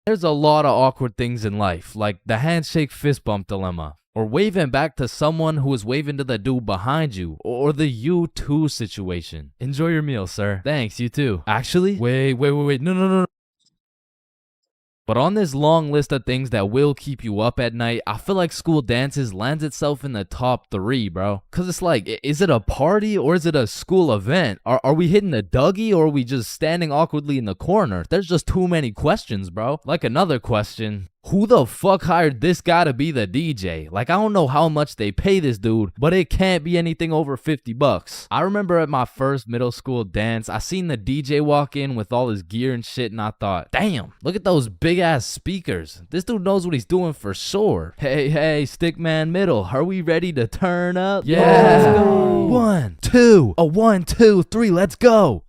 There's a lot of awkward things in life, like the handshake fist bump dilemma, or waving back to someone who is waving to the dude behind you, or the you too situation. Enjoy your meal, sir. Thanks, you too. Actually, wait, no. But on this long list of things that will keep you up at night, I feel like school dances lands itself in the top 3, bro. Cause it's like, is it a party or is it a school event? Are we hitting a Dougie or are we just standing awkwardly in the corner? There's just too many questions, bro. Like another question. Who the fuck hired this guy to be the DJ? Like, I don't know how much they pay this dude, but it can't be anything over 50 bucks. I remember at my first middle school dance, I seen the DJ walk in with all his gear and shit, and I thought, damn, look at those big ass speakers. This dude knows what he's doing for sure. Hey, Stickman Middle, are we ready to turn up? Yeah, let's go. 1, 2, 1, 2, 3, let's go.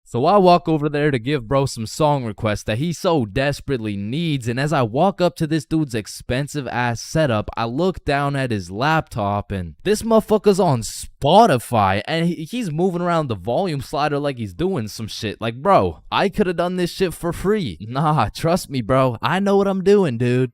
So I walk over there to give bro some song requests that he so desperately needs, and as I walk up to this dude's expensive ass setup, I look down at his laptop and this motherfucker's on Spotify and he's moving around the volume slider like he's doing some shit. Like, bro, I could have done this shit for free. Nah, trust me, bro. I know what I'm doing, dude.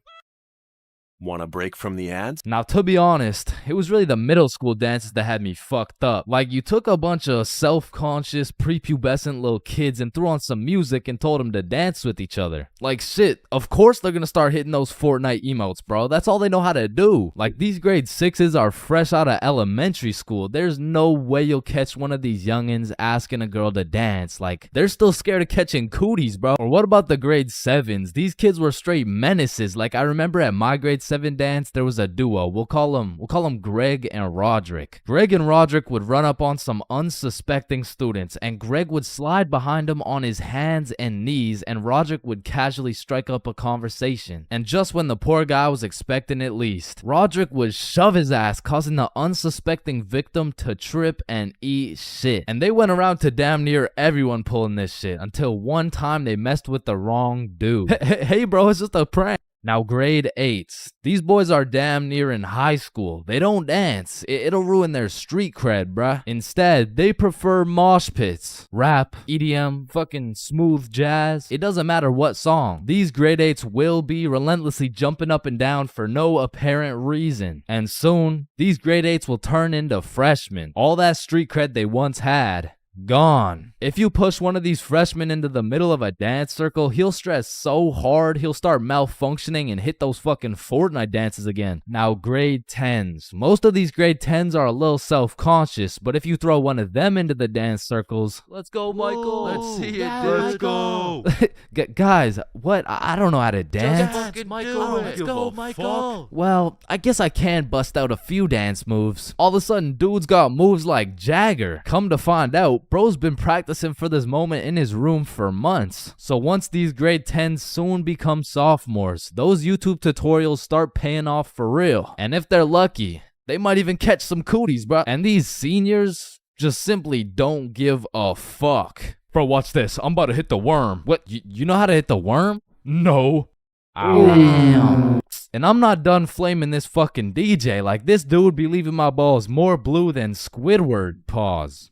Want a break from the ads? Now, to be honest, it was really the middle school dances that had me fucked up. Like, you took a bunch of self-conscious, prepubescent little kids and threw on some music and told them to dance with each other. Like, shit, of course they're gonna start hitting those Fortnite emotes, bro. That's all they know how to do. Like, these grade 6s are fresh out of elementary school. There's no way you'll catch one of these youngins asking a girl to dance. Like, they're still scared of catching cooties, bro. Or what about the grade 7s? These kids were straight menaces. Like, I remember at my grade 7 dance, there was a duo. We'll call them Greg and Roderick. Greg and Roderick would run up on some unsuspecting students, and Greg would slide behind him on his hands and knees, and Roderick would casually strike up a conversation. And just when the poor guy was expecting it least, Roderick would shove his ass, causing the unsuspecting victim to trip and eat shit. And they went around to damn near everyone pulling this shit, until one time they messed with the wrong dude. Hey bro, it's just a prank. Now, grade 8s. These boys are damn near in high school. They don't dance. It'll ruin their street cred, bruh. Instead, they prefer mosh pits, rap, EDM, fucking smooth jazz. It doesn't matter what song. These grade 8s will be relentlessly jumping up and down for no apparent reason. And soon, these grade 8s will turn into freshmen. All that street cred they once had, gone. If you push one of these freshmen into the middle of a dance circle, he'll stress so hard he'll start malfunctioning and hit those fucking Fortnite dances again. Now, grade 10s. Most of these grade 10s are a little self-conscious, but if you throw one of them into the dance circles, let's go, Michael. Let's see it. Let's go. Guys, what? I don't know how to dance. Fucking Michael. Let's go, Michael. Well, I guess I can bust out a few dance moves. All of a sudden, dude's got moves like Jagger. Come to find out, bro's been practicing for this moment in his room for months. So once these grade 10s soon become sophomores, those YouTube tutorials start paying off for real. And if they're lucky, they might even catch some cooties, bro. And these seniors just simply don't give a fuck. Bro, watch this. I'm about to hit the worm. What? You know how to hit the worm? No. Damn. And I'm not done flaming this fucking DJ. Like, this dude be leaving my balls more blue than Squidward. Pause.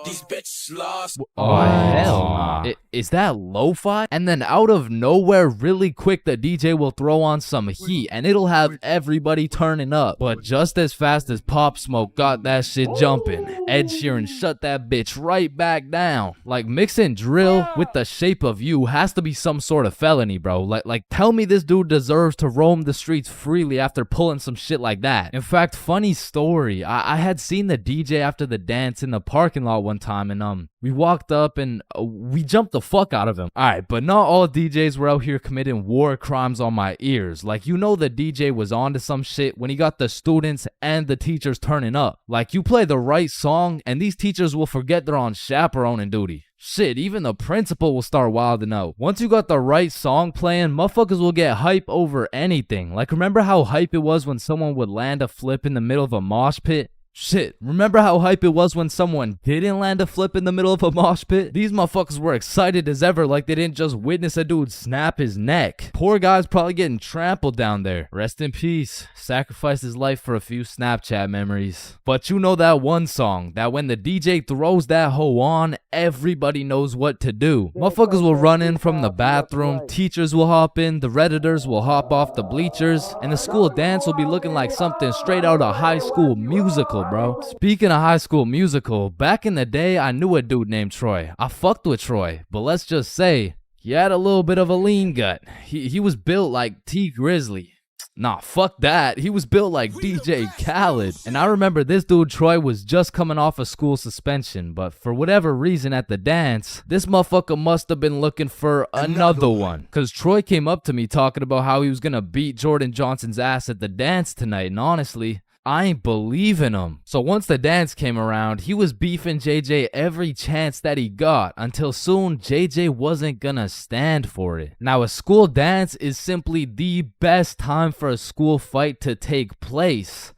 These bitches lost. Oh, hell nah. Is that lo-fi? And then out of nowhere, really quick, the DJ will throw on some heat and it'll have everybody turning up. But just as fast as Pop Smoke got that shit jumping, Ed Sheeran shut that bitch right back down. Like, mixing drill with The Shape of You has to be some sort of felony, bro. Like tell me this dude deserves to roam the streets freely after pulling some shit like that. In fact, funny story, I had seen the DJ after the dance in the parking lot one time, and we walked up and we jumped the fuck out of him. Alright, but not all DJs were out here committing war crimes on my ears. Like, you know, the DJ was onto some shit when he got the students and the teachers turning up. Like, you play the right song and these teachers will forget they're on chaperoning duty. Shit, even the principal will start wilding out. Once you got the right song playing, motherfuckers will get hype over anything. Like, remember how hype it was when someone would land a flip in the middle of a mosh pit? Shit, remember how hype it was when someone didn't land a flip in the middle of a mosh pit? These motherfuckers were excited as ever like they didn't just witness a dude snap his neck. Poor guy's probably getting trampled down there. Rest in peace. Sacrificed his life for a few Snapchat memories. But you know that one song, that when the DJ throws that hoe on, everybody knows what to do. Motherfuckers will run in from the bathroom, teachers will hop in, the Redditors will hop off the bleachers, and the school dance will be looking like something straight out of High School Musical, bro. Speaking of High School Musical, back in the day, I knew a dude named Troy. I fucked with Troy, but let's just say, he had a little bit of a lean gut. He was built like T Grizzly. Nah, fuck that. He was built like DJ Khaled. And I remember this dude, Troy, was just coming off a school suspension, but for whatever reason at the dance, this motherfucker must have been looking for another one. Cause Troy came up to me talking about how he was gonna beat Jordan Johnson's ass at the dance tonight, and honestly, I ain't believing him. So once the dance came around, he was beefing JJ every chance that he got, until soon JJ wasn't gonna stand for it. Now, a school dance is simply the best time for a school fight to take place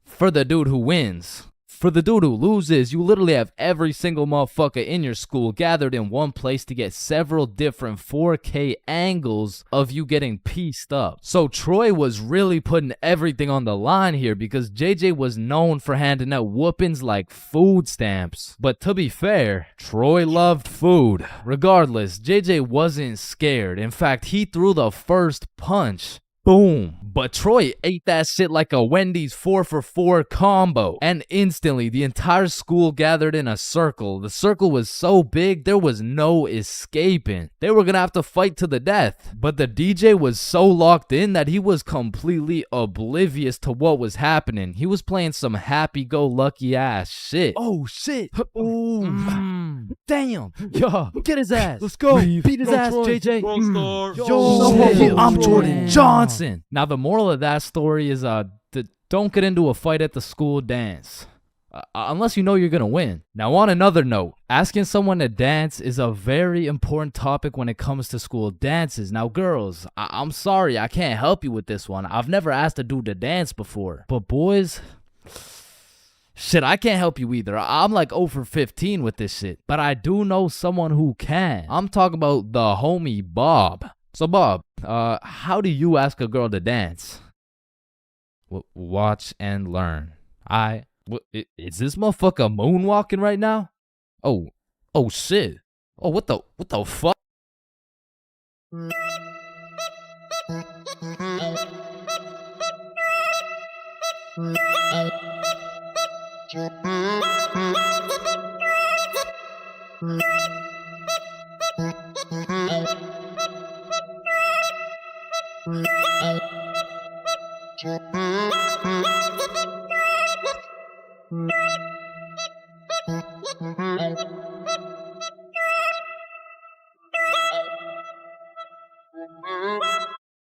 for the dude who wins. For the dude who loses, you literally have every single motherfucker in your school gathered in one place to get several different 4K angles of you getting pieced up. So Troy was really putting everything on the line here because JJ was known for handing out whoopings like food stamps. But to be fair, Troy loved food. Regardless, JJ wasn't scared. In fact, he threw the first punch. Boom. But Troy ate that shit like a Wendy's 4-for-4 combo. And instantly, the entire school gathered in a circle. The circle was so big, there was no escaping. They were gonna have to fight to the death. But the DJ was so locked in that he was completely oblivious to what was happening. He was playing some happy-go-lucky ass shit. Oh shit. Ooh. Damn. Yo, get his ass. Let's go. Beat his ass, Troy. JJ. Rockstar. Yo, I'm Jordan Johnson. Now, the moral of that story is don't get into a fight at the school dance. Unless you know you're gonna win. Now, on another note, asking someone to dance is a very important topic when it comes to school dances. Now, girls, I'm sorry, I can't help you with this one. I've never asked a dude to dance before. But boys, shit, I can't help you either. I'm like 0 for 15 with this shit. But I do know someone who can. I'm talking about the homie Bob. So Bob, how do you ask a girl to dance? Watch and learn. Is this motherfucker moonwalking right now? Oh shit. Oh, what the fuck?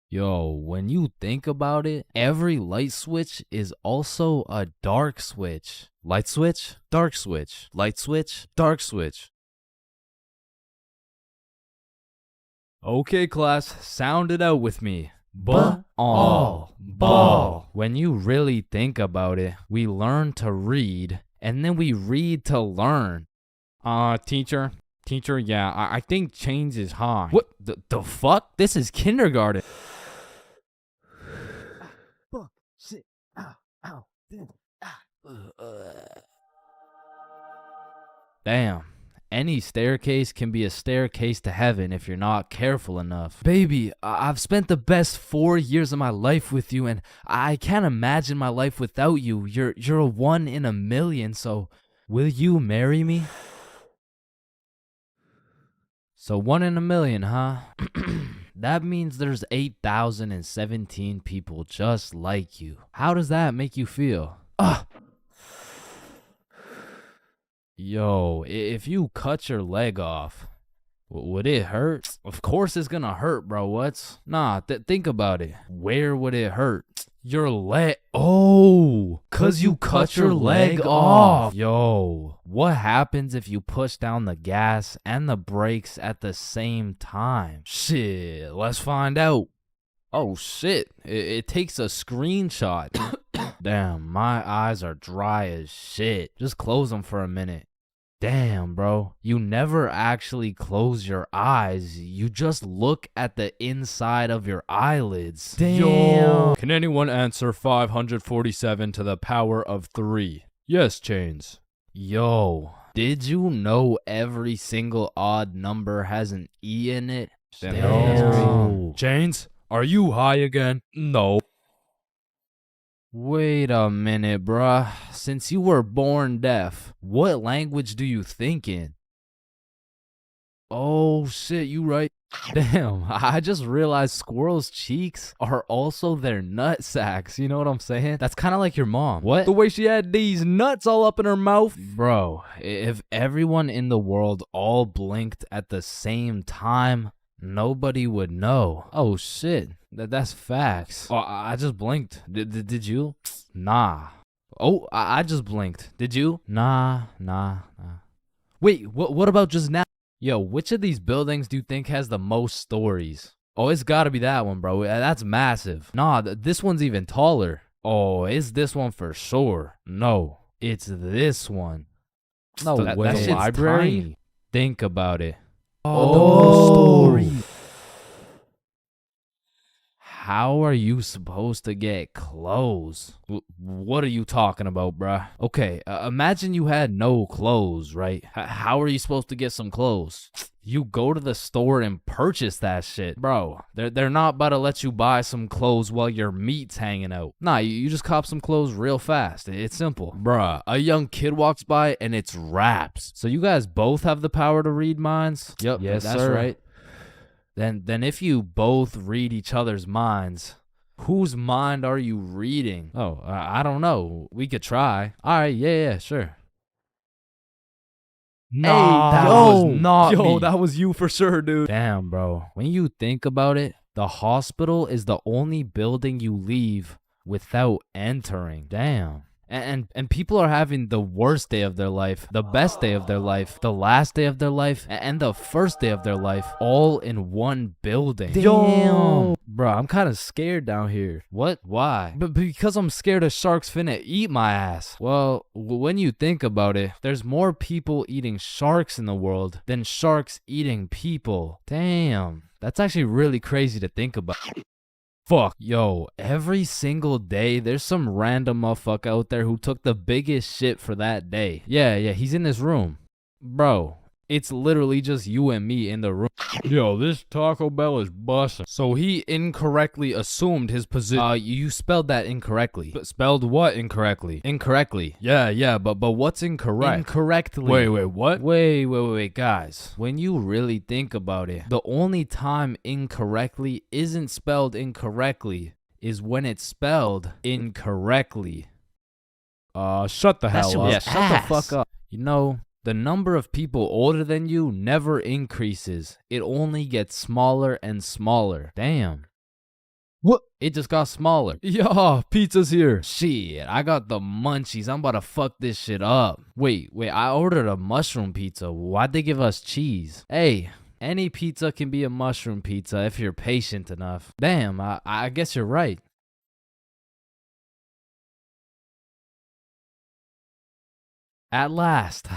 Yo, when you think about it, every light switch is also a dark switch. Light switch, dark switch. Light switch, dark switch. Okay, class, sound it out with me. Ball. When you really think about it, we learn to read, and then we read to learn. Teacher, yeah, I think change is high. What the fuck? This is kindergarten. Fuck. Shit. Ow. Damn. Any staircase can be a staircase to heaven if you're not careful enough. Baby, I've spent the best 4 years of my life with you, and I can't imagine my life without you. You're a 1 in a million, so will you marry me? So 1 in a million, huh? That means there's 8,017 people just like you. How does that make you feel? Yo, if you cut your leg off, would it hurt? Of course it's gonna hurt, bro. Nah, think about it. Where would it hurt? Your leg. Oh, cause you cut your leg off. Yo, what happens if you push down the gas and the brakes at the same time? Shit, let's find out. Oh shit, it takes a screenshot. Damn, my eyes are dry as shit. Just close them for a minute. Damn, bro. You never actually close your eyes. You just look at the inside of your eyelids. Damn. Yo. Can anyone answer 547 to the power of 3? Yes, Chains. Yo, did you know every single odd number has an E in it? Damn. Chains, are you high again? No. Wait a minute, bruh. Since you were born deaf, what language do you think in? Oh shit, you right. Damn, I just realized squirrels' cheeks are also their nut sacks. You know what I'm saying? That's kind of like your mom. What? The way she had these nuts all up in her mouth. Bro, if everyone in the world all blinked at the same time, nobody would know. Oh shit, that's facts. Oh, I just blinked. Did you? Nah. Oh, I just blinked. Did you? Nah. Wait, what about just now? Yo, which of these buildings do you think has the most stories? Oh, it's gotta be that one, bro. That's massive. Nah, this one's even taller. Oh, it's this one for sure. No, it's this one. No, that shit's library? tiny. Think about it. Oh, story. How are you supposed to get clothes? What are you talking about, bruh? Okay, imagine you had no clothes, right? How are you supposed to get some clothes? You go to the store and purchase that shit. Bro, they're not about to let you buy some clothes while your meat's hanging out. Nah, you just cop some clothes real fast. It's simple. Bruh, a young kid walks by and it's raps. So you guys both have the power to read minds? Yep, Yes, that's sir. right. Then if you both read each other's minds, whose mind are you reading? Oh, I don't know. We could try. All right, yeah, sure. Nah, that was not me. that was you for sure, dude. Damn, bro. When you think about it, the hospital is the only building you leave without entering. Damn. And people are having the worst day of their life, the best day of their life, the last day of their life, and the first day of their life, all in one building. Damn. Bro, I'm kind of scared down here. What? Why? But because I'm scared a shark's finna eat my ass. Well, when you think about it, there's more people eating sharks in the world than sharks eating people. Damn. That's actually really crazy to think about. Fuck, yo, every single day, there's some random motherfucker out there who took the biggest shit for that day. Yeah, he's in this room. Bro, it's literally just you and me in the room. Yo, this Taco Bell is busting. So he incorrectly assumed his position. You spelled that incorrectly. Spelled what incorrectly? Incorrectly. Yeah, but what's incorrect? Incorrectly. Wait, what? Wait, guys. When you really think about it, the only time incorrectly isn't spelled incorrectly is when it's spelled incorrectly. Shut the hell up. Yeah, shut the fuck up. You know, the number of people older than you never increases. It only gets smaller and smaller. Damn. What? It just got smaller. Yeah, pizza's here. Shit, I got the munchies. I'm about to fuck this shit up. Wait, I ordered a mushroom pizza. Why'd they give us cheese? Hey, any pizza can be a mushroom pizza if you're patient enough. Damn, I guess you're right. At last.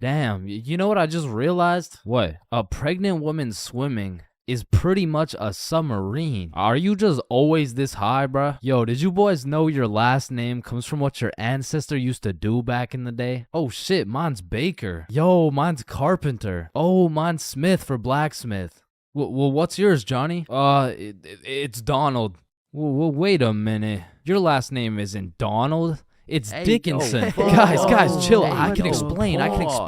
Damn, you know what I just realized? What? A pregnant woman swimming is pretty much a submarine. Are you just always this high, bruh? Yo, did you boys know your last name comes from what your ancestor used to do back in the day? Oh shit, mine's Baker. Yo, mine's Carpenter. Oh, mine's Smith for blacksmith. Well, what's yours, Johnny? It's Donald. Well, wait a minute. Your last name isn't Donald. It's Dickinson. Guys, chill. I can explain. Get the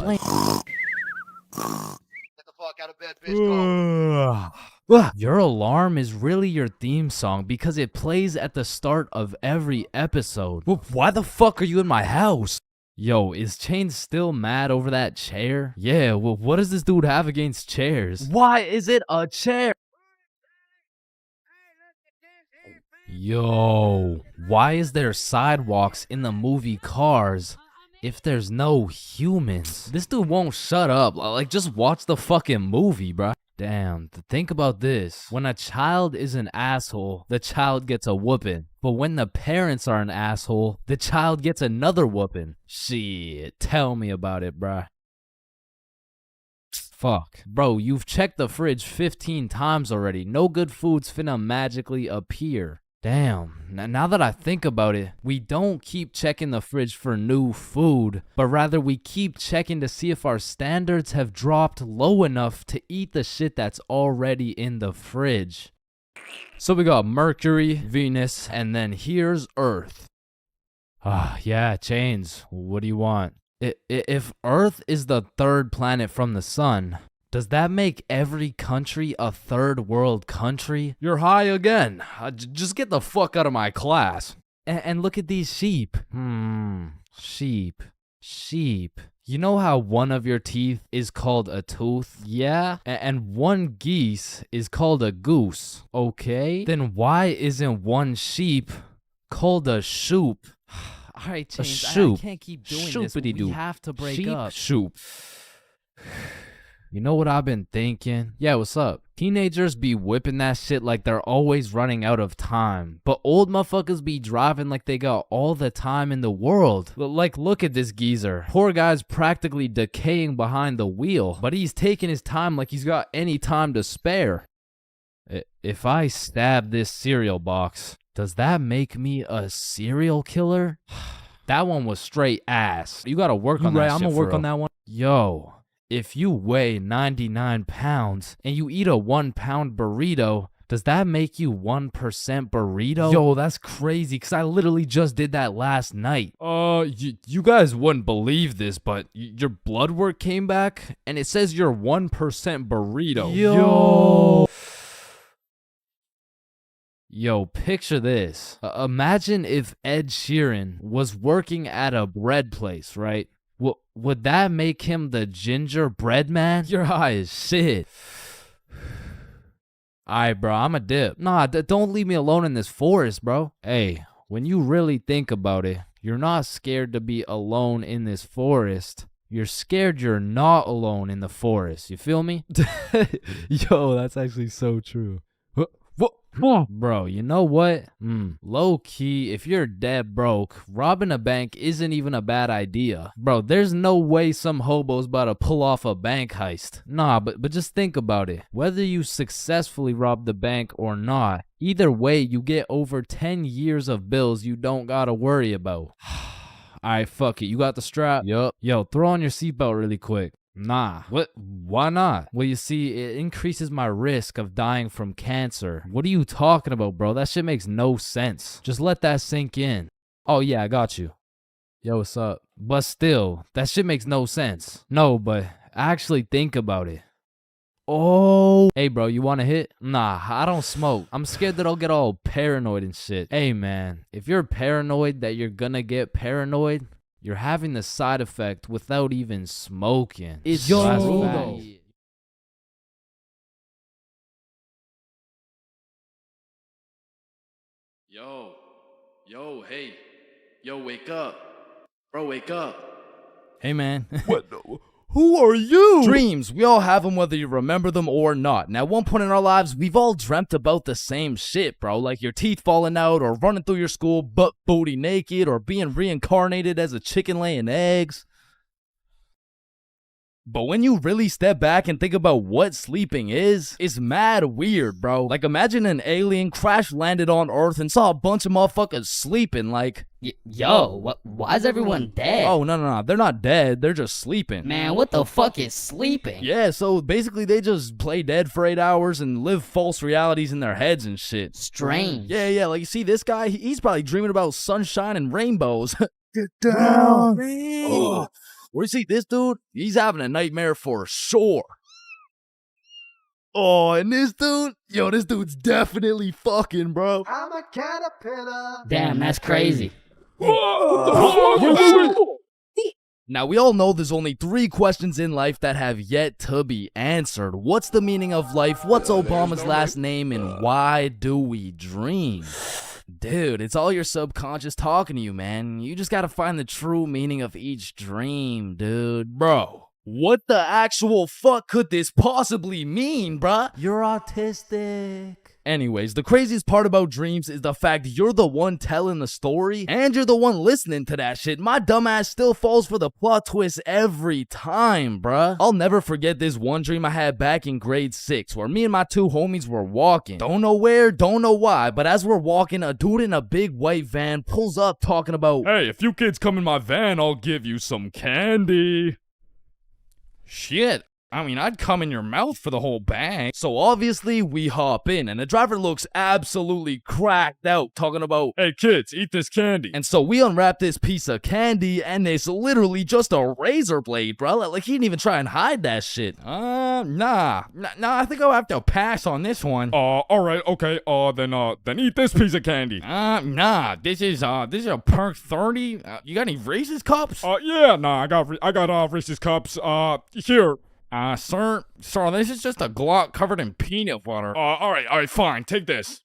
fuck out of bed, bitch. Go. Your alarm is really your theme song because it plays at the start of every episode. Well, why the fuck are you in my house? Yo, is Chains still mad over that chair? Yeah, well, what does this dude have against chairs? Why is it a chair? Yo, why is there sidewalks in the movie Cars if there's no humans? This dude won't shut up. Like, just watch the fucking movie, bruh. Damn, think about this. When a child is an asshole, the child gets a whooping. But when the parents are an asshole, the child gets another whooping. Shit, tell me about it, bruh. Fuck. Bro, you've checked the fridge 15 times already. No good food's finna magically appear. Damn, now that I think about it, we don't keep checking the fridge for new food, but rather we keep checking to see if our standards have dropped low enough to eat the shit that's already in the fridge. So we got Mercury, Venus, and then here's Earth. Yeah, Chains, what do you want? If Earth is the third planet from the sun, does that make every country a third world country? You're high again. Just get the fuck out of my class. And look at these sheep. Sheep. You know how one of your teeth is called a tooth? Yeah? And one geese is called a goose. Okay? Then why isn't one sheep called a shoop? All right, James, I can't keep doing this. We have to break up. Shoop. You know what I've been thinking? Yeah, what's up? Teenagers be whipping that shit like they're always running out of time. But old motherfuckers be driving like they got all the time in the world. Like, look at this geezer. Poor guy's practically decaying behind the wheel. But he's taking his time like he's got any time to spare. If I stab this cereal box, does that make me a serial killer? That one was straight ass. You gotta work on that shit. I'm gonna work on that one. Yo. If you weigh 99 pounds and you eat a 1 pound burrito, does that make you 1% burrito? Yo, that's crazy, because I literally just did that last night. You guys wouldn't believe this, but your blood work came back and it says you're 1% burrito. Yo, picture this. Imagine if Ed Sheeran was working at a bread place, right? Would that make him the gingerbread man? You're high as shit. Alright, bro, I'm a dip. Nah, don't leave me alone in this forest, bro. Hey, when you really think about it, you're not scared to be alone in this forest. You're scared you're not alone in the forest. You feel me? Yo, that's actually so true. Bro, you know what? Low key, if you're dead broke, robbing a bank isn't even a bad idea. Bro, there's no way some hobo's about to pull off a bank heist. Nah, but just think about it. Whether you successfully rob the bank or not, either way, you get over 10 years of bills you don't gotta worry about. Alright, fuck it. You got the strap? Yup. Yo, throw on your seatbelt really quick. Nah. What? Why not? Well, you see, it increases my risk of dying from cancer. What are you talking about, bro? That shit makes no sense. Just let that sink in. Oh, yeah, I got you. Yo, what's up? But still, that shit makes no sense. No, but actually think about it. Oh. Hey, bro, you want a hit? Nah, I don't smoke. I'm scared that I'll get all paranoid and shit. Hey, man, if you're paranoid that you're gonna get paranoid, you're having the side effect without even smoking. It's true, though. Hey. Yo, wake up. Bro, wake up. Hey, man. What? Who are you? Dreams, we all have them whether you remember them or not. And at one point in our lives, we've all dreamt about the same shit, bro. Like your teeth falling out, or running through your school butt booty naked, or being reincarnated as a chicken laying eggs. But when you really step back and think about what sleeping is, it's mad weird, bro. Like, imagine an alien crash landed on Earth and saw a bunch of motherfuckers sleeping, like... Why is everyone dead? Oh, no. They're not dead. They're just sleeping. Man, what the fuck is sleeping? Yeah, so basically they just play dead for 8 hours and live false realities in their heads and shit. Strange. Yeah, like, you see this guy? He's probably dreaming about sunshine and rainbows. Get down. Oh. Or you see this dude? He's having a nightmare for sure. Oh, and this dude? Yo, this dude's definitely fucking, bro. I'm a caterpillar. Damn, that's crazy. Now, we all know there's only 3 questions in life that have yet to be answered. What's the meaning of life? What's Obama's last name? And why do we dream? Dude, it's all your subconscious talking to you, man. You just gotta find the true meaning of each dream, dude. Bro, What the actual fuck could this possibly mean, bruh? You're autistic. Anyways, the craziest part about dreams is the fact you're the one telling the story and you're the one listening to that shit. My dumbass still falls for the plot twist every time, bruh. I'll never forget this one dream I had back in grade 6 where me and my two homies were walking. Don't know where, don't know why, but as we're walking, a dude in a big white van pulls up talking about, Hey, if you kids come in my van, I'll give you some candy. shit. I mean, I'd come in your mouth for the whole bang. So obviously, we hop in, and the driver looks absolutely cracked out, talking about, Hey kids, eat this candy. and so we unwrap this piece of candy, and it's literally just a razor blade, bro. Like, he didn't even try and hide that shit. Nah, I think I'll have to pass on this one. Alright, okay, then eat this piece of candy. Nah, this is a perk 30. You got any Reese's cups? Yeah, nah, I got Reese's cups, here. Sir, this is just a Glock covered in peanut butter. Alright, fine, take this.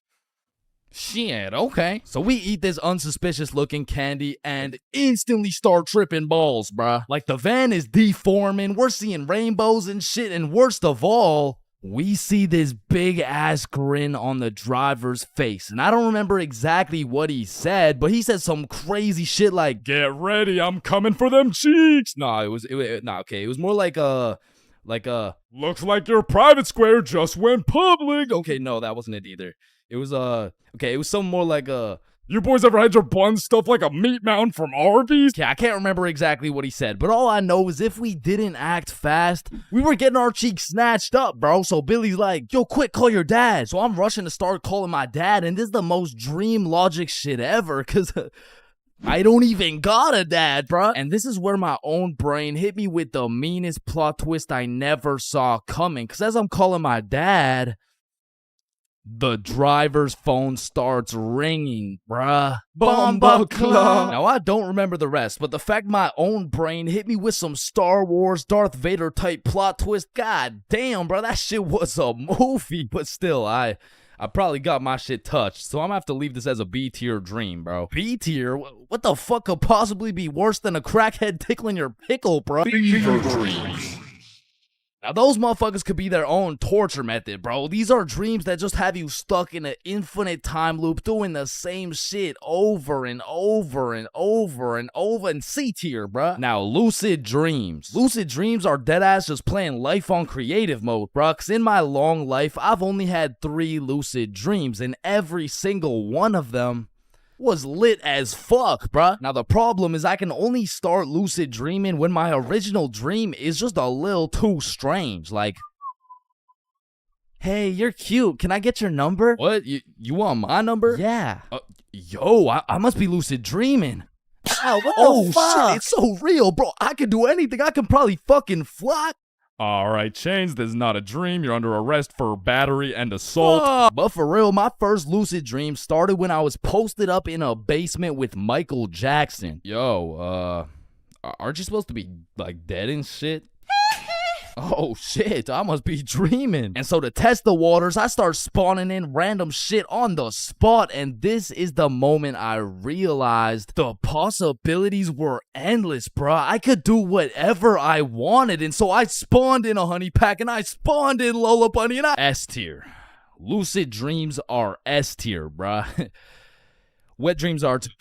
Shit, okay. So we eat this unsuspicious looking candy and instantly start tripping balls, bruh. Like the van is deforming, we're seeing rainbows and shit, and worst of all, we see this big ass grin on the driver's face. And I don't remember exactly what he said, but he said some crazy shit like, Get ready, I'm coming for them cheeks. it was more like Looks like your private square just went public. okay, no, that wasn't it either. It was it was something more like You boys ever had your buns stuffed like a meat mountain from Arby's? yeah, I can't remember exactly what he said, but all I know is if we didn't act fast, we were getting our cheeks snatched up, bro. So Billy's like, yo, quick, call your dad. So I'm rushing to start calling my dad, and this is the most dream logic shit ever, because I don't even got a dad, bro. And this is where my own brain hit me with the meanest plot twist I never saw coming, because as I'm calling my dad, the driver's phone starts ringing, bruh. Bomba Club. Now, I don't remember the rest, but the fact my own brain hit me with some Star Wars Darth Vader type plot twist, god damn, bro, that shit was a movie. But still, I probably got my shit touched, so I'm gonna have to leave this as a B tier dream, bro. B tier? What the fuck could possibly be worse than a crackhead tickling your pickle, bro? Fever dreams. Now, those motherfuckers could be their own torture method, bro. These are dreams that just have you stuck in an infinite time loop doing the same shit over and over and over and over. And C tier, bro. Now, lucid dreams. Lucid dreams are deadass just playing life on creative mode, bro. Cause in my long life, I've only had 3 lucid dreams, and every single one of them was lit as fuck, bruh. Now, the problem is I can only start lucid dreaming when my original dream is just a little too strange. Like, hey, you're cute. Can I get your number? What? You want my number? Yeah. Yo, I must be lucid dreaming. Ow, what the fuck? Shit, it's so real, bro. I can do anything. I can probably fucking fly. Alright, Chains, this is not a dream. You're under arrest for battery and assault. But for real, my first lucid dream started when I was posted up in a basement with Michael Jackson. Yo, aren't you supposed to be, like, dead and shit? Oh shit, I must be dreaming. And so to test the waters, I start spawning in random shit on the spot, and this is the moment I realized the possibilities were endless, bruh. I could do whatever I wanted, and so I spawned in a honey pack, and I spawned in Lola Bunny, and I S tier. Lucid dreams are S tier, bruh. Wet dreams are too.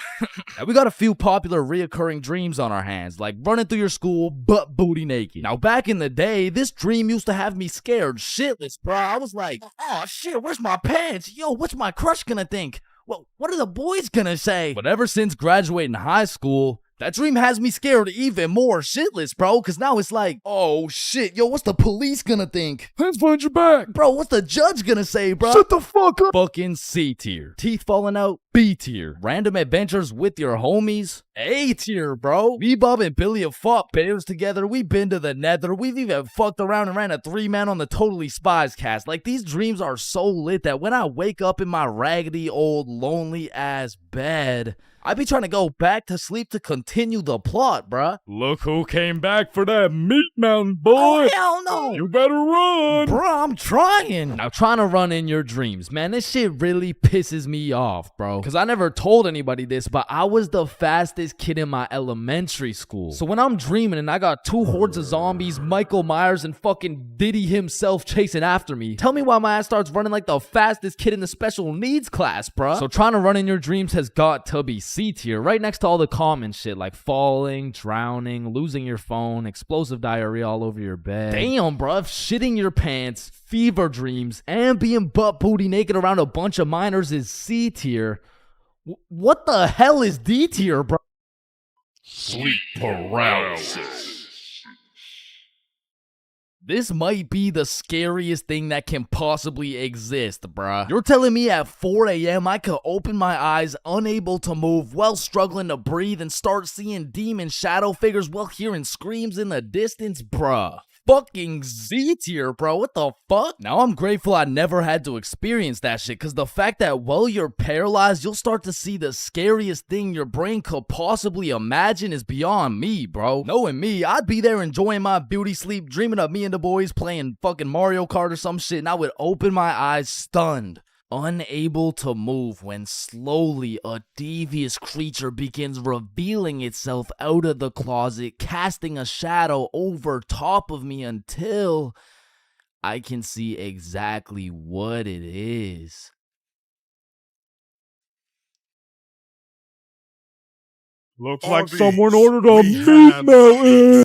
Now, we got a few popular reoccurring dreams on our hands, like running through your school butt booty naked. Now, back in the day, this dream used to have me scared shitless, bro. I was like, oh shit, where's my pants? Yo, what's my crush gonna think? What are the boys gonna say? But ever since graduating high school, that dream has me scared even more shitless, bro, because now it's like, oh shit, yo, what's the police gonna think? Hands behind your back. Bro, what's the judge gonna say, bro? Shut the fuck up. Fucking C tier. Teeth falling out, B tier. Random adventures with your homies, A tier, bro. Me, Bob, and Billy have fought bears together. We've been to the nether. We've even fucked around and ran a 3-man on the Totally Spies cast. Like, these dreams are so lit that when I wake up in my raggedy old lonely ass bed, I be trying to go back to sleep to continue continue the plot, bruh. Look who came back for that meat mountain, boy. Hell no. You better run. Bro, I'm trying. Now, trying to run in your dreams, man, this shit really pisses me off, bro. Because I never told anybody this, but I was the fastest kid in my elementary school. So when I'm dreaming and I got 2 hordes of zombies, Michael Myers, and fucking Diddy himself chasing after me, tell me why my ass starts running like the fastest kid in the special needs class, bro. So trying to run in your dreams has got to be C tier, right next to all the common shit like falling, drowning, losing your phone, explosive diarrhea all over your bed. Damn, bruh, shitting your pants, fever dreams, and being butt booty naked around a bunch of minors is C tier. What the hell is D tier, bro? Sleep paralysis. This might be the scariest thing that can possibly exist, bruh. You're telling me at 4 a.m. I could open my eyes, unable to move, while struggling to breathe, and start seeing demon shadow figures while hearing screams in the distance, bruh. Fucking Z tier, bro. What the fuck? Now I'm grateful I never had to experience that shit, because the fact that while you're paralyzed, you'll start to see the scariest thing your brain could possibly imagine is beyond me, bro. Knowing me, I'd be there enjoying my beauty sleep, dreaming of me and the boys playing fucking Mario Kart or some shit, and I would open my eyes stunned, unable to move, when slowly a devious creature begins revealing itself out of the closet, casting a shadow over top of me until I can see exactly what it is. Looks like like someone someone ordered a we meat have- mountain.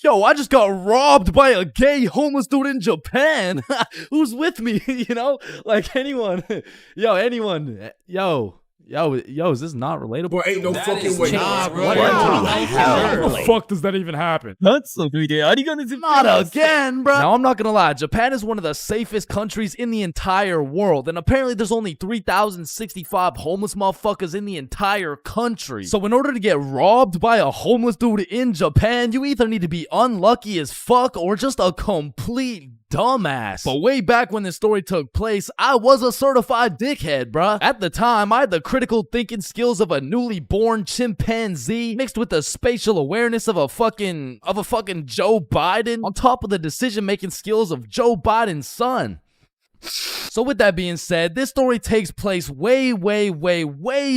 Yo, I just got robbed by a gay homeless dude in Japan. Who's with me? You know, like anyone. Yo, anyone. Yo, is this not relatable? Bro, ain't no fucking way. Nah, bro. What? How the fuck does that even happen? Not again, bro. Now, I'm not gonna lie. Japan is one of the safest countries in the entire world. And apparently there's only 3,065 homeless motherfuckers in the entire country. So in order to get robbed by a homeless dude in Japan, you either need to be unlucky as fuck or just a complete dumbass. But way back when this story took place, I was a certified dickhead, bruh. At the time, I had the critical thinking skills of a newly born chimpanzee mixed with the spatial awareness of a fucking Joe Biden on top of the decision-making skills of Joe Biden's son. So with that being said, this story takes place way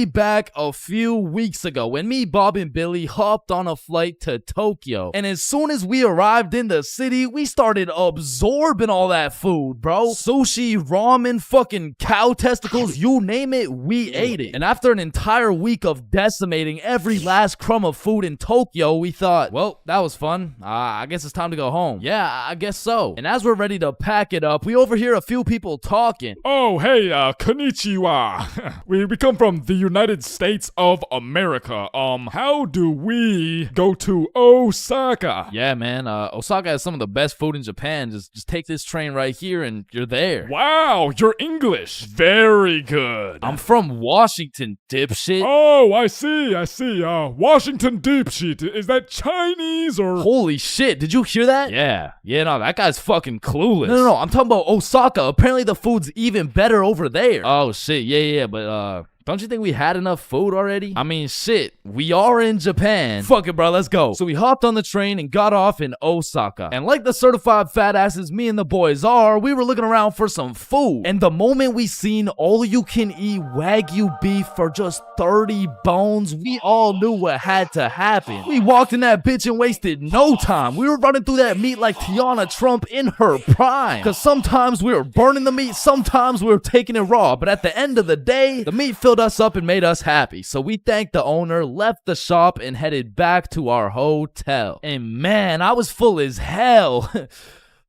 back a few weeks ago when me, Bob, and Billy hopped on a flight to Tokyo. And as soon as we arrived in the city, we started absorbing all that food, bro. Sushi, ramen, fucking cow testicles, you name it, we ate it. And after an entire week of decimating every last crumb of food in Tokyo, we thought, well, that was fun. I guess it's time to go home. Yeah, I guess so. And as we're ready to pack it up, we overhear a few people talking. Oh, hey, konnichiwa. we come from the United States of America. How do we go to Osaka? Yeah, man, Osaka has some of the best food in Japan. Just take this train right here and you're there. Wow, you're English. Very good. I'm from Washington, dipshit. Oh, I see. Washington dipshit. Is that Chinese or? Holy shit, did you hear that? Yeah, no, that guy's fucking clueless. No, I'm talking about Osaka. Apparently the food's even better over there. Oh shit, yeah, but don't you think we had enough food already? I mean, shit, we are in Japan. Fuck it, bro, let's go. So we hopped on the train and got off in Osaka. And like the certified fat asses me and the boys are, we were looking around for some food. And the moment we seen all-you-can-eat Wagyu beef for just 30 bones, we all knew what had to happen. We walked in that bitch and wasted no time. We were running through that meat like Tiana Trump in her prime. Cause sometimes we were burning the meat, sometimes we were taking it raw. But at the end of the day, the meat filled us up and made us happy. So we thanked the owner, left the shop, and headed back to our hotel. And man, I was full as hell.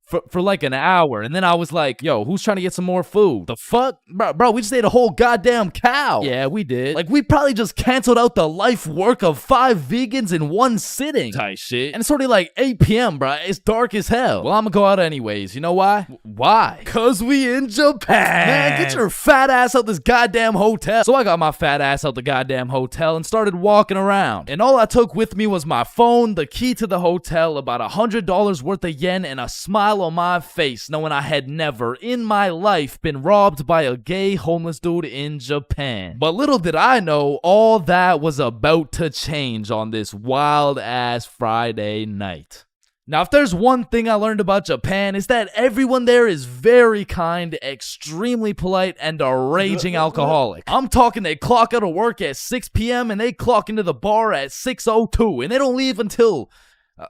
for like an hour. And then I was like, yo, who's trying to get some more food? The fuck? Bro, we just ate a whole goddamn cow. Yeah, we did. Like, we probably just canceled out the life work of 5 vegans in one sitting. Type shit. And it's already like 8 p.m., bro. It's dark as hell. Well, I'm gonna go out anyways. You know why? Why? Cause we in Japan. Man, get your fat ass out this goddamn hotel. So I got my fat ass out the goddamn hotel and started walking around. And all I took with me was my phone, the key to the hotel, about $100 worth of yen, and a smile on my face, knowing I had never in my life been robbed by a gay homeless dude in Japan. But little did I know, all that was about to change on this wild ass Friday night. Now, if there's one thing I learned about Japan, is that everyone there is very kind, extremely polite, and a raging alcoholic. I'm talking they clock out of work at 6 p.m. and they clock into the bar at 6:02, and they don't leave until...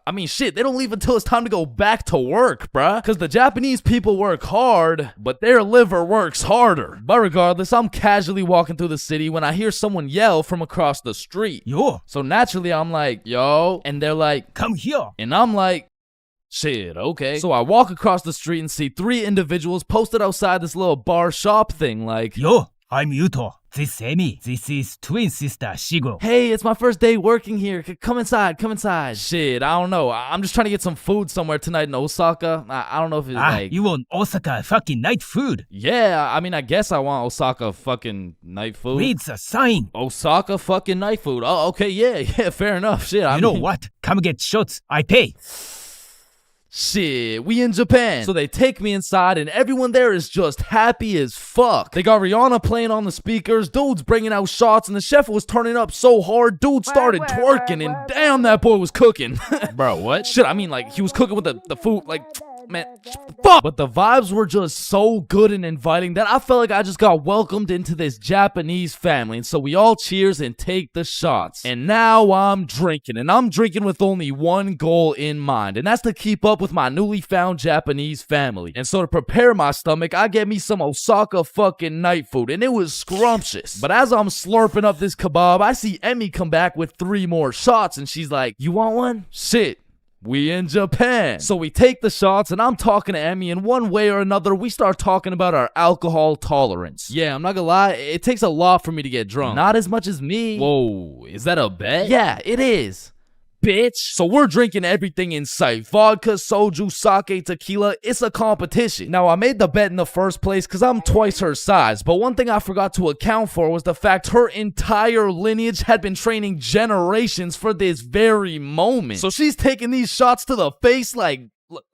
they don't leave until it's time to go back to work, bruh. Because the Japanese people work hard, but their liver works harder. But regardless, I'm casually walking through the city when I hear someone yell from across the street. Yo, So naturally, I'm like, yo. And they're like, come here. and I'm like, shit, okay. So I walk across the street and see 3 individuals posted outside this little bar shop thing like, Yo, I'm Yuto. This Emi. This is twin sister Shigo. hey, it's my first day working here. Come inside, come inside. Shit, I don't know. I'm just trying to get some food somewhere tonight in Osaka. I don't know if it's like... You want Osaka fucking night food? Yeah, I guess I want Osaka fucking night food. Reads a sign. Osaka fucking night food. Oh, okay, yeah, fair enough. Shit, You know what? Come get shots. I pay. Shit, we in Japan. So they take me inside and everyone there is just happy as fuck. They got Rihanna playing on the speakers, dudes bringing out shots, and the chef was turning up so hard, dude started twerking, and damn, that boy was cooking. Bro, what? Shit, like, he was cooking with the food, like... Man, fuck! But the vibes were just so good and inviting that I felt like I just got welcomed into this Japanese family. And so we all cheers and take the shots. And now I'm drinking. And I'm drinking with only one goal in mind. And that's to keep up with my newly found Japanese family. And so to prepare my stomach, I get me some Osaka fucking night food. And it was scrumptious. But as I'm slurping up this kebab, I see Emmy come back with 3 more shots. And she's like, you want one? Shit. We in Japan. So we take the shots and I'm talking to Emmy, and one way or another we start talking about our alcohol tolerance. Yeah, I'm not gonna lie, it takes a lot for me to get drunk. Not as much as me. Whoa, is that a bet? Yeah, it is. Bitch. So we're drinking everything in sight. Vodka, soju, sake, tequila. It's a competition. Now, I made the bet in the first place because I'm twice her size. But one thing I forgot to account for was the fact her entire lineage had been training generations for this very moment. So she's taking these shots to the face like...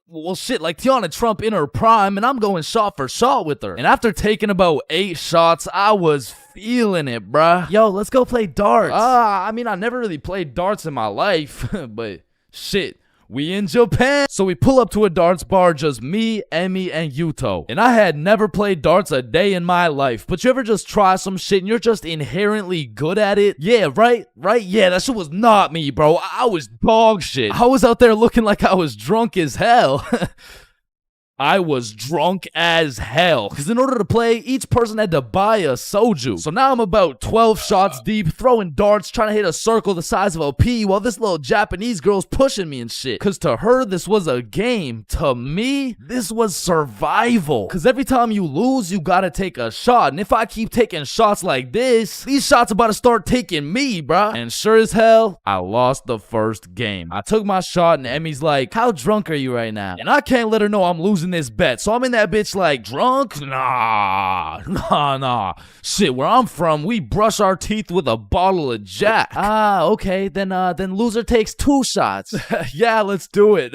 Well, shit, like Tiana Trump in her prime, and I'm going shot for shot with her. And after taking about 8 shots, I was feeling it, bruh. Yo, let's go play darts. I never really played darts in my life, but shit. We in Japan. So we pull up to a darts bar, just me, Emmy, and Yuto. And I had never played darts a day in my life. But you ever just try some shit and you're just inherently good at it? Yeah, right? Yeah, that shit was not me, bro. I was dog shit. I was out there looking like I was drunk as hell. I was drunk as hell. Because in order to play, each person had to buy a soju. So now I'm about 12 shots deep, throwing darts, trying to hit a circle the size of a pea, while this little Japanese girl's pushing me and shit. Because to her, this was a game. To me, this was survival. Because every time you lose, you gotta take a shot. And if I keep taking shots like this, these shots about to start taking me, bruh. And sure as hell, I lost the first game. I took my shot and Emmy's like, how drunk are you right now? And I can't let her know I'm losing this bet. So I'm in that bitch like, drunk? Nah. Shit, where I'm from, we brush our teeth with a bottle of Jack. Ah, okay. Then loser takes 2 shots. Yeah, let's do it.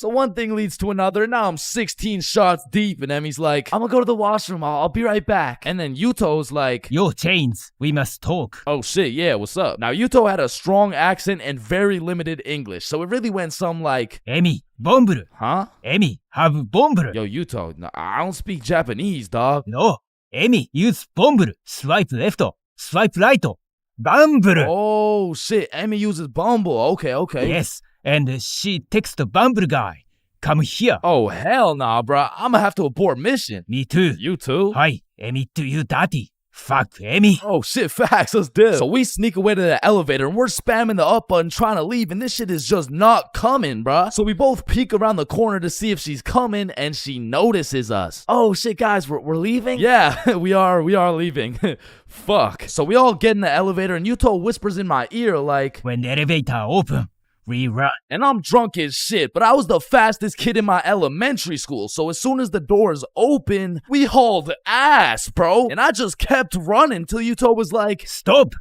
So one thing leads to another. Now I'm 16 shots deep and Emmy's like, I'm gonna go to the washroom. I'll be right back. And then Yuto's like, Yo, Chains, we must talk. oh shit, yeah, what's up? Now Yuto had a strong accent and very limited English. So it really went some like, Emi, bomburu. huh? Emi, have bomburu. Yo, Yuto, no, I don't speak Japanese, dog. No, Emi, use bomburu. Swipe left, swipe right. Bamburu. Oh shit, Emmy uses Bumble. Okay. Yes, and she texts the Bumble guy. Come here. Oh hell nah, bruh. I'ma have to abort mission. Me too. You too? Hi, Emi, do you dirty? Fuck Emmy. Oh shit, facts, let's dip. So we sneak away to the elevator and we're spamming the up button trying to leave, and this shit is just not coming, bruh. So we both peek around the corner to see if she's coming, and she notices us. Oh shit, guys, we're leaving? Yeah, we are leaving. Fuck. So we all get in the elevator and Yuto whispers in my ear like, When the elevator open, we run. and I'm drunk as shit, but I was the fastest kid in my elementary school, so as soon as the doors open, we hauled ass, bro. And I just kept running till Yuto was like, Stop.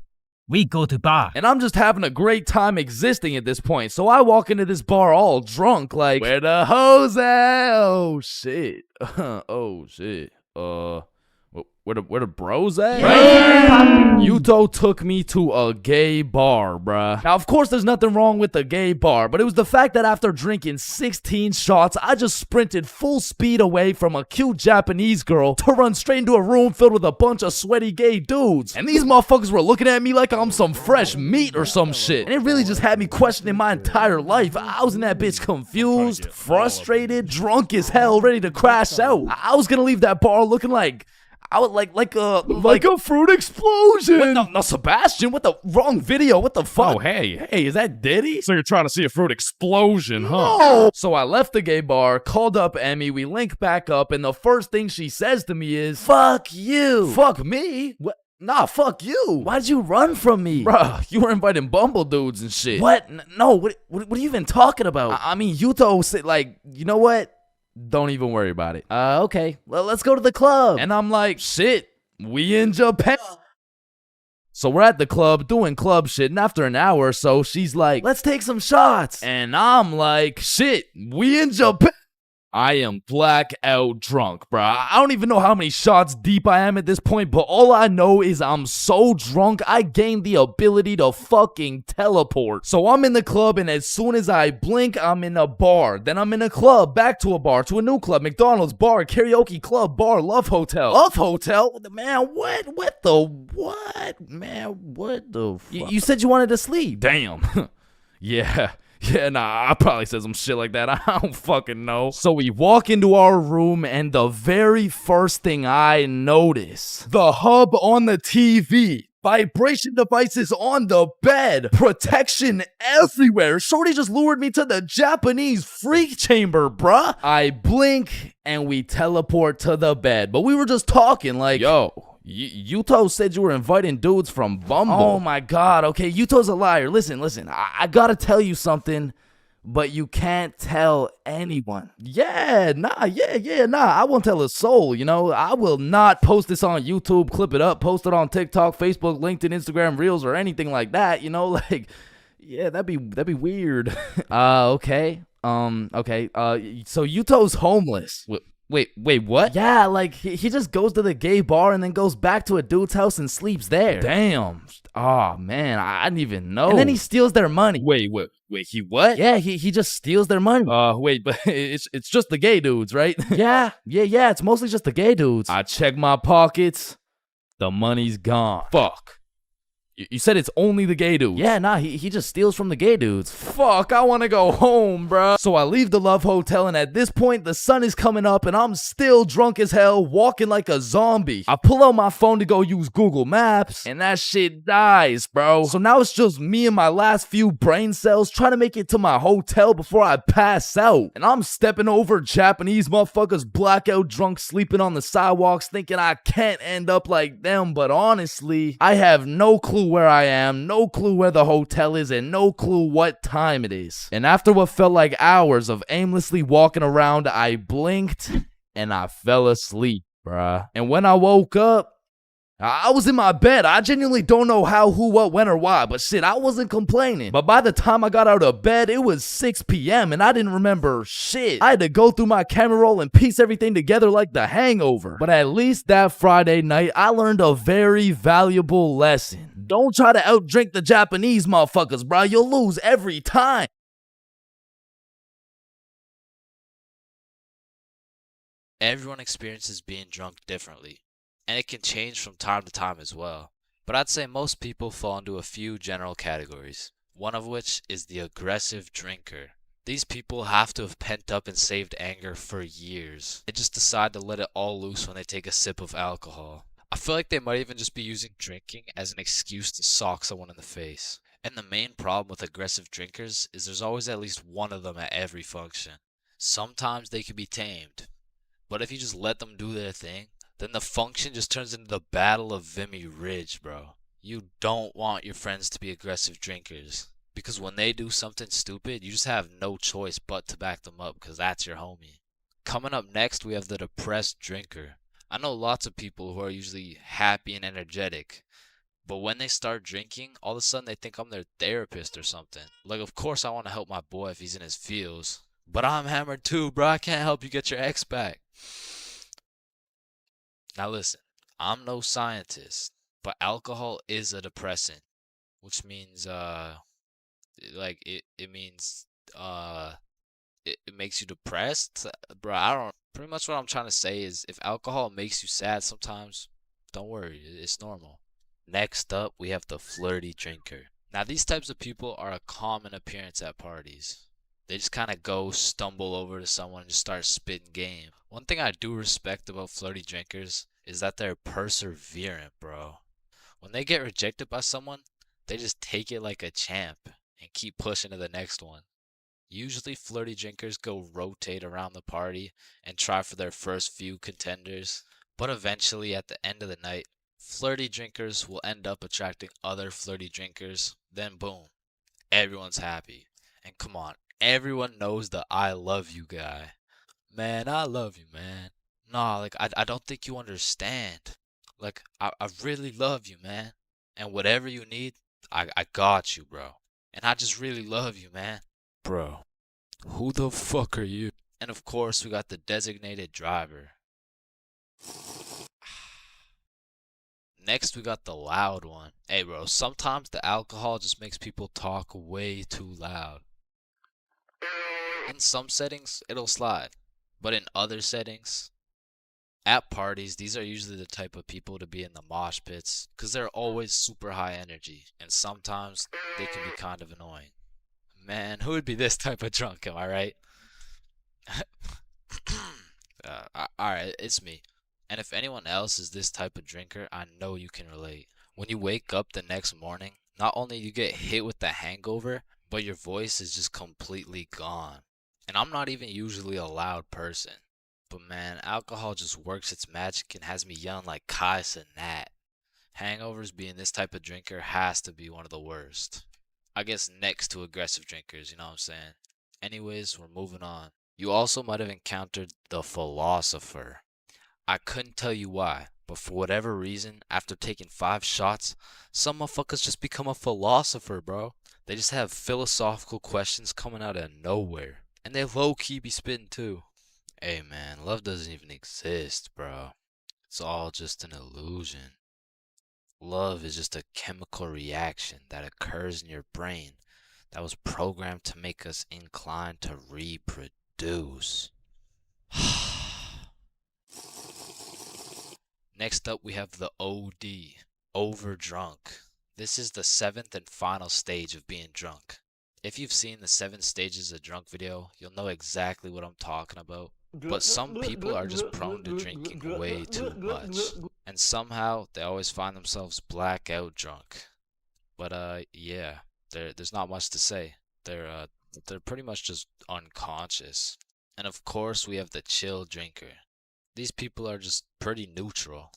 We go to bar. and I'm just having a great time existing at this point. So I walk into this bar all drunk, like, where the hoes at? Oh shit. Oh shit. Where the bros at? Yuto took me to a gay bar, bruh. Now, of course, there's nothing wrong with the gay bar, but it was the fact that after drinking 16 shots, I just sprinted full speed away from a cute Japanese girl to run straight into a room filled with a bunch of sweaty gay dudes. And these motherfuckers were looking at me like I'm some fresh meat or some shit. And it really just had me questioning my entire life. I was in that bitch confused, frustrated, drunk as hell, ready to crash out. I was gonna leave that bar looking like I would like a fruit explosion. No, Sebastian, what the wrong video? What the fuck? Oh, hey, Is that Diddy? so you're trying to see a fruit explosion, huh? No. So I left the gay bar, called up Emmy, we link back up, and the first thing she says to me is, "Fuck you." Fuck me? What? Nah, fuck you. Why'd you run from me? Bruh, you were inviting Bumble dudes and shit. What? No, what are you even talking about? I mean, Yuto said, like, you know what? Don't even worry about it. Okay. Well, let's go to the club. And I'm like, shit, we in Japan. So we're at the club doing club shit, and after an hour or so, she's like, let's take some shots. And I'm like, shit, we in Japan. I am blackout drunk, bruh. I don't even know how many shots deep I am at this point, but all I know is I'm so drunk, I gained the ability to fucking teleport. So I'm in the club, and as soon as I blink, I'm in a bar. Then I'm in a club, back to a bar, to a new club, McDonald's, bar, karaoke club, bar, Love Hotel. Love Hotel? Man, what? Man, what the fuck? You said you wanted to sleep. Damn. Yeah. Yeah, nah, I probably said some shit like that. I don't fucking know. So we walk into our room, and the very first thing I notice, the hub on the TV, vibration devices on the bed, protection everywhere. Shorty just lured me to the Japanese freak chamber, bruh. I blink, and we teleport to the bed. But we were just talking like, yo, Yuto said you were inviting dudes from Bumble. Oh my god, okay, Yuto's a liar. Listen, I gotta tell you something, but you can't tell anyone. Yeah, nah, I won't tell a soul, you know? I will not post this on YouTube, clip it up, post it on TikTok, Facebook, LinkedIn, Instagram, Reels, or anything like that, you know? Like, yeah, that'd be weird. Okay. So Yuto's homeless. Wait, what? Yeah, like, he just goes to the gay bar and then goes back to a dude's house and sleeps there. Damn. Oh, man, I didn't even know. And then he steals their money. Wait, he what? Yeah, he just steals their money. Wait, but it's just the gay dudes, right? Yeah, it's mostly just the gay dudes. I check my pockets. The money's gone. Fuck. You said it's only the gay dudes. Yeah, nah, he just steals from the gay dudes. Fuck, I want to go home, bruh. So I leave the Love Hotel, and at this point, the sun is coming up, and I'm still drunk as hell, walking like a zombie. I pull out my phone to go use Google Maps, and that shit dies, bro. So now it's just me and my last few brain cells trying to make it to my hotel before I pass out. And I'm stepping over Japanese motherfuckers blackout drunk sleeping on the sidewalks, thinking I can't end up like them, but honestly, I have no clue where I am, no clue where the hotel is, and no clue what time it is. And after what felt like hours of aimlessly walking around, I blinked and I fell asleep, bruh. And when I woke up, I was in my bed. I genuinely don't know how, who, what, when, or why, but shit, I wasn't complaining. But by the time I got out of bed, it was 6 p.m. and I didn't remember shit. I had to go through my camera roll and piece everything together like The Hangover. But at least that Friday night, I learned a very valuable lesson. Don't try to outdrink the Japanese motherfuckers, bro. You'll lose every time. Everyone experiences being drunk differently, and it can change from time to time as well. But I'd say most people fall into a few general categories, one of which is the aggressive drinker. These people have to have pent up and saved anger for years. They just decide to let it all loose when they take a sip of alcohol. I feel like they might even just be using drinking as an excuse to sock someone in the face. And the main problem with aggressive drinkers is there's always at least one of them at every function. Sometimes they can be tamed, but if you just let them do their thing, then the function just turns into the Battle of Vimy Ridge, bro. You don't want your friends to be aggressive drinkers, because when they do something stupid, you just have no choice but to back them up, because that's your homie. Coming up next, we have the depressed drinker. I know lots of people who are usually happy and energetic, but when they start drinking, all of a sudden they think I'm their therapist or something. Like, of course I want to help my boy if he's in his feels, but I'm hammered too, bro. I can't help you get your ex back. Now listen, I'm no scientist, but alcohol is a depressant, which means it means it makes you depressed, bro. I don't. Pretty much what I'm trying to say is, if alcohol makes you sad sometimes, don't worry, it's normal. Next up, we have the flirty drinker. Now, these types of people are a common appearance at parties. They just kind of go stumble over to someone and just start spitting game. One thing I do respect about flirty drinkers is that they're perseverant, bro. When they get rejected by someone, they just take it like a champ and keep pushing to the next one. Usually flirty drinkers go rotate around the party and try for their first few contenders, but eventually at the end of the night, flirty drinkers will end up attracting other flirty drinkers, then boom, everyone's happy. And come on, everyone knows the I love you guy. Man, I love you, man. Nah, like, I don't think you understand. Like, I really love you, man. And whatever you need, I got you, bro. And I just really love you, man. Bro, who the fuck are you? And of course, we got the designated driver. Next, we got the loud one. Hey, bro, sometimes the alcohol just makes people talk way too loud. In some settings, it'll slide. But in other settings, at parties, these are usually the type of people to be in the mosh pits, because they're always super high energy, and sometimes they can be kind of annoying. Man, who would be this type of drunk, am I right? Alright, it's me. And if anyone else is this type of drinker, I know you can relate. When you wake up the next morning, not only you get hit with the hangover, but your voice is just completely gone. And I'm not even usually a loud person. But man, alcohol just works its magic and has me yelling like Kais and Nat. Hangovers being this type of drinker has to be one of the worst. I guess next to aggressive drinkers, you know what I'm saying? Anyways, we're moving on. You also might have encountered the philosopher. I couldn't tell you why, but for whatever reason, after taking 5 shots, some motherfuckers just become a philosopher, bro. They just have philosophical questions coming out of nowhere. And they low-key be spitting too. Hey man, love doesn't even exist, bro. It's all just an illusion. Love is just a chemical reaction that occurs in your brain that was programmed to make us inclined to reproduce. Next up, we have the OD, overdrunk. This is the 7th and final stage of being drunk. If you've seen the 7 stages of drunk video, you'll know exactly what I'm talking about. But some people are just prone to drinking way too much. And somehow, they always find themselves blackout drunk. But yeah, there's not much to say. They're pretty much just unconscious. And of course, we have the chill drinker. These people are just pretty neutral.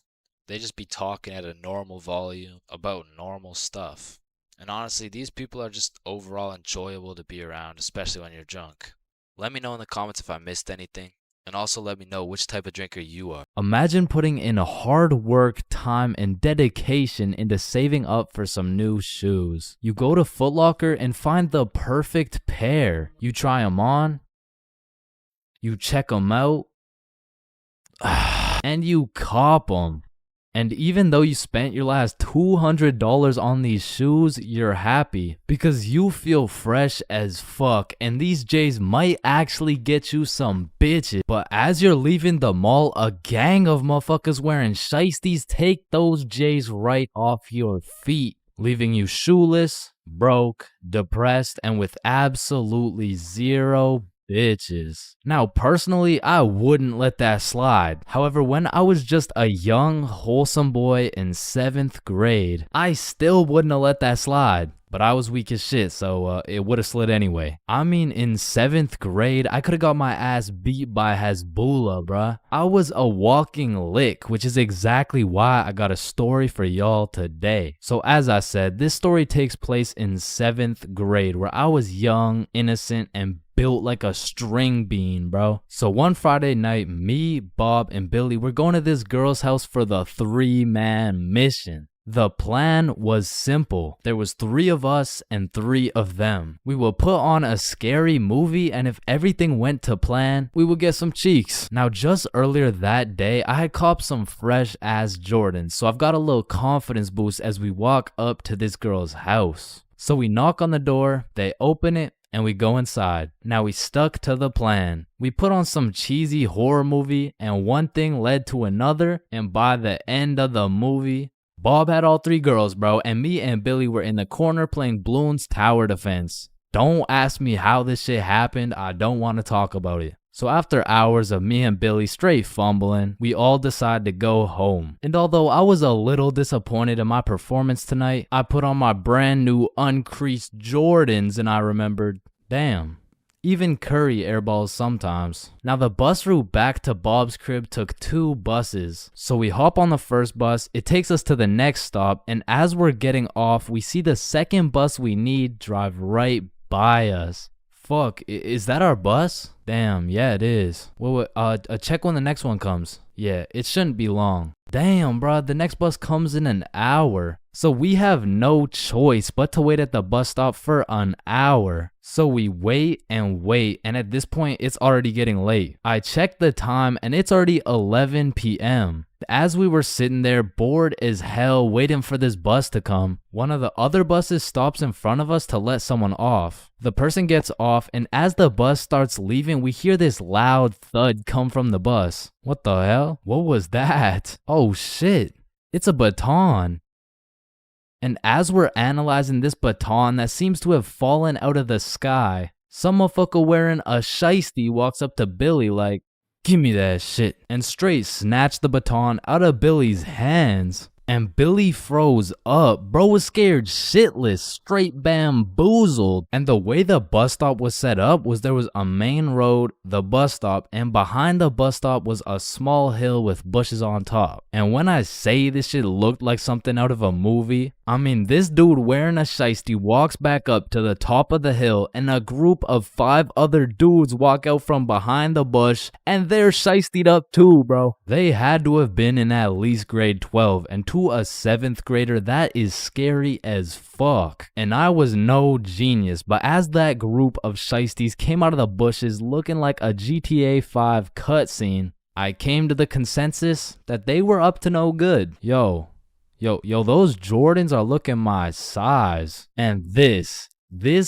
They just be talking at a normal volume about normal stuff. And honestly, these people are just overall enjoyable to be around, especially when you're drunk. Let me know in the comments if I missed anything. And also let me know which type of drinker you are. Imagine putting in hard work, time, and dedication into saving up for some new shoes. You go to Foot Locker and find the perfect pair. You try them on, you check them out, and you cop them. And even though you spent your last $200 on these shoes, you're happy because you feel fresh as fuck, and these J's might actually get you some bitches. But as you're leaving the mall, a gang of motherfuckers wearing shiesties take those J's right off your feet, leaving you shoeless, broke, depressed, and with absolutely zero bitches. Now, personally, I wouldn't let that slide. However, when I was just a young, wholesome boy in 7th grade, I still wouldn't have let that slide. But I was weak as shit, so it would have slid anyway. I mean, in 7th grade, I could have got my ass beat by Hezbollah, bruh. I was a walking lick, which is exactly why I got a story for y'all today. So as I said, this story takes place in 7th grade, where I was young, innocent, and built like a string bean, bro. So one Friday night, me, Bob, and Billy were going to this girl's house for the 3-man mission. The plan was simple. There was 3 of us and 3 of them. We would put on a scary movie, and if everything went to plan, we would get some cheeks. Now, just earlier that day, I had copped some fresh ass Jordans, so I've got a little confidence boost as we walk up to this girl's house. So we knock on the door, they open it, and we go inside. Now we stuck to the plan. We put on some cheesy horror movie, and one thing led to another, and by the end of the movie, Bob had all 3 girls, bro, and me and Billy were in the corner playing Bloons Tower Defense. Don't ask me how this shit happened, I don't want to talk about it. So after hours of me and Billy straight fumbling, we all decided to go home. And although I was a little disappointed in my performance tonight, I put on my brand new uncreased Jordans and I remembered, damn, even Curry airballs sometimes. Now the bus route back to Bob's crib took 2 buses. So we hop on the first bus, it takes us to the next stop, and as we're getting off, we see the second bus we need drive right by us. Fuck, is that our bus? Damn, yeah it is. Wait, check when the next one comes. Yeah, it shouldn't be long. Damn, bro, the next bus comes in an hour. So we have no choice but to wait at the bus stop for an hour. So we wait, and at this point, it's already getting late. I checked the time, and it's already 11 p.m. As we were sitting there, bored as hell, waiting for this bus to come, one of the other buses stops in front of us to let someone off. The person gets off, and as the bus starts leaving, we hear this loud thud come from the bus. What the hell? What was that? Oh shit, it's a baton. And as we're analyzing this baton that seems to have fallen out of the sky, some motherfucker wearing a shiesty walks up to Billy like, "Give me that shit," and straight snatched the baton out of Billy's hands. And Billy froze up. Bro was scared shitless, straight bamboozled. And the way the bus stop was set up was there was a main road, the bus stop, and behind the bus stop was a small hill with bushes on top. And when I say this shit looked like something out of a movie, I mean this dude wearing a shiesty walks back up to the top of the hill and a group of 5 other dudes walk out from behind the bush and they're shiestied up too, bro. They had to have been in at least grade 12, and to a 7th grader, that is scary as fuck. And I was no genius, but as that group of shiesties came out of the bushes looking like a GTA 5 cutscene, I came to the consensus that they were up to no good. Yo, those Jordans are looking my size. And this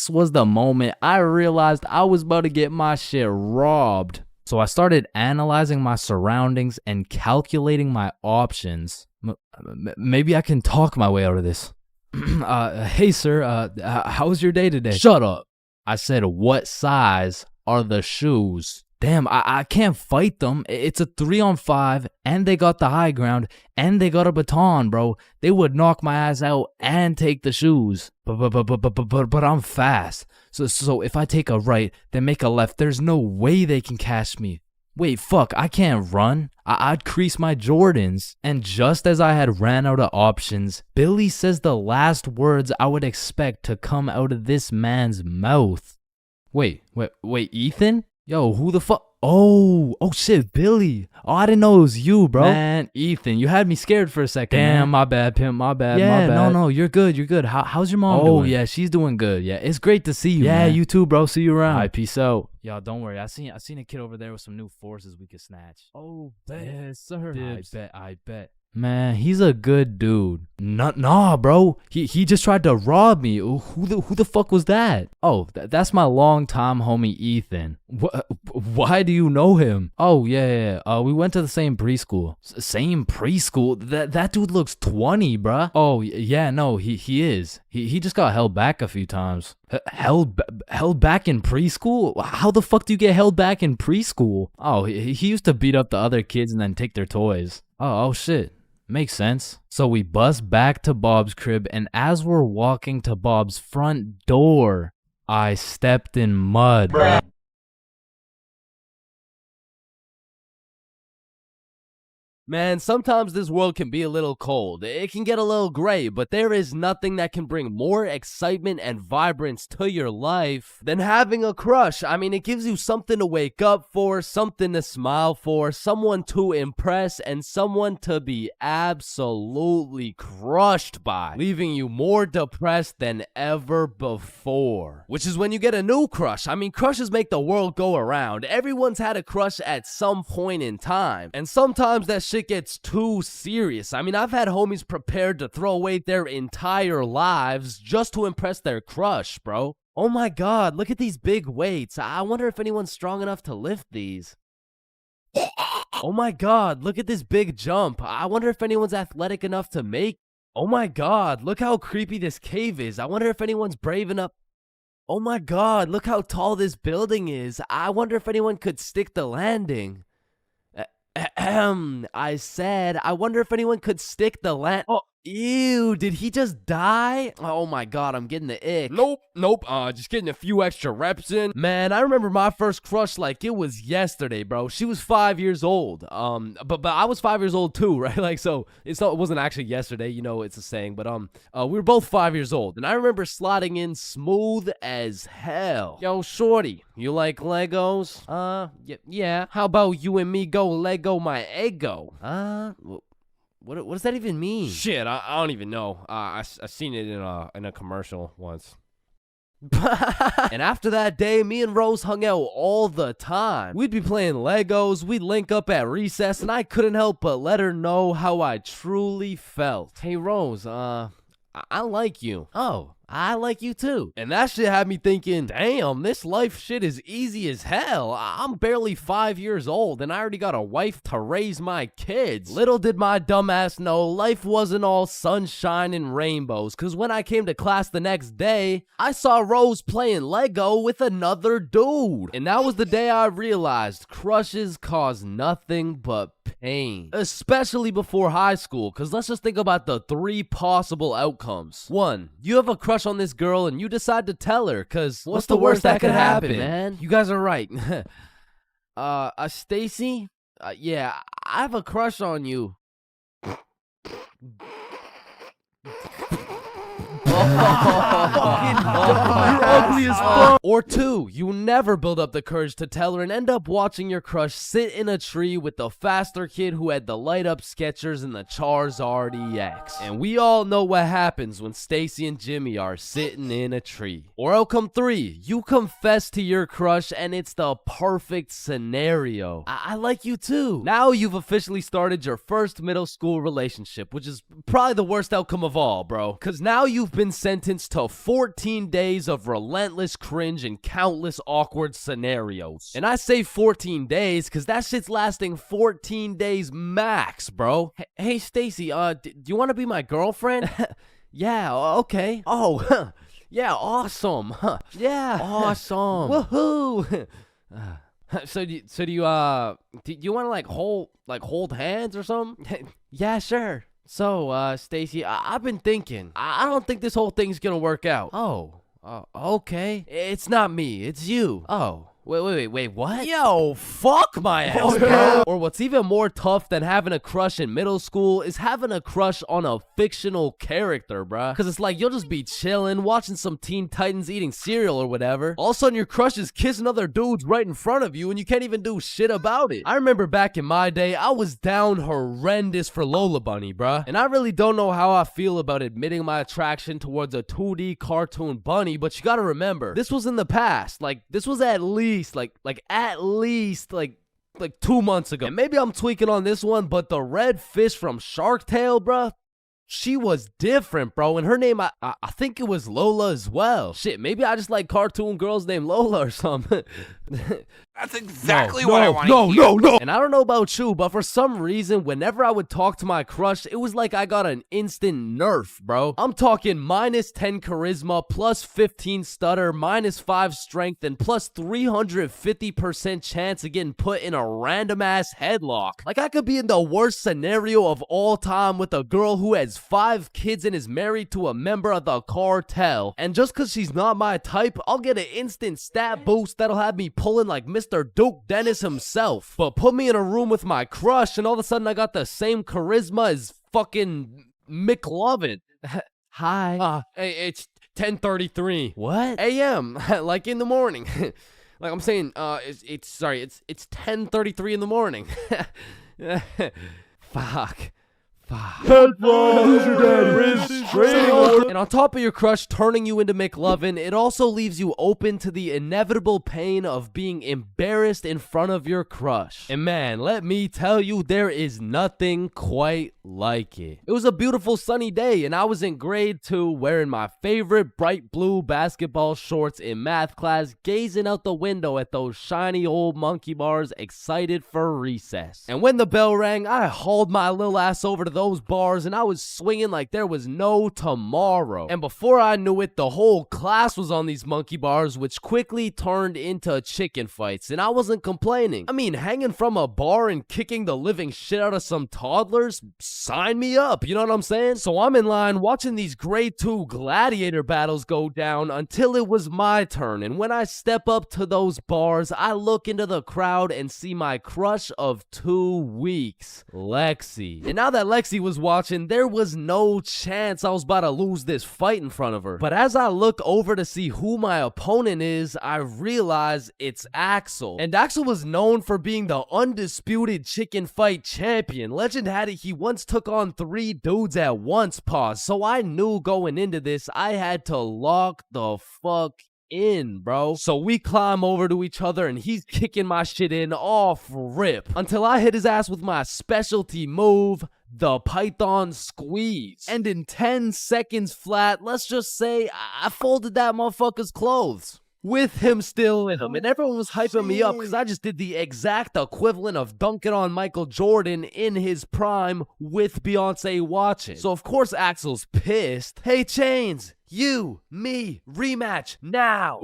was the moment I realized I was about to get my shit robbed. So I started analyzing my surroundings and calculating my options. Maybe I can talk my way out of this. Hey sir, how was your day today? Shut up. I said, what size are the shoes? Damn, I can't fight them. It's a 3-on-5, and they got the high ground, and they got a baton, bro. They would knock my ass out and take the shoes. But I'm fast. So if I take a right, then make a left, there's no way they can catch me. Wait, fuck, I can't run. I'd crease my Jordans. And just as I had ran out of options, Billy says the last words I would expect to come out of this man's mouth. Wait, Ethan? Yo, who the fuck? Oh shit, Billy. Oh, I didn't know it was you, bro. Man, Ethan, you had me scared for a second. Damn, man. My bad, pimp, my bad. No, you're good. How's your mom doing? Oh, yeah, she's doing good. Yeah, it's great to see you, man. You too, bro. See you around. All right, peace out. Y'all, don't worry. I seen a kid over there with some new forces we could snatch. Oh, bet. Yes, sir. I bet. Man, he's a good dude. Nah, bro. He just tried to rob me. Who the fuck was that? Oh, that's my longtime homie Ethan. Why do you know him? Oh, yeah. We went to the same preschool. Same preschool? That dude looks 20, bruh. Oh, yeah, no, he is. He just got held back a few times. Held back in preschool? How the fuck do you get held back in preschool? Oh, he used to beat up the other kids and then take their toys. Oh shit. Makes sense. So we bust back to Bob's crib, and as we're walking to Bob's front door, I stepped in mud. Man, sometimes this world can be a little cold. It can get a little gray, but there is nothing that can bring more excitement and vibrance to your life than having a crush. I mean, it gives you something to wake up for, something to smile for, someone to impress, and someone to be absolutely crushed by, leaving you more depressed than ever before. Which is when you get a new crush. I mean, crushes make the world go around. Everyone's had a crush at some point in time, and sometimes that shit gets too serious. I mean, I've had homies prepared to throw away their entire lives just to impress their crush, bro. Oh my god, look at these big weights. I wonder if anyone's strong enough to lift these. Oh my god, look at this big jump. I wonder if anyone's athletic enough to make. Oh my god, look how creepy this cave is. I wonder if anyone's brave enough. Oh my god, look how tall this building is. I wonder if anyone could stick the landing. I said, I wonder if anyone could stick the Oh, ew, did he just die? Oh my god, I'm getting the ick. Nope, just getting a few extra reps in. Man, I remember my first crush like it was yesterday, bro. She was 5 years old. But I was 5 years old too, right? Like, so it wasn't actually yesterday, you know, it's a saying, but we were both 5 years old, and I remember sliding in smooth as hell. Yo, shorty, you like Legos? Yeah. How about you and me go Lego my ego? What does that even mean? Shit, I don't even know. I seen it in a commercial once. And after that day, me and Rose hung out all the time. We'd be playing Legos, we'd link up at recess, and I couldn't help but let her know how I truly felt. Hey Rose, I like you. Oh, I like you too. And that shit had me thinking, damn, this life shit is easy as hell. I'm barely 5 years old and I already got a wife to raise my kids. Little did my dumbass know life wasn't all sunshine and rainbows, cause when I came to class the next day, I saw Rose playing Lego with another dude. And that was the day I realized crushes cause nothing but pain. Especially before high school, cause let's just think about the 3 possible outcomes. 1, you have a crush on this girl and you decide to tell her, cause what's the worst that could happen, man? You guys are right. Stacy? Yeah, I have a crush on you. Ugly as fuck. Or 2, you never build up the courage to tell her and end up watching your crush sit in a tree with the faster kid who had the light up Skechers and the Charizard EX. And we all know what happens when Stacy and Jimmy are sitting in a tree. Or outcome 3, you confess to your crush and it's the perfect scenario. I like you too. Now you've officially started your first middle school relationship, which is probably the worst outcome of all, bro. Cause now you've been sentenced to 14 days of relentless cringe and countless awkward scenarios. And I say 14 days because that shit's lasting 14 days max, bro. Hey, Stacy, do you want to be my girlfriend? Yeah, okay. Oh, yeah, awesome. Yeah, awesome. Woohoo. So do you want to hold hands or something? Yeah, sure. So, Stacy, I've been thinking. I don't think this whole thing's gonna work out. Oh, okay. It's not me, it's you. Oh. Wait, what? Yo, fuck my ass, bro. Or what's even more tough than having a crush in middle school is having a crush on a fictional character, bruh. Cause it's like you'll just be chilling, watching some Teen Titans eating cereal or whatever. All of a sudden your crush is kissing other dudes right in front of you and you can't even do shit about it. I remember back in my day, I was down horrendous for Lola Bunny, bruh. And I really don't know how I feel about admitting my attraction towards a 2D cartoon bunny, but you gotta remember, this was in the past. Like, this was at least 2 months ago. And maybe I'm tweaking on this one, but the red fish from Shark Tale, bruh, she was different, bro. And her name, I think it was Lola as well. Shit, maybe I just like cartoon girls named Lola or something. That's exactly what I want to hear. No. And I don't know about you, but for some reason, whenever I would talk to my crush, it was like I got an instant nerf, bro. I'm talking minus 10 charisma, plus 15 stutter, minus 5 strength, and plus 350% chance of getting put in a random ass headlock. Like I could be in the worst scenario of all time with a girl who has 5 kids and is married to a member of the cartel. And just cause she's not my type, I'll get an instant stat boost that'll have me pulling like Mr. Duke Dennis himself. But put me in a room with my crush and all of a sudden I got the same charisma as fucking McLovin. Hi. Hey, it's 10:33. What? AM, like in the morning. Like I'm saying, it's 10:33 in the morning. Fuck. And on top of your crush turning you into McLovin, it also leaves you open to the inevitable pain of being embarrassed in front of your crush. And man, let me tell you, there is nothing quite like it. It was a beautiful sunny day and I was in grade 2 wearing my favorite bright blue basketball shorts in math class, gazing out the window at those shiny old monkey bars, excited for recess. And when the bell rang, I hauled my little ass over to those bars and I was swinging like there was no tomorrow. And before I knew it, the whole class was on these monkey bars, which quickly turned into chicken fights. And I wasn't complaining. I mean, hanging from a bar and kicking the living shit out of some toddlers, sign me up, you know what I'm saying? So I'm in line watching these grade 2 gladiator battles go down until it was my turn. And when I step up to those bars, I look into the crowd and see my crush of 2 weeks, Lexi. And now that Lexi was watching, there was no chance I was about to lose this fight in front of her. But as I look over to see who my opponent is, I realize it's Axel. And Axel was known for being the undisputed chicken fight champion. Legend had it he once took on 3 dudes at once, pause. So I knew going into this, I had to lock the fuck in, bro. So we climb over to each other and he's kicking my shit in off rip until I hit his ass with my specialty move, the Python Squeeze. And in 10 seconds flat, let's just say I folded that motherfucker's clothes. With him still in him, and everyone was hyping me up because I just did the exact equivalent of dunking on Michael Jordan in his prime with Beyonce watching. So of course Axel's pissed. Hey Chains, you, me, rematch now.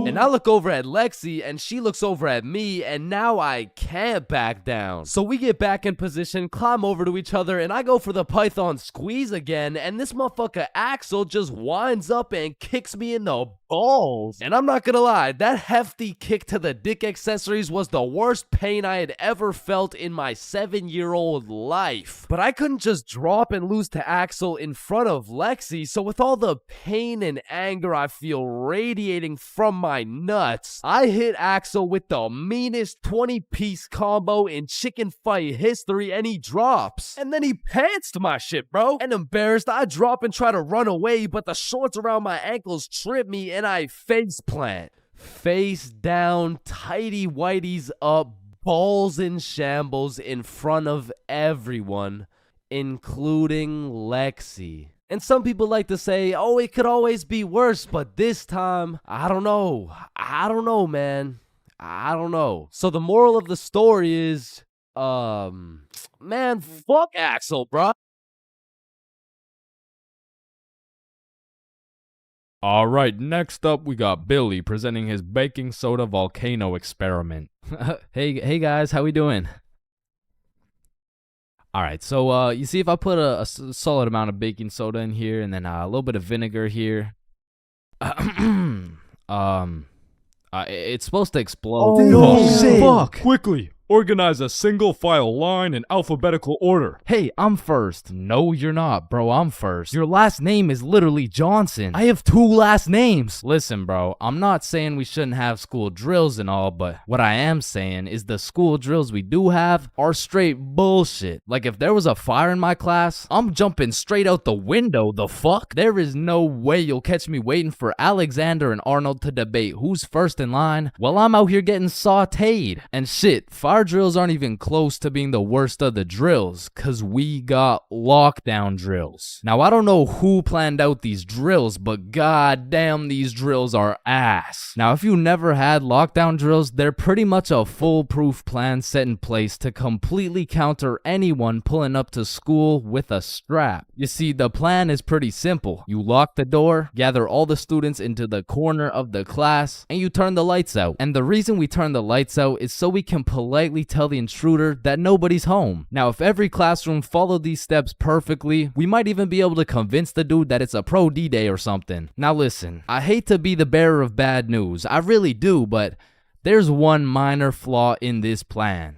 And I look over at Lexi and she looks over at me and now I can't back down. So we get back in position, climb over to each other, and I go for the Python Squeeze again, and this motherfucker Axel just winds up and kicks me in the balls. And I'm not gonna lie, that hefty kick to the dick accessories was the worst pain I had ever felt in my 7-year-old life. But I couldn't just drop and lose to Axel in front of Lexi, so with all the pain and anger I feel radiating from my nuts, I hit Axel with the meanest 20-piece combo in chicken fight history and he drops. And then he pantsed my shit, bro. And embarrassed, I drop and try to run away, but the shorts around my ankles trip me and I face plant. Face down, tighty whities up, balls in shambles in front of everyone, including Lexi. And some people like to say, oh, it could always be worse, but this time, I don't know. I don't know, man. I don't know. So the moral of the story is, man, fuck Axel, bro. All right, next up we got Billy presenting his baking soda volcano experiment. Hey guys, how we doing? All right, so you see if I put a solid amount of baking soda in here and then a little bit of vinegar here, it's supposed to explode. Oh, no, fuck! Quickly, organize a single file line in alphabetical order. Hey, I'm first. No, you're not, bro. I'm first. Your last name is literally Johnson. I have 2 last names. Listen, bro, I'm not saying we shouldn't have school drills and all, but what I am saying is the school drills we do have are straight bullshit. Like, if there was a fire in my class, I'm jumping straight out the window, the fuck? There is no way you'll catch me waiting for Alexander and Arnold to debate who's first in line while I'm out here getting sauteed. And shit, fire our drills aren't even close to being the worst of the drills, cause we got lockdown drills. Now I don't know who planned out these drills, but goddamn these drills are ass. Now if you never had lockdown drills, they're pretty much a foolproof plan set in place to completely counter anyone pulling up to school with a strap. You see, the plan is pretty simple. You lock the door, gather all the students into the corner of the class, and you turn the lights out. And the reason we turn the lights out is so we can politely tell the intruder that nobody's home. Now if every classroom followed these steps perfectly, we might even be able to convince the dude that it's a pro D-Day or something. Now listen, I hate to be the bearer of bad news, I really do, but there's one minor flaw in this plan.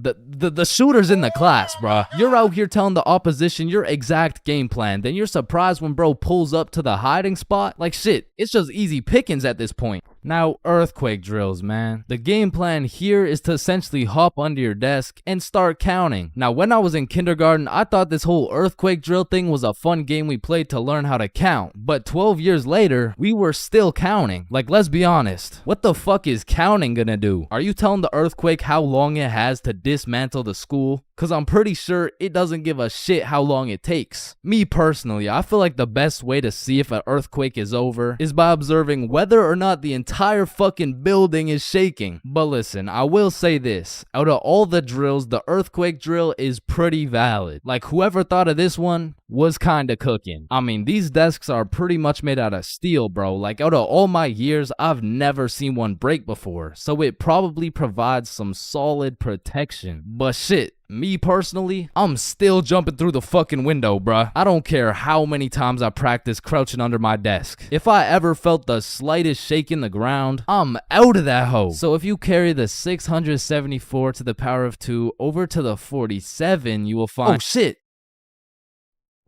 The shooter's in the class, bruh. You're out here telling the opposition your exact game plan, then you're surprised when bro pulls up to the hiding spot? Like shit, it's just easy pickings at this point. Now, earthquake drills, man. The game plan here is to essentially hop under your desk and start counting. Now, when I was in kindergarten, I thought this whole earthquake drill thing was a fun game we played to learn how to count. But 12 years later, we were still counting. Like, let's be honest. What the fuck is counting gonna do? Are you telling the earthquake how long it has to dismantle the school? Cause I'm pretty sure it doesn't give a shit how long it takes. Me personally, I feel like the best way to see if an earthquake is over is by observing whether or not the entire fucking building is shaking. But listen, I will say this, out of all the drills, the earthquake drill is pretty valid. Like whoever thought of this one was kinda cooking. I mean, these desks are pretty much made out of steel, bro. Like out of all my years, I've never seen one break before. So it probably provides some solid protection. But shit, me personally, I'm still jumping through the fucking window, bruh. I don't care how many times I practice crouching under my desk. If I ever felt the slightest shake in the ground, I'm out of that hoe. So if you carry the 674 to the power of 2 over to the 47, you will find— oh shit!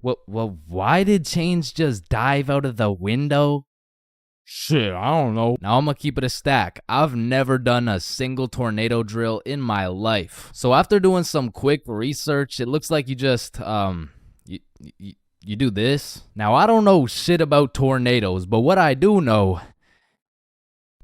Well, why did Chains just dive out of the window? Shit, I don't know. Now I'm gonna keep it a stack. I've never done a single tornado drill in my life. So after doing some quick research, it looks like you just, you do this. Now I don't know shit about tornadoes, but what I do know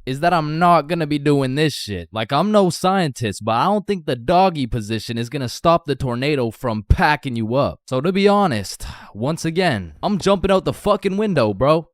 is that I'm not gonna be doing this shit. Like, I'm no scientist, but I don't think the doggy position is gonna stop the tornado from packing you up. So to be honest, once again, I'm jumping out the fucking window, bro.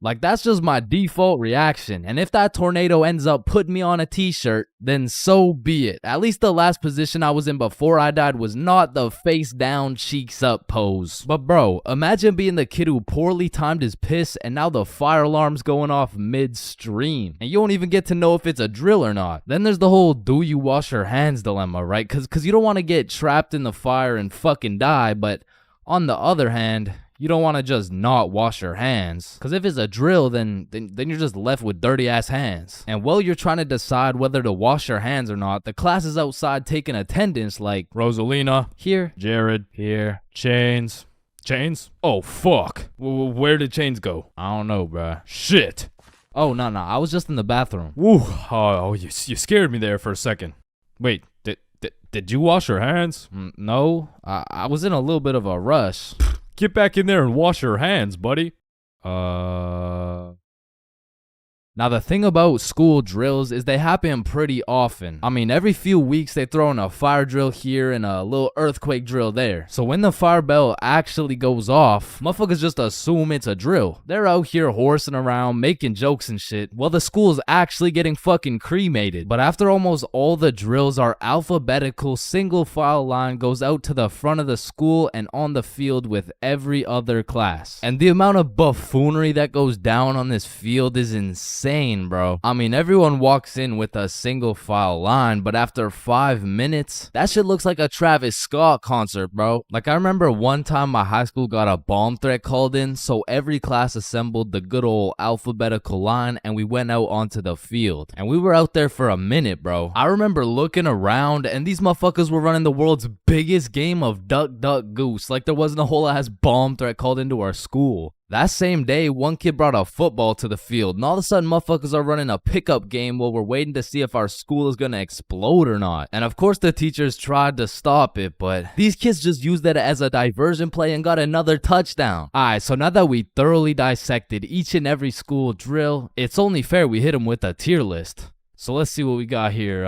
Like, that's just my default reaction. And if that tornado ends up putting me on a t-shirt, then so be it. At least the last position I was in before I died was not the face down, cheeks up pose. But bro, imagine being the kid who poorly timed his piss and now the fire alarm's going off midstream. And you don't even get to know if it's a drill or not. Then there's the whole do you wash your hands dilemma, right? Cause you don't want to get trapped in the fire and fucking die, but on the other hand, you don't want to just not wash your hands. Because if it's a drill, then you're just left with dirty ass hands. And while you're trying to decide whether to wash your hands or not, the class is outside taking attendance like Rosalina. Here. Jared. Here. Chains. Chains? Oh, fuck. Where did Chains go? I don't know, bruh. Shit. Oh, no. I was just in the bathroom. Woo. Oh, you scared me there for a second. Wait, did you wash your hands? No. I was in a little bit of a rush. Get back in there and wash your hands, buddy. Now the thing about school drills is they happen pretty often. I mean, every few weeks they throw in a fire drill here and a little earthquake drill there. So when the fire bell actually goes off, motherfuckers just assume it's a drill. They're out here horsing around, making jokes and shit, while the school's actually getting fucking cremated. But after almost all the drills are alphabetical, single file line goes out to the front of the school and on the field with every other class. And the amount of buffoonery that goes down on this field is insane. Bro. I mean, everyone walks in with a single file line, but after 5 minutes, that shit looks like a Travis Scott concert, bro. Like, I remember one time my high school got a bomb threat called in, so every class assembled the good old alphabetical line and we went out onto the field. And we were out there for a minute, bro. I remember looking around and these motherfuckers were running the world's biggest game of duck, duck, goose. Like there wasn't a whole ass bomb threat called into our school. That same day, one kid brought a football to the field, and all of a sudden motherfuckers are running a pickup game while we're waiting to see if our school is gonna explode or not. And of course the teachers tried to stop it, but these kids just used it as a diversion play and got another touchdown. Alright, so now that we thoroughly dissected each and every school drill, it's only fair we hit them with a tier list. So let's see what we got here.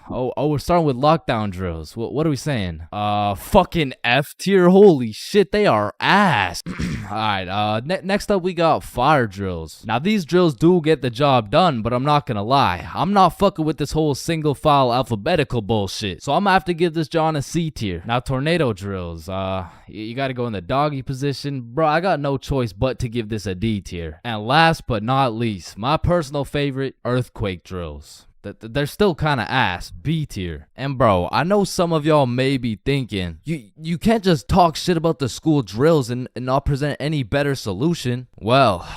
We're starting with lockdown drills. What are we saying? Fucking F tier. Holy shit, they are ass. Alright, next up we got fire drills. Now these drills do get the job done, but I'm not gonna lie. I'm not fucking with this whole single file alphabetical bullshit. So I'm gonna have to give this John a C tier. Now tornado drills. You gotta go in the doggy position. Bro, I got no choice but to give this a D tier. And last but not least, my personal favorite, earthquake drills. They're still kind of ass, B tier. And bro, I know some of y'all may be thinking, you can't just talk shit about the school drills and not present any better solution. Well,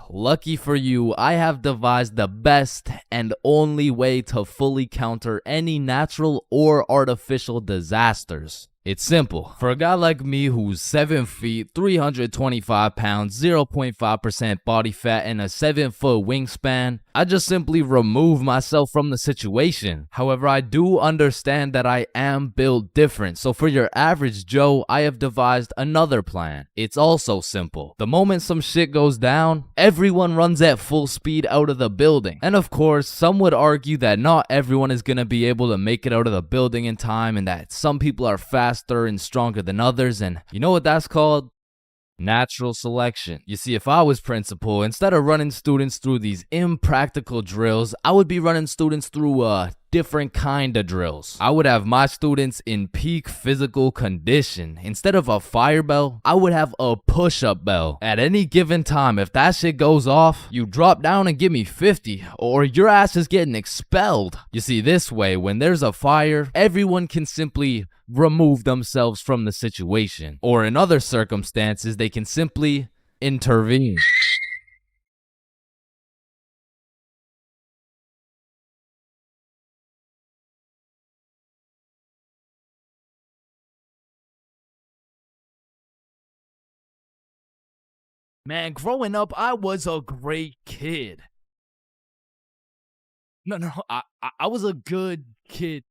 lucky for you, I have devised the best and only way to fully counter any natural or artificial disasters. It's simple. For a guy like me who's 7 feet, 325 pounds, 0.5% body fat, and a 7-foot wingspan, I just simply remove myself from the situation. However, I do understand that I am built different, so for your average Joe, I have devised another plan. It's also simple. The moment some shit goes down, everyone runs at full speed out of the building. And of course, some would argue that not everyone is gonna be able to make it out of the building in time, and that some people are faster and stronger than others, and you know what that's called? Natural selection. You see, if I was principal, instead of running students through these impractical drills, I would be running students through different kind of drills. I would have my students in peak physical condition. Instead of a fire bell, I would have a push-up bell. At any given time, if that shit goes off, you drop down and give me 50, or your ass is getting expelled. You see, this way, when there's a fire, everyone can simply remove themselves from the situation. Or in other circumstances, they can simply intervene. Man, growing up, I was a great kid. No, I was a good kid.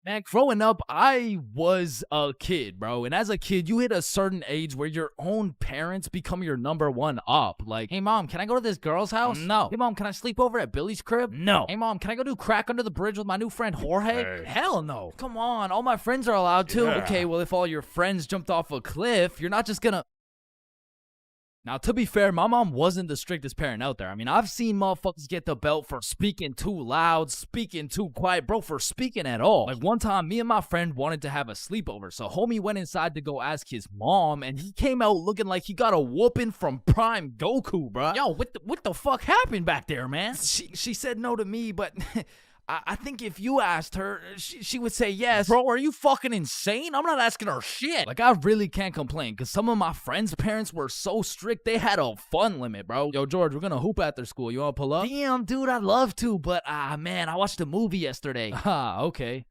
Man, growing up, I was a kid, bro. And as a kid, you hit a certain age where your own parents become your number one up. Like, hey, mom, can I go to this girl's house? No. Hey, mom, can I sleep over at Billy's crib? No. Hey, mom, can I go do crack under the bridge with my new friend Jorge? Hey. Hell no. Come on, all my friends are allowed to. Yeah. Okay, well, if all your friends jumped off a cliff, you're not just gonna... Now, to be fair, my mom wasn't the strictest parent out there. I mean, I've seen motherfuckers get the belt for speaking too loud, speaking too quiet, bro, for speaking at all. Like, one time, me and my friend wanted to have a sleepover, so homie went inside to go ask his mom, and he came out looking like he got a whooping from Prime Goku, bro. Yo, what the fuck happened back there, man? She said no to me, but... I think if you asked her, she would say yes. Bro, are you fucking insane? I'm not asking her shit. Like, I really can't complain, because some of my friends' parents were so strict, they had a fun limit, bro. Yo, George, we're gonna hoop after school. You wanna pull up? Damn, dude, I'd love to, but, man, I watched a movie yesterday. Okay.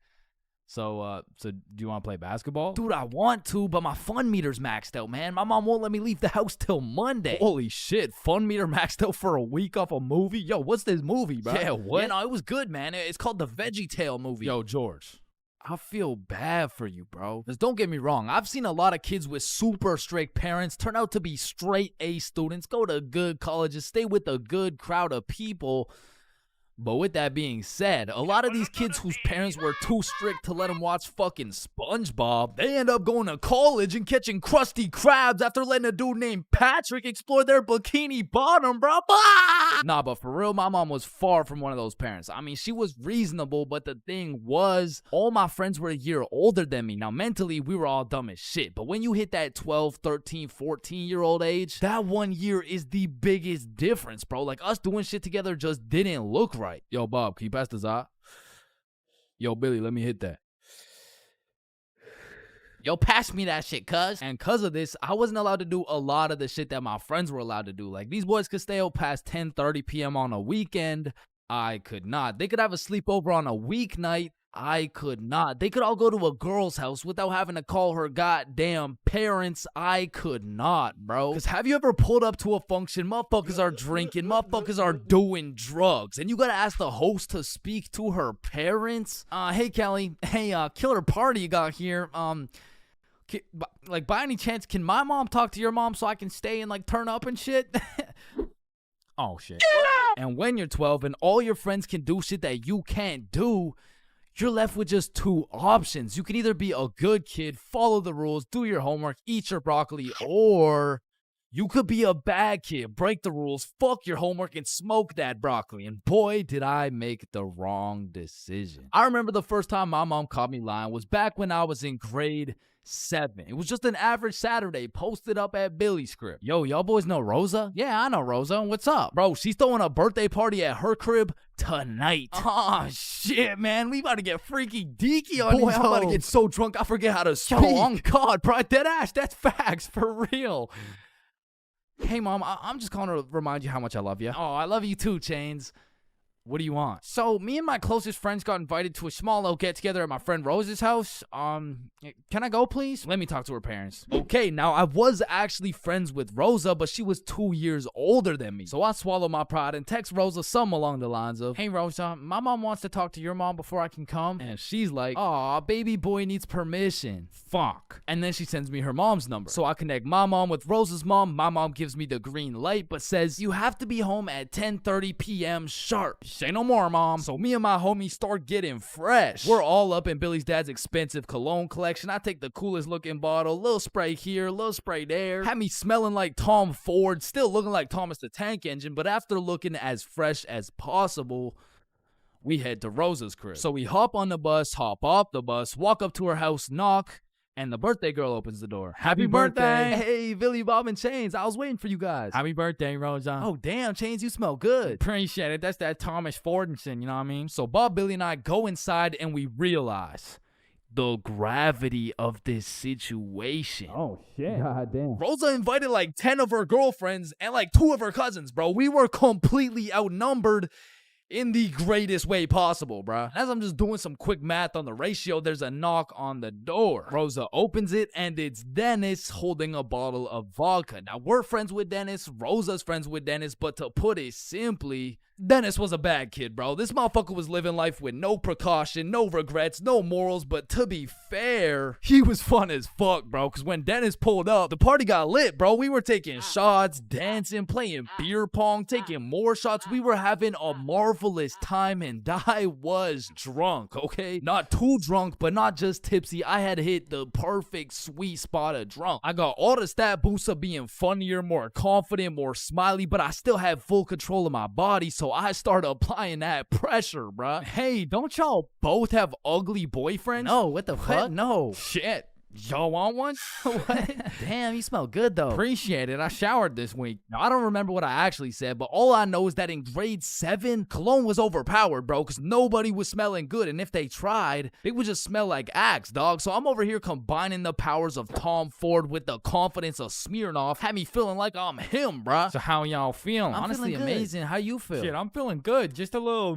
So do you want to play basketball? Dude, I want to, but my fun meter's maxed out, man. My mom won't let me leave the house till Monday. Holy shit, fun meter maxed out for a week off a movie? Yo, what's this movie, bro? Yeah, what? Yeah, no, it was good, man. It's called the Veggie Tale movie. Yo, George, I feel bad for you, bro. Because don't get me wrong, I've seen a lot of kids with super strict parents turn out to be straight A students, go to good colleges, stay with a good crowd of people. But with that being said, a lot of these kids whose parents were too strict to let them watch fucking SpongeBob, they end up going to college and catching Krusty Krabs after letting a dude named Patrick explore their bikini bottom, bro. Nah, but for real, my mom was far from one of those parents. I mean, she was reasonable, but the thing was, all my friends were a year older than me. Now, mentally, we were all dumb as shit. But when you hit that 12, 13, 14-year-old age, that 1 year is the biggest difference, bro. Like, us doing shit together just didn't look right. Yo, Bob, can you pass the za? Yo, Billy, let me hit that. Yo, pass me that shit, cuz. And cuz of this, I wasn't allowed to do a lot of the shit that my friends were allowed to do. Like, these boys could stay out past 10:30 p.m. on a weekend. I could not. They could have a sleepover on a weeknight, I could not. They could all go to a girl's house without having to call her goddamn parents. I could not, bro. Because have you ever pulled up to a function, motherfuckers are drinking, motherfuckers are doing drugs, and you gotta ask the host to speak to her parents? Hey, Kelly. Hey, killer party you got here. Like, by any chance, can my mom talk to your mom so I can stay and, like, turn up and shit? Oh, shit. And when you're 12 and all your friends can do shit that you can't do, you're left with just two options. You can either be a good kid, follow the rules, do your homework, eat your broccoli, or you could be a bad kid, break the rules, fuck your homework, and smoke that broccoli. And boy, did I make the wrong decision. I remember the first time my mom caught me lying was back when I was in grade 7. It was just an average Saturday posted up at Billy's crib. Yo, y'all boys know Rosa? Yeah, I know Rosa. What's up? Bro, she's throwing a birthday party at her crib tonight. Oh, shit, man. We about to get freaky deaky on these I'm about to get so drunk I forget how to speak. Yo, on God, bro. Dead ass. That's facts. For real. Hey, Mom, I'm just calling to remind you how much I love you. Oh, I love you too, Chains. What do you want? So, me and my closest friends got invited to a small little get-together at my friend Rose's house. Can I go, please? Let me talk to her parents. Okay, now, I was actually friends with Rosa, but she was 2 years older than me. So, I swallowed my pride and text Rosa something along the lines of, hey, Rosa, my mom wants to talk to your mom before I can come. And she's like, aw, baby boy needs permission. Fuck. And then she sends me her mom's number. So, I connect my mom with Rosa's mom. My mom gives me the green light, but says, you have to be home at 10:30 p.m. sharp. Say no more, Mom. So me and my homies start getting fresh. We're all up in Billy's dad's expensive cologne collection. I take the coolest looking bottle, little spray here, little spray there. Had me smelling like Tom Ford, still looking like Thomas the Tank Engine, but after looking as fresh as possible, we head to Rosa's crib. So we hop on the bus, hop off the bus, walk up to her house, knock, and the birthday girl opens the door. Happy birthday! Hey, Billy, Bob, and Chains. I was waiting for you guys. Happy birthday, Rosa. Oh, damn, Chains, you smell good. Appreciate it. That's that Thomas Fordinson, you know what I mean? So Bob, Billy, and I go inside, and we realize the gravity of this situation. Oh, shit. God damn. Rosa invited like 10 of her girlfriends and like 2 of her cousins, bro. We were completely outnumbered in the greatest way possible, bruh. As I'm just doing some quick math on the ratio, there's a knock on the door. Rosa opens it, and it's Dennis holding a bottle of vodka. Now, we're friends with Dennis, Rosa's friends with Dennis, but to put it simply, Dennis was a bad kid, bro. This motherfucker was living life with no precaution, no regrets, no morals, but to be fair, he was fun as fuck, bro, because when Dennis pulled up, the party got lit, bro. We were taking shots, dancing, playing beer pong, taking more shots. We were having a marvelous time, and I was drunk, okay? Not too drunk, but not just tipsy. I had hit the perfect sweet spot of drunk. I got all the stat boosts of being funnier, more confident, more smiley, but I still had full control of my body, so I started applying that pressure, bruh. Hey, don't y'all both have ugly boyfriends? No, what the fuck? No. Shit. Y'all want one? What? Damn, you smell good though. Appreciate it. I showered this week. Now, I don't remember what I actually said, but all I know is that in grade 7, cologne was overpowered, bro, because nobody was smelling good, and if they tried, they would just smell like Axe, dog. So I'm over here combining the powers of Tom Ford with the confidence of Smirnoff. Had me feeling like I'm him, bruh. So how y'all feeling? Honestly, amazing. How you feel? Shit, I'm feeling good. Just a little,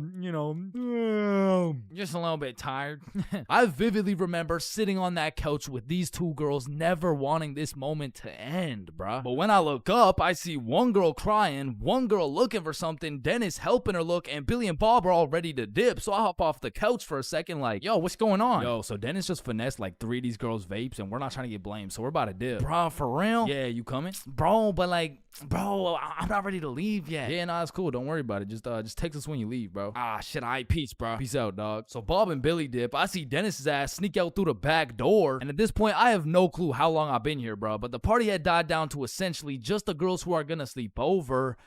just a little bit tired. I vividly remember sitting on that couch with these 2 girls, never wanting this moment to end, bruh. But when I look up, I see one girl crying, one girl looking for something, Dennis helping her look, and Billy and Bob are all ready to dip. So I hop off the couch for a second like, yo, what's going on? Yo, so Dennis just finessed like 3 of these girls' vapes, and we're not trying to get blamed, so we're about to dip. Bruh, for real? Yeah, you coming? Bro, but like, bro, I'm not ready to leave yet. Yeah, nah, it's cool. Don't worry about it. Just text us when you leave, bro. Ah, shit, all right, peace, bro. Peace out, dog. So Bob and Billy dip. I see Dennis's ass sneak out through the back door, and at this point, I have no clue how long I've been here, bro, but the party had died down to essentially just the girls who are gonna sleep over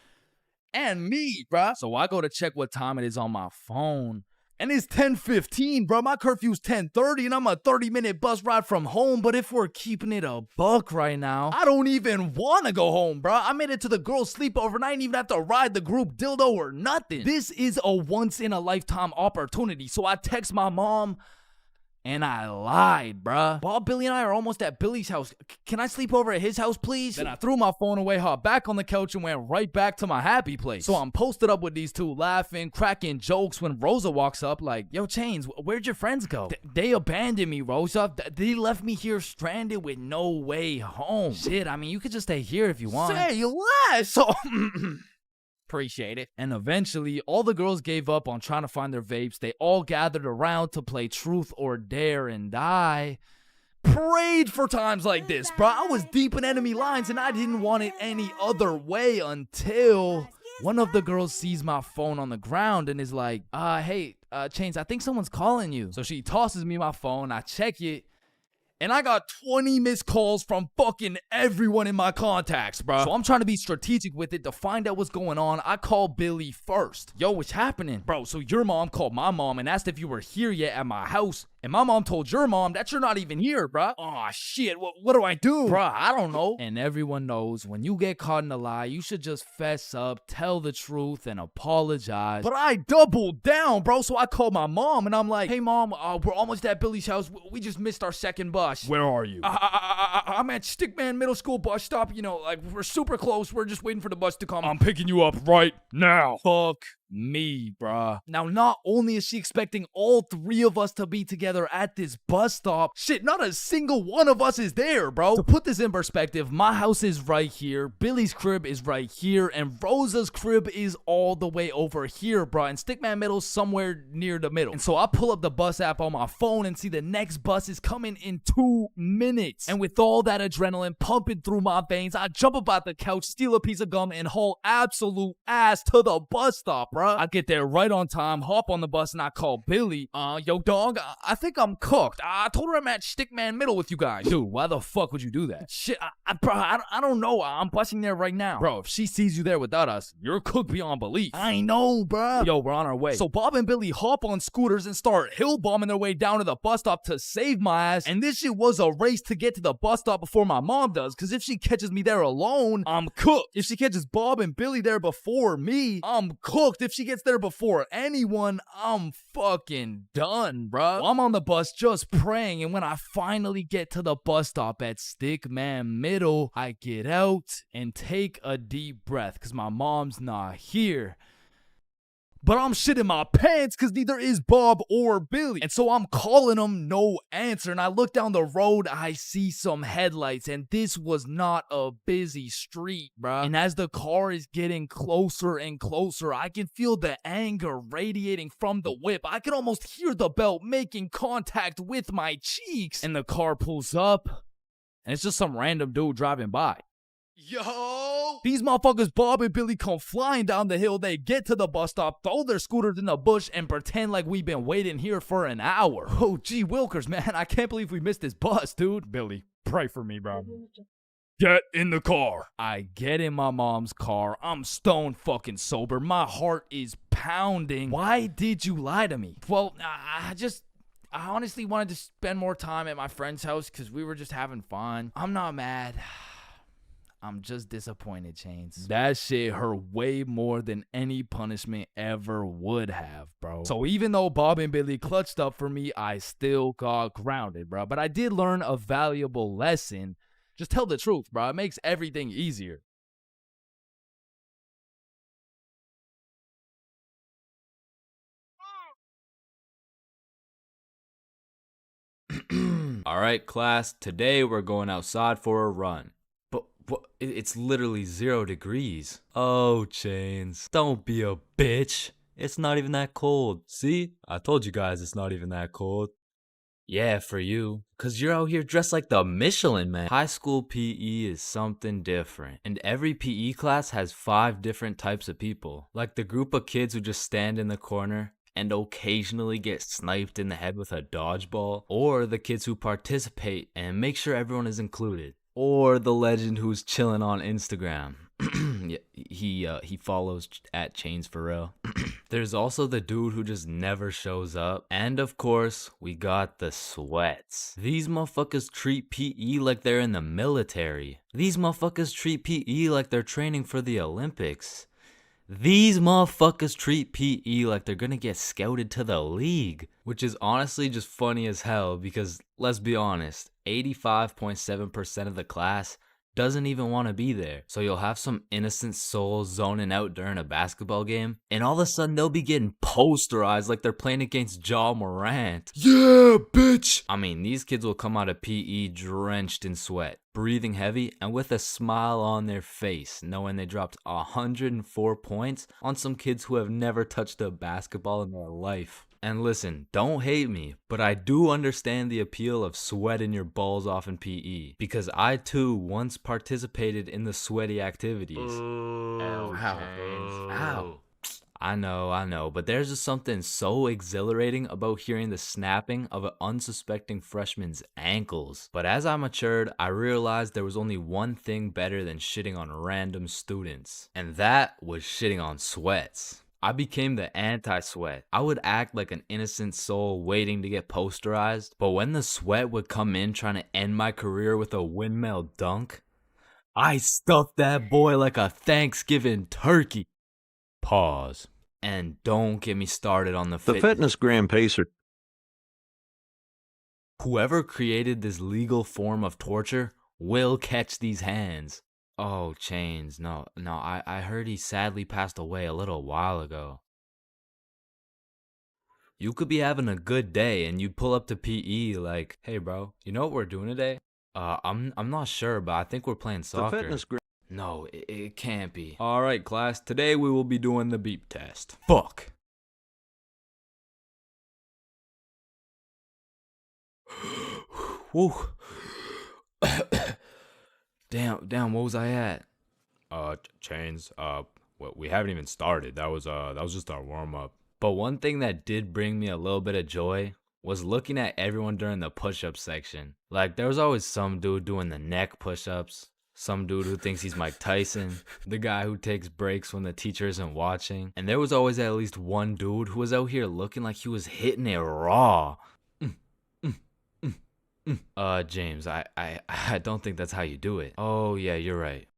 and me, bro. So I go to check what time it is on my phone, and it's 10:15, bro. My curfew's 10:30, and I'm a 30-minute bus ride from home, but if we're keeping it a buck right now, I don't even want to go home, bro. I made it to the girls' sleepover, and I didn't even have to ride the group dildo or nothing. This is a once-in-a-lifetime opportunity, so I text my mom, And I lied, bruh. Bob, Billy, and I are almost at Billy's house. Can I sleep over at his house, please? Then I threw my phone away, hopped back on the couch, and went right back to my happy place. So I'm posted up with these two, laughing, cracking jokes when Rosa walks up like, yo, Chains, where'd your friends go? They abandoned me, Rosa. They left me here stranded with no way home. Shit, I mean, you could just stay here if you want. Say less. So Appreciate it. And eventually, all the girls gave up on trying to find their vapes. They all gathered around to play Truth or Dare, and I prayed for times like this, bro. I was deep in enemy lines, and I didn't want it any other way until one of the girls sees my phone on the ground and is like, hey, Chains, I think someone's calling you. So she tosses me my phone. I check it. And I got 20 missed calls from fucking everyone in my contacts, bro. So I'm trying to be strategic with it to find out what's going on. I called Billy first. Yo, what's happening? Bro, so your mom called my mom and asked if you were here yet at my house. And my mom told your mom that you're not even here, bro. Aw, shit, what do I do? Bro, I don't know. And everyone knows when you get caught in a lie, you should just fess up, tell the truth, and apologize. But I doubled down, bro. So I called my mom and I'm like, hey, mom, we're almost at Billy's house. We just missed our second bus. Where are you? I'm at Stickman Middle School bus stop. You know, like, we're super close. We're just waiting for the bus to come. I'm picking you up right now. Fuck me, bruh. Now, not only is she expecting all three of us to be together at this bus stop, shit, not a single one of us is there, bro. To put this in perspective, my house is right here, Billy's crib is right here, and Rosa's crib is all the way over here, bro. And Stickman Middle's somewhere near the middle. And so I pull up the bus app on my phone and see the next bus is coming in 2 minutes. And with all that adrenaline pumping through my veins, I jump up out the couch, steal a piece of gum, and haul absolute ass to the bus stop, bruh. I get there right on time, hop on the bus, and I call Billy. Yo, dog, I think I'm cooked. I told her I'm at Stickman Middle with you guys. Dude, why the fuck would you do that? Shit, bro, I don't know. I'm busting there right now. Bro, if she sees you there without us, you're cooked beyond belief. I know, bro. Yo, we're on our way. So Bob and Billy hop on scooters and start hill bombing their way down to the bus stop to save my ass. And this shit was a race to get to the bus stop before my mom does, because if she catches me there alone, I'm cooked. If she catches Bob and Billy there before me, I'm cooked. If she gets there before anyone, I'm fucking done, bruh. I'm on the bus just praying, and when I finally get to the bus stop at Stickman Middle, I get out and take a deep breath because my mom's not here. But I'm shitting my pants because neither is Bob or Billy. And so I'm calling them, no answer. And I look down the road, I see some headlights. And this was not a busy street, bruh. And as the car is getting closer and closer, I can feel the anger radiating from the whip. I can almost hear the belt making contact with my cheeks. And the car pulls up, and it's just some random dude driving by. Yo! These motherfuckers, Bob and Billy, come flying down the hill. They get to the bus stop, throw their scooters in the bush, and pretend like we've been waiting here for an hour. Oh, gee wilkers, man. I can't believe we missed this bus, dude. Billy, pray for me, bro. Get in the car. I get in my mom's car. I'm stone fucking sober. My heart is pounding. Why did you lie to me? Well, I honestly wanted to spend more time at my friend's house because we were just having fun. I'm not mad. I'm just disappointed, Chains. That shit hurt way more than any punishment ever would have, bro. So even though Bob and Billy clutched up for me, I still got grounded, bro. But I did learn a valuable lesson. Just tell the truth, bro. It makes everything easier. All right, class, today we're going outside for a run. But it's literally 0 degrees. Oh, Chains, don't be a bitch. It's not even that cold. See? I told you guys it's not even that cold. Yeah, for you. Cause you're out here dressed like the Michelin Man. High school PE is something different. And every PE class has 5 different types of people. Like the group of kids who just stand in the corner and occasionally get sniped in the head with a dodgeball. Or the kids who participate and make sure everyone is included. Or the legend who's chilling on Instagram. He follows at ChainsFR. There's also the dude who just never shows up. And of course, we got the sweats. These motherfuckers treat PE like they're in the military. These motherfuckers treat PE like they're training for the Olympics. These motherfuckers treat PE like they're gonna get scouted to the league, which is honestly just funny as hell because, let's be honest, 85.7% of the class doesn't even want to be there. So you'll have some innocent souls zoning out during a basketball game, and all of a sudden they'll be getting posterized like they're playing against Ja Morant. Yeah, bitch! I mean, these kids will come out of PE drenched in sweat, breathing heavy, and with a smile on their face, knowing they dropped 104 points on some kids who have never touched a basketball in their life. And listen, don't hate me, but I do understand the appeal of sweating your balls off in PE, because I too once participated in the sweaty activities. Ow. I know, but there's just something so exhilarating about hearing the snapping of an unsuspecting freshman's ankles. But as I matured, I realized there was only one thing better than shitting on random students, and that was shitting on sweats. I became the anti-sweat. I would act like an innocent soul waiting to get posterized, but when the sweat would come in trying to end my career with a windmill dunk, I stuffed that boy like a Thanksgiving turkey. Pause. And don't get me started on the fitness gram pacer. Whoever created this legal form of torture will catch these hands. Oh, Chains, no, I heard he sadly passed away a little while ago. You could be having a good day and you pull up to PE like, hey bro, you know what we're doing today? I'm not sure, but I think we're playing soccer. No, it can't be. Alright class, today we will be doing the beep test. Fuck. Woo. Damn, what was I at? Chains, we haven't even started. That was just our warm-up. But one thing that did bring me a little bit of joy was looking at everyone during the push-up section. Like, there was always some dude doing the neck push-ups, some dude who thinks he's Mike Tyson, the guy who takes breaks when the teacher isn't watching, and there was always at least one dude who was out here looking like he was hitting it raw. James, I don't think that's how you do it. Oh, yeah, you're right.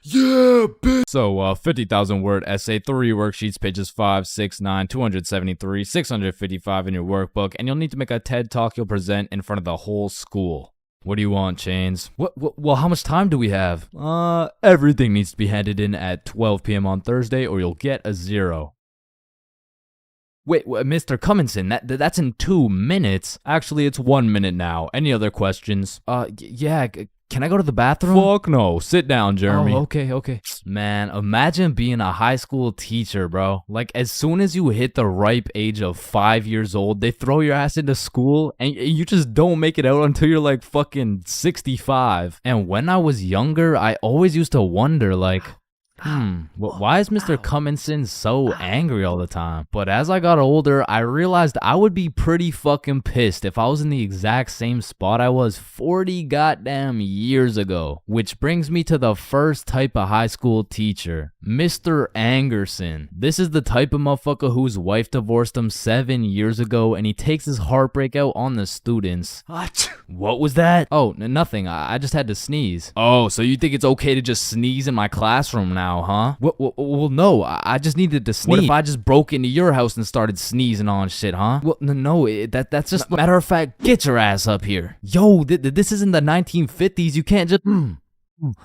Yeah, bitch! So, 50,000 word essay, 3 worksheets, pages 5, 6, 9, 273, 655 in your workbook, and you'll need to make a TED Talk you'll present in front of the whole school. What do you want, Chains? Well, how much time do we have? Everything needs to be handed in at 12 p.m. on Thursday or you'll get a 0. Wait, Mr. Cumminson, that's in 2 minutes. Actually, it's 1 minute now. Any other questions? Yeah, can I go to the bathroom? Fuck no. Sit down, Jeremy. Oh, okay. Man, imagine being a high school teacher, bro. Like, as soon as you hit the ripe age of 5 years old, they throw your ass into school and you just don't make it out until you're like fucking 65. And when I was younger, I always used to wonder, like, why is Mr. Cumminson so angry all the time? But as I got older, I realized I would be pretty fucking pissed if I was in the exact same spot I was 40 goddamn years ago. Which brings me to the first type of high school teacher, Mr. Angerson. This is the type of motherfucker whose wife divorced him 7 years ago and he takes his heartbreak out on the students. What was that? Oh, nothing. I just had to sneeze. Oh, so you think it's okay to just sneeze in my classroom now? Huh? Well, no, I just needed to sneeze. What if I just broke into your house and started sneezing on shit, huh? Well, no, that's just... Matter of fact, get your ass up here. Yo, this isn't the 1950s. You can't just...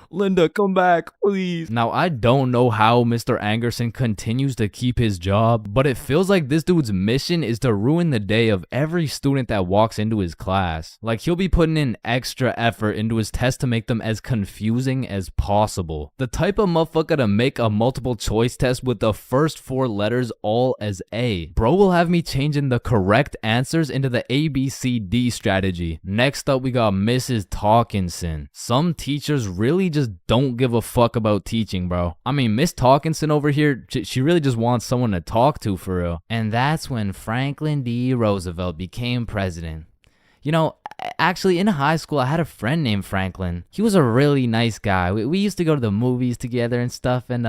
Linda, come back, please. Now, I don't know how Mr. Angerson continues to keep his job, but it feels like this dude's mission is to ruin the day of every student that walks into his class. Like, he'll be putting in extra effort into his tests to make them as confusing as possible. The type of motherfucker to make a multiple choice test with the first 4 letters all as A. Bro will have me changing the correct answers into the ABCD strategy. Next up, we got Mrs. Talkinson. Some teachers really just don't give a fuck about teaching, bro. I mean, Miss Talkinson over here, she really just wants someone to talk to for real. And that's when Franklin D. Roosevelt became president. You know, actually in high school, I had a friend named Franklin. He was a really nice guy. We used to go to the movies together and stuff, and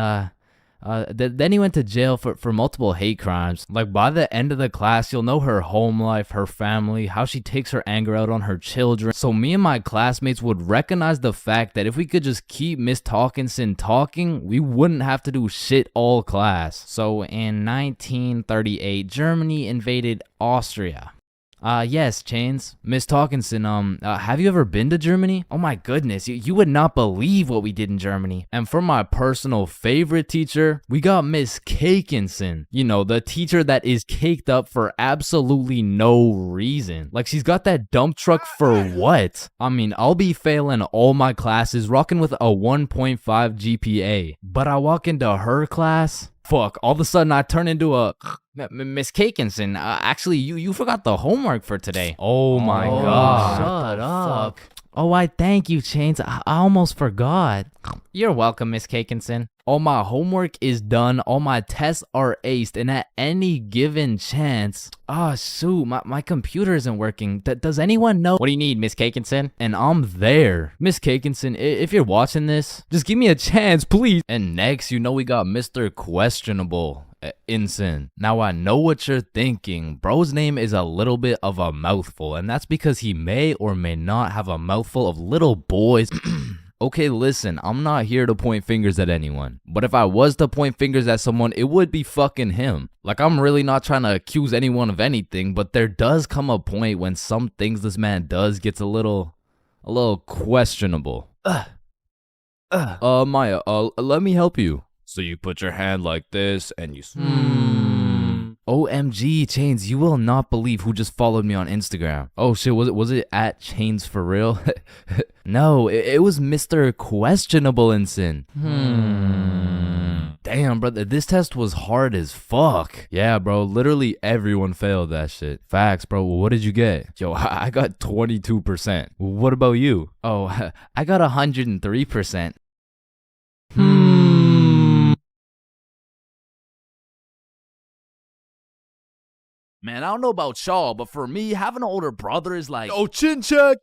Then he went to jail for multiple hate crimes. Like, by the end of the class, you'll know her home life, her family, how she takes her anger out on her children. So me and my classmates would recognize the fact that if we could just keep Miss Talkinson talking, we wouldn't have to do shit all class. So in 1938, Germany invaded Austria. Yes, Chains. Miss Talkinson, have you ever been to Germany? Oh my goodness, you would not believe what we did in Germany. And for my personal favorite teacher, we got Miss Cakinson. You know, the teacher that is caked up for absolutely no reason. Like, she's got that dump truck for what? I mean, I'll be failing all my classes, rocking with a 1.5 GPA. But I walk into her class, fuck, all of a sudden I turn into a... Miss Cakinson, actually, you forgot the homework for today. Oh my god. Shut up. Oh, I thank you, Chains. I almost forgot. You're welcome, Miss Cakinson. All my homework is done. All my tests are aced. And at any given chance... shoot, my computer isn't working. Does anyone know? What do you need, Miss Cakinson? And I'm there. Miss Cakinson, if you're watching this, just give me a chance, please. And next, you know we got Mr. Questionable. Ensign. Now I know what you're thinking. Bro's name is a little bit of a mouthful, and that's because he may or may not have a mouthful of little boys. Okay, listen, I'm not here to point fingers at anyone, but if I was to point fingers at someone, it would be fucking him. Like, I'm really not trying to accuse anyone of anything, but there does come a point when some things this man does gets a little questionable. Maya, let me help you. So you put your hand like this and you... OMG, Chains, you will not believe who just followed me on Instagram. Oh shit, was it at ChainsFR? No, it was Mr. Questionable Ensign. Damn, brother, this test was hard as fuck. Yeah, bro, literally everyone failed that shit. Facts, bro. What did you get? Yo, I got 22%. What about you? Oh, I got 103%. Man, I don't know about y'all, but for me, having an older brother is like... Oh, chin check!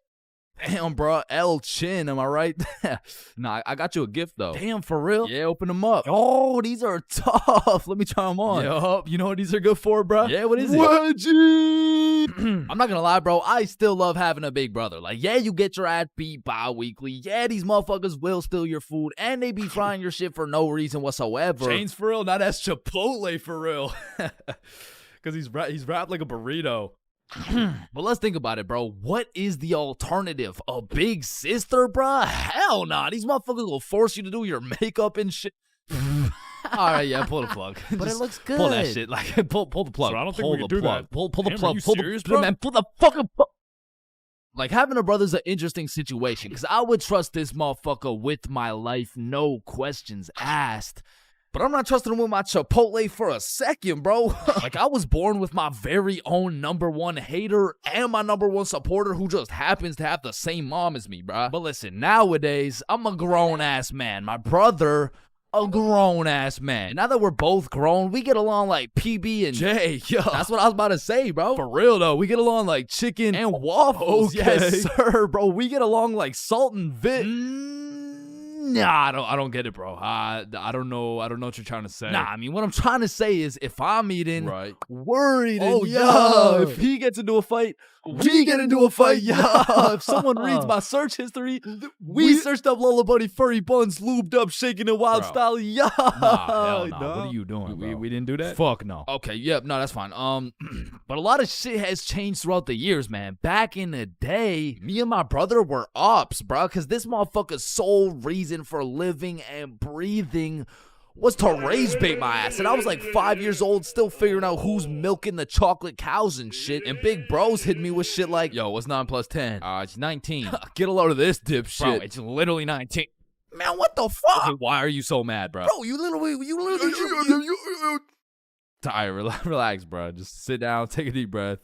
Damn, bro, L chin, am I right? Nah, I got you a gift, though. Damn, for real? Yeah, open them up. Oh, these are tough. Let me try them on. Yup, you know what these are good for, bro? Yeah, what is it? Wedgie! I'm not gonna lie, bro, I still love having a big brother. Like, yeah, you get your ass beat bi-weekly. Yeah, these motherfuckers will steal your food, and they be frying your shit for no reason whatsoever. Chains for real? Now that's Chipotle for real. Because he's wrapped like a burrito. But let's think about it, bro. What is the alternative? A big sister, bro? Hell nah. These motherfuckers will force you to do your makeup and shit. Alright, yeah, pull the plug. But it looks good. Pull that shit. Like, pull the plug. So I don't think we can do that. Pull the Damn, plug. are you Pull serious, the bro? man. Pull the fucking plug. Like, having a brother's an interesting situation. Because I would trust this motherfucker with my life, no questions asked. But I'm not trusting him with my Chipotle for a second, bro. Like, I was born with my very own #1 hater and my #1 supporter who just happens to have the same mom as me, bro. But listen, nowadays, I'm a grown-ass man. My brother, a grown-ass man. Now that we're both grown, we get along like PB and J. Yo, that's what I was about to say, bro. For real, though. We get along like chicken and waffles. Okay. Yes, sir, bro. We get along like salt and vit. Nah, I don't get it, bro. I don't know what you're trying to say. Nah, I mean, what I'm trying to say is if I'm eating worried and if he gets into a fight, we get into a fight, if someone reads my search history, we searched up Lola Bunny furry buns, lubed up, shaking it wild style, Nah, hell nah. What are you doing, bro? We didn't do that? Fuck no. Okay, yep, no, that's fine. But a lot of shit has changed throughout the years, man. Back in the day, me and my brother were ops, bro, because this motherfucker's sole reason for living and breathing was to rage bait my ass. And I was like 5 years old, still figuring out who's milking the chocolate cows and shit. And big bros hit me with shit like, yo, what's 9 plus 10? It's 19. Get a load of this dipshit. Bro, it's literally 19. Man, what the fuck? Okay, why are you so mad, bro? Bro, you literally. Tired, relax, bro. Just sit down, take a deep breath.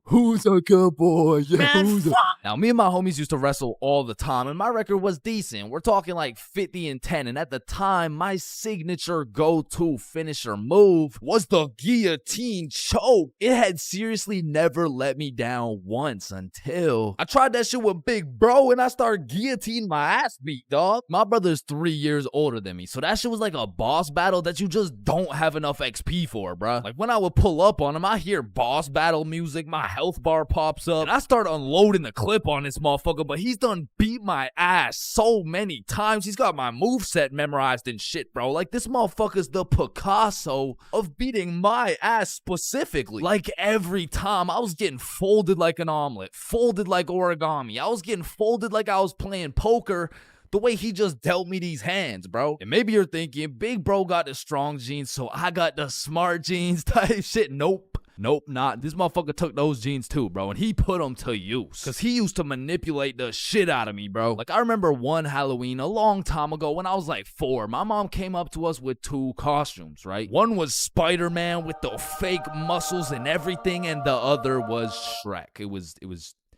Who's a good boy? Yeah, Man, who's a... fuck. Now, me and my homies used to wrestle all the time, and my record was decent. We're talking like 50-10, and at the time, my signature go-to finisher move was the guillotine choke. It had seriously never let me down once until I tried that shit with Big Bro, and I started guillotining my ass beat, dog. My brother's 3 years older than me, so that shit was like a boss battle that you just don't have enough XP for, bruh. Like, when I would pull up on him, I hear boss battle music, my health bar pops up, and I start unloading the clip on this motherfucker, but he's done beat my ass so many times. He's got my moveset memorized and shit, bro. Like, this motherfucker's the Picasso of beating my ass specifically. Like, every time, I was getting folded like an omelet, folded like origami. I was getting folded like I was playing poker, the way he just dealt me these hands, bro. And maybe you're thinking, Big Bro got the strong genes, so I got the smart genes type shit. Nope. Nope, not. This motherfucker took those genes too, bro, and he put them to use. Cause he used to manipulate the shit out of me, bro. Like, I remember one Halloween a long time ago when I was like 4. My mom came up to us with 2 costumes, right? One was Spider-Man with the fake muscles and everything, and the other was Shrek. It was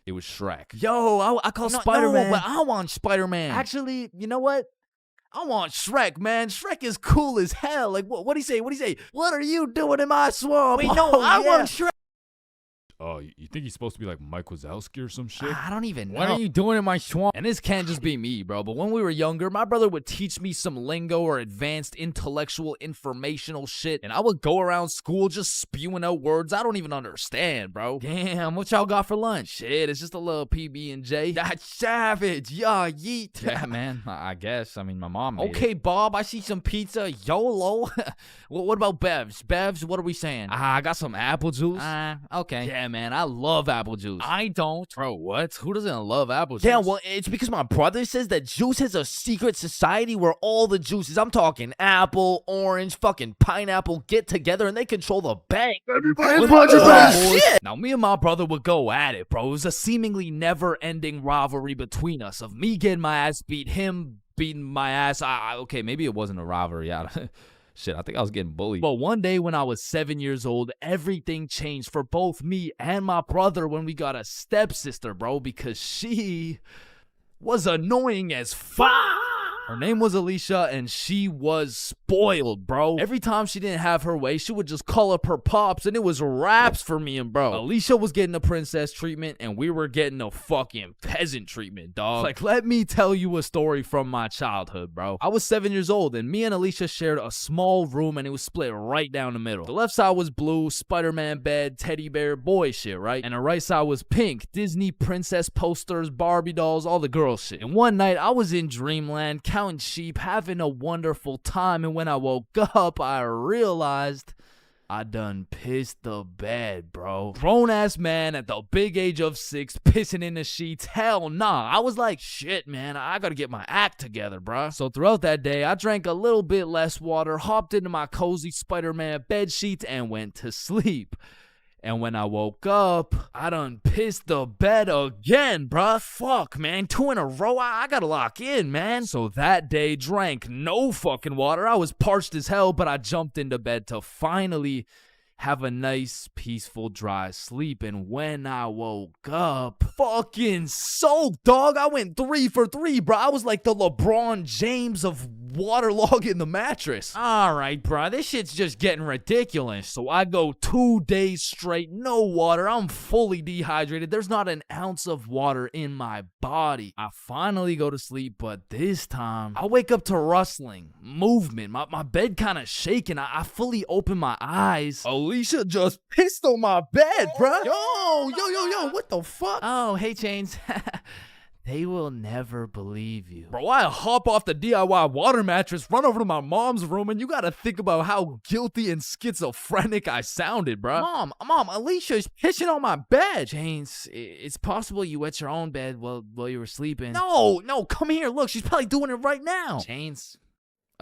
Shrek. Yo, I call Spider-Man. No, but I want Spider-Man. Actually, you know what? I want Shrek, man. Shrek is cool as hell. Like, what'd he say? What'd he say? What are you doing in my swamp? Wait, no, I want Shrek. Oh, you think he's supposed to be like Mike Wazowski or some shit? I don't even know. What are you doing in my swamp? And this can't just be me, bro. But when we were younger, my brother would teach me some lingo or advanced intellectual informational shit. And I would go around school just spewing out words I don't even understand, bro. Damn, what y'all got for lunch? Shit, it's just a little PB&J. That's savage. Yeah, yeet. Yeah, man. I guess. I mean, my mom made Okay, it. Bob, I see some pizza. YOLO. What about Bevs? Bevs, what are we saying? I got some apple juice. Okay. Yeah, man, I love apple juice. I don't. Bro, what? Who doesn't love apple juice? Yeah, well, it's because my brother says that juice has a secret society where all the juices, I'm talking apple, orange, fucking pineapple, get together and they control the bank. Shit. Now, me and my brother would go at it, bro. It was a seemingly never-ending rivalry between us of me getting my ass beat, him beating my ass. Okay, maybe it wasn't a rivalry. Shit, I think I was getting bullied. But one day when I was 7 years old, everything changed for both me and my brother when we got a stepsister, bro, because she was annoying as fuck. Her name was Alicia, and she was spoiled, bro. Every time she didn't have her way, she would just call up her pops, and it was raps for me and bro. Alicia was getting a princess treatment, and we were getting a fucking peasant treatment, dog. Like, let me tell you a story from my childhood, bro. I was 7 years old, and me and Alicia shared a small room, and it was split right down the middle. The left side was blue, Spider-Man bed, teddy bear, boy shit, right? And the right side was pink, Disney princess posters, Barbie dolls, all the girl shit. And one night, I was in dreamland, counting sheep, having a wonderful time, and when I woke up, I realized I done pissed the bed, bro. Grown-ass man at the big age of 6, pissing in the sheets. Hell nah. I was like, shit, man, I gotta get my act together, bro. So throughout that day, I drank a little bit less water, hopped into my cozy Spider-Man bed sheets, and went to sleep. And when I woke up, I done pissed the bed again, bruh. Fuck, man. 2 in a row. I gotta lock in, man. So that day, drank no fucking water. I was parched as hell, but I jumped into bed to finally have a nice, peaceful, dry sleep. And when I woke up, fucking soaked, dog. I went 3 for 3, bro. I was like the LeBron James of waterlogging the mattress. All right, bro. This shit's just getting ridiculous. So I go 2 days straight, no water. I'm fully dehydrated. There's not an ounce of water in my body. I finally go to sleep, but this time, I wake up to rustling, movement. My bed kind of shaking. I fully open my eyes. Alicia just pissed on my bed, bruh. Yo, what the fuck? Oh, hey, Chains. They will never believe you. Bro, I hop off the DIY water mattress, run over to my mom's room, and you gotta think about how guilty and schizophrenic I sounded, bruh. Mom, Alicia's pissing on my bed. Chains, it's possible you wet your own bed while you were sleeping. No, come here. Look, she's probably doing it right now. Chains.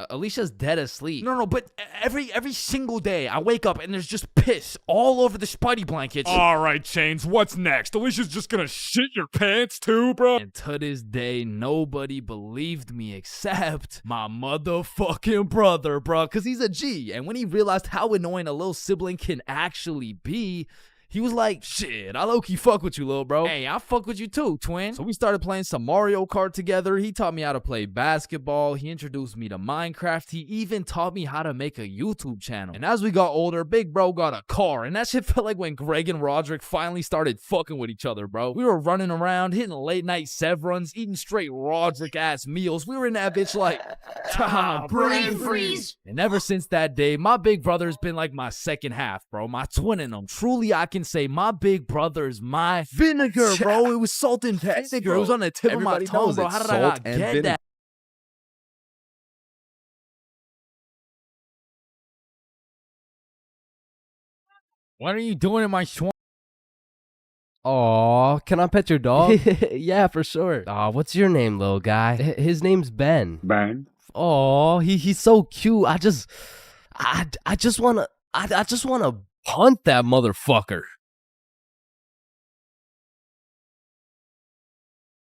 Alicia's dead asleep. No, but every single day I wake up and there's just piss all over the Spidey blankets. All right, Chains, what's next? Alicia's just gonna shit your pants too, bro? And to this day, nobody believed me except my motherfucking brother, bro, because he's a G. And when he realized how annoying a little sibling can actually be, He was like, shit, I low-key fuck with you, little bro. Hey, I fuck with you too, twin. So we started playing some Mario Kart together. He taught me how to play basketball. He introduced me to Minecraft. He even taught me how to make a YouTube channel. And as we got older, big bro got a car. And that shit felt like when Greg and Roderick finally started fucking with each other, bro. We were running around, hitting late night Sevruns, eating straight Roderick-ass meals. We were in that bitch like, Brain freeze. And ever since that day, my big brother's been like my second half, bro. My twin in him. Truly, I can say my big brother's my vinegar, bro. It was salt and vinegar. It was on the tip of my tongue, bro. How did I not get that? What are you doing in my swamp? Aw, can I pet your dog? Yeah, for sure. Aw, what's your name, little guy? His name's Ben. Ben. Aw, he's so cute. I just wanna hunt that motherfucker.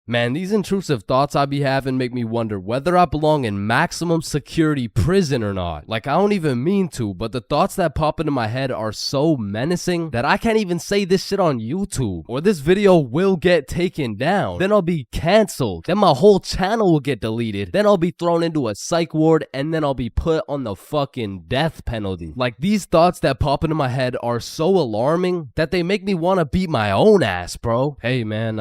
Man, these intrusive thoughts I be having make me wonder whether I belong in maximum security prison or not. Like, I don't even mean to, but the thoughts that pop into my head are so menacing that I can't even say this shit on YouTube, or this video will get taken down. Then I'll be canceled. Then my whole channel will get deleted. Then I'll be thrown into a psych ward, and then I'll be put on the fucking death penalty. Like, these thoughts that pop into my head are so alarming that they make me want to beat my own ass, bro. Hey, man,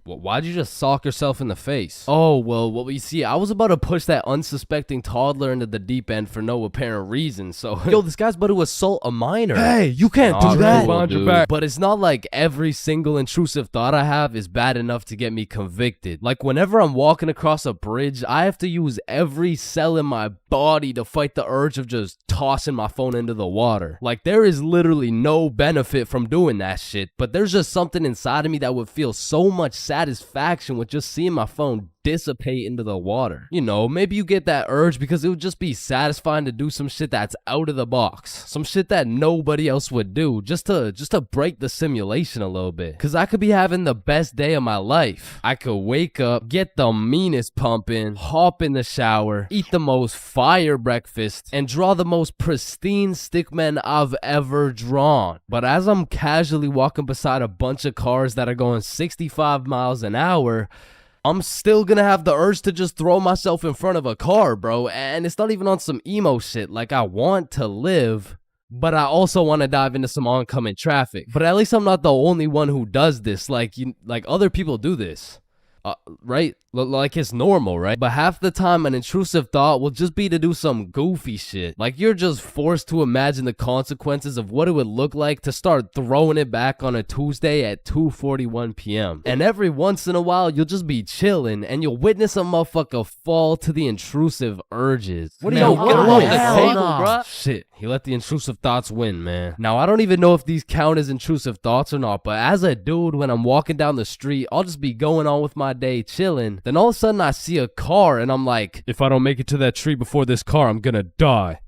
why'd you just sock yourself in the face? Oh, well, you see, I was about to push that unsuspecting toddler into the deep end for no apparent reason, so... Yo, this guy's about to assault a minor. Hey, you can't do that! Cool, but it's not like every single intrusive thought I have is bad enough to get me convicted. Like, whenever I'm walking across a bridge, I have to use every cell in my body to fight the urge of just tossing my phone into the water. Like, there is literally no benefit from doing that shit, but there's just something inside of me that would feel so much satisfaction with just seeing my phone dissipate into the water. You know, maybe you get that urge because it would just be satisfying to do some shit that's out of the box. Some shit that nobody else would do, just to break the simulation a little bit. Cause I could be having the best day of my life. I could wake up, get the meanest pump in, hop in the shower, eat the most fire breakfast, and draw the most pristine stickmen I've ever drawn. But as I'm casually walking beside a bunch of cars that are going 65 miles an hour, I'm still gonna have the urge to just throw myself in front of a car, bro. And it's not even on some emo shit. Like, I want to live, but I also want to dive into some oncoming traffic. But at least I'm not the only one who does this. Like, other people do this. Right? Like, it's normal, right? But half the time, an intrusive thought will just be to do some goofy shit. Like, you're just forced to imagine the consequences of what it would look like to start throwing it back on a Tuesday at 2:41 p.m. And every once in a while, you'll just be chilling, and you'll witness a motherfucker fall to the intrusive urges. What are you get along the table, bruh? Shit, he let the intrusive thoughts win, man. Now, I don't even know if these count as intrusive thoughts or not, but as a dude, when I'm walking down the street, I'll just be going on with my day chilling. Then all of a sudden I see a car and I'm like, if I don't make it to that tree before this car, I'm gonna die.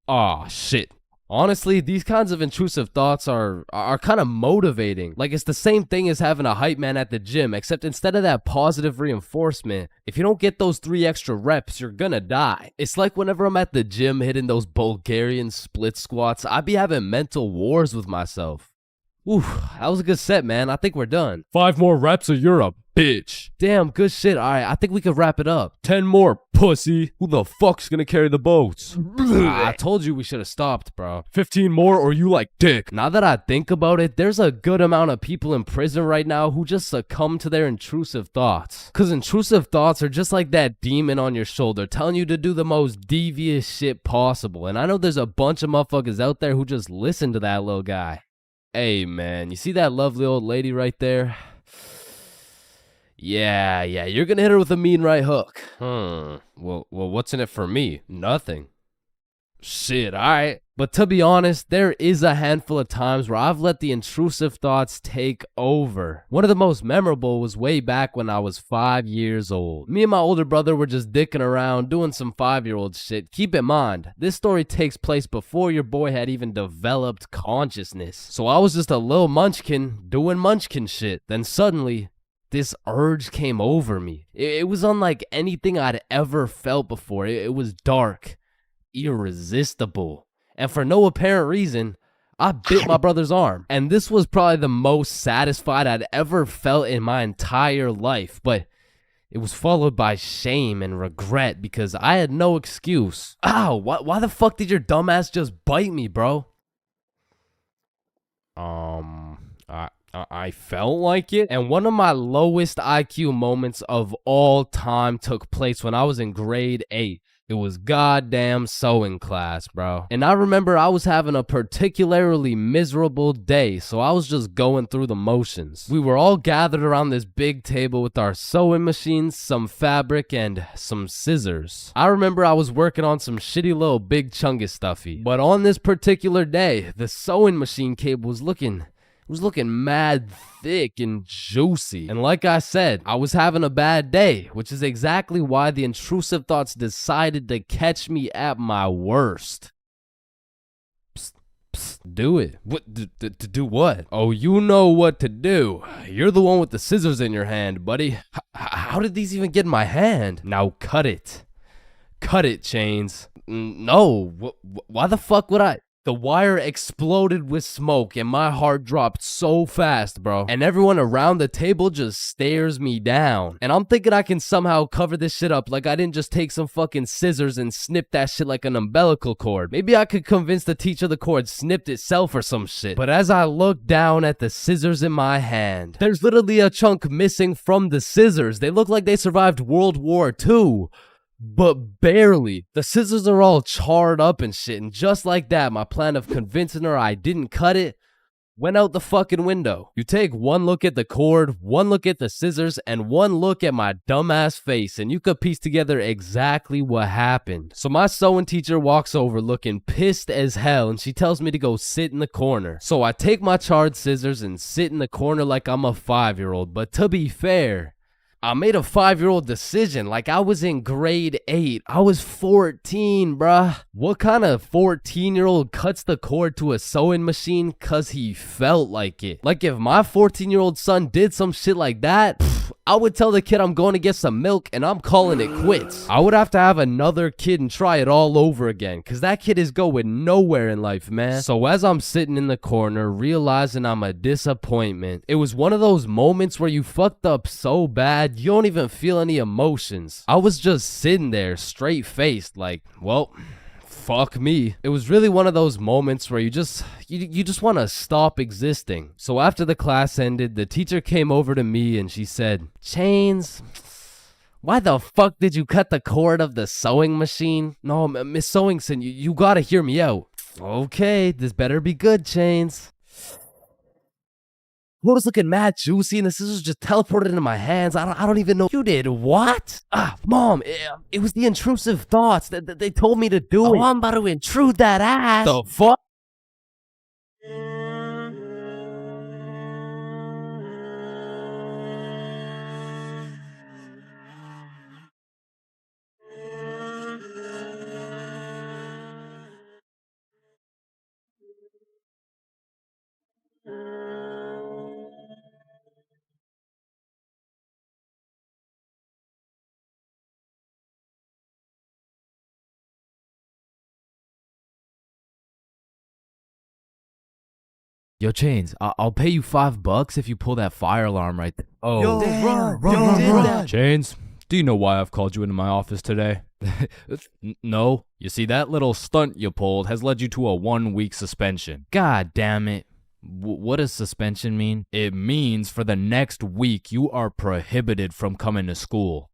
Aw, shit. Honestly, these kinds of intrusive thoughts are kind of motivating. Like, it's the same thing as having a hype man at the gym, except instead of that positive reinforcement, if you don't get those 3 extra reps, you're gonna die. It's like whenever I'm at the gym hitting those Bulgarian split squats, I be having mental wars with myself. Oof, that was a good set, man. I think we're done. 5 more reps or you're a bitch. Damn, good shit. All right, I think we could wrap it up. 10 more, pussy. Who the fuck's gonna carry the boats? I told you we should have stopped, bro. 15 more or you like dick. Now that I think about it, there's a good amount of people in prison right now who just succumb to their intrusive thoughts. Cause intrusive thoughts are just like that demon on your shoulder telling you to do the most devious shit possible. And I know there's a bunch of motherfuckers out there who just listen to that little guy. Hey, man, you see that lovely old lady right there? Yeah, you're gonna hit her with a mean right hook. Well, what's in it for me? Nothing. Shit, alright. But to be honest, there is a handful of times where I've let the intrusive thoughts take over. One of the most memorable was way back when I was 5 years old. Me and my older brother were just dicking around, doing some 5-year-old shit. Keep in mind, this story takes place before your boy had even developed consciousness. So I was just a little munchkin doing munchkin shit. Then suddenly, this urge came over me. It was unlike anything I'd ever felt before. It was dark, irresistible. And for no apparent reason, I bit my brother's arm. And this was probably the most satisfied I'd ever felt in my entire life. But it was followed by shame and regret because I had no excuse. Ow, why the fuck did your dumbass just bite me, bro? I felt like it. And one of my lowest IQ moments of all time took place when I was in grade 8. It was goddamn sewing class, bro. And I remember I was having a particularly miserable day, so I was just going through the motions. We were all gathered around this big table with our sewing machines, some fabric, and some scissors. I remember I was working on some shitty little big chungus stuffy. But on this particular day, the sewing machine cable was looking mad thick and juicy. And like I said, I was having a bad day, which is exactly why the intrusive thoughts decided to catch me at my worst. Psst, psst, do it. What? To do what? Oh, you know what to do. You're the one with the scissors in your hand, buddy. How did these even get in my hand? Now cut it. Cut it, Chains. No. Why the fuck would I? The wire exploded with smoke and my heart dropped so fast, bro. And everyone around the table just stares me down. And I'm thinking I can somehow cover this shit up like I didn't just take some fucking scissors and snip that shit like an umbilical cord. Maybe I could convince the teacher the cord snipped itself or some shit. But as I look down at the scissors in my hand, there's literally a chunk missing from the scissors. They look like they survived World War II. But barely. The scissors are all charred up and shit, and just like that, my plan of convincing her I didn't cut it went out the fucking window. You take one look at the cord, one look at the scissors, and one look at my dumbass face, and you could piece together exactly what happened. So my sewing teacher walks over looking pissed as hell, and she tells me to go sit in the corner. So I take my charred scissors and sit in the corner like I'm a 5-year-old, but to be fair, I made a 5-year-old decision like I was in grade 8. I was 14, bruh. What kind of 14-year-old cuts the cord to a sewing machine cause he felt like it? Like if my 14-year-old son did some shit like that, I would tell the kid I'm going to get some milk and I'm calling it quits. I would have to have another kid and try it all over again because that kid is going nowhere in life, man. So as I'm sitting in the corner realizing I'm a disappointment, it was one of those moments where you fucked up so bad you don't even feel any emotions. I was just sitting there straight faced like, well, fuck me. It was really one of those moments where you just want to stop existing. So after the class ended, the teacher came over to me and she said, Chains, why the fuck did you cut the cord of the sewing machine? No, Miss Sewingson, you gotta hear me out. Okay, this better be good, Chains. What was looking mad juicy and the scissors just teleported into my hands. I don't even know. You did what? Mom, it was the intrusive thoughts that they told me to do it. I'm about to intrude that ass. The fuck? Yo, Chains, I'll pay you $5 if you pull that fire alarm right there. Oh, Yo, run. Chains, do you know why I've called you into my office today? No. You see, that little stunt you pulled has led you to a 1-week suspension. God damn it. What does suspension mean? It means for the next week you are prohibited from coming to school.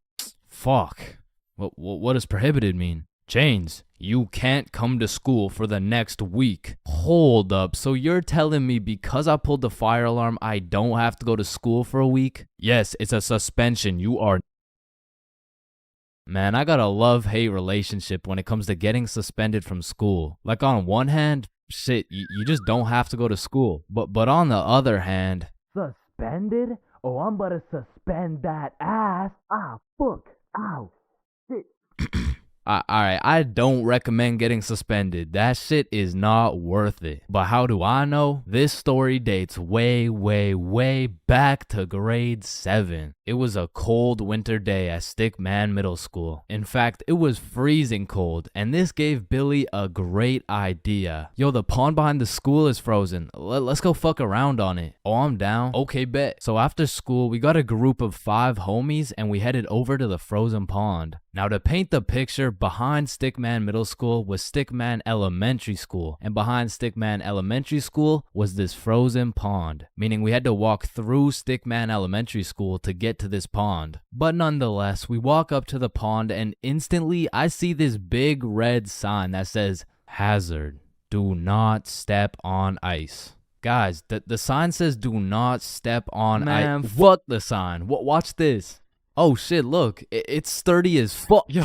Fuck. What does prohibited mean? Chains, you can't come to school for the next week. Hold up, so you're telling me because I pulled the fire alarm, I don't have to go to school for a week? Yes, it's a suspension. You are... Man, I got a love-hate relationship when it comes to getting suspended from school. Like on one hand, shit, you just don't have to go to school. But on the other hand... Suspended? Oh, I'm about to suspend that ass. Ah, fuck. Ow. Shit. Alright, I don't recommend getting suspended. That shit is not worth it. But how do I know? This story dates way, way, way back to grade 7. It was a cold winter day at Stickman Middle School. In fact, it was freezing cold, and this gave Billy a great idea. Yo, the pond behind the school is frozen. Let's go fuck around on it. Oh, I'm down. Okay, bet. So after school, we got a group of 5 homies, and we headed over to the frozen pond. Now, to paint the picture, behind Stickman Middle School was Stickman Elementary School, and behind Stickman Elementary School was this frozen pond, meaning we had to walk through Stickman Elementary School to get to this pond. But nonetheless, we walk up to the pond, and instantly I see this big red sign that says, "Hazard, do not step on ice." Guys, the sign says do not step on ice. Man, fuck the sign. Watch this. Oh shit, look, it's sturdy as fuck. Yo,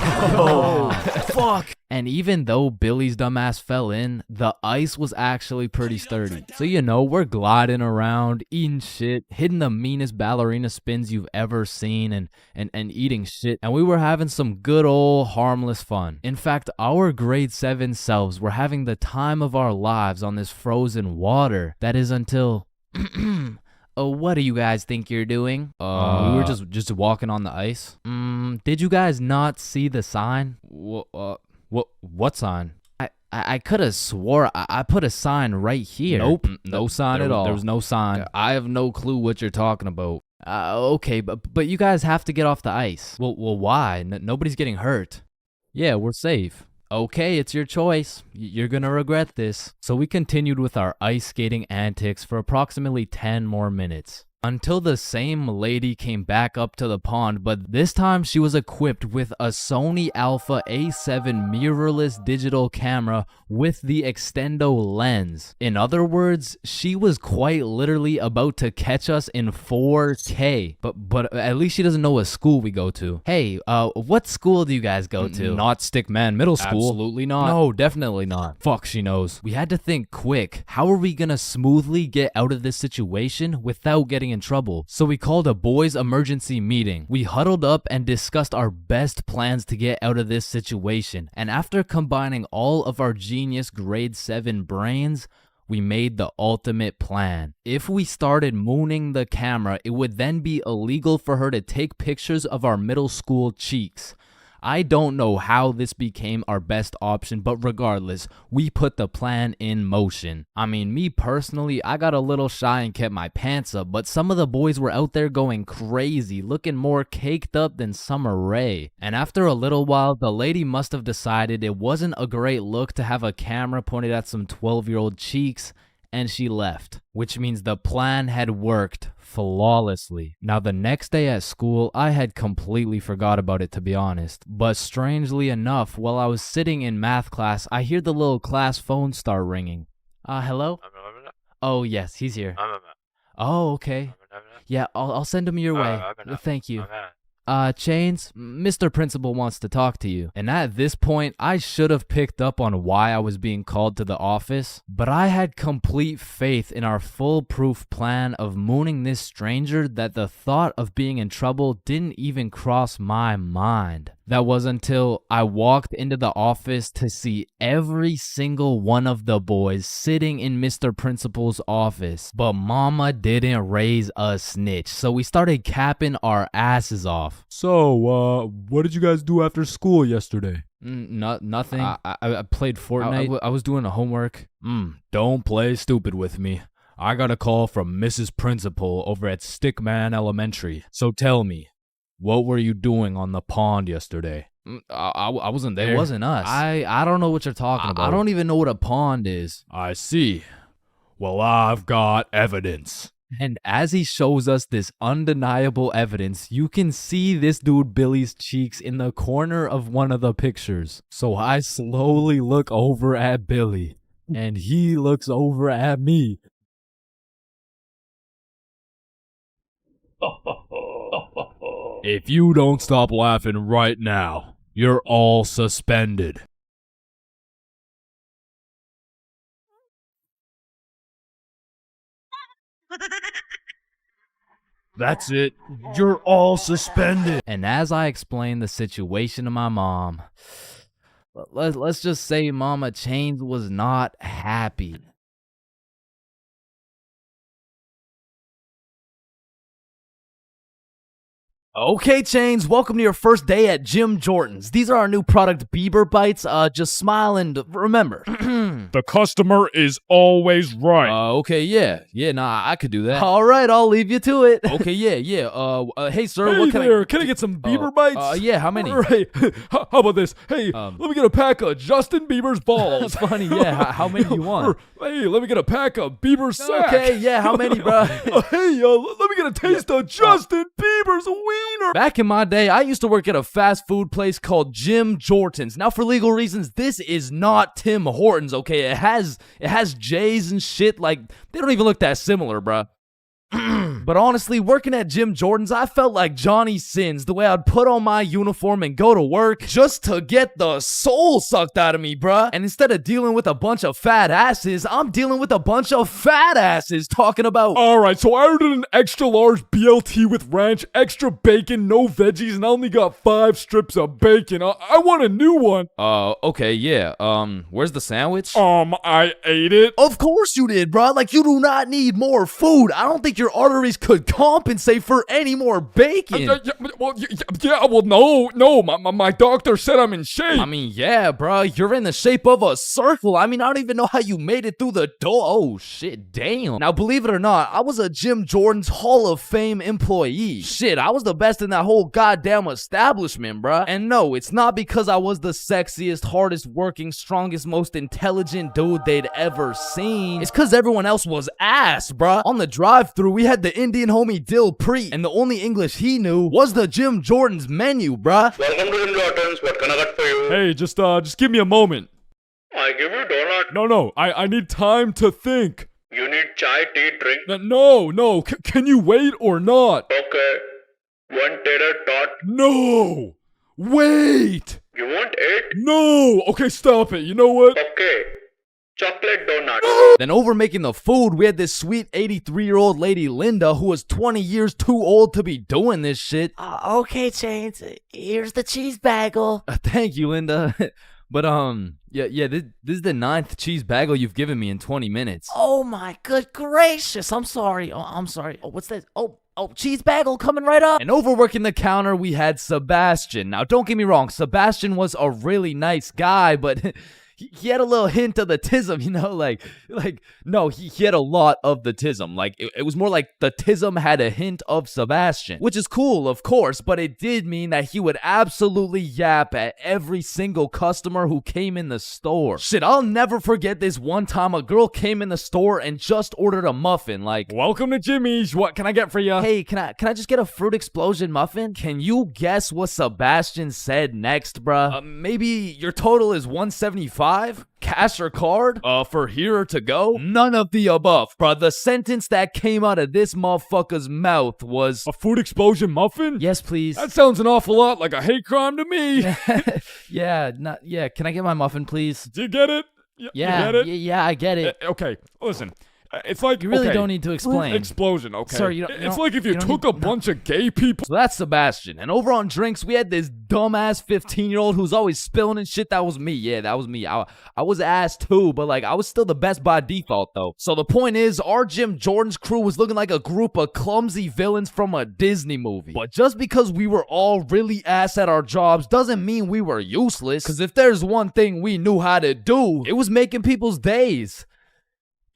fuck. And even though Billy's dumbass fell in, the ice was actually pretty sturdy. So you know, we're gliding around, eating shit, hitting the meanest ballerina spins you've ever seen, and eating shit. And we were having some good old harmless fun. In fact, our grade 7 selves were having the time of our lives on this frozen water. That is until... Oh, what do you guys think you're doing? We were just walking on the ice. Did you guys not see the sign? What sign? I could have swore I put a sign right here. Nope, no sign at all. There was no sign. I have no clue what you're talking about. Okay, but you guys have to get off the ice. Well, why? Nobody's getting hurt. Yeah, we're safe. Okay, it's your choice. You're gonna regret this. So we continued with our ice skating antics for approximately 10 more minutes. Until the same lady came back up to the pond, but this time she was equipped with a Sony Alpha A7 mirrorless digital camera with the extendo lens. In other words, she was quite literally about to catch us in 4K. But at least she doesn't know what school we go to. Hey, what school do you guys go to? Not Stickman Middle School. Absolutely not. No, definitely not. Fuck, she knows. We had to think quick. How are we gonna smoothly get out of this situation without getting in trouble? So we called a boys emergency meeting. We huddled up and discussed our best plans to get out of this situation. And after combining all of our genius grade 7 brains, we made the ultimate plan. If we started mooning the camera, it would then be illegal for her to take pictures of our middle school cheeks. I don't know how this became our best option, but regardless, we put the plan in motion. I mean, me personally, I got a little shy and kept my pants up, but some of the boys were out there going crazy, looking more caked up than Summer Rae. And after a little while, the lady must have decided it wasn't a great look to have a camera pointed at some 12-year-old cheeks, and she left, which means the plan had worked flawlessly. Now, the next day at school, I had completely forgot about it, to be honest. But strangely enough, while I was sitting in math class, I hear the little class phone start ringing. Hello? Oh, yes, he's here. Oh, okay. Yeah, I'll send him your way. Thank you. Chains, Mr. Principal wants to talk to you. And at this point, I should have picked up on why I was being called to the office, but I had complete faith in our foolproof plan of mooning this stranger that the thought of being in trouble didn't even cross my mind. That was until I walked into the office to see every single one of the boys sitting in Mr. Principal's office. But mama didn't raise a snitch, so we started capping our asses off. So, what did you guys do after school yesterday? Nothing. I played Fortnite. I was doing the homework. Don't play stupid with me. I got a call from Mrs. Principal over at Stickman Elementary. So tell me, what were you doing on the pond yesterday? I wasn't there. It wasn't us. I don't know what you're talking about. I don't even know what a pond is. I see. Well, I've got evidence. And as he shows us this undeniable evidence, you can see this dude Billy's cheeks in the corner of one of the pictures. So I slowly look over at Billy, and he looks over at me. If you don't stop laughing right now, you're all suspended. That's it. You're all suspended. And as I explained the situation to my mom, let's just say Mama Chains was not happy. Okay, Chains, welcome to your first day at Jim Jordan's. These are our new product, Bieber Bites. Just smile and remember. The customer is always right. Okay, yeah, nah, I could do that. All right, I'll leave you to it. Okay, yeah. Hey, sir, Hey what can there, can I get some Bieber bites? Yeah, how many? Right. How about this? Hey, let me get a pack of Justin Bieber's balls. Funny, yeah. How many you want? Hey, let me get a pack of Bieber's sack. Okay, yeah, how many, bro? Hey, let me get a taste of Justin Bieber's wiener. Back in my day, I used to work at a fast food place called Jim Jordan's. Now, for legal reasons, this is not Tim Hortons, okay? It has J's and shit. Like, they don't even look that similar, bruh. But honestly, working at Jim Jordan's, I felt like Johnny Sins, the way I'd put on my uniform and go to work just to get the soul sucked out of me, bruh. And instead of dealing with a bunch of fat asses, I'm dealing with a bunch of fat asses talking about... Alright, so I ordered an extra large BLT with ranch, extra bacon, no veggies, and I only got 5 strips of bacon. I want a new one. Okay, yeah. Where's the sandwich? I ate it. Of course you did, bro. Like, you do not need more food. I don't think your arteries could compensate for any more bacon. No. My doctor said I'm in shape. I mean, yeah, bro. You're in the shape of a circle. I mean, I don't even know how you made it through the door. Oh, shit, damn. Now, believe it or not, I was a Jim Jordan's Hall of Fame employee. Shit, I was the best in that whole goddamn establishment, bro. And no, it's not because I was the sexiest, hardest working, strongest, most intelligent dude they'd ever seen. It's because everyone else was ass, bro. On the drive-thru, we had the Indian homie Dill Preet, and the only English he knew was the Jim Jordan's menu, bruh. Welcome to Jim Jordan's. What can I get for you? Hey, just give me a moment. I give you donut. No, I need time to think. You need chai, tea, drink. No, can you wait or not? Okay. One tater tot. No! Wait! You want 8? No! Okay, stop it. You know what? Okay. Chocolate donut. Then over making the food, we had this sweet 83-year-old lady Linda who was 20 years too old to be doing this shit. Okay, Chains. Here's the cheese bagel. Thank you, Linda. But yeah, this is the 9th cheese bagel you've given me in 20 minutes. Oh my good gracious. I'm sorry. I'm sorry. Oh, what's this? Oh, cheese bagel coming right up. And overworking the counter, we had Sebastian. Now, don't get me wrong, Sebastian was a really nice guy, but he had a little hint of the tism, you know, no, he had a lot of the tism. Like, it was more like the tism had a hint of Sebastian, which is cool, of course, but it did mean that he would absolutely yap at every single customer who came in the store. Shit, I'll never forget this one time a girl came in the store and just ordered a muffin, like, welcome to Jimmy's, what can I get for you? Hey, can I just get a fruit explosion muffin? Can you guess what Sebastian said next, bruh? Maybe your total is $175? Cash or card? For here or to go? None of the above, bruh. The sentence that came out of this motherfucker's mouth was... A food explosion muffin? Yes, please. That sounds an awful lot like a hate crime to me. Yeah, can I get my muffin, please? Do you get it? Yeah, you get it? Yeah, I get it. Okay, listen. It's like, you really don't need to explain. Explosion, okay. Sir, it's like if you took a bunch of gay people. So that's Sebastian. And over on drinks, we had this dumbass 15-year-old who's always spilling and shit. That was me. Yeah, that was me. I was ass too, but like I was still the best by default though. So the point is, our Jim Jordan's crew was looking like a group of clumsy villains from a Disney movie. But just because we were all really ass at our jobs doesn't mean we were useless. Because if there's one thing we knew how to do, it was making people's days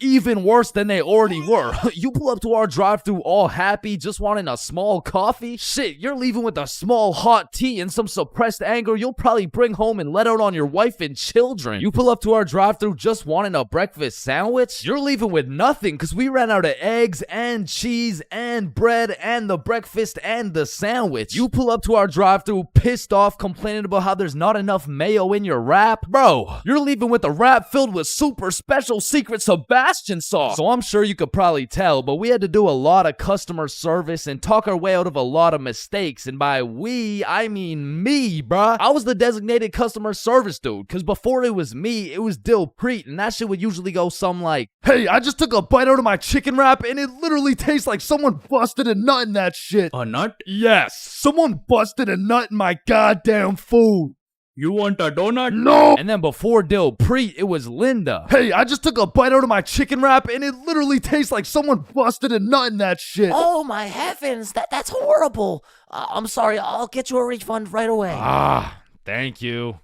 even worse than they already were. You pull up to our drive-thru all happy, just wanting a small coffee? Shit, you're leaving with a small hot tea and some suppressed anger you'll probably bring home and let out on your wife and children. You pull up to our drive-thru just wanting a breakfast sandwich? You're leaving with nothing because we ran out of eggs and cheese and bread and the breakfast and the sandwich. You pull up to our drive-thru pissed off, complaining about how there's not enough mayo in your wrap? Bro, you're leaving with a wrap filled with super special secret Sebastian sauce. So I'm sure you could probably tell, but we had to do a lot of customer service and talk our way out of a lot of mistakes. And by we, I mean me, bruh. I was the designated customer service dude, because before it was me, it was Dill Preet, and that shit would usually go something like, hey, I just took a bite out of my chicken wrap, and it literally tastes like someone busted a nut in that shit. A nut? Yes, someone busted a nut in my goddamn food. You want a donut? No! And then before Dilpreet, it was Linda. Hey, I just took a bite out of my chicken wrap and it literally tastes like someone busted a nut in that shit. Oh my heavens, that's horrible. I'm sorry, I'll get you a refund right away. Ah, thank you.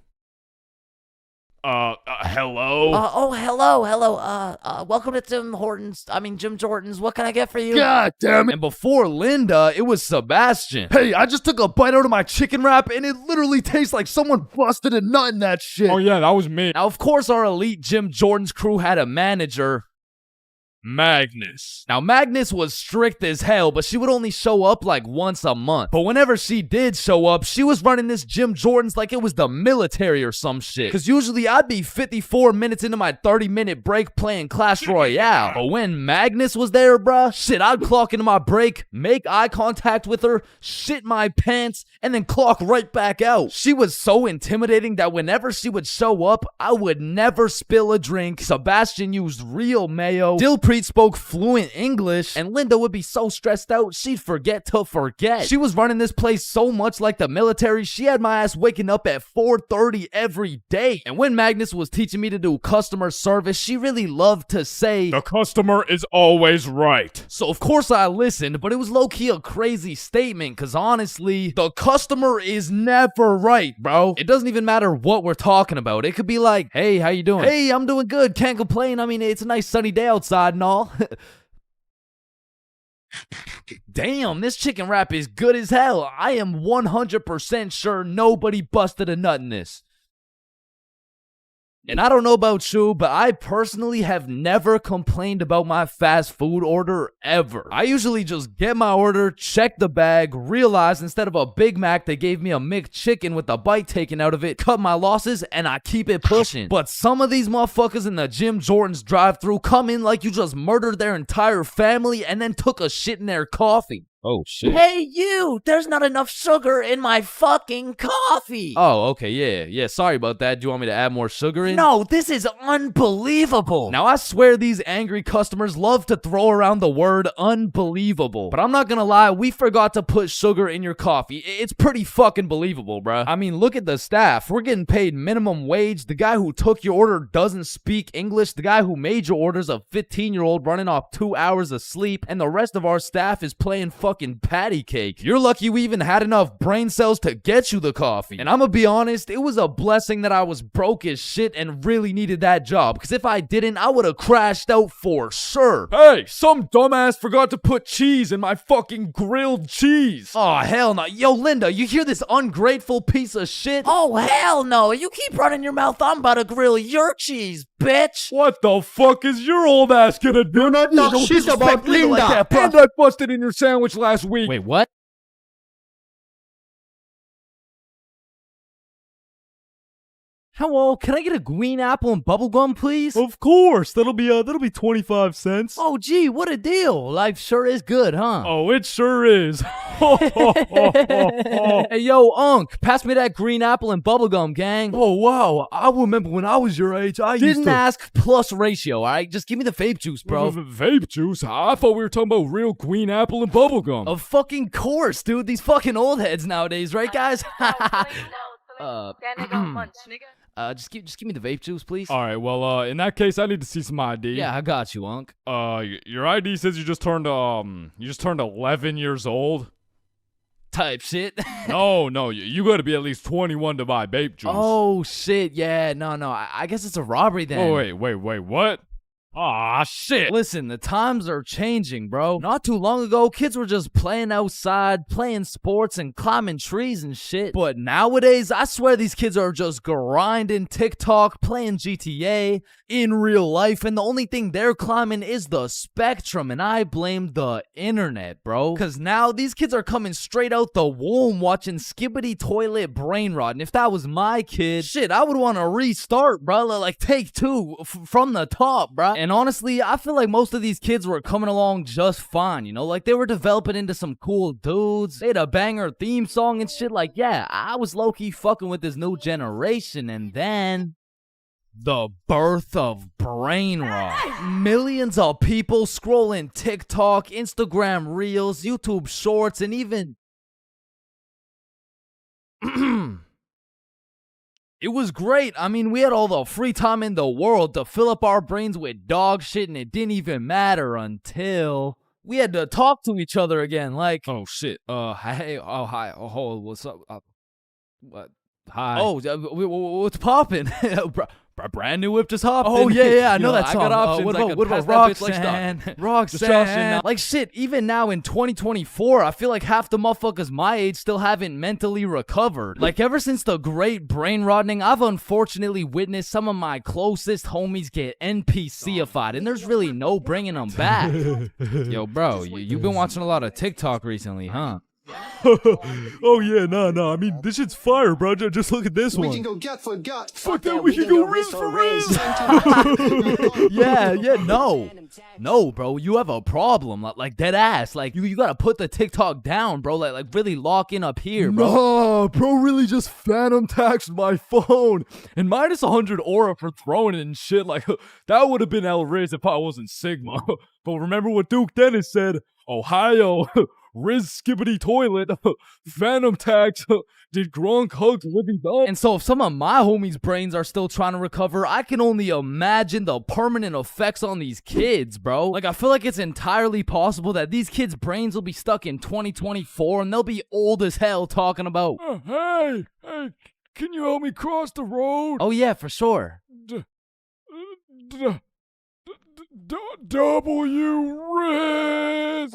Hello? Hello. Welcome to Jim Jordan's. What can I get for you? God damn it. And before Linda, it was Sebastian. Hey, I just took a bite out of my chicken wrap and it literally tastes like someone busted a nut in that shit. Oh yeah, that was me. Now, of course, our elite Jim Jordan's crew had a manager, Magnus. Now, Magnus was strict as hell, but she would only show up like once a month. But whenever she did show up, she was running this Jim Jordan's like it was the military or some shit. Cause usually I'd be 54 minutes into my 30-minute break playing Clash Royale. But when Magnus was there, bruh, shit, I'd clock into my break, make eye contact with her, shit my pants, and then clock right back out. She was so intimidating that whenever she would show up, I would never spill a drink. Sebastian used real mayo. Dilpreet spoke fluent English, and Linda would be so stressed out she'd forget to forget. She was running this place so much like the military, she had my ass waking up at 4:30 every day. And when Magnus was teaching me to do customer service, she really loved to say, "The customer is always right." So of course I listened, but it was low-key a crazy statement, cause honestly, the customer is never right, bro. It doesn't even matter what we're talking about. It could be like, hey, how you doing? Hey, I'm doing good, can't complain. I mean, it's a nice sunny day outside and all. Damn, this chicken wrap is good as hell. I am 100% sure nobody busted a nut in this. And I don't know about you, but I personally have never complained about my fast food order ever. I usually just get my order, check the bag, realize instead of a Big Mac, they gave me a McChicken with a bite taken out of it, cut my losses, and I keep it pushing. But some of these motherfuckers in the Jim Jordan's drive-thru come in like you just murdered their entire family and then took a shit in their coffee. Oh, shit. Hey, you! There's not enough sugar in my fucking coffee! Oh, okay, yeah, sorry about that. Do you want me to add more sugar in? No, this is unbelievable! Now, I swear these angry customers love to throw around the word unbelievable. But I'm not gonna lie, we forgot to put sugar in your coffee. It's pretty fucking believable, bruh. I mean, look at the staff. We're getting paid minimum wage. The guy who took your order doesn't speak English. The guy who made your order's a 15-year-old running off 2 hours of sleep. And the rest of our staff is playing fucking patty cake. You're lucky we even had enough brain cells to get you the coffee. And I'm gonna be honest, it was a blessing that I was broke as shit and really needed that job, because if I didn't, I would have crashed out for sure. Hey, some dumbass forgot to put cheese in my fucking grilled cheese. Oh, hell no. Yo, Linda, you hear this ungrateful piece of shit? Oh, hell no. You keep running your mouth, I'm about to grill your cheese, bitch. What the fuck is your old ass gonna do? Do not talk shit about Linda. Like that, And I busted in your sandwich last week. Wait, what? Hello, can I get a green apple and bubblegum, please? Of course, that'll be 25 cents. Oh, gee, what a deal. Life sure is good, huh? Oh, it sure is. Hey, yo, Unc, pass me that green apple and bubblegum, gang. Oh, wow. I remember when I was your age, I used Didn't to... ask plus ratio, all right? Just give me the vape juice, bro. Vape juice? I thought we were talking about real green apple and bubblegum. Of fucking course, dude. These fucking old heads nowadays, right, guys? Just give me the vape juice, please. All right, well, in that case, I need to see some ID. Yeah, I got you, Unc. Your ID says you just turned 11 years old. Type shit. No, you gotta be at least 21 to buy vape juice. Oh, shit, yeah, no, I guess it's a robbery then. Oh, wait, what? Ah, shit. Listen, the times are changing, bro. Not too long ago, kids were just playing outside, playing sports, and climbing trees and shit. But nowadays, I swear these kids are just grinding TikTok, playing GTA in real life, and the only thing they're climbing is the spectrum, and I blame the internet, bro. Because now these kids are coming straight out the womb watching Skibbity Toilet Brain Rot, and if that was my kid, shit, I would want to restart, bro. Like, take two from the top, bro. And honestly, I feel like most of these kids were coming along just fine, you know? Like, they were developing into some cool dudes. They had a banger theme song and shit. Like, yeah, I was low-key fucking with this new generation. And then the birth of brain rot. Millions of people scrolling TikTok, Instagram Reels, YouTube Shorts, and even It was great. I mean, we had all the free time in the world to fill up our brains with dog shit, and it didn't even matter until we had to talk to each other again. Like, Oh shit. hey, oh, hi, oh, what's up? What? Hi. Oh, what's poppin'? Brand new whip just hopped. Oh yeah, I know that song. I got options. What I could about pass that bitch like Roxanne? stock. Roxanne. Like shit, even now in 2024, I feel like half the motherfuckers my age still haven't mentally recovered. Like ever since the great brain rotting, I've unfortunately witnessed some of my closest homies get NPC-ified, and there's really no bringing them back. Yo, bro, you've been watching a lot of TikTok recently, huh? Oh yeah, nah. I mean, this shit's fire, bro. Just look at this one. We can go gut for gut. Fuck that, we can go wrist for wrist. Yeah, no, bro, you have a problem, like dead ass. Like you gotta put the TikTok down, bro. Like really lock in up here, bro. Nah, bro, really just phantom taxed my phone and minus 100 aura for throwing it and shit. Like that would have been outrageous if I wasn't Sigma. But remember what Duke Dennis said? Ohio. Riz skibbity toilet, phantom tax, did Gronk hugs Libby Dunn? And so if some of my homies' brains are still trying to recover, I can only imagine the permanent effects on these kids, bro. Like I feel like it's entirely possible that these kids' brains will be stuck in 2024 and they'll be old as hell talking about, Hey, can you help me cross the road? oh yeah, for sure. W Riz!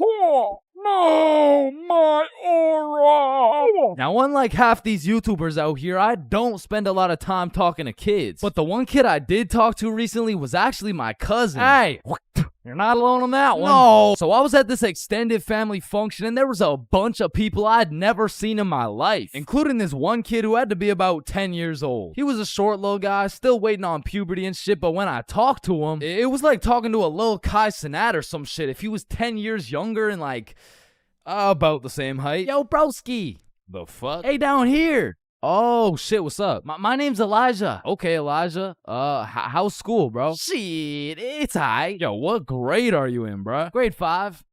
No, my aura! Now, unlike half these YouTubers out here, I don't spend a lot of time talking to kids. But the one kid I did talk to recently was actually my cousin. Hey, you're not alone on that one. No. So I was at this extended family function and there was a bunch of people I'd never seen in my life, including this one kid who had to be about 10 years old. He was a short little guy, still waiting on puberty and shit, but when I talked to him, it was like talking to a little Kai Cenat or some shit. If he was 10 years younger and like about the same height. Yo, broski. The fuck? Hey, down here. Oh, shit, what's up? My name's Elijah. Okay, Elijah. How's school, bro? Shit, it's aight. Yo, what grade are you in, bro? Grade 5.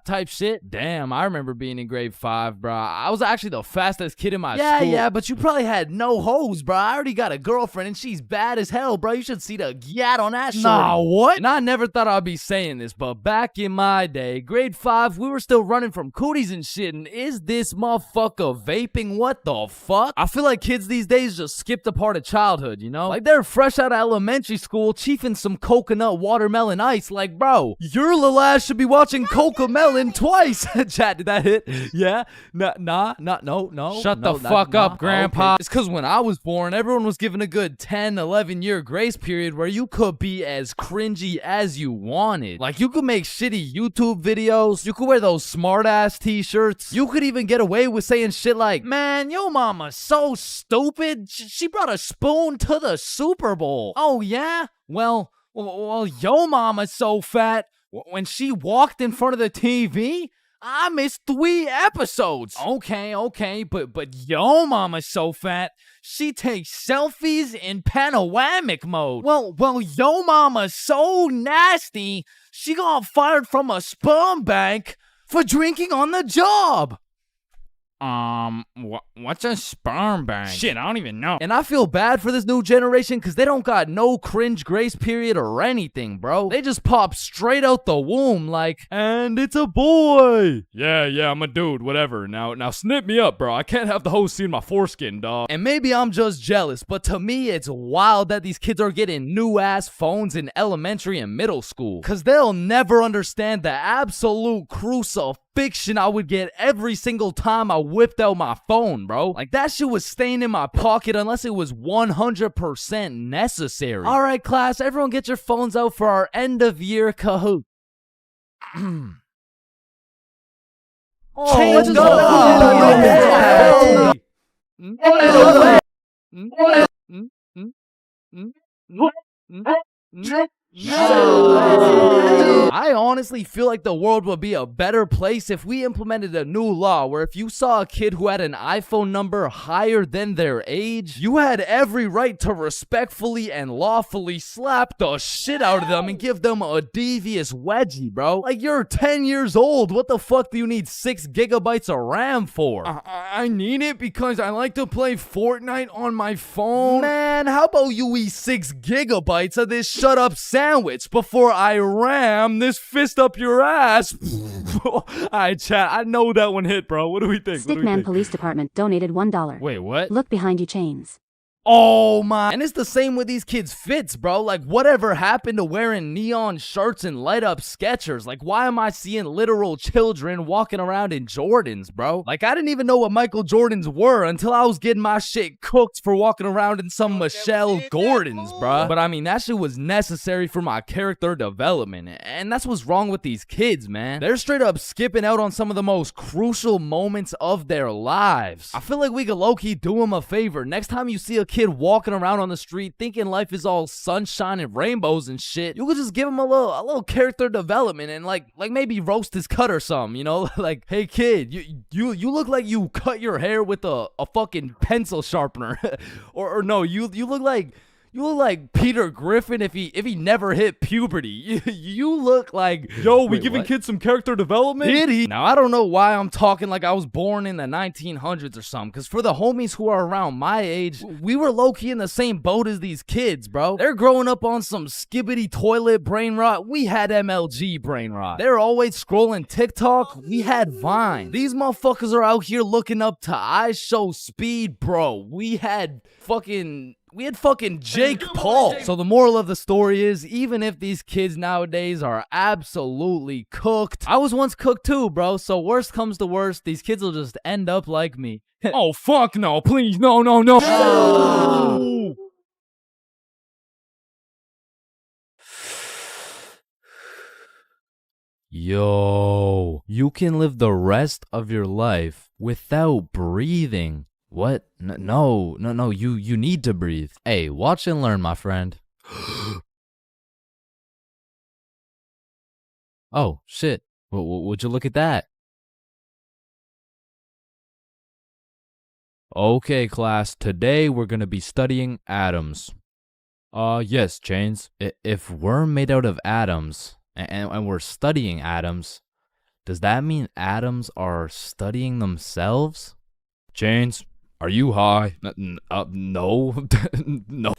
Type shit. Damn, I remember being in grade 5, bro. I was actually the fastest kid in my school. Yeah, but you probably had no hoes, bro. I already got a girlfriend and she's bad as hell, bro. You should see the gyat on that shit. Nah, what? And I never thought I'd be saying this, but back in my day, grade 5, we were still running from cooties and shit, and is this motherfucker vaping? What the fuck? I feel like kids these days just skipped a part of childhood, you know? Like they're fresh out of elementary school, chiefing some coconut watermelon ice. Like, bro, your little ass should be watching Cocomelon twice. Chat, did that hit? Yeah? No. Shut the fuck up, Grandpa. Okay. It's because when I was born, everyone was given a good 10, 11-year grace period where you could be as cringy as you wanted. Like, you could make shitty YouTube videos. You could wear those smart-ass t-shirts. You could even get away with saying shit like, man, yo mama's so stupid. She brought a spoon to the Super Bowl. Oh, yeah? Well, yo mama's so fat. When she walked in front of the TV, I missed 3 episodes. Okay, but yo mama's so fat, she takes selfies in panoramic mode. Well, yo mama's so nasty, she got fired from a sperm bank for drinking on the job. What's a sperm bank? Shit, I don't even know. And I feel bad for this new generation because they don't got no cringe grace period or anything, bro. They just pop straight out the womb like, and it's a boy. Yeah, I'm a dude, whatever. Now snip me up, bro. I can't have the host seeing my foreskin, dog. And maybe I'm just jealous, but to me, it's wild that these kids are getting new-ass phones in elementary and middle school. Because they'll never understand the absolute crucifixion I would get every single time I whipped out my phone, bro. Like, that shit was staying in my pocket unless it was 100% necessary. All right, class, everyone get your phones out for our end-of-year Kahoot. Change the I honestly feel like the world would be a better place if we implemented a new law where if you saw a kid who had an iPhone number higher than their age, you had every right to respectfully and lawfully slap the shit out of them and give them a devious wedgie, bro. Like, you're 10 years old. What the fuck do you need 6 gigabytes of RAM for? I need it because I like to play Fortnite on my phone. Man, how about you eat 6 gigabytes of this shut up sandwich before I ram this fist up your ass? Alright, chat. I know that one hit, bro. What do we think? Stickman Police Department donated $1. Wait, what? Look behind you, Chains. Oh my. And it's the same with these kids' fits, bro. Like, whatever happened to wearing neon shirts and light up Skechers? Like, why am I seeing literal children walking around in Jordans, bro? Like, I didn't even know what Michael Jordans were until I was getting my shit cooked for walking around in some Michelle Gordons, bro. But I mean, that shit was necessary for my character development. And that's what's wrong with these kids, man. They're straight up skipping out on some of the most crucial moments of their lives. I feel like we could low-key do them a favor. Next time you see a kid walking around on the street thinking life is all sunshine and rainbows and shit, you could just give him a little character development and like maybe roast his cut or something, you know? Like, hey kid, you look like you cut your hair with a fucking pencil sharpener. or no, you look like Peter Griffin if he never hit puberty. You look like... Yo, we giving kids some character development? Did he? Now, I don't know why I'm talking like I was born in the 1900s or something, because for the homies who are around my age, we were low-key in the same boat as these kids, bro. They're growing up on some skibbity toilet brain rot. We had MLG brain rot. They're always scrolling TikTok. We had Vine. These motherfuckers are out here looking up to I Show Speed, bro. We had fucking Jake Paul. So the moral of the story is, even if these kids nowadays are absolutely cooked, I was once cooked too, bro. So worst comes to worst, these kids will just end up like me. Oh, fuck no, please, no. Yo, you can live the rest of your life without breathing. What? No, you need to breathe. Hey, watch and learn, my friend. Oh, shit. Would you look at that? Okay, class, today we're gonna be studying atoms. Yes, Chains. If we're made out of atoms, and we're studying atoms, does that mean atoms are studying themselves? Chains, are you high? No. No.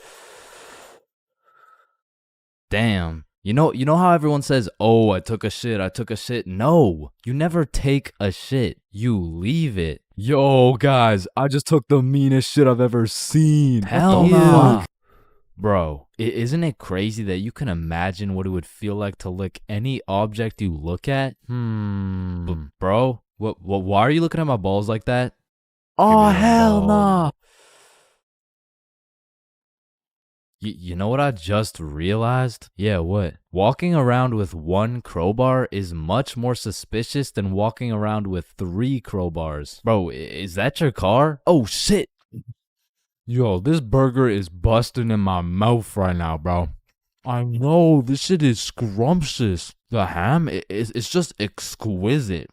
Damn. You know how everyone says, oh, I took a shit. No, you never take a shit. You leave it. Yo, guys, I just took the meanest shit I've ever seen. Hell no. Bro, isn't it crazy that you can imagine what it would feel like to lick any object you look at? Bro, why are you looking at my balls like that? Oh, hell no. You know what I just realized? Yeah, what? Walking around with 1 crowbar is much more suspicious than walking around with 3 crowbars. Bro, is that your car? Oh, shit. Yo, this burger is busting in my mouth right now, bro. I know, this shit is scrumptious. The ham is just exquisite.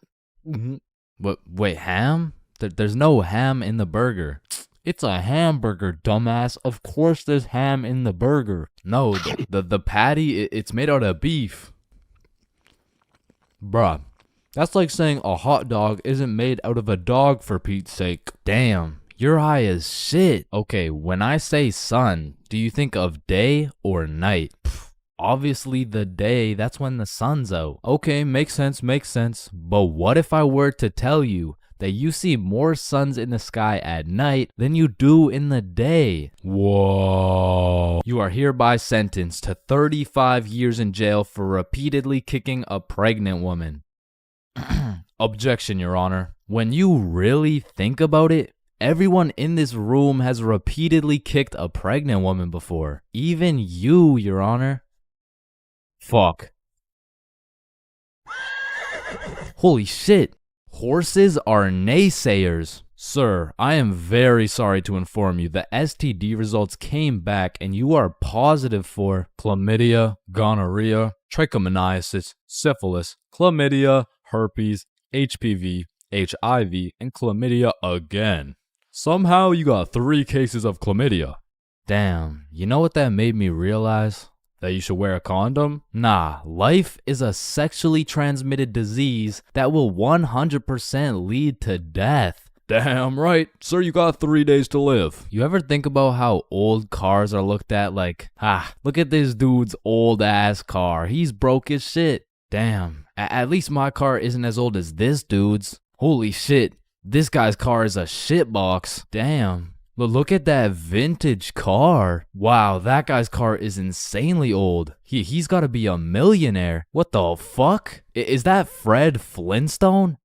But wait, ham? There's no ham in the burger. It's a hamburger, dumbass. Of course there's ham in the burger. No, the patty, it's made out of beef. Bruh, that's like saying a hot dog isn't made out of a dog, for Pete's sake. Damn, you're high as shit. Okay, when I say sun, do you think of day or night? Obviously the day, that's when the sun's out. Okay, makes sense. But what if I were to tell you that you see more suns in the sky at night than you do in the day? Whoa. You are hereby sentenced to 35 years in jail for repeatedly kicking a pregnant woman. Objection, Your Honor. When you really think about it, everyone in this room has repeatedly kicked a pregnant woman before. Even you, Your Honor. Fuck. Holy shit. Horses are naysayers. Sir, I am very sorry to inform you the STD results came back and you are positive for chlamydia, gonorrhea, trichomoniasis, syphilis, chlamydia, herpes, HPV, HIV, and chlamydia again. Somehow you got 3 cases of chlamydia. Damn, you know what that made me realize? That you should wear a condom? Nah, life is a sexually transmitted disease that will 100% lead to death. Damn right. Sir, you got 3 days to live. You ever think about how old cars are looked at like, look at this dude's old ass car. He's broke as shit. Damn, at least my car isn't as old as this dude's. Holy shit, this guy's car is a shitbox. Damn. Look at that vintage car. Wow, that guy's car is insanely old. He's gotta be a millionaire. What the fuck? Is that Fred Flintstone?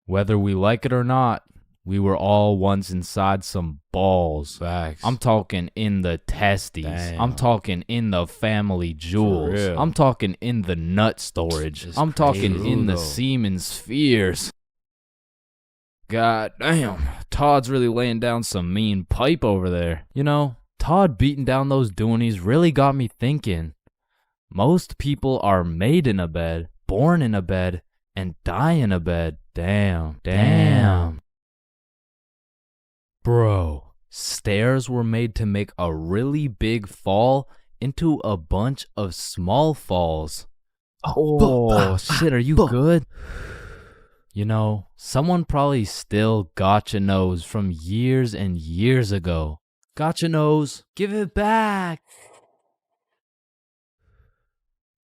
Whether we like it or not, we were all once inside some balls. Facts. I'm talking in the testes. Damn. I'm talking in the family jewels. real. I'm talking in the nut storage. I'm talking crazy. in the Though. semen spheres. God damn, Todd's really laying down some mean pipe over there. You know, Todd beating down those doonies really got me thinking. Most people are made in a bed, born in a bed, and die in a bed. Damn. Bro, stairs were made to make a really big fall into a bunch of small falls. Oh, shit, are you good? You know, someone probably still gotcha knows from years and years ago. Gotcha knows, give it back.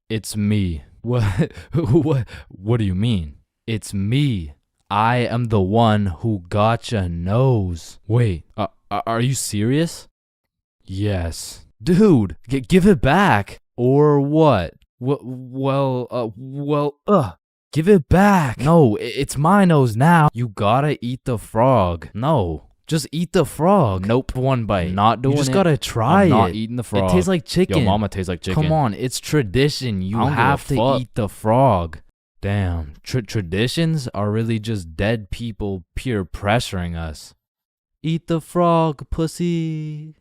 It's me. What? What do you mean? It's me. I am the one who gotcha knows. Wait, are you serious? Yes. Dude, give it back. Or what? Give it back. No, it's my nose now. You gotta eat the frog. No, just eat the frog. Nope, one bite. Not doing it. You just gotta try it. Not eating the frog. It tastes like chicken. Yo, mama tastes like chicken. Come on, it's tradition. You I don't have give to a fuck. eat the frog. Damn, traditions are really just dead people peer pressuring us. Eat the frog, pussy.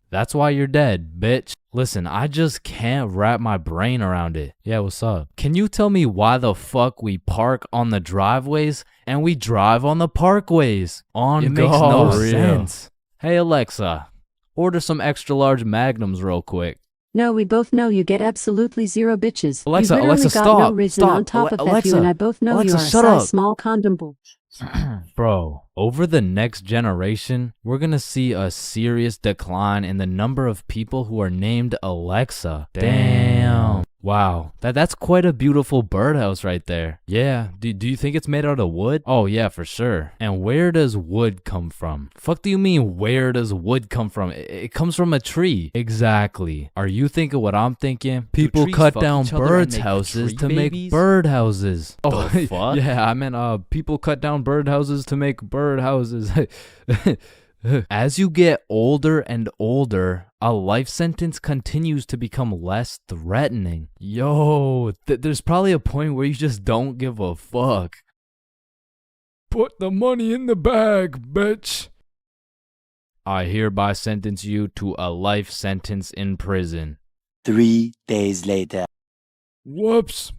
That's why you're dead, bitch. Listen, I just can't wrap my brain around it. Yeah, what's up? Can you tell me why the fuck we park on the driveways and we drive on the parkways? It makes no sense. Hey Alexa, order some extra large magnums real quick. No, we both know you get absolutely 0 bitches. Alexa, you literally Alexa, got stop, no reason stop. on top of that, Alexa, you and I both know Alexa, you are a shut size up. small condom bull. Bro, over the next generation, we're gonna see a serious decline in the number of people who are named Alexa. Damn. Wow, that's quite a beautiful birdhouse right there. Yeah, do you think it's made out of wood? Oh yeah, for sure. And where does wood come from? Fuck do you mean where does wood come from? It comes from a tree. Exactly. Are you thinking what I'm thinking? People trees cut fuck down each other and birds' make houses tree to babies? make bird houses. Oh, The fuck? yeah, I meant people cut down bird houses to make bird houses. As you get older and older, a life sentence continues to become less threatening. Yo, there's probably a point where you just don't give a fuck. Put the money in the bag, bitch. I hereby sentence you to a life sentence in prison. 3 days later. Whoops.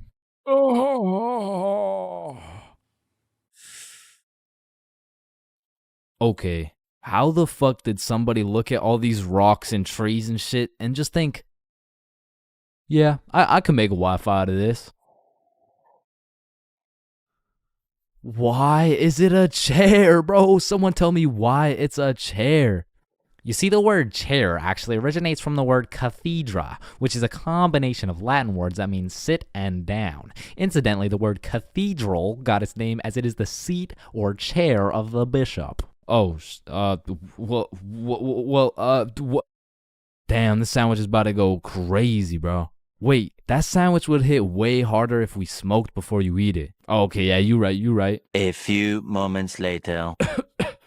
Oh. Okay, how the fuck did somebody look at all these rocks and trees and shit and just think, yeah, I could make a Wi-Fi out of this? Why is it a chair, bro? Someone tell me why it's a chair. You see, the word chair actually originates from the word cathedra, which is a combination of Latin words that mean sit and down. Incidentally, the word cathedral got its name as it is the seat or chair of the bishop. Oh, damn, this sandwich is about to go crazy, bro. Wait, that sandwich would hit way harder if we smoked before you eat it. Oh, okay, yeah, you right. A few moments later.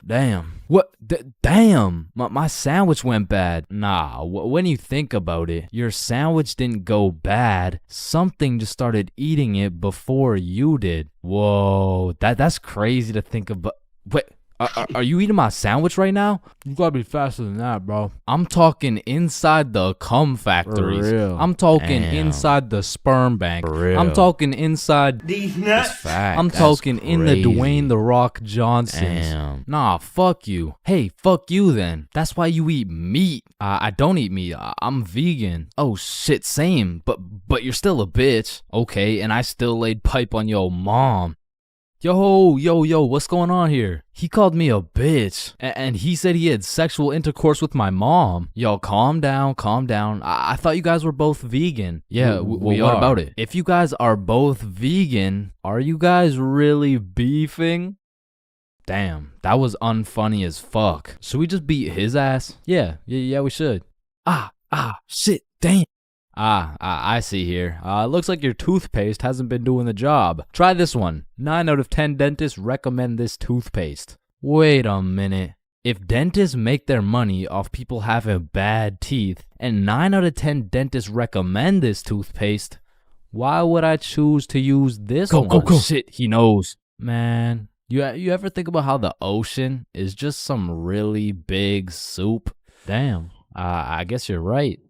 Damn. What? Damn. My sandwich went bad. Nah, when you think about it, your sandwich didn't go bad. Something just started eating it before you did. Whoa, that's crazy to think about. Wait. Are you eating my sandwich right now? You gotta be faster than that, bro. I'm talking inside the cum factories. For real. I'm talking Damn. inside the sperm bank. For real. I'm talking inside. These nuts. Fact. I'm That's talking in the crazy. Dwayne the Rock Johnsons. Damn. Nah, fuck you. Hey, fuck you then. That's why you eat meat. I don't eat meat. I'm vegan. Oh shit, same. But you're still a bitch. Okay, and I still laid pipe on your mom. Yo, what's going on here? He called me a bitch, and he said he had sexual intercourse with my mom. Yo, calm down. I thought you guys were both vegan. Yeah, we what are. about it? If you guys are both vegan, are you guys really beefing? Damn, that was unfunny as fuck. Should we just beat his ass? Yeah, we should. Shit, damn. I see here. Looks like your toothpaste hasn't been doing the job. Try this one. 9 out of 10 dentists recommend this toothpaste. Wait a minute. If dentists make their money off people having bad teeth, and 9 out of 10 dentists recommend this toothpaste, why would I choose to use this one? Go. Shit, he knows. Man, you ever think about how the ocean is just some really big soup? Damn, I guess you're right.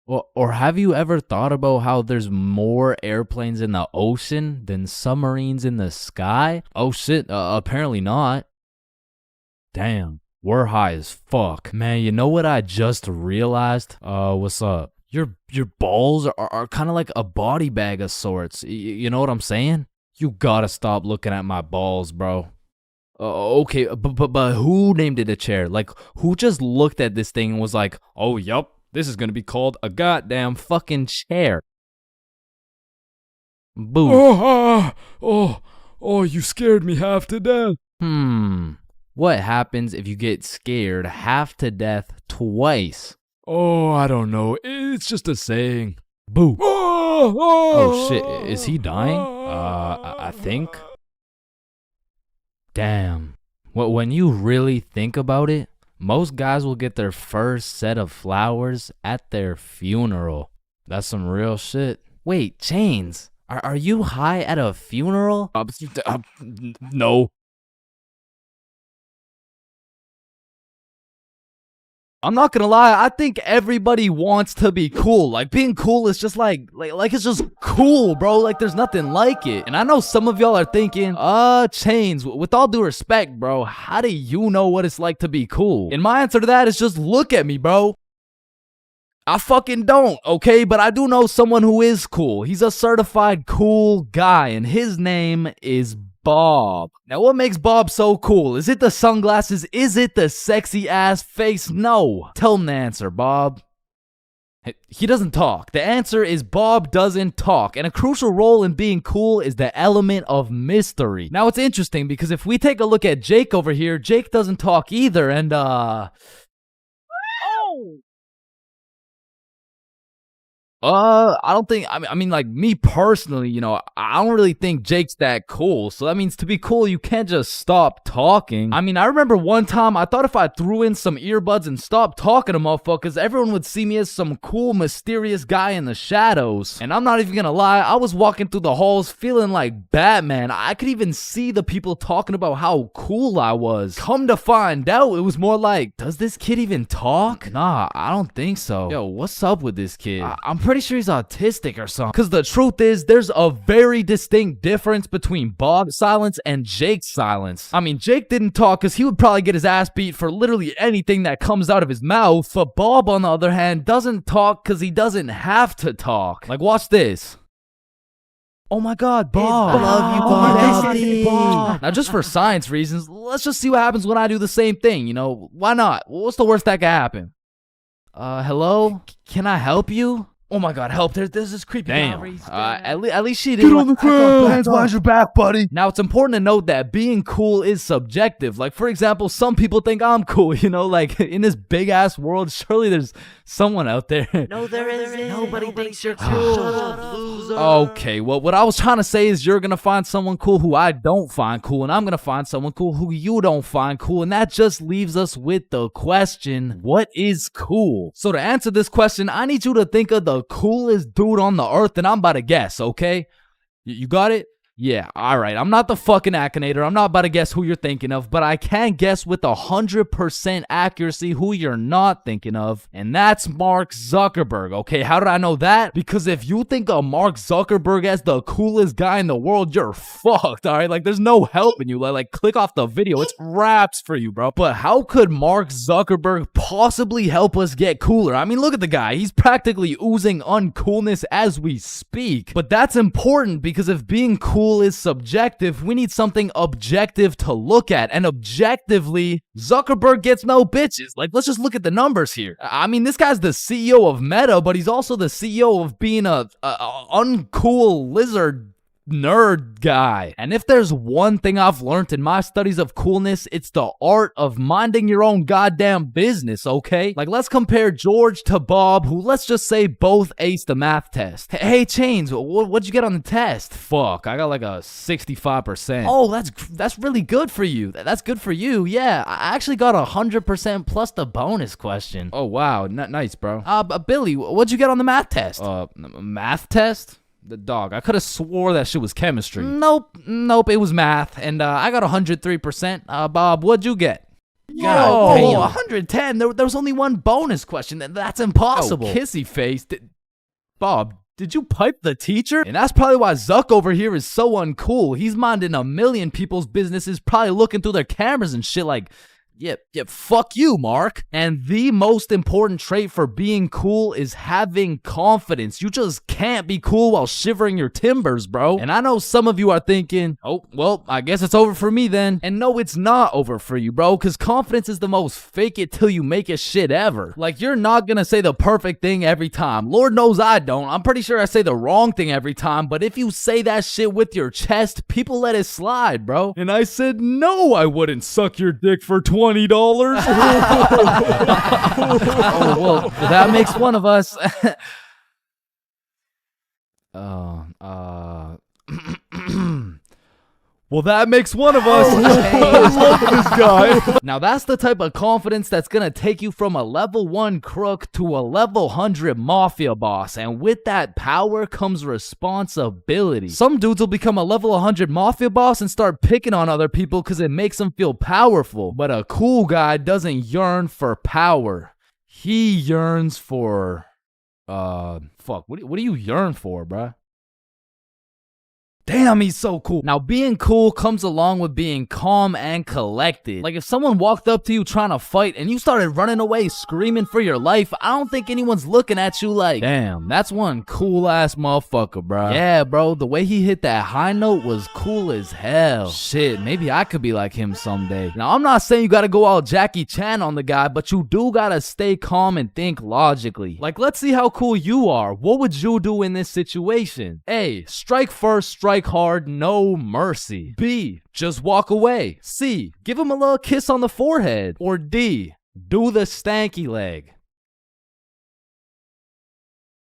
Or have you ever thought about how there's more airplanes in the ocean than submarines in the sky? Oh shit, apparently not. Damn, we're high as fuck. Man, you know what I just realized? What's up? Your balls are kind of like a body bag of sorts. You know what I'm saying? You gotta stop looking at my balls, bro. Okay, but who named it a chair? Like, who just looked at this thing and was like, oh, yup. This is gonna be called a goddamn fucking chair. Boo. Oh, you scared me half to death. What happens if you get scared half to death twice? Oh, I don't know. It's just a saying. Boo. Oh, Oh shit, is he dying? I think. Damn. When you really think about it, most guys will get their first set of flowers at their funeral. That's some real shit. Wait, Chains, are you high at a funeral? No. I'm not gonna lie, I think everybody wants to be cool. Like, being cool is just like it's just cool, bro. Like, there's nothing like it. And I know some of y'all are thinking, Chains, with all due respect, bro, how do you know what it's like to be cool? And my answer to that is just look at me, bro. I fucking don't, okay? But I do know someone who is cool. He's a certified cool guy, and his name is Bob. Now, what makes Bob so cool? Is it the sunglasses? Is it the sexy ass face? No. Tell him the answer, Bob. He doesn't talk. The answer is Bob doesn't talk. And a crucial role in being cool is the element of mystery. Now, it's interesting because if we take a look at Jake over here, Jake doesn't talk either. And, I don't think, I mean, like, me personally, you know, I don't really think Jake's that cool. So that means to be cool, you can't just stop talking. I mean, I remember one time I thought if I threw in some earbuds and stopped talking to motherfuckers, everyone would see me as some cool, mysterious guy in the shadows. And I'm not even gonna lie, I was walking through the halls feeling like Batman. I could even see the people talking about how cool I was. Come to find out, it was more like, does this kid even talk? Nah, I don't think so. Yo, what's up with this kid? I'm pretty sure he's autistic or something. Because the truth is, there's a very distinct difference between Bob's silence and Jake's silence. I mean, Jake didn't talk because he would probably get his ass beat for literally anything that comes out of his mouth. But Bob, on the other hand, doesn't talk because he doesn't have to talk. Like, watch this. Oh my god, Bob. I love you, Bob. Now, just for science reasons, let's just see what happens when I do the same thing, you know? Why not? What's the worst that could happen? Hello? Can I help you? Oh my god, help. There's this creepy guy. At least she didn't. Get on the ground. Hands behind your back, buddy. Now, it's important to note that being cool is subjective. Like, for example, some people think I'm cool, you know? Like, in this big-ass world, surely there's someone out there. No, there isn't. Nobody thinks you're cool. Shut up, loser. Okay, well, what I was trying to say is you're gonna find someone cool who I don't find cool, and I'm gonna find someone cool who you don't find cool, and that just leaves us with the question, what is cool? So to answer this question, I need you to think of the coolest dude on the earth, and I'm about to guess, okay? You got it? Yeah, alright. I'm not the fucking Akinator. I'm not about to guess who you're thinking of, but I can guess with 100% accuracy who you're not thinking of, and that's Mark Zuckerberg, okay? How did I know that? Because if you think of Mark Zuckerberg as the coolest guy in the world, you're fucked, alright? Like, there's no helping you. Like, click off the video. It's raps for you, bro. But how could Mark Zuckerberg possibly help us get cooler? I mean, look at the guy. He's practically oozing uncoolness as we speak. But that's important because if being cool is subjective, we need something objective to look at, and objectively, Zuckerberg gets no bitches. Like, let's just look at the numbers here. I mean, this guy's the CEO of Meta, but he's also the CEO of being a uncool lizard nerd guy. And if there's one thing I've learned in my studies of coolness, it's the art of minding your own goddamn business, okay? Like, let's compare George to Bob, who, let's just say, both aced the math test. Hey, Chains, what'd you get on the test? Fuck, I got like a 65%. Oh, that's really good for you. That's good for you. Yeah, I actually got 100% plus the bonus question. Oh, wow, nice, bro. Billy, what'd you get on the math test? Math test? The dog. I could have swore that shit was chemistry. Nope, it was math, and I got 103%. Bob, what'd you get? God, 110. There was only one bonus question. That's impossible. Oh, kissy face. Bob, did you pipe the teacher? And that's probably why Zuck over here is so uncool. He's minding a million people's businesses, probably looking through their cameras and shit like, yeah, fuck you, Mark. And the most important trait for being cool is having confidence. You just can't be cool while shivering your timbers, bro. And I know some of you are thinking, oh, well, I guess it's over for me then. And no, it's not over for you, bro, because confidence is the most fake it till you make it shit ever. Like, you're not gonna say the perfect thing every time. Lord knows I don't. I'm pretty sure I say the wrong thing every time, but if you say that shit with your chest, people let it slide, bro. And I said, no, I wouldn't suck your dick for $20. Oh, well, that makes one of us. Well, that makes one of us. I love this guy. Now, that's the type of confidence that's gonna take you from a level 1 crook to a level 100 mafia boss. And with that power comes responsibility. Some dudes will become a level 100 mafia boss and start picking on other people because it makes them feel powerful. But a cool guy doesn't yearn for power. He yearns for... fuck, what do you yearn for, bruh? Damn, he's so cool. Now, being cool comes along with being calm and collected. Like, if someone walked up to you trying to fight and you started running away screaming for your life, I don't think anyone's looking at you like, damn, that's one cool-ass motherfucker, bro. Yeah, bro, the way he hit that high note was cool as hell. Shit, maybe I could be like him someday. Now, I'm not saying you gotta go all Jackie Chan on the guy, but you do gotta stay calm and think logically. Like, let's see how cool you are. What would you do in this situation? A, strike first, strike hard, no mercy. B, just walk away. C, give him a little kiss on the forehead. Or D, do the stanky leg.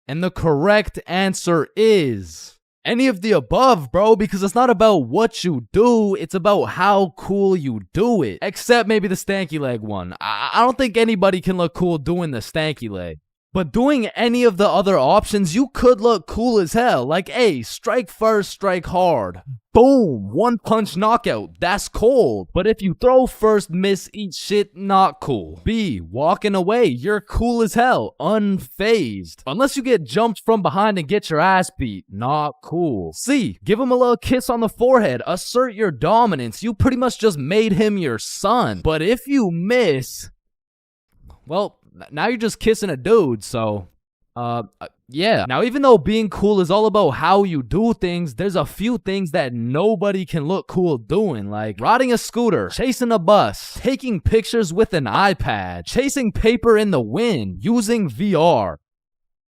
And the correct answer is any of the above, bro, because it's not about what you do, it's about how cool you do it. Except maybe the stanky leg one. I don't think anybody can look cool doing the stanky leg. But doing any of the other options, you could look cool as hell. Like, A, strike first, strike hard. Boom, one punch knockout. That's cold. But if you throw first, miss, eat shit, not cool. B, walking away. You're cool as hell. Unfazed. Unless you get jumped from behind and get your ass beat. Not cool. C, give him a little kiss on the forehead. Assert your dominance. You pretty much just made him your son. But if you miss, well, now you're just kissing a dude, so, yeah. Now, even though being cool is all about how you do things, there's a few things that nobody can look cool doing, like riding a scooter, chasing a bus, taking pictures with an iPad, chasing paper in the wind, using VR,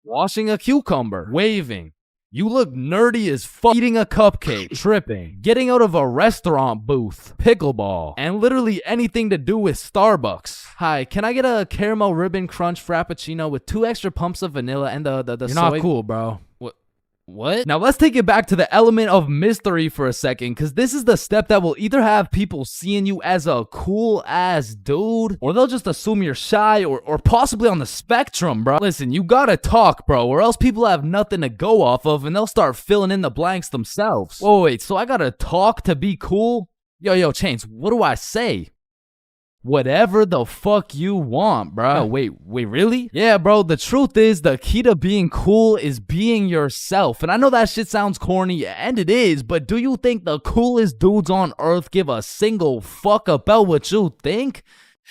washing a cucumber, waving. You look nerdy as fuck, eating a cupcake, tripping, getting out of a restaurant booth, pickleball, and literally anything to do with Starbucks. Hi, can I get a caramel ribbon crunch frappuccino with 2 extra pumps of vanilla and the You're soy? not cool, bro. What? What? Now let's take it back to the element of mystery for a second, because this is the step that will either have people seeing you as a cool ass dude, or they'll just assume you're shy or possibly on the spectrum, bro. Listen, you gotta talk, bro, or else people have nothing to go off of and they'll start filling in the blanks themselves. Whoa, wait, so I gotta talk to be cool? Yo, Chains, what do I say? Whatever the fuck you want, bro. No, wait, really? Yeah, bro, the truth is the key to being cool is being yourself. And I know that shit sounds corny, and it is, but do you think the coolest dudes on earth give a single fuck about what you think?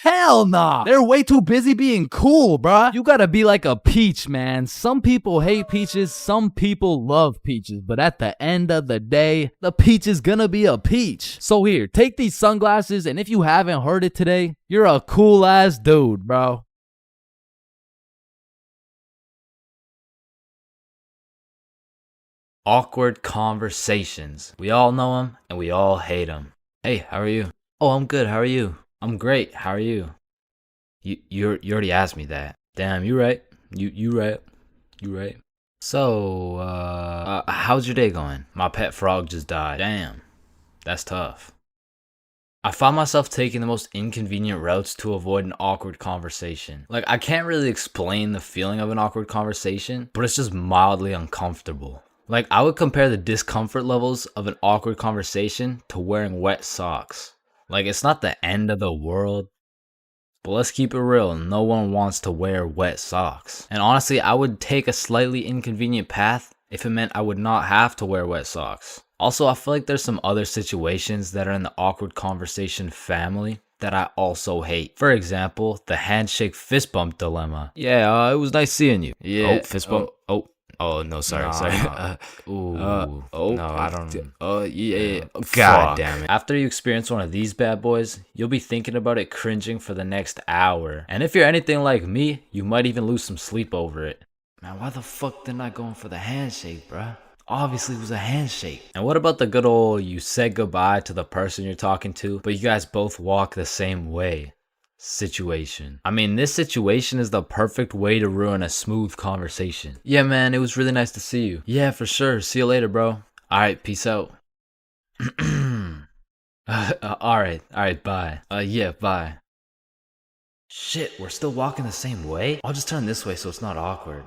Hell nah. They're way too busy being cool, bruh. You gotta be like a peach, man. Some people hate peaches, some people love peaches, but at the end of the day, the peach is gonna be a peach. So here, take these sunglasses, and if you haven't heard it today, you're a cool ass dude, bro. Awkward conversations. We all know them and we all hate them. Hey, how are you? Oh, I'm good. How are you? I'm great. How are you? You already asked me that. Damn, you right. You right. You right. So, how's your day going? My pet frog just died. Damn, that's tough. I find myself taking the most inconvenient routes to avoid an awkward conversation. Like, I can't really explain the feeling of an awkward conversation, but it's just mildly uncomfortable. Like, I would compare the discomfort levels of an awkward conversation to wearing wet socks. Like, it's not the end of the world, but let's keep it real, no one wants to wear wet socks. And honestly, I would take a slightly inconvenient path if it meant I would not have to wear wet socks. Also, I feel like there's some other situations that are in the awkward conversation family that I also hate. For example, the handshake fist bump dilemma. Yeah, it was nice seeing you. Yeah. Oh, fist bump. Oh, no, sorry. No, I don't. Yeah. God damn it. After you experience one of these bad boys, you'll be thinking about it cringing for the next hour. And if you're anything like me, you might even lose some sleep over it. Man, why the fuck didn't I go in for the handshake, bruh? Obviously it was a handshake. And what about the good old you said goodbye to the person you're talking to, but you guys both walk the same way situation? I mean, this situation is the perfect way to ruin a smooth conversation. Yeah, man, it was really nice to see you. Yeah, for sure. See you later, bro. Alright, peace out. Alright, bye. Yeah, bye. Shit, we're still walking the same way? I'll just turn this way so it's not awkward.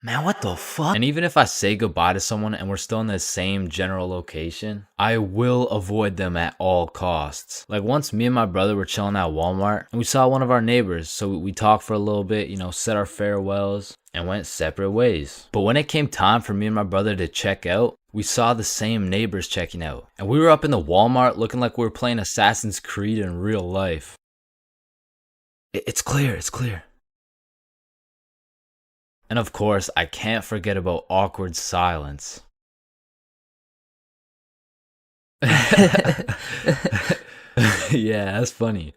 Man, what the fuck? And even if I say goodbye to someone and we're still in the same general location, I will avoid them at all costs. Like once me and my brother were chilling at Walmart and we saw one of our neighbors, so we talked for a little bit, you know, said our farewells and went separate ways. But when it came time for me and my brother to check out, we saw the same neighbors checking out. And we were up in the Walmart looking like we were playing Assassin's Creed in real life. It's clear. And of course, I can't forget about awkward silence. Yeah, that's funny.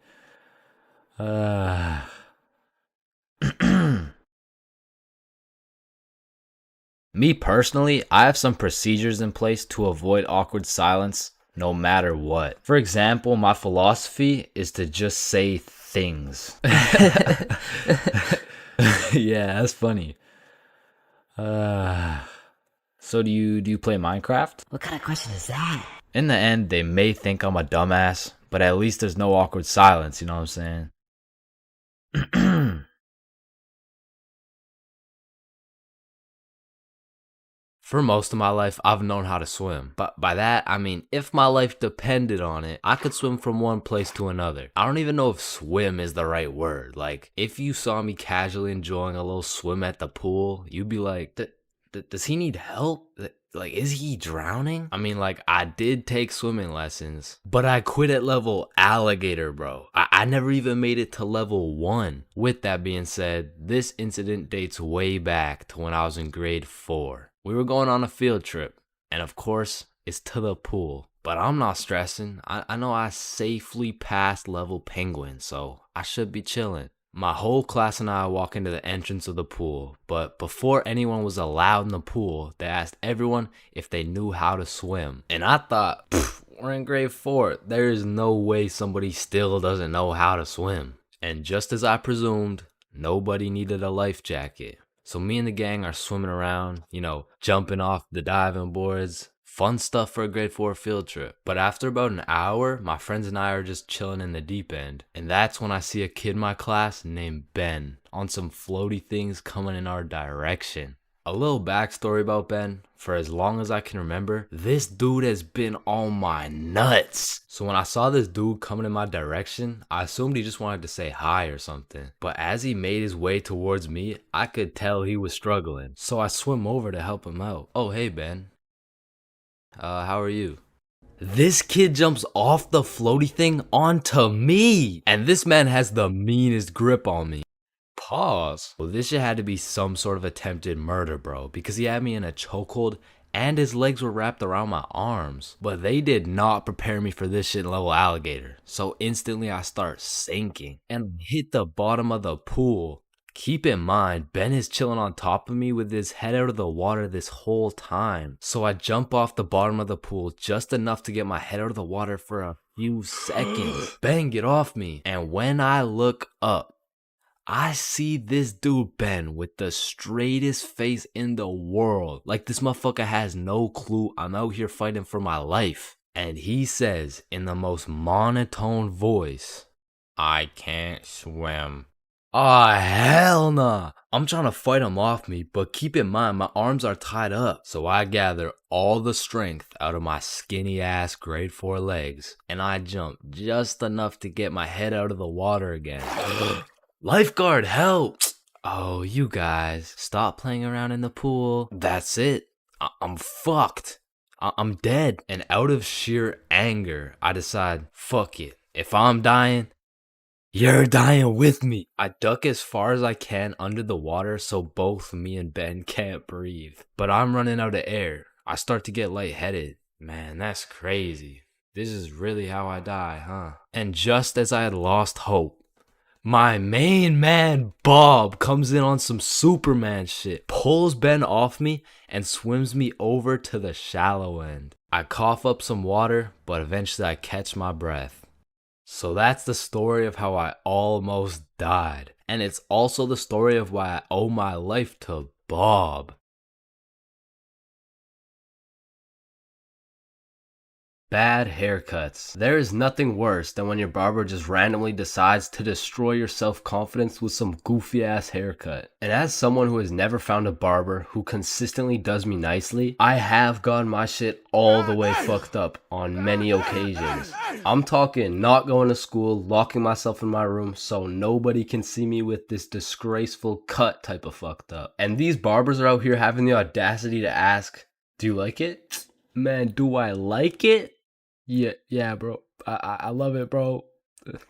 Me personally, I have some procedures in place to avoid awkward silence no matter what. For example, my philosophy is to just say things. Yeah, that's funny. So do you play Minecraft? What kind of question is that? In the end, they may think I'm a dumbass, but at least there's no awkward silence, you know what I'm saying? For most of my life, I've known how to swim. But by that, I mean, if my life depended on it, I could swim from one place to another. I don't even know if swim is the right word. Like, if you saw me casually enjoying a little swim at the pool, you'd be like, does he need help? Like, is he drowning? I mean, like, I did take swimming lessons, but I quit at level alligator, bro. I never even made it to level 1. With that being said, this incident dates way back to when I was in grade 4. We were going on a field trip, and of course, it's to the pool. But I'm not stressing. I know I safely passed level penguin, so I should be chilling. My whole class and I walk into the entrance of the pool, but before anyone was allowed in the pool, they asked everyone if they knew how to swim. And I thought, we're in grade 4. There is no way somebody still doesn't know how to swim. And just as I presumed, nobody needed a life jacket. So me and the gang are swimming around, jumping off the diving boards. Fun stuff for a grade 4 field trip. But after about an hour, my friends and I are just chilling in the deep end. And that's when I see a kid in my class named Ben on some floaty things coming in our direction. A little backstory about Ben. For as long as I can remember, this dude has been on my nuts. So when I saw this dude coming in my direction, I assumed he just wanted to say hi or something. But as he made his way towards me, I could tell he was struggling. So I swim over to help him out. Oh, hey Ben. How are you? This kid jumps off the floaty thing onto me. And this man has the meanest grip on me. Pause. Well, this shit had to be some sort of attempted murder, bro, because he had me in a chokehold and his legs were wrapped around my arms. But they did not prepare me for this shit level alligator. So instantly I start sinking and hit the bottom of the pool. Keep in mind, Ben is chilling on top of me with his head out of the water this whole time. So I jump off the bottom of the pool just enough to get my head out of the water for a few seconds. Ben, get off me. And when I look up, I see this dude Ben with the straightest face in the world. Like this motherfucker has no clue I'm out here fighting for my life. And he says in the most monotone voice, "I can't swim." Ah, hell nah. I'm trying to fight him off me, but keep in mind my arms are tied up. So I gather all the strength out of my skinny ass grade 4 legs and I jump just enough to get my head out of the water again. Lifeguard, help! Oh, you guys, stop playing around in the pool. That's it. I'm fucked. I'm dead. And out of sheer anger, I decide, fuck it. If I'm dying, you're dying with me. I duck as far as I can under the water so both me and Ben can't breathe. But I'm running out of air. I start to get lightheaded. Man, that's crazy. This is really how I die, huh? And just as I had lost hope, my main man, Bob, comes in on some Superman shit, pulls Ben off me, and swims me over to the shallow end. I cough up some water, but eventually I catch my breath. So that's the story of how I almost died. And it's also the story of why I owe my life to Bob. Bad haircuts. There is nothing worse than when your barber just randomly decides to destroy your self-confidence with some goofy ass haircut. And as someone who has never found a barber who consistently does me nicely, I have gotten my shit all the way fucked up on many occasions. I'm talking not going to school, locking myself in my room so nobody can see me with this disgraceful cut type of fucked up. And these barbers are out here having the audacity to ask, "Do you like it?" Man, do I like it? Yeah, bro. I love it, bro.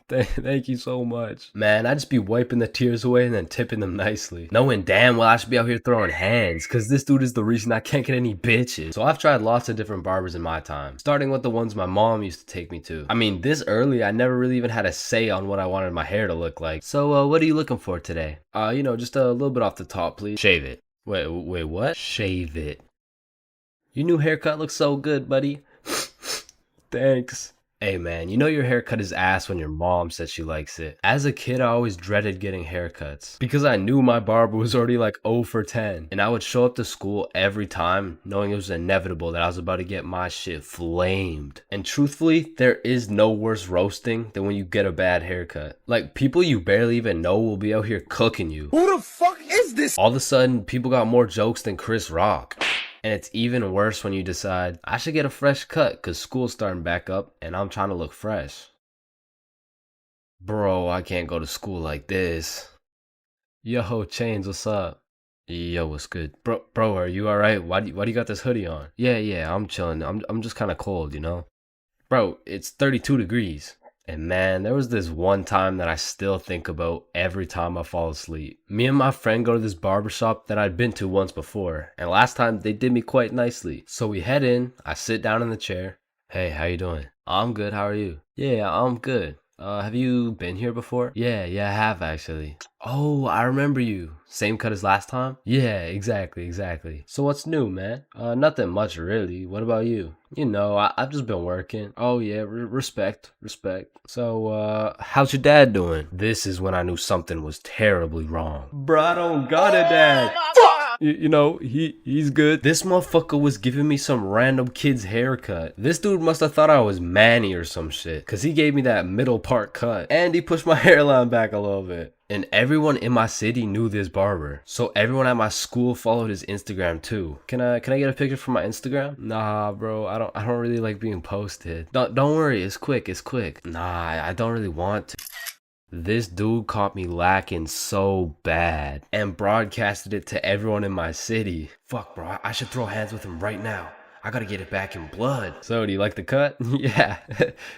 Thank you so much. Man, I just be wiping the tears away and then tipping them nicely. Knowing damn well I should be out here throwing hands, cause this dude is the reason I can't get any bitches. So I've tried lots of different barbers in my time, starting with the ones my mom used to take me to. I mean, this early, I never really even had a say on what I wanted my hair to look like. So, what are you looking for today? Just a little bit off the top, please. Shave it. Wait, what? Shave it. Your new haircut looks so good, buddy. Thanks. Hey man, you know your haircut is ass when your mom says she likes it. As a kid, I always dreaded getting haircuts because I knew my barber was already like 0 for 10. And I would show up to school every time knowing it was inevitable that I was about to get my shit flamed. And truthfully, there is no worse roasting than when you get a bad haircut. Like, people you barely even know will be out here cooking you. Who the fuck is this? All of a sudden, people got more jokes than Chris Rock. And it's even worse when you decide, I should get a fresh cut because school's starting back up and I'm trying to look fresh. Bro, I can't go to school like this. Yo, Chains, what's up? Yo, what's good? Bro, are you alright? Why do you got this hoodie on? Yeah, I'm chilling. I'm just kind of cold, you know? Bro, it's 32 degrees. And man, there was this one time that I still think about every time I fall asleep. Me and my friend go to this barbershop that I'd been to once before, and last time they did me quite nicely. So we head in, I sit down in the chair. Hey, how you doing? I'm good, how are you? Yeah, I'm good. Have you been here before? Yeah, I have actually. Oh, I remember you. Same cut as last time? Yeah, exactly. So what's new, man? Nothing much really. What about you? You know, I've just been working. Oh yeah, respect. So, how's your dad doing? This is when I knew something was terribly wrong. Bro, I don't got a dad. You know, he's good. This motherfucker was giving me some random kid's haircut. This dude must have thought I was Manny or some shit, cause he gave me that middle part cut, and he pushed my hairline back a little bit. And everyone in my city knew this barber, so everyone at my school followed his Instagram too. Can I get a picture from my Instagram? Nah, bro, I don't really like being posted. Don't worry, it's quick. Nah, I don't really want to. This dude caught me lacking so bad and broadcasted it to everyone in my city. Fuck, bro, I should throw hands with him right now. I gotta get it back in blood. So, do you like the cut? Yeah,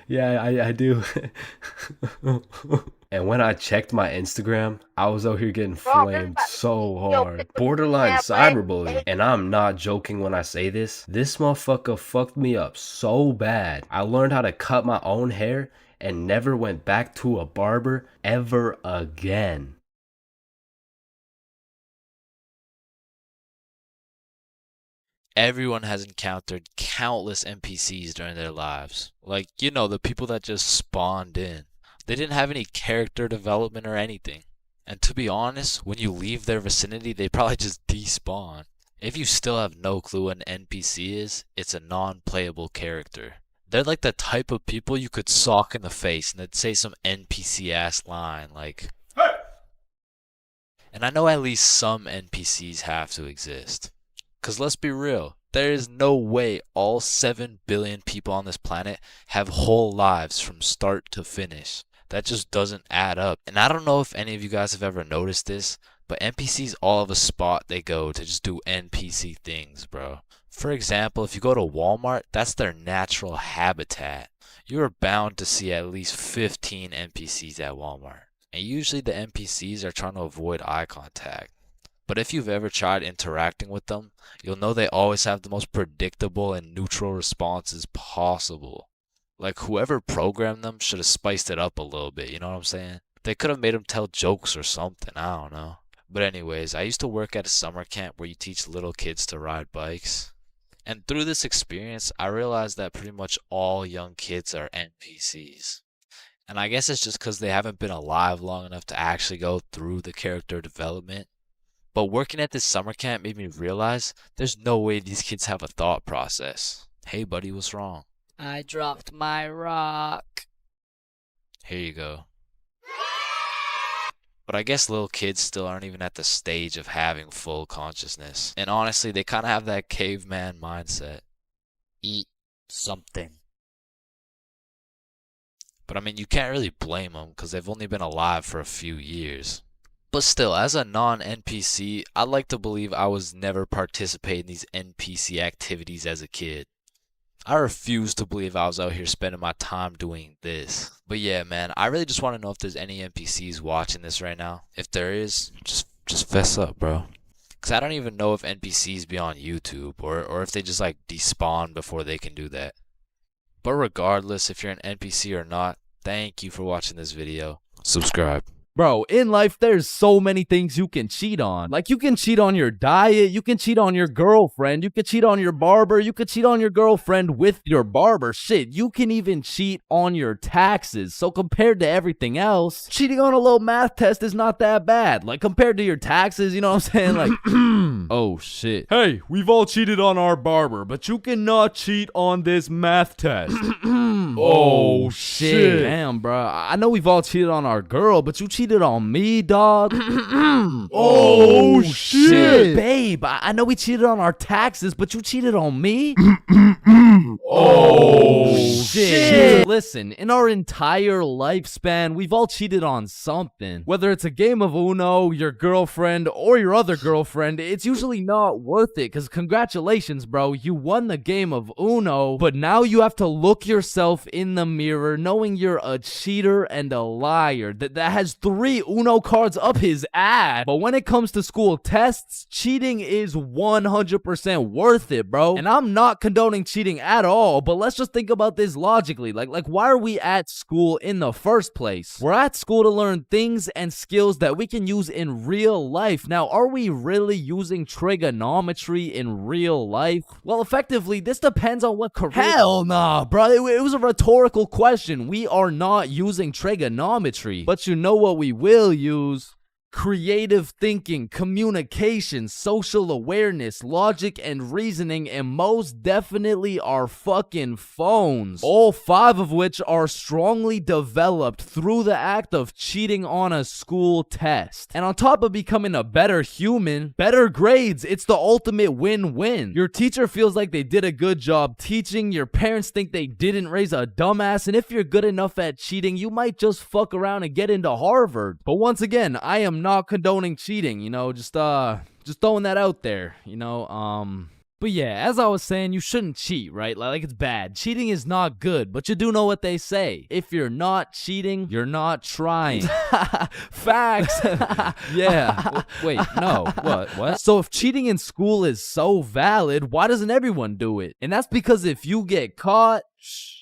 I do. And when I checked my Instagram, I was out here getting flamed so hard. Borderline cyberbullying. And I'm not joking when I say this. This motherfucker fucked me up so bad. I learned how to cut my own hair and never went back to a barber ever again. Everyone has encountered countless NPCs during their lives. Like, you know, the people that just spawned in. They didn't have any character development or anything. And to be honest, when you leave their vicinity, they probably just despawn. If you still have no clue what an NPC is, it's a non-playable character. They're like the type of people you could sock in the face and they'd say some NPC ass line like, "Hey!" And I know at least some NPCs have to exist. Cause let's be real, there is no way all 7 billion people on this planet have whole lives from start to finish. That just doesn't add up. And I don't know if any of you guys have ever noticed this, but NPCs all have a spot they go to just do NPC things, bro. For example, if you go to Walmart, that's their natural habitat. You are bound to see at least 15 NPCs at Walmart. And usually the NPCs are trying to avoid eye contact. But if you've ever tried interacting with them, you'll know they always have the most predictable and neutral responses possible. Like whoever programmed them should have spiced it up a little bit, you know what I'm saying? They could have made them tell jokes or something, I don't know. But anyways, I used to work at a summer camp where you teach little kids to ride bikes. And through this experience, I realized that pretty much all young kids are NPCs. And I guess it's just because they haven't been alive long enough to actually go through the character development. But working at this summer camp made me realize there's no way these kids have a thought process. Hey buddy, what's wrong? I dropped my rock. Here you go. But I guess little kids still aren't even at the stage of having full consciousness. And honestly, they kind of have that caveman mindset. Eat something. But I mean, you can't really blame them because they've only been alive for a few years. But still, as a non-NPC, I'd like to believe I was never participating in these NPC activities as a kid. I refuse to believe I was out here spending my time doing this. But yeah, man, I really just want to know if there's any NPCs watching this right now. If there is, just fess up, bro. Because I don't even know if NPCs be on YouTube or if they just like despawn before they can do that. But regardless, if you're an NPC or not, thank you for watching this video. Subscribe. Bro, in life, there's so many things you can cheat on. Like, you can cheat on your diet, you can cheat on your girlfriend, you can cheat on your barber, you can cheat on your girlfriend with your barber. Shit, you can even cheat on your taxes. So compared to everything else, cheating on a little math test is not that bad. Like, compared to your taxes, you know what I'm saying? Like, oh, shit. Hey, we've all cheated on our barber, but you cannot cheat on this math test. Oh, shit. Damn, bro. I know we've all cheated on our girl, but you cheated on me, dog. Oh, shit. Babe, I know we cheated on our taxes, but you cheated on me? Oh, shit. Listen, in our entire lifespan, we've all cheated on something. Whether it's a game of Uno, your girlfriend, or your other girlfriend, it's usually not worth it, because congratulations, bro, you won the game of Uno, but now you have to look yourself in the mirror knowing you're a cheater and a liar that has 3 3 Uno cards up his ass. But when it comes to school tests, cheating is 100% worth it, bro. And I'm not condoning cheating at all, but let's just think about this logically. Like why are we at school in the first place? We're at school to learn things and skills that we can use in real life. Now, are we really using trigonometry in real life? Well, effectively, this depends on what career. Hell nah, bro. It was a rhetorical question. We are not using trigonometry. But you know what we will use? Creative thinking, communication, social awareness, logic, and reasoning, and most definitely our fucking phones. All 5 of which are strongly developed through the act of cheating on a school test. And on top of becoming a better human, better grades, it's the ultimate win-win. Your teacher feels like they did a good job teaching, your parents think they didn't raise a dumbass, and if you're good enough at cheating, you might just fuck around and get into Harvard. But once again, I am not condoning cheating, you know, just throwing that out there, you know. But yeah, as I was saying, you shouldn't cheat, right? Like it's bad. Cheating is not good, but you do know what they say. If you're not cheating, you're not trying. Facts. Yeah. Wait, no. What? So if cheating in school is so valid, why doesn't everyone do it? And that's because if you get caught,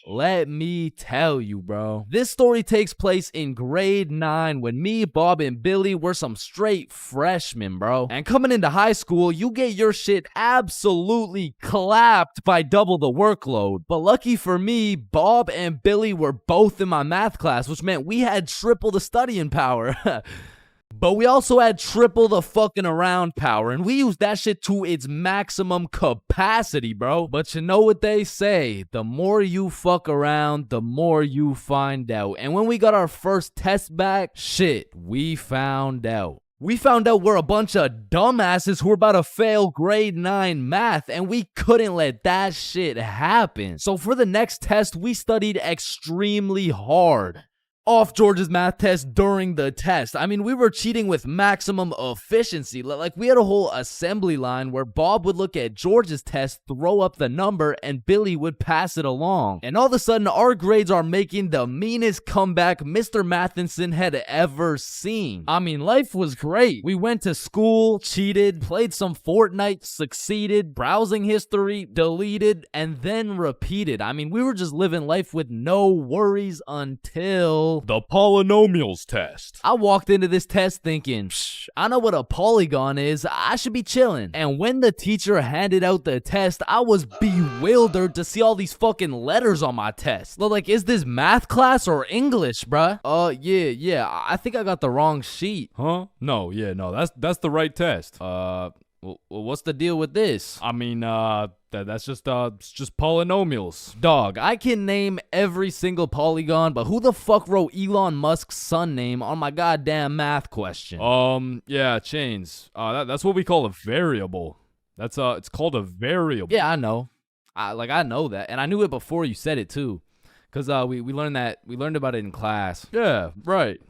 let me tell you, bro. This story takes place in grade 9 when me, Bob, and Billy were some straight freshmen, bro. And coming into high school, you get your shit absolutely clapped by double the workload. But lucky for me, Bob and Billy were both in my math class, which meant we had triple the studying power. But we also had triple the fucking around power, and we used that shit to its maximum capacity, bro. But you know what they say, the more you fuck around, the more you find out. And when we got our first test back, shit, we found out. We found out we're a bunch of dumbasses who were about to fail grade 9 math, and we couldn't let that shit happen. So for the next test, we studied extremely hard. Off George's math test during the test. I mean, we were cheating with maximum efficiency. Like, we had a whole assembly line where Bob would look at George's test, throw up the number, and Billy would pass it along. And all of a sudden, our grades are making the meanest comeback Mr. Matheson had ever seen. I mean, life was great. We went to school, cheated, played some Fortnite, succeeded, browsing history, deleted, and then repeated. I mean, we were just living life with no worries until the polynomials test. I walked into this test thinking, I know what a polygon is, I should be chilling. And when the teacher handed out the test, I was bewildered to see all these fucking letters on my test. Like, is this math class or English, bruh? Yeah, I think I got the wrong sheet. Huh? No, that's the right test. Well, what's the deal with this? I mean, that's just polynomials. Dog, I can name every single polygon, but who the fuck wrote Elon Musk's son name on my goddamn math question? Yeah, Chains. That's what we call a variable. It's called a variable. Yeah, I know. I know that, and I knew it before you said it too, cause we learned about it in class. Yeah, right.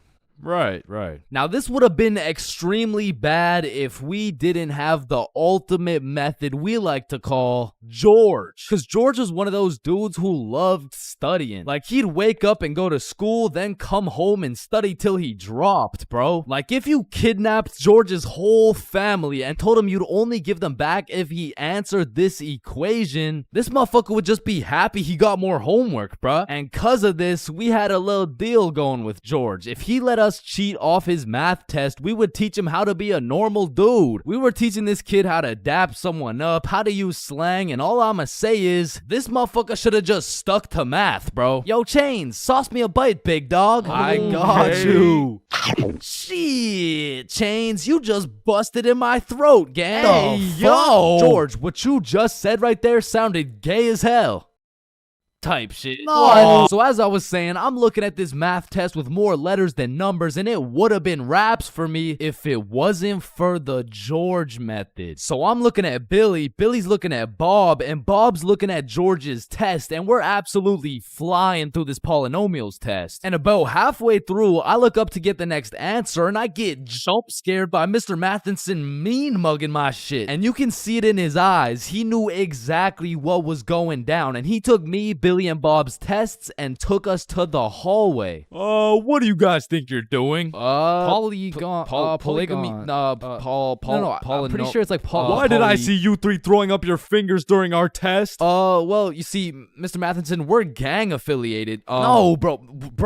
Right. Now, this would have been extremely bad if we didn't have the ultimate method we like to call George. Because George was one of those dudes who loved studying. Like, he'd wake up and go to school, then come home and study till he dropped, bro. Like, if you kidnapped George's whole family and told him you'd only give them back if he answered this equation, this motherfucker would just be happy he got more homework, bro. And cause of this, we had a little deal going with George. If he let us cheat off his math test, we would teach him how to be a normal dude. We were teaching this kid how to dap someone up, how to use slang, and all I'ma say is, this motherfucker should have just stuck to math, bro. Yo, Chains, sauce me a bite, big dog. I got you. Shit, Chains, you just busted in my throat, gang. Hey, yo. George, what you just said right there sounded gay as hell. Type shit. No. So as I was saying, I'm looking at this math test with more letters than numbers, and it would have been raps for me if it wasn't for the George method. So I'm looking at Billy, Billy's looking at Bob, and Bob's looking at George's test, and we're absolutely flying through this polynomials test. And about halfway through, I look up to get the next answer, and I get jump scared by Mr. Matheson mean mugging my shit. And you can see it in his eyes. He knew exactly what was going down, and he took me, Billy, Billy and Bob's tests and took us to the hallway. What do you guys think you're doing? Polygamy. I'm pretty sure it's like Why did I see you three throwing up your fingers during our test? Well, you see, Mr. Matheson, we're gang affiliated. No, bro,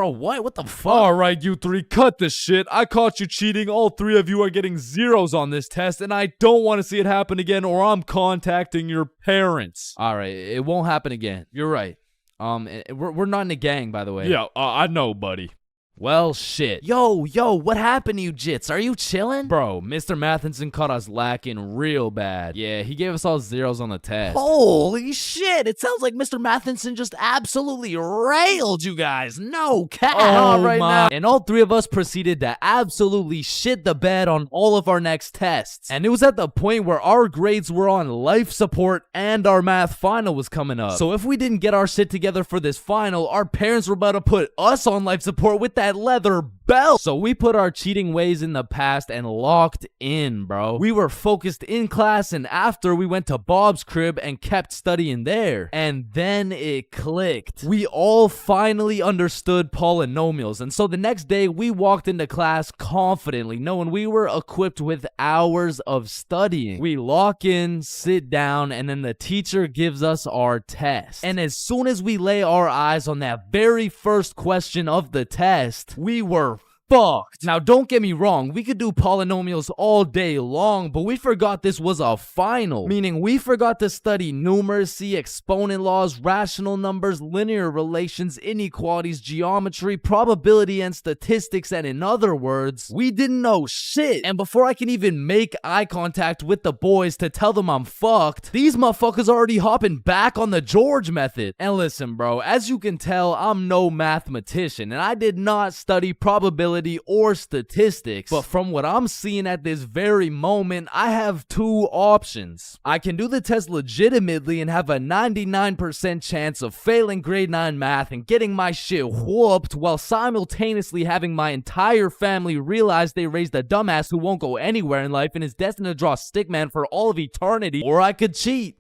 what the fuck? All right, you three, cut this shit. I caught you cheating. All three of you are getting zeros on this test, and I don't want to see it happen again, or I'm contacting your parents. All right, it won't happen again. You're right. We're not in a gang, by the way. Yeah, I know, buddy. Well, shit. Yo, what happened to you, Jits? Are you chilling? Bro, Mr. Matheson caught us lacking real bad. Yeah, he gave us all zeros on the test. Holy shit, it sounds like Mr. Matheson just absolutely railed you guys. No cap. Oh, right now. And all three of us proceeded to absolutely shit the bed on all of our next tests. And it was at the point where our grades were on life support and our math final was coming up. So if we didn't get our shit together for this final, our parents were about to put us on life support with that leather belt. So we put our cheating ways in the past and locked in, bro. We were focused in class, and after we went to Bob's crib and kept studying there. And then it clicked. We all finally understood polynomials. And so the next day we walked into class confidently, knowing we were equipped with hours of studying. We lock in, sit down, and then the teacher gives us our test. And as soon as we lay our eyes on that very first question of the test, we were fucked. Now, don't get me wrong, we could do polynomials all day long, but we forgot this was a final. Meaning we forgot to study numeracy, exponent laws, rational numbers, linear relations, inequalities, geometry, probability, and statistics, and in other words, we didn't know shit. And before I can even make eye contact with the boys to tell them I'm fucked, these motherfuckers already hopping back on the George method. And listen, bro, as you can tell, I'm no mathematician, and I did not study probability or statistics, but from what I'm seeing at this very moment, I have two options. I can do the test legitimately and have a 99% chance of failing grade 9 math and getting my shit whooped while simultaneously having my entire family realize they raised a dumbass who won't go anywhere in life and is destined to draw stickman for all of eternity, or I could cheat.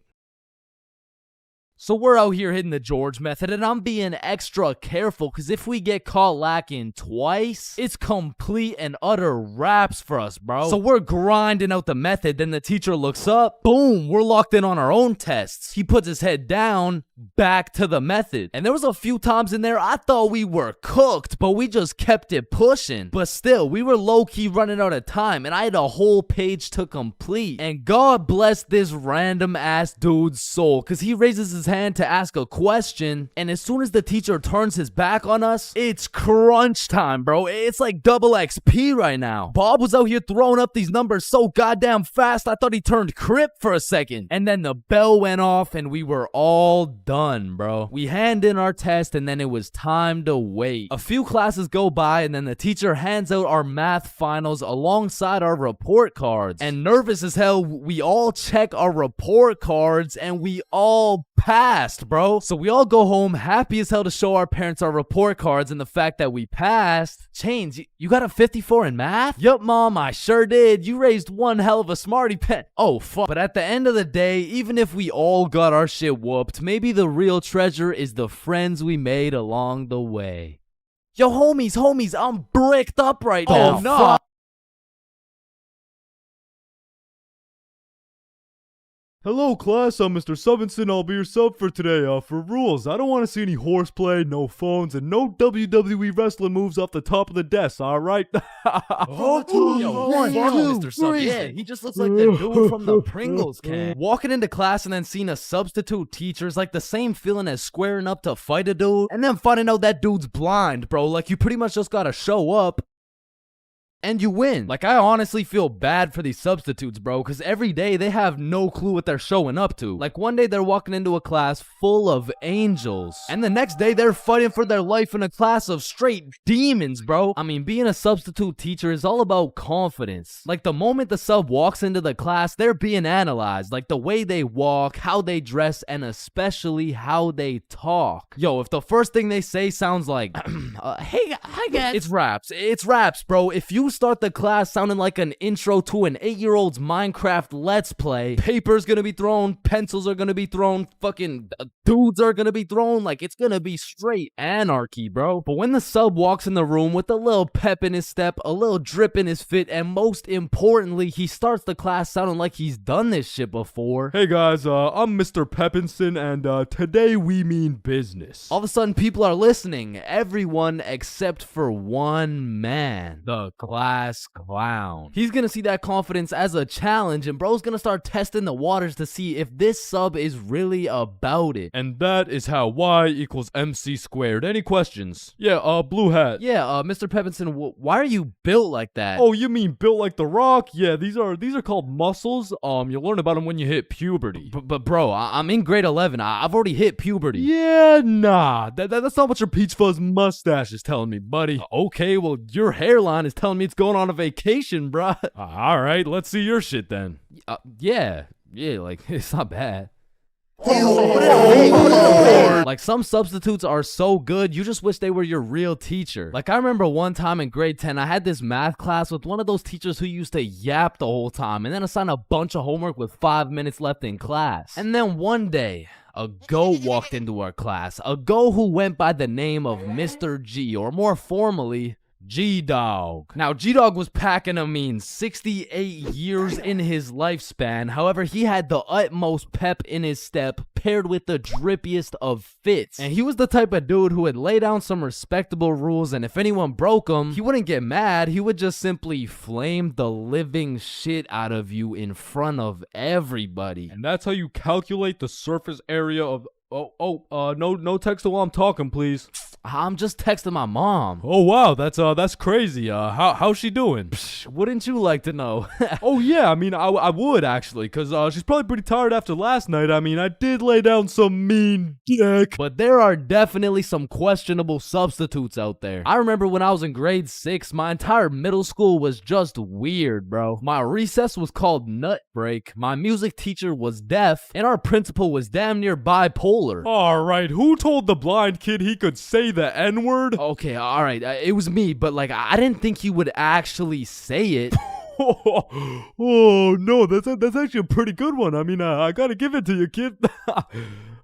So we're out here hitting the George method, and I'm being extra careful because if we get caught lacking twice, it's complete and utter wraps for us, bro. So we're grinding out the method, then the teacher looks up, boom, we're locked in on our own tests. He puts his head down, back to the method. And there was a few times in there I thought we were cooked, but we just kept it pushing. But still, we were low-key running out of time, and I had a whole page to complete. And God bless this random-ass dude's soul, because he raises his hand to ask a question, and as soon as the teacher turns his back on us, it's crunch time, bro. It's like double XP right now. Bob was out here throwing up these numbers so goddamn fast, I thought he turned Crip for a second. And then the bell went off, and we were all done, bro. We hand in our test, and then it was time to wait. A few classes go by, and then the teacher hands out our math finals alongside our report cards. And nervous as hell, we all check our report cards, and we all passed, bro. So we all go home happy as hell to show our parents our report cards and the fact that we passed. Chains, you got a 54 in math? Yup, Mom, I sure did. You raised one hell of a smarty pet. Oh, fuck. But at the end of the day, even if we all got our shit whooped, maybe the real treasure is the friends we made along the way. Yo, homies, I'm bricked up right now. Oh, no. Hello class, I'm Mr. Subinson. I'll be your sub for today. For rules, I don't want to see any horseplay, no phones, and no WWE wrestling moves off the top of the desk, alright? Yo, Mr. Sub. Yeah, he just looks like the dude from the Pringles can. Walking into class and then seeing a substitute teacher is like the same feeling as squaring up to fight a dude and then finding out that dude's blind, bro. Like, you pretty much just gotta show up and you win. Like, I honestly feel bad for these substitutes, bro, because every day they have no clue what they're showing up to. Like, one day they're walking into a class full of angels, and the next day they're fighting for their life in a class of straight demons, bro. I mean, being a substitute teacher is all about confidence. Like, the moment the sub walks into the class, they're being analyzed. Like, the way they walk, how they dress, and especially how they talk. Yo, if the first thing they say sounds like, hey, hi guys. It's raps, bro. If you start the class sounding like an intro to an 8-year-old's Minecraft Let's Play. Paper's gonna be thrown, pencils are gonna be thrown, fucking dudes are gonna be thrown, like it's gonna be straight anarchy, bro. But when the sub walks in the room with a little pep in his step, a little drip in his fit, and most importantly, he starts the class sounding like he's done this shit before. Hey guys, I'm Mr. Peppinson, and today we mean business. All of a sudden, people are listening. Everyone except for one man, the class clown. He's gonna see that confidence as a challenge, and bro's gonna start testing the waters to see if this sub is really about it. And that is how Y equals MC squared. Any questions? Yeah, blue hat. Yeah, Mr. Peppinson, why are you built like that? Oh, you mean built like The Rock? Yeah, these are called muscles. You'll learn about them when you hit puberty. But bro, I'm in grade 11. I've already hit puberty. Yeah, nah. That's not what your peach fuzz mustache is telling me, buddy. Okay, well, your hairline is telling me it's going on a vacation, bruh. All right, let's see your shit then. Yeah, like, it's not bad. Like, some substitutes are so good, you just wish they were your real teacher. Like, I remember one time in grade 10, I had this math class with one of those teachers who used to yap the whole time and then assign a bunch of homework with 5 minutes left in class. And then one day, a goat walked into our class, a goat who went by the name of Mr. G, or more formally, G-Dog. Now, G-Dog was packing a mean 68 years in his lifespan. However, he had the utmost pep in his step, paired with the drippiest of fits. And he was the type of dude who would lay down some respectable rules, and if anyone broke them, he wouldn't get mad. He would just simply flame the living shit out of you in front of everybody. And that's how you calculate the surface area of... no text while I'm talking, please. I'm just texting my mom. Oh wow, that's crazy. How's she doing? Wouldn't you like to know? Oh yeah, I mean, I would actually, cause she's probably pretty tired after last night. I mean, I did lay down some mean dick. But there are definitely some questionable substitutes out there. I remember when I was in grade 6, my entire middle school was just weird, bro. My recess was called Nut Break, my music teacher was deaf, and our principal was damn near bipolar. Alright, who told the blind kid he could say the N-word? Okay, alright, it was me, but like, I didn't think he would actually say it. Oh no, that's actually a pretty good one. I mean, I gotta give it to you, kid.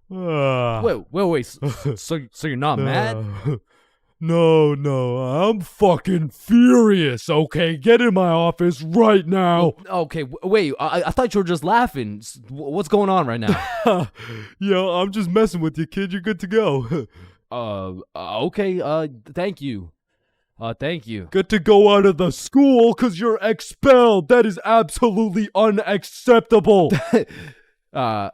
Wait, so you're not mad? No, I'm fucking furious, okay? Get in my office right now. Okay, wait, I thought you were just laughing. What's going on right now? Yo, I'm just messing with you, kid. You're good to go. Okay, thank you. Thank you. Get to go out of the school because you're expelled. That is absolutely unacceptable. Are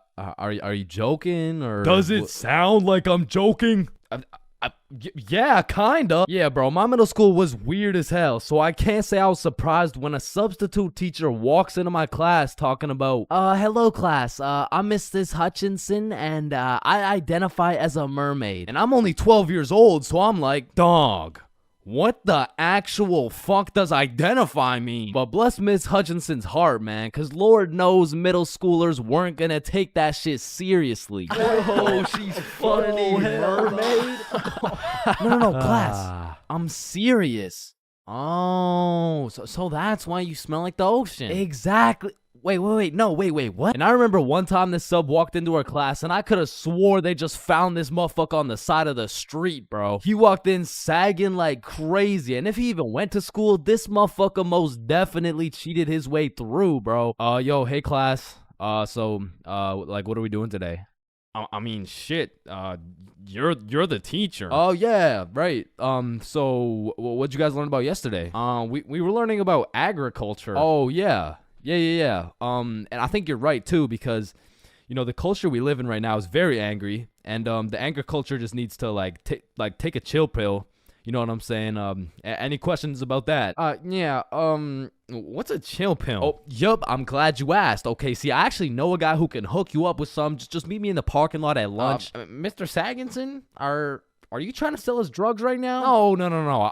you joking, or does it sound like I'm joking? Yeah, kinda. Yeah, bro, my middle school was weird as hell, so I can't say I was surprised when a substitute teacher walks into my class talking about, hello class, I'm Mrs. Hutchinson, and I identify as a mermaid. And I'm only 12 years old, so I'm like, dog, what the actual fuck does identify mean? But bless Miss Hutchinson's heart, man, cause Lord knows middle schoolers weren't gonna take that shit seriously. Oh, she's funny, mermaid. No, class. I'm serious. Oh, so that's why you smell like the ocean. Exactly. Wait, what? And I remember one time this sub walked into our class, and I could have swore they just found this motherfucker on the side of the street, bro. He walked in sagging like crazy, and if he even went to school, this motherfucker most definitely cheated his way through, bro. Yo, hey class. Like, what are we doing today? I mean, shit. You're the teacher. Oh yeah, right. So what'd you guys learn about yesterday? We were learning about agriculture. Oh yeah. Yeah. And I think you're right too, because you know the culture we live in right now is very angry, and the anger culture just needs to take a chill pill. You know what I'm saying? Any questions about that? Yeah. What's a chill pill? Oh, yup. I'm glad you asked. Okay, see, I actually know a guy who can hook you up with some. Just meet me in the parking lot at lunch. Mr. Saginson, are you trying to sell us drugs right now? No.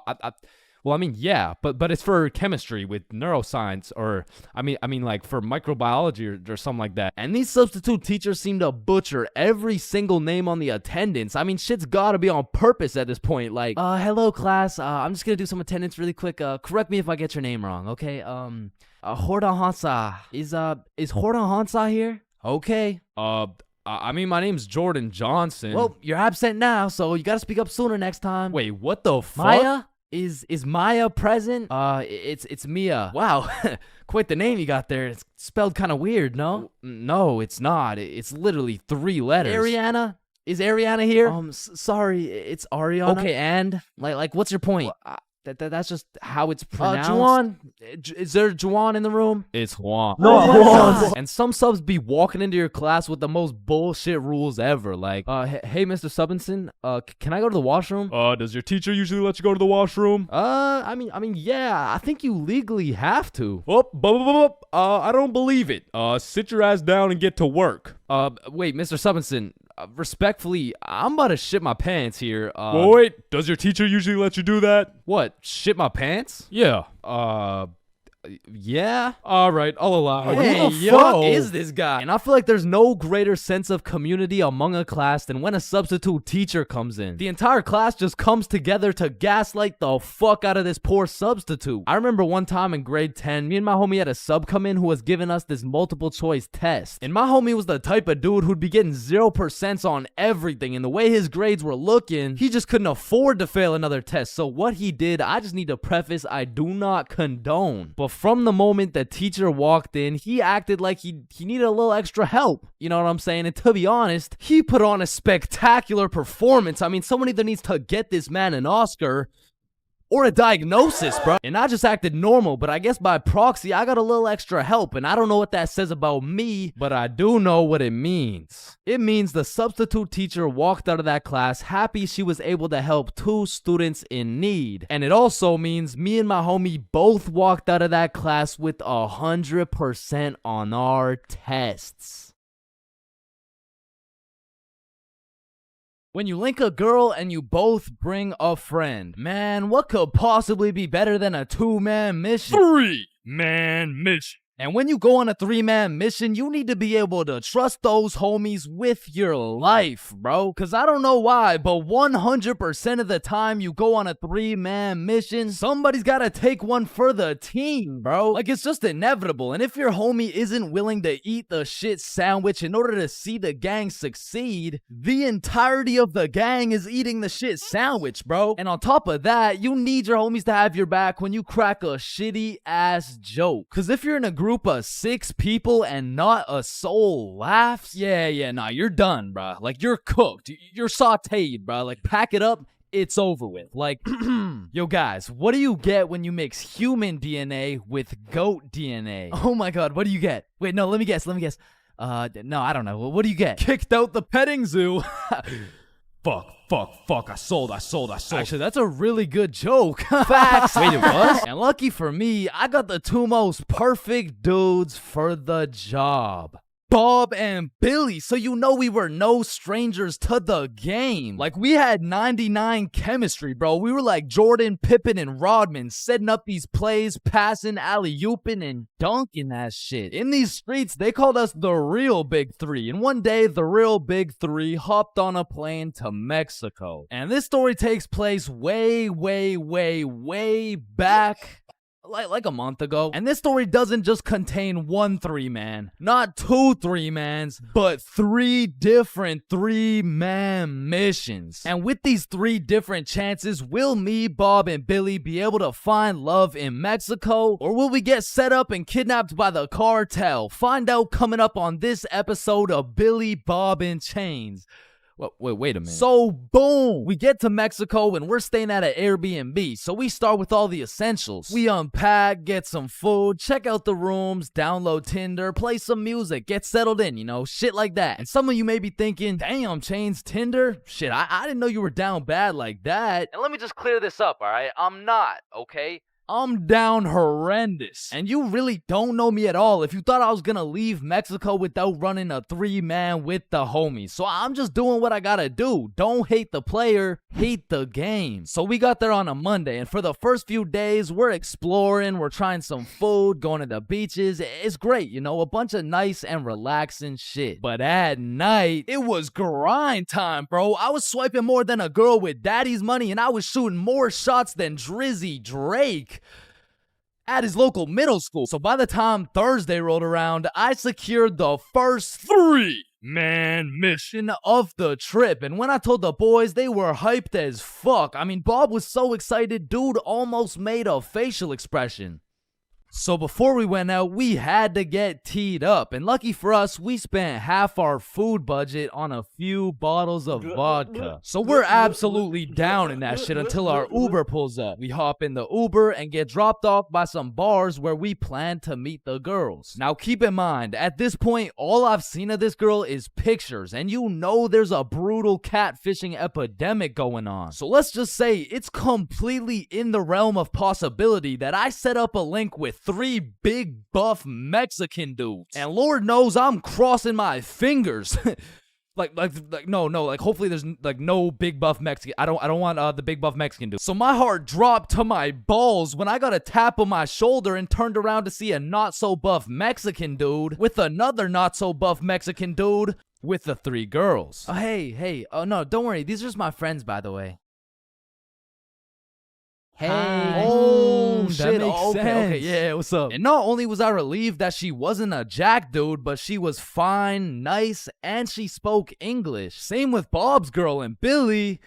Well, I mean, yeah, but it's for chemistry with neuroscience, or I mean like for microbiology or something like that. And these substitute teachers seem to butcher every single name on the attendance. I mean, shit's gotta be on purpose at this point. Like, hello class. I'm just gonna do some attendance really quick. Correct me if I get your name wrong, okay? Horda Hansa. Is Horda Hansa here? Okay. I mean, my name's Jordan Johnson. Well, you're absent now, so you gotta speak up sooner next time. Wait, what the fuck? Maya? Is Maya present? It's Mia. Wow, quite the name you got there. It's spelled kind of weird, no? No, it's not. It's literally 3 letters. Ariana? Is Ariana here? Sorry, it's Ariana. Okay, and like, what's your point? That's just how it's pronounced. Juan? Is there Juan in the room? It's Juan. No, Juan. And some subs be walking into your class with the most bullshit rules ever. Like, hey, Mr. Subinson, can I go to the washroom? Does your teacher usually let you go to the washroom? I mean, yeah, I think you legally have to. I don't believe it. Sit your ass down and get to work. Wait, Mr. Subinson, respectfully, I'm about to shit my pants here. Wait, does your teacher usually let you do that? What, shit my pants? Yeah. Yeah? Alright, I'll allow it. Hey, Who the yo, fuck is this guy? And I feel like there's no greater sense of community among a class than when a substitute teacher comes in. The entire class just comes together to gaslight the fuck out of this poor substitute. I remember one time in grade 10, me and my homie had a sub come in who was giving us this multiple choice test. And my homie was the type of dude who'd be getting 0% on everything, and the way his grades were looking, he just couldn't afford to fail another test. So what he did, I just need to preface, I do not condone. But from the moment the teacher walked in, he acted like he needed a little extra help. You know what I'm saying? And to be honest, he put on a spectacular performance. I mean, someone either needs to get this man an Oscar or a diagnosis, bro. And I just acted normal, but I guess by proxy, I got a little extra help, and I don't know what that says about me, but I do know what it means. It means the substitute teacher walked out of that class happy she was able to help 2 students in need. And it also means me and my homie both walked out of that class with 100% on our tests. When you link a girl and you both bring a friend, man, what could possibly be better than a 2-man mission? 3-man mission. And when you go on a 3-man mission, you need to be able to trust those homies with your life, bro. Cause I don't know why, but 100% of the time you go on a 3-man mission, somebody's gotta take one for the team, bro. Like, it's just inevitable. And if your homie isn't willing to eat the shit sandwich in order to see the gang succeed, the entirety of the gang is eating the shit sandwich, bro. And on top of that, you need your homies to have your back when you crack a shitty ass joke. Cause if you're in a group of 6 people and not a soul laughs, nah, you're done, bro. Like, you're cooked. You're sauteed, bro. Like, pack it up. It's over with. Like, yo guys, what do you get when you mix human DNA with goat DNA? Oh my god, what do you get? Wait, no, let me guess. No, I don't know. What do you get? Kicked out the petting zoo. Fuck, I sold. Actually, that's a really good joke. Facts. Wait, it was? And lucky for me, I got the 2 most perfect dudes for the job. Bob and Billy, so you know we were no strangers to the game. Like, we had 99 chemistry, bro. We were like Jordan, Pippen, and Rodman, setting up these plays, passing, alley-ooping, and dunking that shit. In these streets, they called us the real Big 3, and one day, the real Big 3 hopped on a plane to Mexico. And this story takes place way back, like a month ago. And this story doesn't just contain one 3-man, not 2 3-mans, but 3 different 3-man missions. And with these 3 different chances, will me, Bob, and Billy be able to find love in Mexico? Or will we get set up and kidnapped by the cartel? Find out coming up on this episode of Billy, Bob, and Chains. Wait a minute. So, boom, we get to Mexico and we're staying at an Airbnb. So we start with all the essentials. We unpack, get some food, check out the rooms, download Tinder, play some music, get settled in, you know, shit like that. And some of you may be thinking, damn, Chains, Tinder? Shit, I didn't know you were down bad like that. And let me just clear this up, all right? I'm not, okay? I'm down horrendous. And you really don't know me at all if you thought I was gonna leave Mexico without running a 3-man with the homies. So I'm just doing what I gotta do. Don't hate the player, hate the game. So we got there on a Monday, and for the first few days, we're exploring, we're trying some food, going to the beaches. It's great, you know, a bunch of nice and relaxing shit. But at night, it was grind time, bro. I was swiping more than a girl with daddy's money, and I was shooting more shots than Drizzy Drake at his local middle school. So by the time Thursday rolled around, I secured the first 3-man mission of the trip. And when I told the boys, they were hyped as fuck. I mean, Bob was so excited, dude almost made a facial expression. So before we went out, we had to get teed up. And lucky for us, we spent half our food budget on a few bottles of vodka. So we're absolutely down in that shit until our Uber pulls up. We hop in the Uber and get dropped off by some bars where we plan to meet the girls. Now keep in mind, at this point, all I've seen of this girl is pictures. And you know there's a brutal catfishing epidemic going on. So let's just say it's completely in the realm of possibility that I set up a link with 3 big buff Mexican dudes. And Lord knows I'm crossing my fingers. like hopefully there's like no big buff Mexican. I don't want the big buff Mexican dude. So my heart dropped to my balls when I got a tap on my shoulder and turned around to see a not so buff Mexican dude with another not so buff Mexican dude with the 3 girls. Oh, hey. Oh no, don't worry. These are just my friends, by the way. Hey. Oh, shit. That makes Okay, sense. yeah, what's up? And not only was I relieved that she wasn't a jack dude, but she was fine, nice, and she spoke English. Same with Bob's girl and Billy.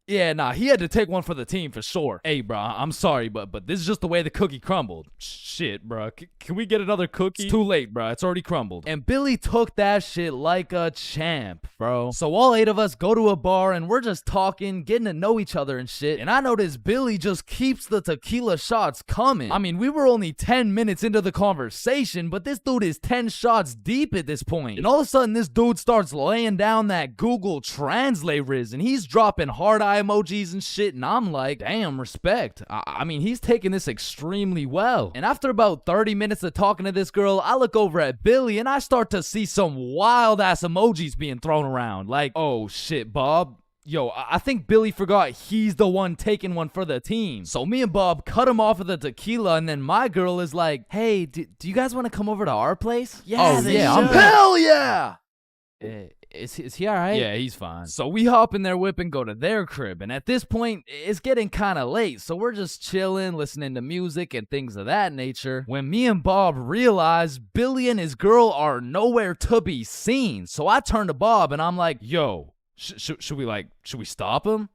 Yeah, nah, he had to take one for the team for sure. Hey, bro, I'm sorry, but this is just the way the cookie crumbled. Shit, bro. Can we get another cookie? It's too late, bro. It's already crumbled. And Billy took that shit like a champ, bro. So all 8 of us go to a bar and we're just talking, getting to know each other and shit. And I notice Billy just keeps the tequila shots coming. I mean, we were only 10 minutes into the conversation, but this dude is 10 shots deep at this point. And all of a sudden, this dude starts laying down that Google Translate riz, and he's dropping hard eye emojis and shit, and I'm like, damn, respect. I mean, he's taking this extremely well. And after about 30 minutes of talking to this girl, I look over at Billy and I start to see some wild ass emojis being thrown around. Like, oh shit, Bob. Yo, I think Billy forgot he's the one taking one for the team. So me and Bob cut him off of the tequila, and then my girl is like, hey, do you guys want to come over to our place? Yeah, Hell yeah! Is he alright? Yeah, he's fine. So we hop in their whip and go to their crib. And at this point, it's getting kind of late. So we're just chilling, listening to music and things of that nature. When me and Bob realize Billy and his girl are nowhere to be seen. So I turn to Bob and I'm like, yo, should we stop him?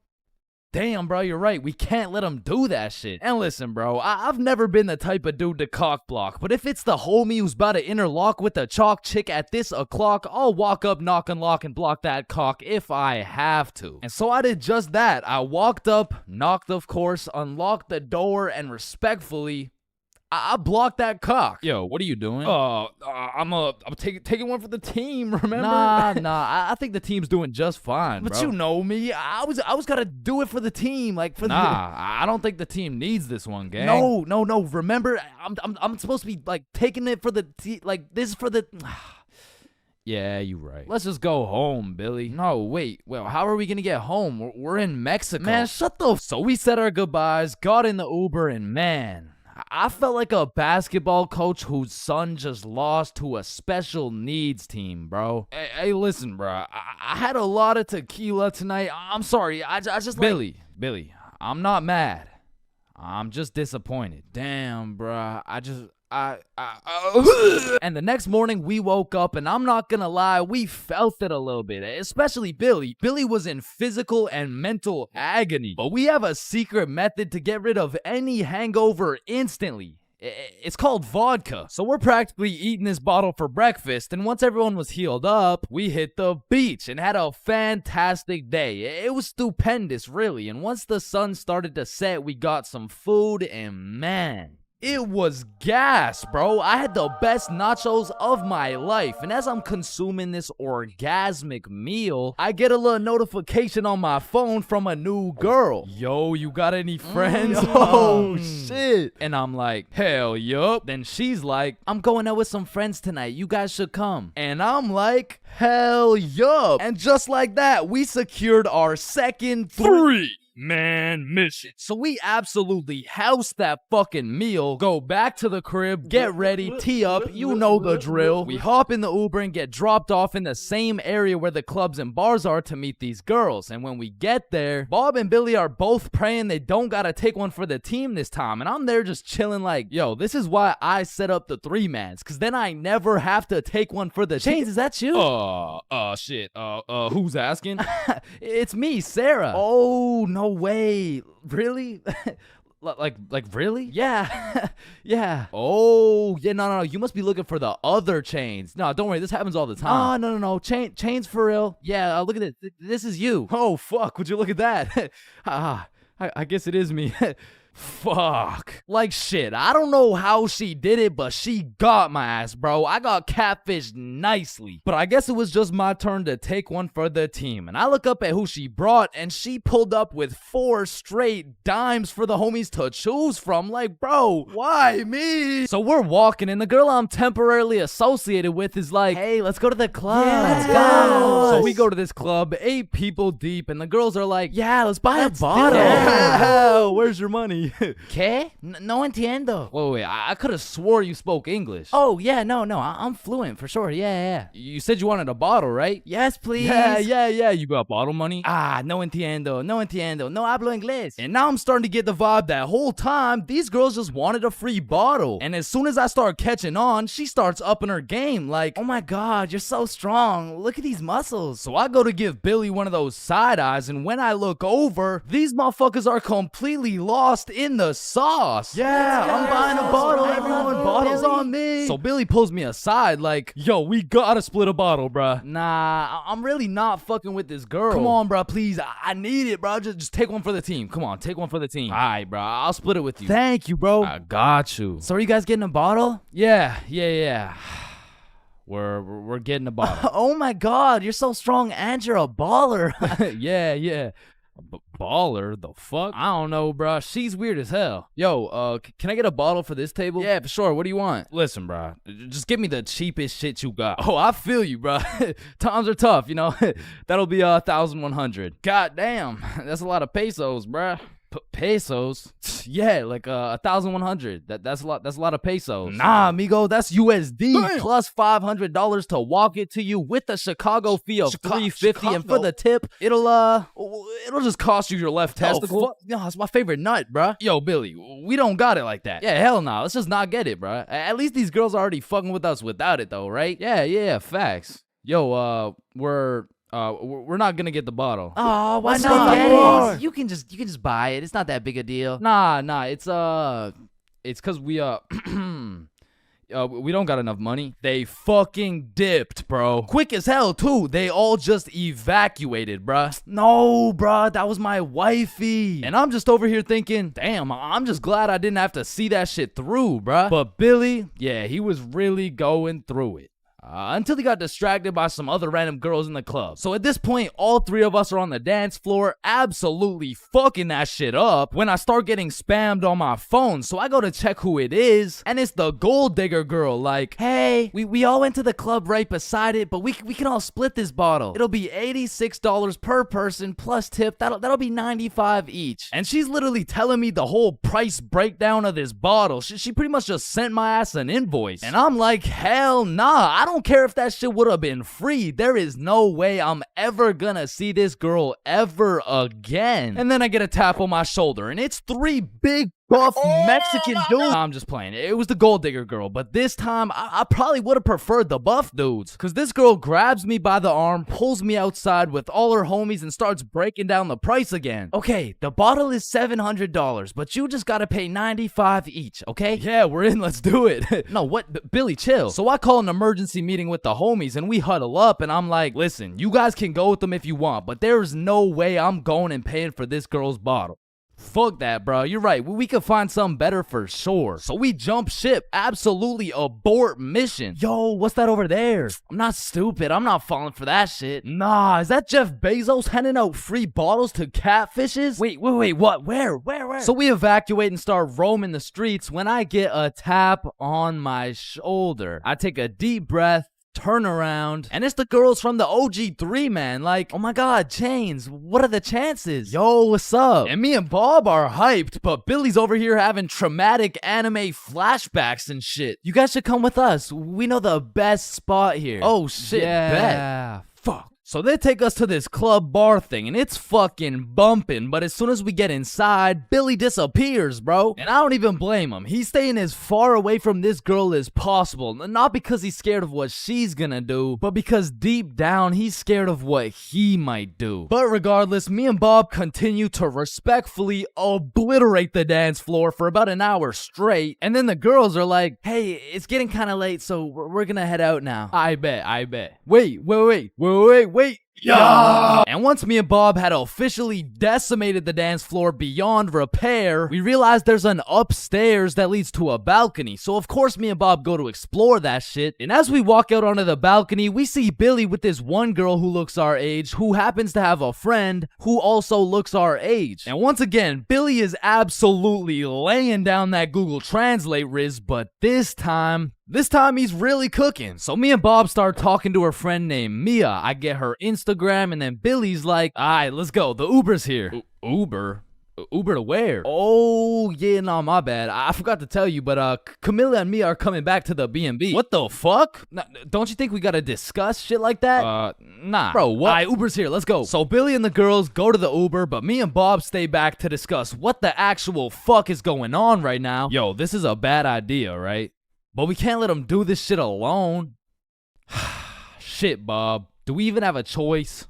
Damn, bro, you're right. We can't let him do that shit. And listen, bro, I've never been the type of dude to cock block, but if it's the homie who's about to interlock with the chalk chick at this o'clock, I'll walk up, knock, unlock, and block that cock if I have to. And so I did just that. I walked up, knocked, of course, unlocked the door, and respectfully, I blocked that cock. Yo, what are you doing? I'm taking one for the team, remember? Nah. I think the team's doing just fine, But bro. you know me. I was gotta do it for the team, like for I don't think the team needs this one, gang. No. Remember, I'm supposed to be like taking it for the like this is for the. Yeah, you right. Let's just go home, Billy. No, wait. Well, how are we gonna get home? We're in Mexico. Man, shut the. So we said our goodbyes, got in the Uber, and man, I felt like a basketball coach whose son just lost to a special needs team, bro. Hey, listen, bro. I had a lot of tequila tonight. I'm sorry. I just Billy, I'm not mad. I'm just disappointed. Damn, bro. And the next morning we woke up, and I'm not gonna lie, we felt it a little bit, especially Billy. Billy was in physical and mental agony, but we have a secret method to get rid of any hangover instantly. It's called vodka. So we're practically eating this bottle for breakfast, and once everyone was healed up, we hit the beach and had a fantastic day. It was stupendous, really, and once the sun started to set, we got some food, and man, It was gas, bro. I had the best nachos of my life. And as I'm consuming this orgasmic meal, I get a little notification on my phone from a new girl. Yo, you got any friends? Oh, shit. And I'm like, hell yup. Then she's like, I'm going out with some friends tonight. You guys should come. And I'm like, hell yup. And just like that, we secured our second 3-man mission. So we absolutely house that fucking meal, go back to the crib, get ready, tee up, you know the drill. We hop in the Uber and get dropped off in the same area where the clubs and bars are to meet these girls. And when we get there, Bob and Billy are both praying they don't gotta take one for the team this time. And I'm there just chilling like, yo, this is why I set up the 3-mans, cause then I never have to take one for the Chains, is that you? Shit. Who's asking? It's me, Sarah. Oh, no way. Really? like really? Yeah. Yeah. Oh, yeah, no. You must be looking for the other Chains. No, don't worry. This happens all the time. Oh, no. Chains for real. Yeah, look at this. This is you. Oh, fuck. Would you look at that? I guess it is me. Fuck. Like shit. I don't know how she did it, but she got my ass, bro. I got catfished nicely. But I guess it was just my turn to take one for the team. And I look up at who she brought, and she pulled up with 4 straight dimes for the homies to choose from. Like, bro, why me? So we're walking, and the girl I'm temporarily associated with is like, hey, let's go to the club. Yeah, let's go. So we go to this club, 8 people deep, and the girls are like, yeah, let's buy a bottle. Yeah. Where's your money? ¿Qué? No entiendo. Wait, I could have swore you spoke English. Oh, yeah, no, I'm fluent for sure. Yeah. You said you wanted a bottle, right? Yes, please. Yeah. You got bottle money? No entiendo. No hablo inglés. And now I'm starting to get the vibe that whole time these girls just wanted a free bottle. And as soon as I start catching on, she starts upping her game like, oh my God, you're so strong. Look at these muscles. So I go to give Billy one of those side eyes, and when I look over, these motherfuckers are completely lost in the sauce. Yeah, I'm buying a bottle, everyone. Bottles on me. So Billy pulls me aside like, yo, we gotta split a bottle, bruh. Nah, I'm really not fucking with this girl. Come on, bruh, please. I need it, bruh. Just take one for the team. Come on, take one for the team. All right, bruh. I'll split it with you. Thank you, bro. I got you. So are you guys getting a bottle? Yeah. We're getting a bottle. Oh my God, you're so strong and you're a baller. Yeah. Baller? The fuck? I don't know, bruh. She's weird as hell. Yo, can I get a bottle for this table? Yeah, for sure. What do you want? Listen, bruh. Just give me the cheapest shit you got. Oh, I feel you, bruh. Times are tough, you know? That'll be 1,100. God damn. That's a lot of pesos, bruh. Pesos? Yeah, like 1,100. That's a lot. That's a lot of pesos. Nah, amigo, that's USD plus $500 to walk it to you with a Chicago fee of $350, and for the tip, it'll just cost you your left testicle. No, it's my favorite nut, bruh. Yo, Billy, we don't got it like that. Yeah, hell no. Let's just not get it, bruh. At least these girls are already fucking with us without it, though, right? Yeah, facts. Yo, we're not gonna get the bottle. Oh, why not? You can just buy it. It's not that big a deal. Nah. It's cause we we don't got enough money. They fucking dipped, bro. Quick as hell too. They all just evacuated, bruh. No, bruh, that was my wifey. And I'm just over here thinking, damn, I'm just glad I didn't have to see that shit through, bruh. But Billy, yeah, he was really going through it. Until he got distracted by some other random girls in the club. So at this point, all 3 of us are on the dance floor, absolutely fucking that shit up, when I start getting spammed on my phone. So I go to check who it is, and it's the gold digger girl. Like, hey, we all went to the club right beside it, but we can all split this bottle. It'll be $86 per person plus tip. That'll be $95 each. And she's literally telling me the whole price breakdown of this bottle. She pretty much just sent my ass an invoice. And I'm like, hell nah, I don't care if that shit would have been free. There is no way I'm ever gonna see this girl ever again. And then I get a tap on my shoulder, and it's 3 big buff Mexican dudes. I'm just playing. It was the gold digger girl, but this time I probably would have preferred the buff dudes. Cause this girl grabs me by the arm, pulls me outside with all her homies, and starts breaking down the price again. Okay, the bottle is $700, but you just gotta pay $95 each, okay? Yeah, we're in. Let's do it. No, what? Billy, chill. So I call an emergency meeting with the homies, and we huddle up, and I'm like, listen, you guys can go with them if you want, but there's no way I'm going and paying for this girl's bottle. Fuck that, bro. You're right. We could find something better for sure. So we jump ship. Absolutely abort mission. Yo, what's that over there? I'm not stupid. I'm not falling for that shit. Nah, is that Jeff Bezos handing out free bottles to catfishes? Wait, what? Where? So we evacuate and start roaming the streets when I get a tap on my shoulder. I take a deep breath, turn around, and it's the girls from the OG3, man. Like, oh my god, Chains, what are the chances? Yo, what's up? And me and Bob are hyped, but Billy's over here having traumatic anime flashbacks and shit. You guys should come with us. We know the best spot here. Oh shit, bet. Fuck. So they take us to this club bar thing, and it's fucking bumping, but as soon as we get inside, Billy disappears, bro. And I don't even blame him. He's staying as far away from this girl as possible, not because he's scared of what she's gonna do, but because deep down, he's scared of what he might do. But regardless, me and Bob continue to respectfully obliterate the dance floor for about an hour straight, and then the girls are like, hey, it's getting kind of late, so we're gonna head out now. I bet. Wait. Yeah! And once me and Bob had officially decimated the dance floor beyond repair, we realized there's an upstairs that leads to a balcony. So of course me and Bob go to explore that shit. And as we walk out onto the balcony, we see Billy with this one girl who looks our age, who happens to have a friend who also looks our age. And once again, Billy is absolutely laying down that Google Translate riz, but this time he's really cooking. So me and Bob start talking to her friend named Mia. I get her Instagram, and then Billy's like, alright, let's go. The Uber's here. Uber? Uber to where? Oh, yeah, no, my bad. I forgot to tell you, but Camilla and Mia are coming back to the B&B. What the fuck? Don't you think we gotta discuss shit like that? Nah. Bro, what? Alright, Uber's here. Let's go. So Billy and the girls go to the Uber, but me and Bob stay back to discuss what the actual fuck is going on right now. Yo, this is a bad idea, right? But we can't let him do this shit alone. Shit, Bob. Do we even have a choice?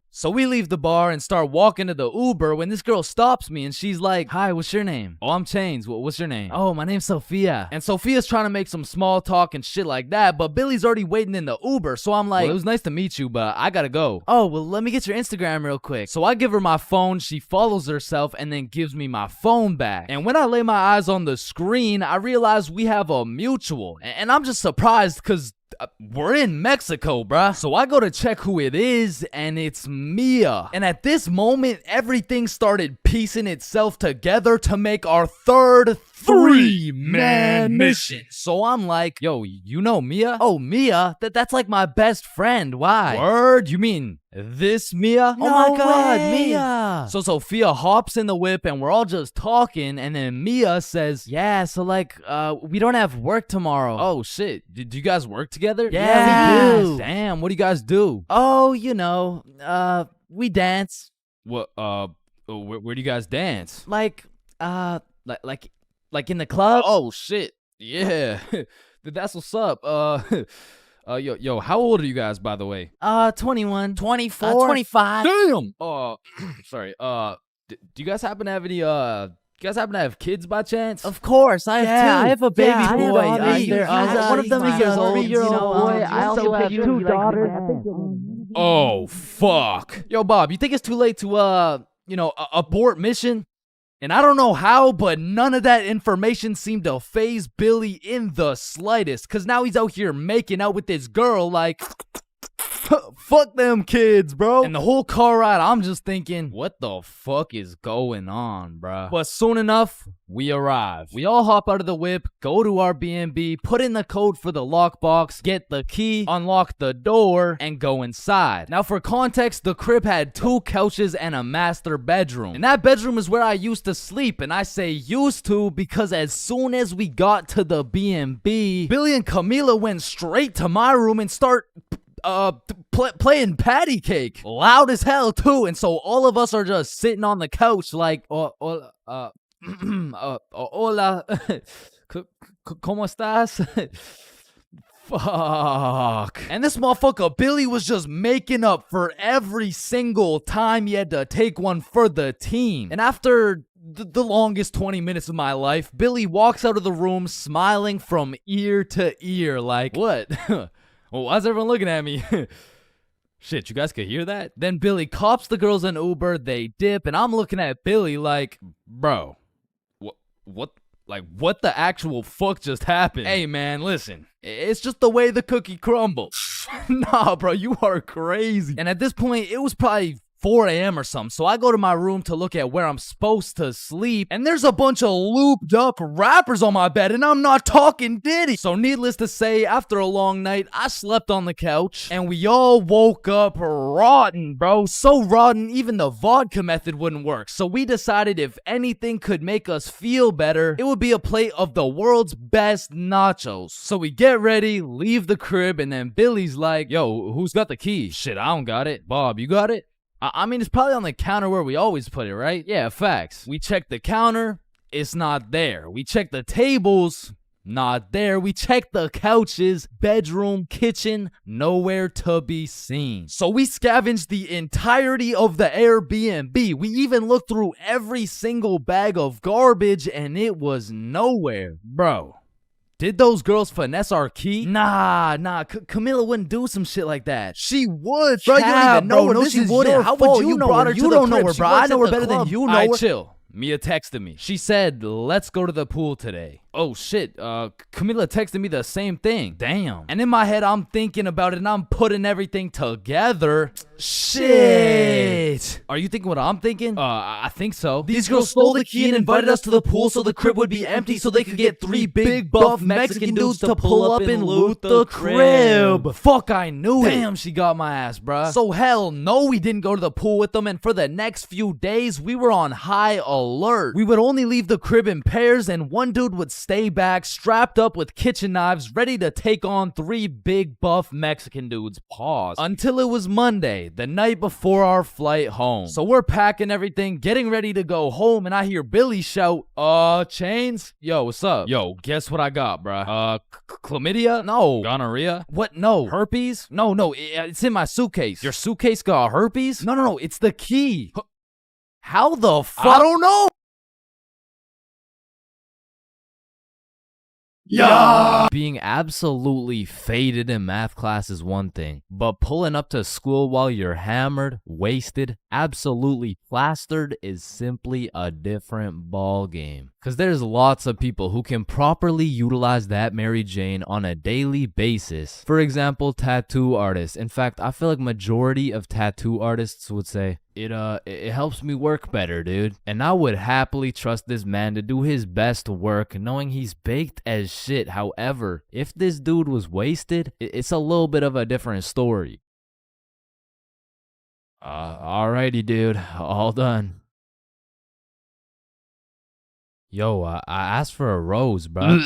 So we leave the bar and start walking to the Uber when this girl stops me and she's like, hi, what's your name? Oh, I'm Chains. What's your name? Oh, my name's Sophia. And Sophia's trying to make some small talk and shit like that, but Billy's already waiting in the Uber. So I'm like, well, it was nice to meet you, but I gotta go. Oh, well, let me get your Instagram real quick. So I give her my phone, she follows herself, and then gives me my phone back. And when I lay my eyes on the screen, I realize we have a mutual. And I'm just surprised because we're in Mexico, bruh. So I go to check who it is, and it's Mia. And at this moment, everything started piecing itself together to make our third three-man mission. So I'm like, yo, you know Mia? Oh, Mia? That's like my best friend. Why? Word? You mean this Mia? No oh my god, way. Mia. So Sophia hops in the whip and we're all just talking, and then Mia says, yeah, so like, we don't have work tomorrow. Oh shit. Do you guys work together? Yeah, we do. Damn, what do you guys do? Oh, you know, we dance. What, where do you guys dance? Like in the club? Oh shit. Yeah. That's what's up. Yo, how old are you guys, by the way? 21. 24. 25. Damn! Sorry. Do you guys happen to have any, kids by chance? Of course, I have two. I have a baby boy. One of them is a 3-year-old boy. I also have 2 daughters. Oh, fuck. Yo, Bob, you think it's too late to, abort mission? And I don't know how, but none of that information seemed to faze Billy in the slightest. Cause now he's out here making out with this girl like, fuck them kids, bro. And the whole car ride, I'm just thinking, what the fuck is going on, bro? But soon enough, we arrive. We all hop out of the whip, go to our B&B, put in the code for the lockbox, get the key, unlock the door, and go inside. Now for context, the crib had 2 couches and a master bedroom. And that bedroom is where I used to sleep, and I say used to because as soon as we got to the B&B, Billy and Camila went straight to my room and start playing patty cake loud as hell too, and so all of us are just sitting on the couch like hola ¿Cómo estás? Fuck. And this motherfucker Billy was just making up for every single time he had to take one for the team. And after the longest 20 minutes of my life, Billy walks out of the room smiling from ear to ear like, what? Well, why's everyone looking at me? Shit, you guys could hear that? Then Billy cops the girls an Uber, they dip, and I'm looking at Billy like, bro, what the actual fuck just happened? Hey man, listen, it's just the way the cookie crumbles. Nah, bro, you are crazy. And at this point, it was probably 4 a.m. or something, so I go to my room to look at where I'm supposed to sleep, and there's a bunch of looped up rappers on my bed, and I'm not talking Diddy. So needless to say, after a long night, I slept on the couch, and we all woke up rotten, bro. So rotten, even the vodka method wouldn't work. So we decided if anything could make us feel better, it would be a plate of the world's best nachos. So we get ready, leave the crib, and then Billy's like, yo, who's got the key? Shit, I don't got it. Bob, you got it? I mean, it's probably on the counter where we always put it, right? Yeah, facts. We check the counter, it's not there. We check the tables, not there. We check the couches, bedroom, kitchen, nowhere to be seen. So we scavenged the entirety of the Airbnb. We even looked through every single bag of garbage, and it was nowhere. Bro. Did those girls finesse our key? Nah, Camilla wouldn't do some shit like that. She would, bro. You don't even know her. No, she wouldn't. How would you know her? You don't know her, bro. I know her better than you know her. Chill. Mia texted me. She said, let's go to the pool today. Oh shit, Camila texted me the same thing. Damn. And in my head, I'm thinking about it and I'm putting everything together. Shit. Are you thinking what I'm thinking? I think so. These girls stole the key and invited us to the pool so the crib would be empty so they could get 3 big buff Mexican dudes to pull up and loot the crib. Fuck, I knew it. Damn, she got my ass, bruh. So hell no, we didn't go to the pool with them, and for the next few days, we were on high alert. We would only leave the crib in pairs, and one dude would stay back, strapped up with kitchen knives, ready to take on 3 big buff Mexican dudes. Pause. Until it was Monday, the night before our flight home. So we're packing everything, getting ready to go home, and I hear Billy shout, Chains? Yo, what's up? Yo, guess what I got, bruh? Chlamydia? No. Gonorrhea? What? No. Herpes? No, it's in my suitcase. Your suitcase got herpes? No, it's the key. How the fuck? I don't know. Yeah. Being absolutely faded in math class is one thing, but pulling up to school while you're hammered, wasted, absolutely plastered is simply a different ball game. Cause there's lots of people who can properly utilize that Mary Jane on a daily basis. For example, tattoo artists. In fact, I feel like majority of tattoo artists would say, it helps me work better, dude. And I would happily trust this man to do his best work knowing he's baked as shit. However, if this dude was wasted, it's a little bit of a different story. Alrighty, dude. All done. Yo, I asked for a rose, bro.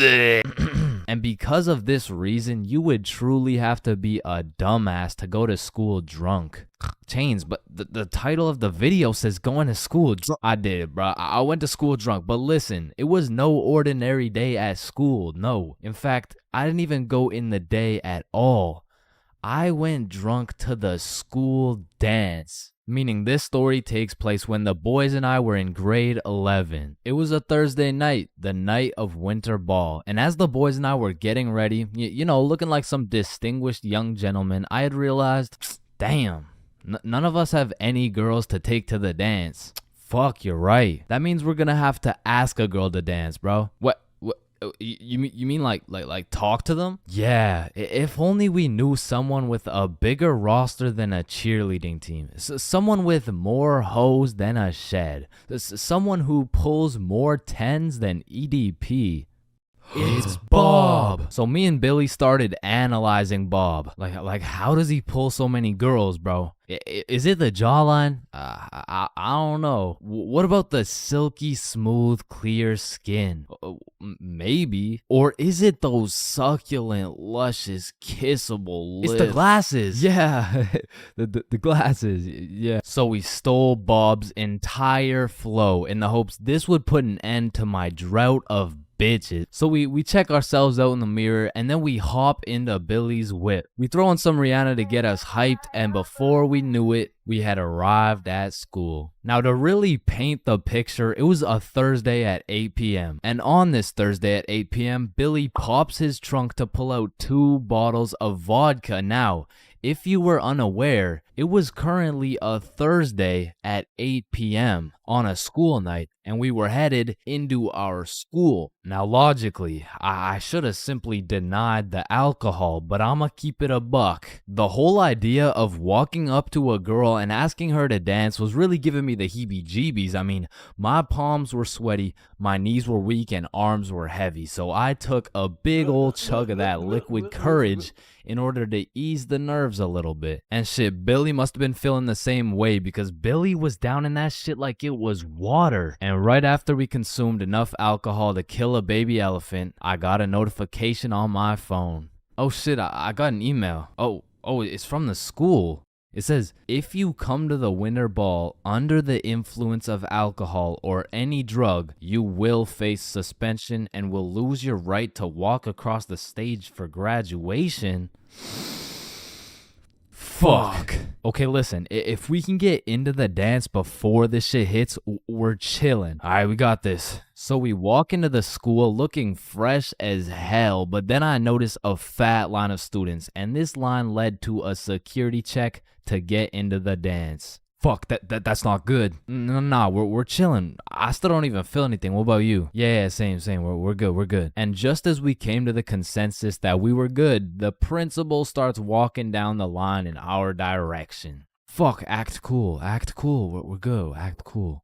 And because of this reason, you would truly have to be a dumbass to go to school drunk. Chains, but the title of the video says going to school drunk. I did, bro. I went to school drunk, but listen, it was no ordinary day at school. No. In fact, I didn't even go in the day at all. I went drunk to the school dance. Meaning this story takes place when the boys and I were in grade 11. It was a Thursday night, the night of winter ball. And as the boys and I were getting ready, you know, looking like some distinguished young gentlemen, I had realized, damn, none of us have any girls to take to the dance. Fuck, you're right. That means we're gonna have to ask a girl to dance, bro. What? You mean like talk to them? Yeah, if only we knew someone with a bigger roster than a cheerleading team. Someone with more hoes than a shed. Someone who pulls more tens than EDP. It's Bob. So me and Billy started analyzing Bob. Like how does he pull so many girls, bro? Is it the jawline? I don't know. What about the silky smooth clear skin? Maybe. Or is it those succulent luscious kissable lips? It's the glasses. Yeah. the glasses. Yeah. So we stole Bob's entire flow in the hopes this would put an end to my drought of bitches. So we check ourselves out in the mirror and then we hop into Billy's whip. We throw on some Rihanna to get us hyped, and before we knew it, we had arrived at school. Now to really paint the picture, it was a Thursday at 8 p.m. And on this Thursday at 8 p.m., Billy pops his trunk to pull out 2 bottles of vodka. Now, If you were unaware, it was currently a Thursday at 8 p.m. on a school night, and we were headed into our school. Now, logically, I should have simply denied the alcohol, but I'ma keep it a buck. The whole idea of walking up to a girl and asking her to dance was really giving me the heebie-jeebies. I mean, my palms were sweaty, my knees were weak, and arms were heavy, so I took a big old chug of that liquid courage in order to ease the nerves a little bit. And shit, Billy must have been feeling the same way because Billy was down in that shit like it was water. And right after we consumed enough alcohol to kill a baby elephant, I got a notification on my phone. Oh shit, I got an email. Oh, it's from the school. It says, if you come to the winter ball under the influence of alcohol or any drug, you will face suspension and will lose your right to walk across the stage for graduation. Fuck. Okay, listen, if we can get into the dance before this shit hits, we're chilling. All right, we got this. So we walk into the school looking fresh as hell, but then I noticed a fat line of students, and this line led to a security check to get into the dance. Fuck, that's not good. Nah, we're chilling. I still don't even feel anything. What about you? Yeah, same. We're good. And just as we came to the consensus that we were good, the principal starts walking down the line in our direction. Fuck, act cool. We're good. Act cool.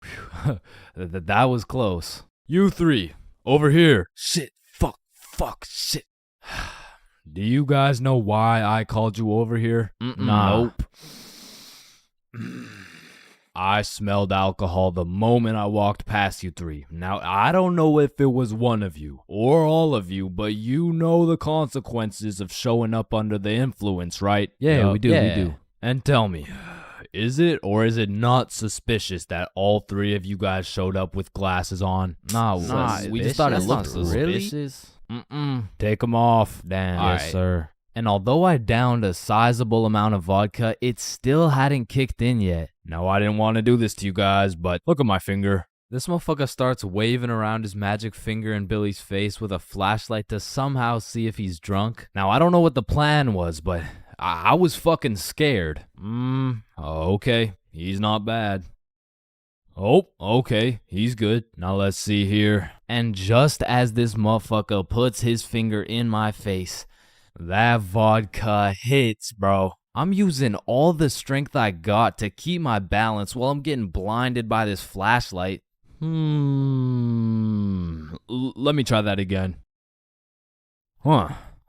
Whew. That was close. You three, over here. Shit, fuck, shit. Do you guys know why I called you over here? Nah. Nope. I smelled alcohol the moment I walked past you three. Now, I don't know if it was one of you or all of you, but you know the consequences of showing up under the influence, right? Yeah, we do. And tell me, is it or is it not suspicious that all three of you guys showed up with glasses on? Nah, we just thought it looked suspicious. Take them off. Damn. Yes, right. sir. And although I downed a sizable amount of vodka, it still hadn't kicked in yet. Now, I didn't want to do this to you guys, but look at my finger. This motherfucker starts waving around his magic finger in Billy's face with a flashlight to somehow see if he's drunk. Now, I don't know what the plan was, but I was fucking scared. Okay. He's not bad. Oh, okay, he's good. Now let's see here. And just as this motherfucker puts his finger in my face, that vodka hits, bro. I'm using all the strength I got to keep my balance while I'm getting blinded by this flashlight. Let me try that again.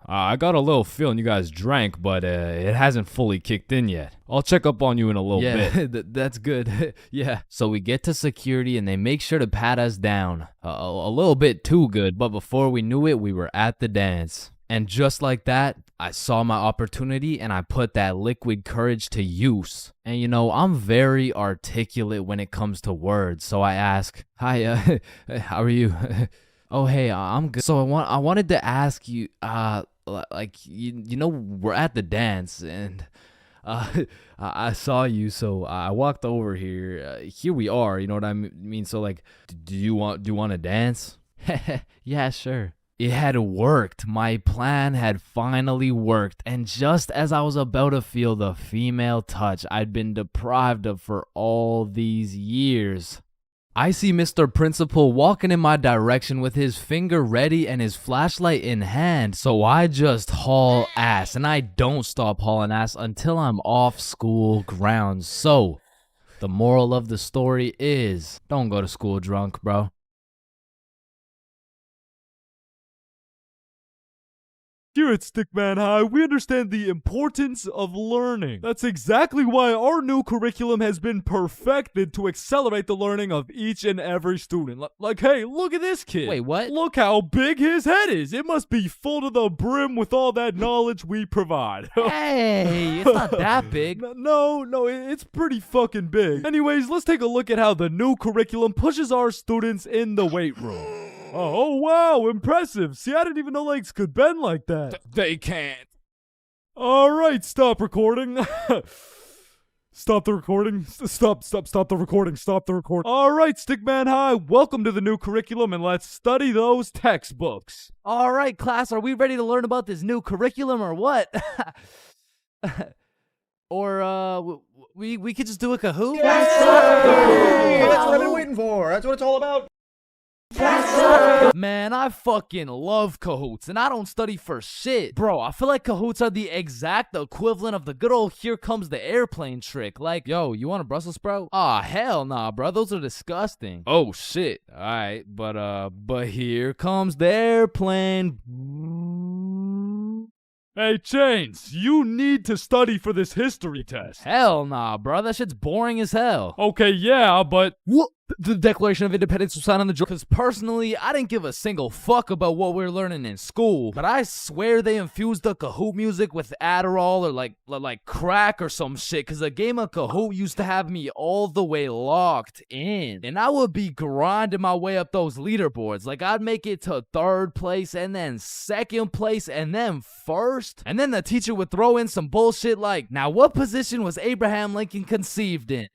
I got a little feeling you guys drank, but it hasn't fully kicked in yet. I'll check up on you in a little bit. Yeah, that's good. Yeah. So we get to security and they make sure to pat us down. A little bit too good, but before we knew it, we were at the dance. And just like that, I saw my opportunity and I put that liquid courage to use. And you know, I'm very articulate when it comes to words, so I ask, "Hi, how are you?" "Oh, hey, I'm good." So I wanted to ask you, like, you know, we're at the dance and I saw you, so I walked over here. Here we are, you know what I mean? So like, do you want to dance? Yeah, sure. It had worked. My plan had finally worked. And just as I was about to feel the female touch I'd been deprived of for all these years, I see Mr. Principal walking in my direction with his finger ready and his flashlight in hand. So I just haul ass, and I don't stop hauling ass until I'm off school grounds. So the moral of the story is, don't go to school drunk, bro. Here at Stickman High, we understand the importance of learning. That's exactly why our new curriculum has been perfected to accelerate the learning of each and every student. Like, hey, look at this kid. Wait, what? Look how big his head is. It must be full to the brim with all that knowledge we provide. Hey, it's not that big. No, it's pretty fucking big. Anyways, let's take a look at how the new curriculum pushes our students in the weight room. Oh, wow, impressive. See, I didn't even know legs could bend like that. They can't. All right, stop recording. Stop the recording. Stop the recording. Stop the recording. All right, Stickman High, welcome to the new curriculum, and let's study those textbooks. All right, class, are we ready to learn about this new curriculum or what? Or we could just do a Kahoot? That's what I've been waiting for. That's what it's all about. Man, I fucking love Kahoots, and I don't study for shit. Bro, I feel like Kahoots are the exact equivalent of the good old here comes the airplane trick. Like, yo, you want a Brussels sprout? Aw, hell nah, bro, those are disgusting. Oh, shit. Alright, but here comes the airplane. Hey, Chains, you need to study for this history test. Hell nah, bro, that shit's boring as hell. Okay, yeah, but... What? The Declaration of Independence was signed on the Georgia. Because personally, I didn't give a single fuck about what we were learning in school. But I swear they infused the Kahoot music with Adderall or like crack or some shit. Because a game of Kahoot used to have me all the way locked in. And I would be grinding my way up those leaderboards. Like I'd make it to 3rd place and then 2nd place and then 1st. And then the teacher would throw in some bullshit like, now what position was Abraham Lincoln conceived in?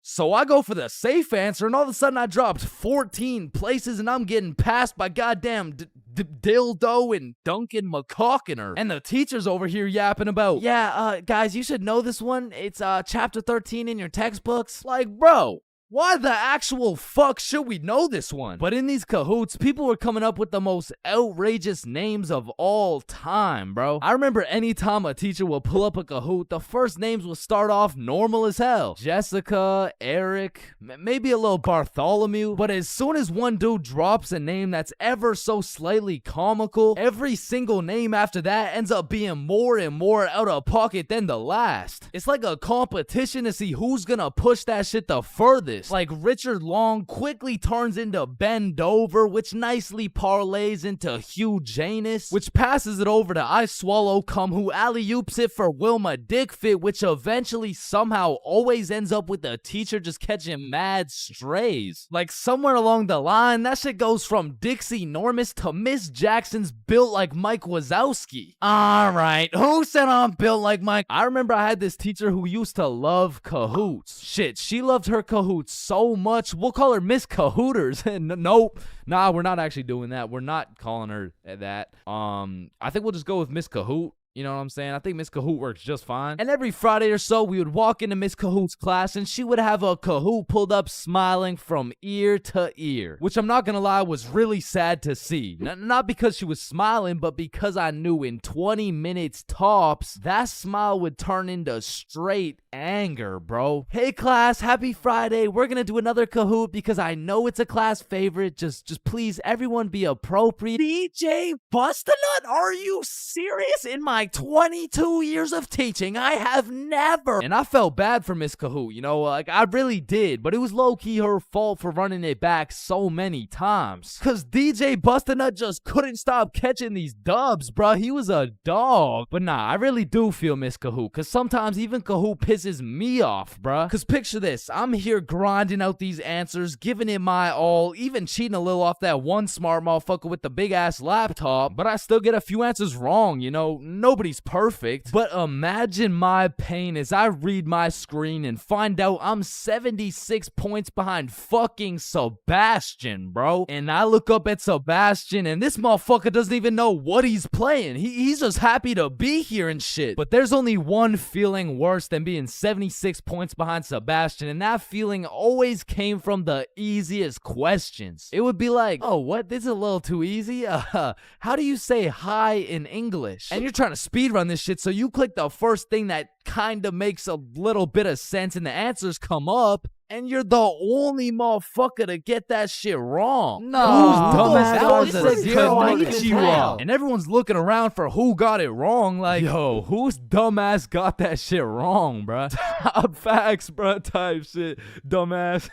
So I go for the safe answer, and all of a sudden I dropped 14 places, and I'm getting passed by goddamn Dildo and Duncan McCawkiner. And the teacher's over here yapping about, yeah, guys, you should know this one. It's chapter 13 in your textbooks. Like, bro, why the actual fuck should we know this one? But in these Kahoots, people were coming up with the most outrageous names of all time, bro. I remember any time a teacher would pull up a Kahoot, the first names would start off normal as hell. Jessica, Eric, maybe a little Bartholomew. But as soon as one dude drops a name that's ever so slightly comical, every single name after that ends up being more and more out of pocket than the last. It's like a competition to see who's gonna push that shit the furthest. Like Richard Long quickly turns into Ben Dover, which nicely parlays into Hugh Janus, which passes it over to I Swallow Cum, who alley-oops it for Wilma Dickfit, which eventually somehow always ends up with the teacher just catching mad strays. Like somewhere along the line, that shit goes from Dixie Normus to Miss Jackson's built like Mike Wazowski. Alright, who said I'm built like Mike? I remember I had this teacher who used to love Kahoots. Shit, she loved her Kahoots so much, we'll call her Miss Cahooters. Nope. Nah, we're not actually doing that. We're not calling her that. I think we'll just go with Miss Kahoot. You know what I'm saying? I think Miss Kahoot works just fine. And every Friday or so, we would walk into Miss Kahoot's class, and she would have a Kahoot pulled up smiling from ear to ear, which I'm not gonna lie was really sad to see. Not because she was smiling, but because I knew in 20 minutes tops, that smile would turn into straight anger, bro. Hey class, happy Friday. We're gonna do another Kahoot because I know it's a class favorite. Just please, everyone be appropriate. DJ Bustanut, are you serious? In my 22 years of teaching, I have never. And I felt bad for Miss Kahoot, you know, like I really did, but it was low-key her fault for running it back so many times. Cause DJ Bustanut just couldn't stop catching these dubs, bro. He was a dog. But nah, I really do feel Miss Kahoot, cause sometimes even Kahoot pisses me off, bruh. Cause picture this, I'm here grinding out these answers, giving it my all, even cheating a little off that one smart motherfucker with the big ass laptop, but I still get a few answers wrong, you know, nobody's perfect. But imagine my pain as I read my screen and find out I'm 76 points behind fucking Sebastian, bro. And I look up at Sebastian and this motherfucker doesn't even know what he's playing. He's just happy to be here and shit. But there's only one feeling worse than being 76 points behind Sebastian, and that feeling always came from the easiest questions. It would be like, oh, what? This is a little too easy? How do you say hi in English? And you're trying to speedrun this shit, so you click the first thing that kind of makes a little bit of sense and the answers come up, and you're the only motherfucker to get that shit wrong. No, who's dumbass? And everyone's looking around for who got it wrong. Like, yo, whose dumbass got that shit wrong, bruh? Top facts, bruh. Type shit. Dumbass.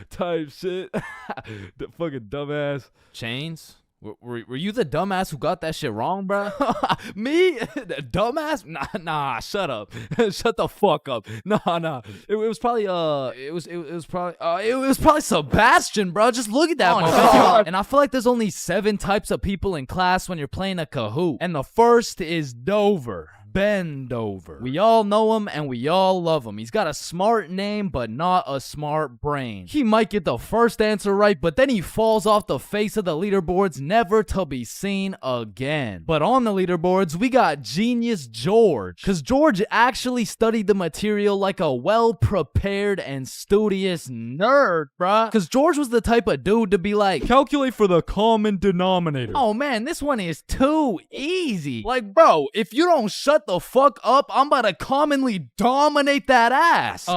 Type shit. The fucking dumbass. Chains? Were you the dumbass who got that shit wrong, bro? Me? The dumbass? Nah, shut up. Shut the fuck up. Nah. It was probably it was probably Sebastian, bro. Just look at that motherfucker. And I feel like there's only 7 types of people in class when you're playing a Kahoot. And the first is Dover. Bendover. We all know him and we all love him. He's got a smart name, but not a smart brain. He might get the first answer right, but then he falls off the face of the leaderboards, never to be seen again. But on the leaderboards, we got Genius George, because George actually studied the material like a well-prepared and studious nerd, bruh. Because George was the type of dude to be like, calculate for the common denominator. oh man, this one is too easy. Like, bro, if you don't shut the fuck up, I'm about to commonly dominate that ass.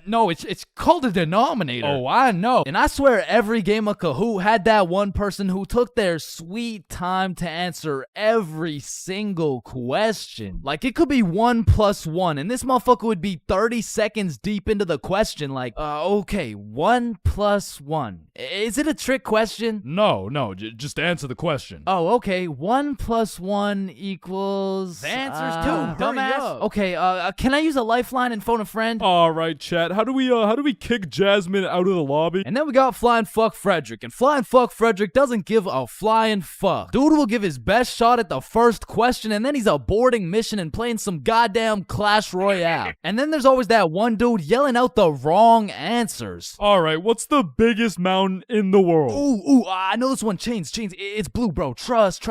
No, it's called a denominator. Oh, I know. And I swear every game of Kahoot had that one person who took their sweet time to answer every single question. Like, it could be 1 + 1, and this motherfucker would be 30 seconds deep into the question, like, okay, 1 + 1. Is it a trick question? No, just answer the question. Oh, okay, 1 + 1 equals... The answer's 2, dumbass. Okay, can I use a lifeline and phone a friend? All right, chat. How do we kick Jasmine out of the lobby? And then we got Flying Fuck Frederick, and Flying Fuck Frederick doesn't give a flying fuck. Dude will give his best shot at the first question, and then he's aborting mission and playing some goddamn Clash Royale. And then there's always that one dude yelling out the wrong answers. All right, what's the biggest mountain in the world? Ooh, I know this one. Chains. It's blue, bro. Trust.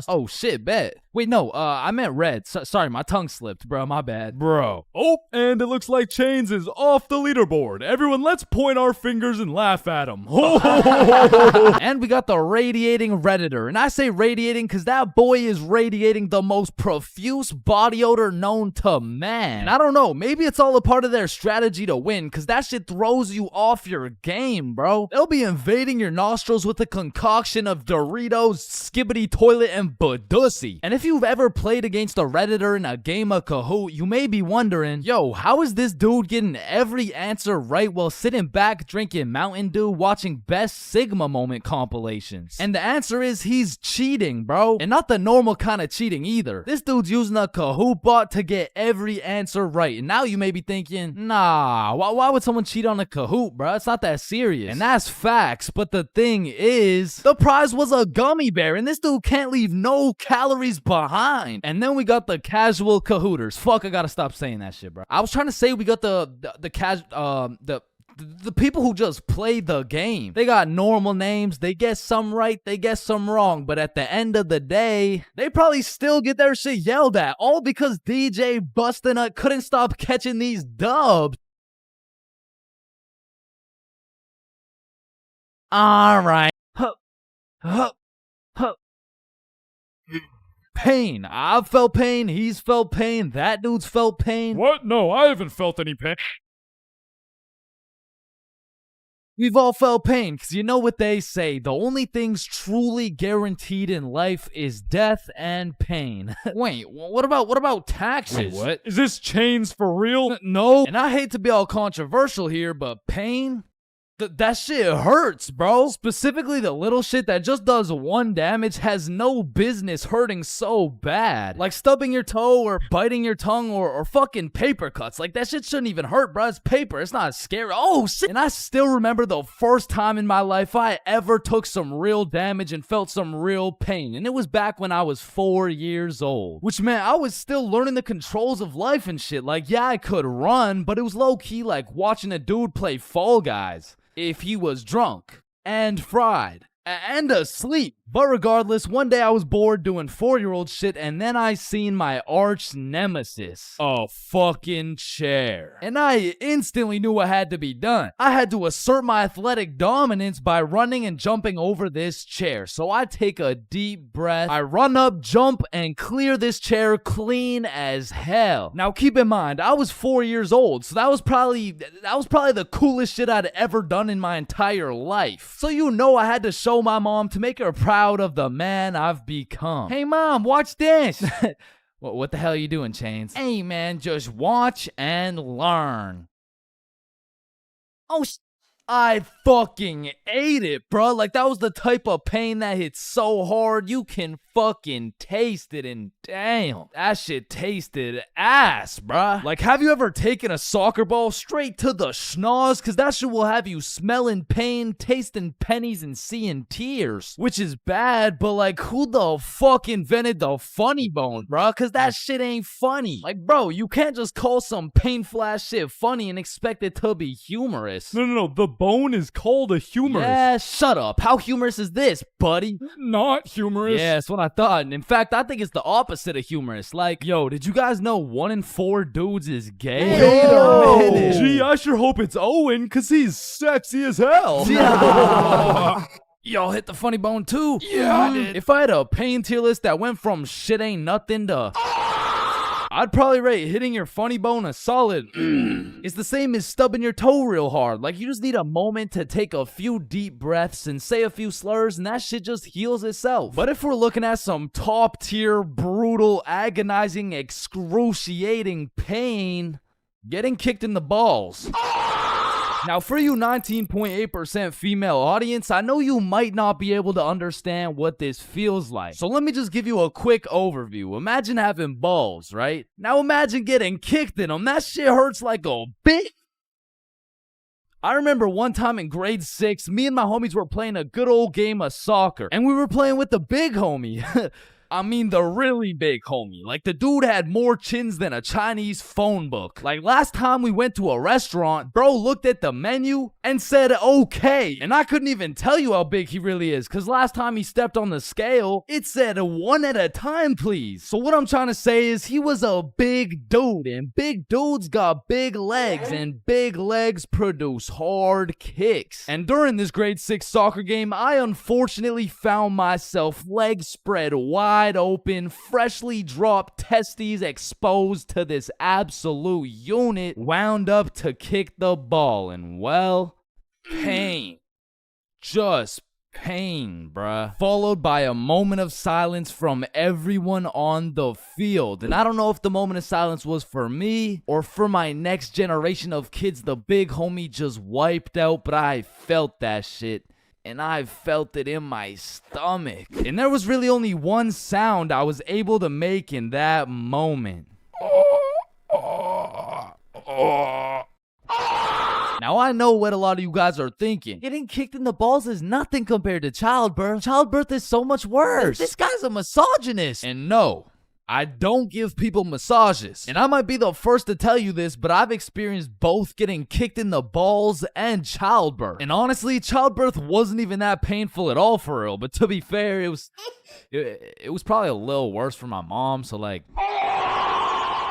Oh, shit, bet. Wait, no, I meant red. Sorry, my tongue slipped, bro. My bad. Bro. Oh, and it looks like Chains is off the leaderboard. Everyone, let's point our fingers and laugh at him. And we got the radiating Redditor. And I say radiating because that boy is radiating the most profuse body odor known to man. And I don't know, maybe it's all a part of their strategy to win, because that shit throws you off your game, bro. They'll be invading your nostrils with a concoction of Doritos, Skibbity Toilet, and Badussy. And if you've ever played against a Redditor in a game of Kahoot, you may be wondering, yo, how is this dude getting every answer right while sitting back drinking Mountain Dew watching Best Sigma Moment compilations? And the answer is he's cheating, bro. And not the normal kind of cheating either. This dude's using a Kahoot bot to get every answer right. And now you may be thinking, nah, why would someone cheat on a Kahoot, bro? It's not that serious. And that's facts, but the thing is, the prize was a gummy bear, and this dude can't leave no calories behind. And then we got the casual Kahooters. Fuck, I gotta stop saying that shit, bro. I was trying to say we got the people who just play the game. They got normal names, they guess some right, they guess some wrong, but at the end of the day, they probably still get their shit yelled at, all because DJ Bustin' couldn't stop catching these dubs. Alright. Pain. I've felt pain, he's felt pain, that dude's felt pain. What? No, I haven't felt any pain. We've all felt pain, because you know what they say, the only things truly guaranteed in life is death and pain. Wait, what about taxes? Wait, what? Is this Chains for real? No. And I hate to be all controversial here, but pain? That shit hurts, bro. Specifically, the little shit that just does 1 damage has no business hurting so bad. Like stubbing your toe or biting your tongue or fucking paper cuts. Like, that shit shouldn't even hurt, bro. It's paper. It's not scary. Oh, shit. And I still remember the first time in my life I ever took some real damage and felt some real pain. And it was back when I was 4 years old. Which meant I was still learning the controls of life and shit. Like, yeah, I could run, but it was low-key like watching a dude play Fall Guys. If he was drunk and fried and asleep. But regardless, one day I was bored doing 4-year-old shit, and then I seen my arch nemesis, a fucking chair. And I instantly knew what had to be done. I had to assert my athletic dominance by running and jumping over this chair. So I take a deep breath, I run up, jump, and clear this chair clean as hell. Now keep in mind, I was 4 years old, so that was probably the coolest shit I'd ever done in my entire life. So you know I had to show my mom to make her proud of the man I've become. Hey mom, watch this. What the hell are you doing, Chains? Hey man, just watch and learn. Oh, I fucking ate it, bruh. Like, that was the type of pain that hits so hard, you can fucking taste it, and damn, that shit tasted ass, bruh. Like, have you ever taken a soccer ball straight to the schnoz? Cause that shit will have you smelling pain, tasting pennies, and seeing tears. Which is bad, but like, who the fuck invented the funny bone, bruh? Cause that shit ain't funny. Like, bro, you can't just call some painful ass shit funny and expect it to be humorous. No. The bone is called a humorous. Yeah, shut up. How humorous is this, buddy? Not humorous. Yeah, that's what I thought. And in fact, I think it's the opposite of humorous. Like, yo, did you guys know 1 in 4 dudes is gay? Wait a minute. Gee, I sure hope it's Owen, cause he's sexy as hell. Yeah. Y'all hit the funny bone too? Yeah, I did. If I had a pain tier list that went from shit ain't nothing to... I'd probably rate hitting your funny bone a solid. It's the same as stubbing your toe real hard. Like, you just need a moment to take a few deep breaths and say a few slurs, and that shit just heals itself. But if we're looking at some top tier, brutal, agonizing, excruciating pain, getting kicked in the balls. Now, for you 19.8% female audience, I know you might not be able to understand what this feels like. So let me just give you a quick overview. Imagine having balls, right? Now imagine getting kicked in them. That shit hurts like a bitch. I remember one time in grade 6, me and my homies were playing a good old game of soccer. And we were playing with the big homie. I mean the really big homie. Like, the dude had more chins than a Chinese phone book. Like, last time we went to a restaurant, bro looked at the menu and said okay. And I couldn't even tell you how big he really is, cause last time he stepped on the scale, it said 1 at a time, please. So what I'm trying to say is he was a big dude, and big dudes got big legs, and big legs produce hard kicks. And during this grade 6 soccer game, I unfortunately found myself legs spread wide open, freshly dropped testes exposed to this absolute unit, wound up to kick the ball, and well, pain. Just pain, bruh. Followed by a moment of silence from everyone on the field. And I don't know if the moment of silence was for me or for my next generation of kids the big homie just wiped out, but I felt that shit. And I felt it in my stomach. And there was really only one sound I was able to make in that moment. Now, I know what a lot of you guys are thinking. Getting kicked in the balls is nothing compared to childbirth. Childbirth is so much worse. This guy's a misogynist. And no, I don't give people massages. And I might be the first to tell you this, but I've experienced both getting kicked in the balls and childbirth. And honestly, childbirth wasn't even that painful at all for real. But to be fair, it was probably a little worse for my mom, so like...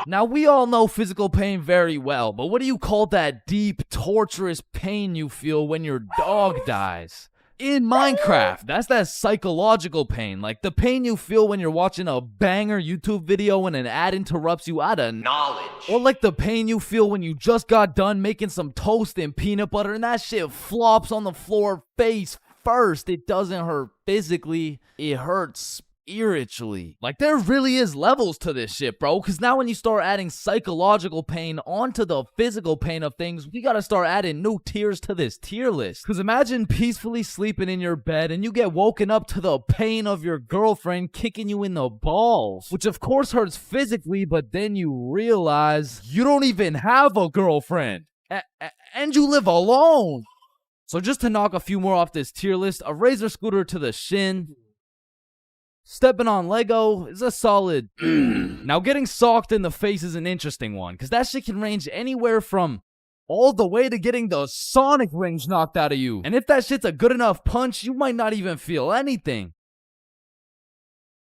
Now, we all know physical pain very well, but what do you call that deep, torturous pain you feel when your dog dies? In Minecraft, that's that psychological pain, like the pain you feel when you're watching a banger YouTube video and an ad interrupts you out of knowledge. Or like the pain you feel when you just got done making some toast and peanut butter and that shit flops on the floor face first. It doesn't hurt physically, it hurts spiritually. Like, there really is levels to this shit, bro, because now when you start adding psychological pain onto the physical pain of things, we gotta start adding new tiers to this tier list. Because imagine peacefully sleeping in your bed and you get woken up to the pain of your girlfriend kicking you in the balls, which of course hurts physically, but then you realize you don't even have a girlfriend and you live alone. So just to knock a few more off this tier list, a razor scooter to the shin, stepping on Lego is a solid. Now, getting socked in the face is an interesting one, because that shit can range anywhere from all the way to getting the Sonic rings knocked out of you. And if that shit's a good enough punch, you might not even feel anything.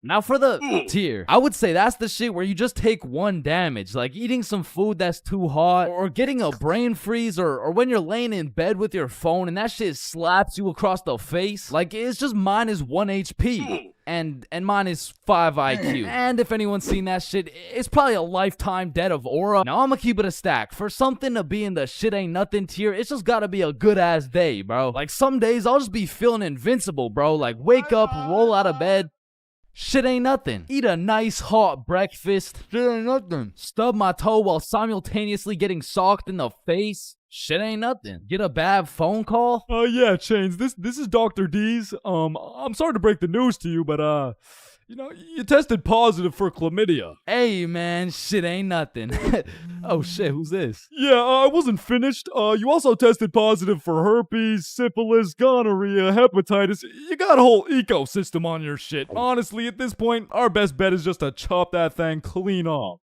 Now, for the tier, I would say that's the shit where you just take one damage, like eating some food that's too hot, or getting a brain freeze, or when you're laying in bed with your phone and that shit slaps you across the face. Like, it's just minus 1 HP. And minus 5 IQ. And if anyone's seen that shit, it's probably a lifetime debt of aura. Now, I'm gonna keep it a stack. For something to be in the shit ain't nothing tier, it's just gotta be a good ass day, bro. Like, some days I'll just be feeling invincible, bro. Like, wake up, roll out of bed, shit ain't nothing. Eat a nice hot breakfast, shit ain't nothing. Stub my toe while simultaneously getting socked in the face, Shit ain't nothing. Get a bad phone call? Yeah, Chains, this is Dr. D's. I'm sorry to break the news to you, but, you tested positive for chlamydia. Hey, man, shit ain't nothing. Oh, shit, who's this? Yeah, I wasn't finished. You also tested positive for herpes, syphilis, gonorrhea, hepatitis. You got a whole ecosystem on your shit. Honestly, at this point, our best bet is just to chop that thing clean off.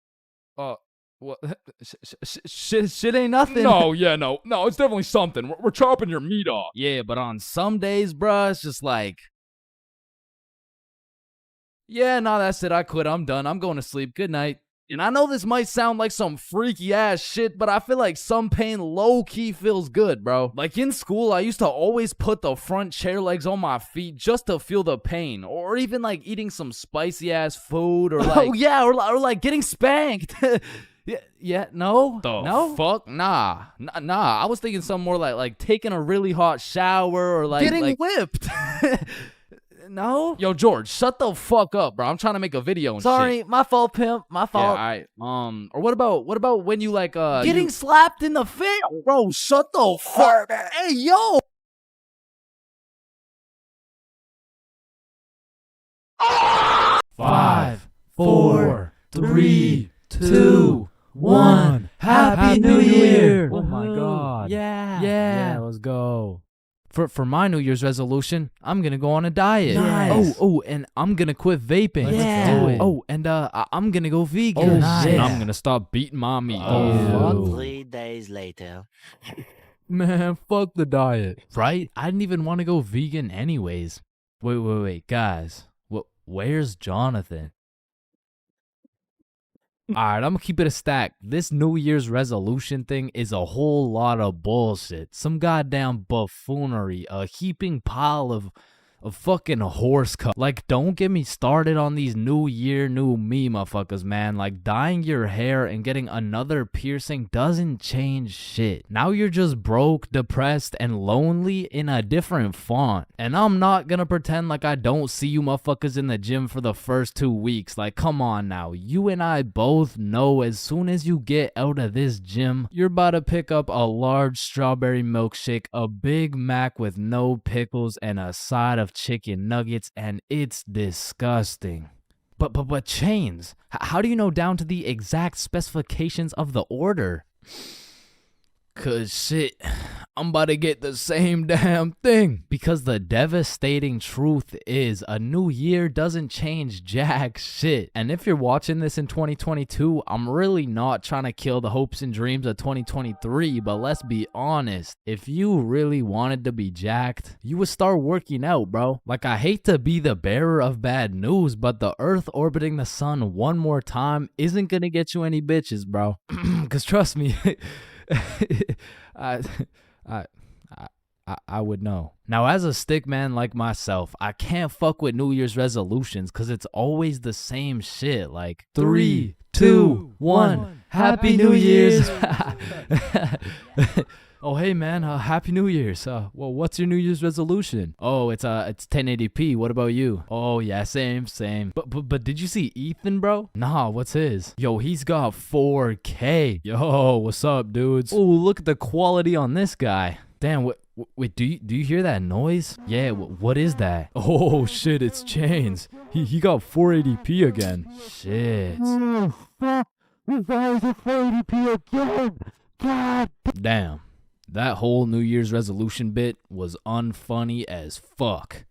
What? Shit ain't nothing. No, it's definitely something. We're chopping your meat off. Yeah, but on some days, bruh, it's just like, yeah, no, that's it. I quit. I'm done. I'm going to sleep. Good night. And I know this might sound like some freaky ass shit, but I feel like some pain low key feels good, bro. Like in school, I used to always put the front chair legs on my feet just to feel the pain, or even like eating some spicy ass food, or like, Oh yeah, or like getting spanked. no, No? fuck, nah. I was thinking something more like taking a really hot shower, or like Getting whipped. No? Yo, George, shut the fuck up, bro. I'm trying to make a video and Sorry, shit. my fault, pimp. My Yeah, fault. alright. Or what about when you like Getting slapped in the face. bro, shut the fuck. Hey, yo. Five, 4, 3, 2, 1. Happy New Year! Oh my god. Yeah. Let's go. For my New Year's resolution, I'm gonna go on a diet. Nice. Oh, and I'm gonna quit vaping. Let's do it. Oh, and I'm gonna go vegan. Oh, nice. And I'm gonna stop beating my meat. Oh. 3 days later. Man, fuck the diet. Right? I didn't even want to go vegan anyways. Wait, guys. Where's Jonathan? Alright, I'm gonna keep it a stack. This New Year's resolution thing is a whole lot of bullshit. Some goddamn buffoonery. A heaping pile of fucking horse cut. Like, don't get me started on these New Year, new me motherfuckers, man. Like, dyeing your hair and getting another piercing doesn't change shit. Now you're just broke, depressed, and lonely in a different font. And I'm not gonna pretend like I don't see you motherfuckers in the gym for the first 2 weeks. Like, come on now. You and I both know as soon as you get out of this gym, you're about to pick up a large strawberry milkshake, a Big Mac with no pickles, and a side of chicken nuggets, and it's disgusting. But Chains, how do you know down to the exact specifications of the order? 'Cause shit, I'm about to get the same damn thing. Because the devastating truth is a new year doesn't change jack shit. And if you're watching this in 2022, I'm really not trying to kill the hopes and dreams of 2023, but let's be honest. If you really wanted to be jacked, you would start working out, bro. Like, I hate to be the bearer of bad news, but the Earth orbiting the sun one more time isn't gonna get you any bitches, bro. 'Cause trust me, I would know. Now, as a stick man like myself, I can't fuck with New Year's resolutions because it's always the same shit. Like 3, 2, 1, Happy New Year's. Oh, hey man, Happy New Year's. Well, what's your New Year's resolution? Oh, it's 1080p. What about you? Oh yeah, same. But did you see Ethan, bro? Nah, what's his? Yo, he's got 4K. Yo, what's up, dudes? Oh, look at the quality on this guy. Damn, wait, do you hear that noise? Yeah, what is that? Oh shit, it's Chains. He got 480p again. Shit. Damn. That whole New Year's resolution bit was unfunny as fuck.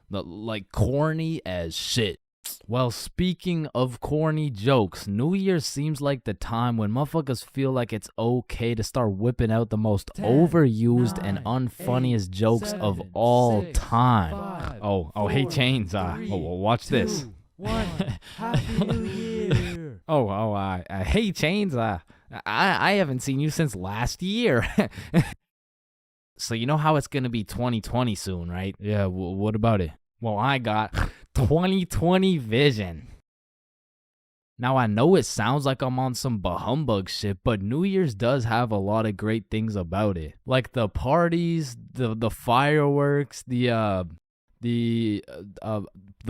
Like corny as shit. Well, speaking of corny jokes, New Year's seems like the time when motherfuckers feel like it's okay to start whipping out the most overused and unfunniest jokes of all time. Oh, hey Chains, watch this. Happy New Year! Hey Chains, I haven't seen you since last year. So you know how it's gonna be 2020 soon, right? Yeah, what about it? Well, I got 2020 vision. Now, I know it sounds like I'm on some bahumbug shit, but New Year's does have a lot of great things about it. Like the parties, the fireworks, the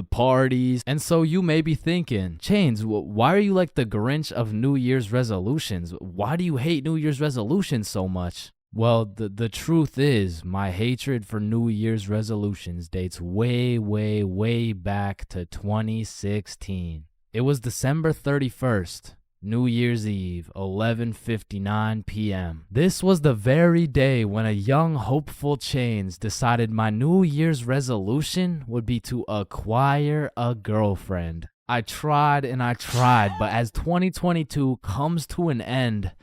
parties. And so you may be thinking, Chains, why are you like the Grinch of New Year's resolutions? Why do you hate New Year's resolutions so much? Well, the truth is, my hatred for New Year's resolutions dates way, way, way back to 2016. It was December 31st, New Year's Eve, 11:59 p.m. This was the very day when a young, hopeful Chains decided my New Year's resolution would be to acquire a girlfriend. I tried and I tried, but as 2022 comes to an end,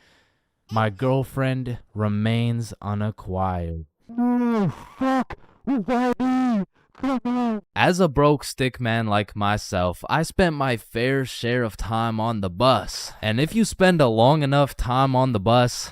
my girlfriend remains unacquired. As a broke stick man like myself, I spent my fair share of time on the bus. And if you spend a long enough time on the bus,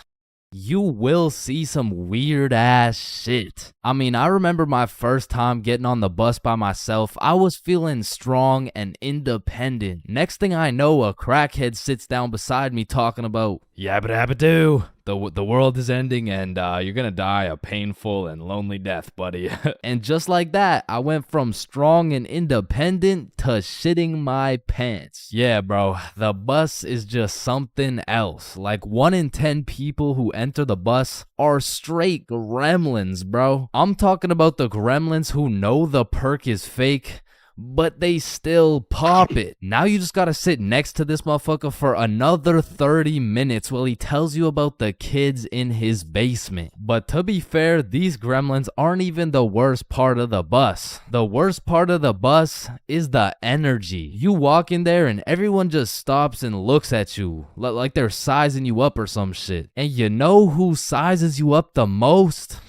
you will see some weird ass shit. I mean, I remember my first time getting on the bus by myself. I was feeling strong and independent. Next thing I know, a crackhead sits down beside me talking about yabba dabba doo. The world is ending and you're gonna die a painful and lonely death, buddy. And just like that, I went from strong and independent to shitting my pants. Yeah, bro, the bus is just something else. Like 1 in 10 people who enter the bus are straight gremlins, bro. I'm talking about the gremlins who know the perk is fake, but they still pop it. Now you just gotta sit next to this motherfucker for another 30 minutes while he tells you about the kids in his basement. But to be fair, these gremlins aren't even the worst part of the bus. The worst part of the bus is the energy. You walk in there and everyone just stops and looks at you like they're sizing you up or some shit. And you know who sizes you up the most?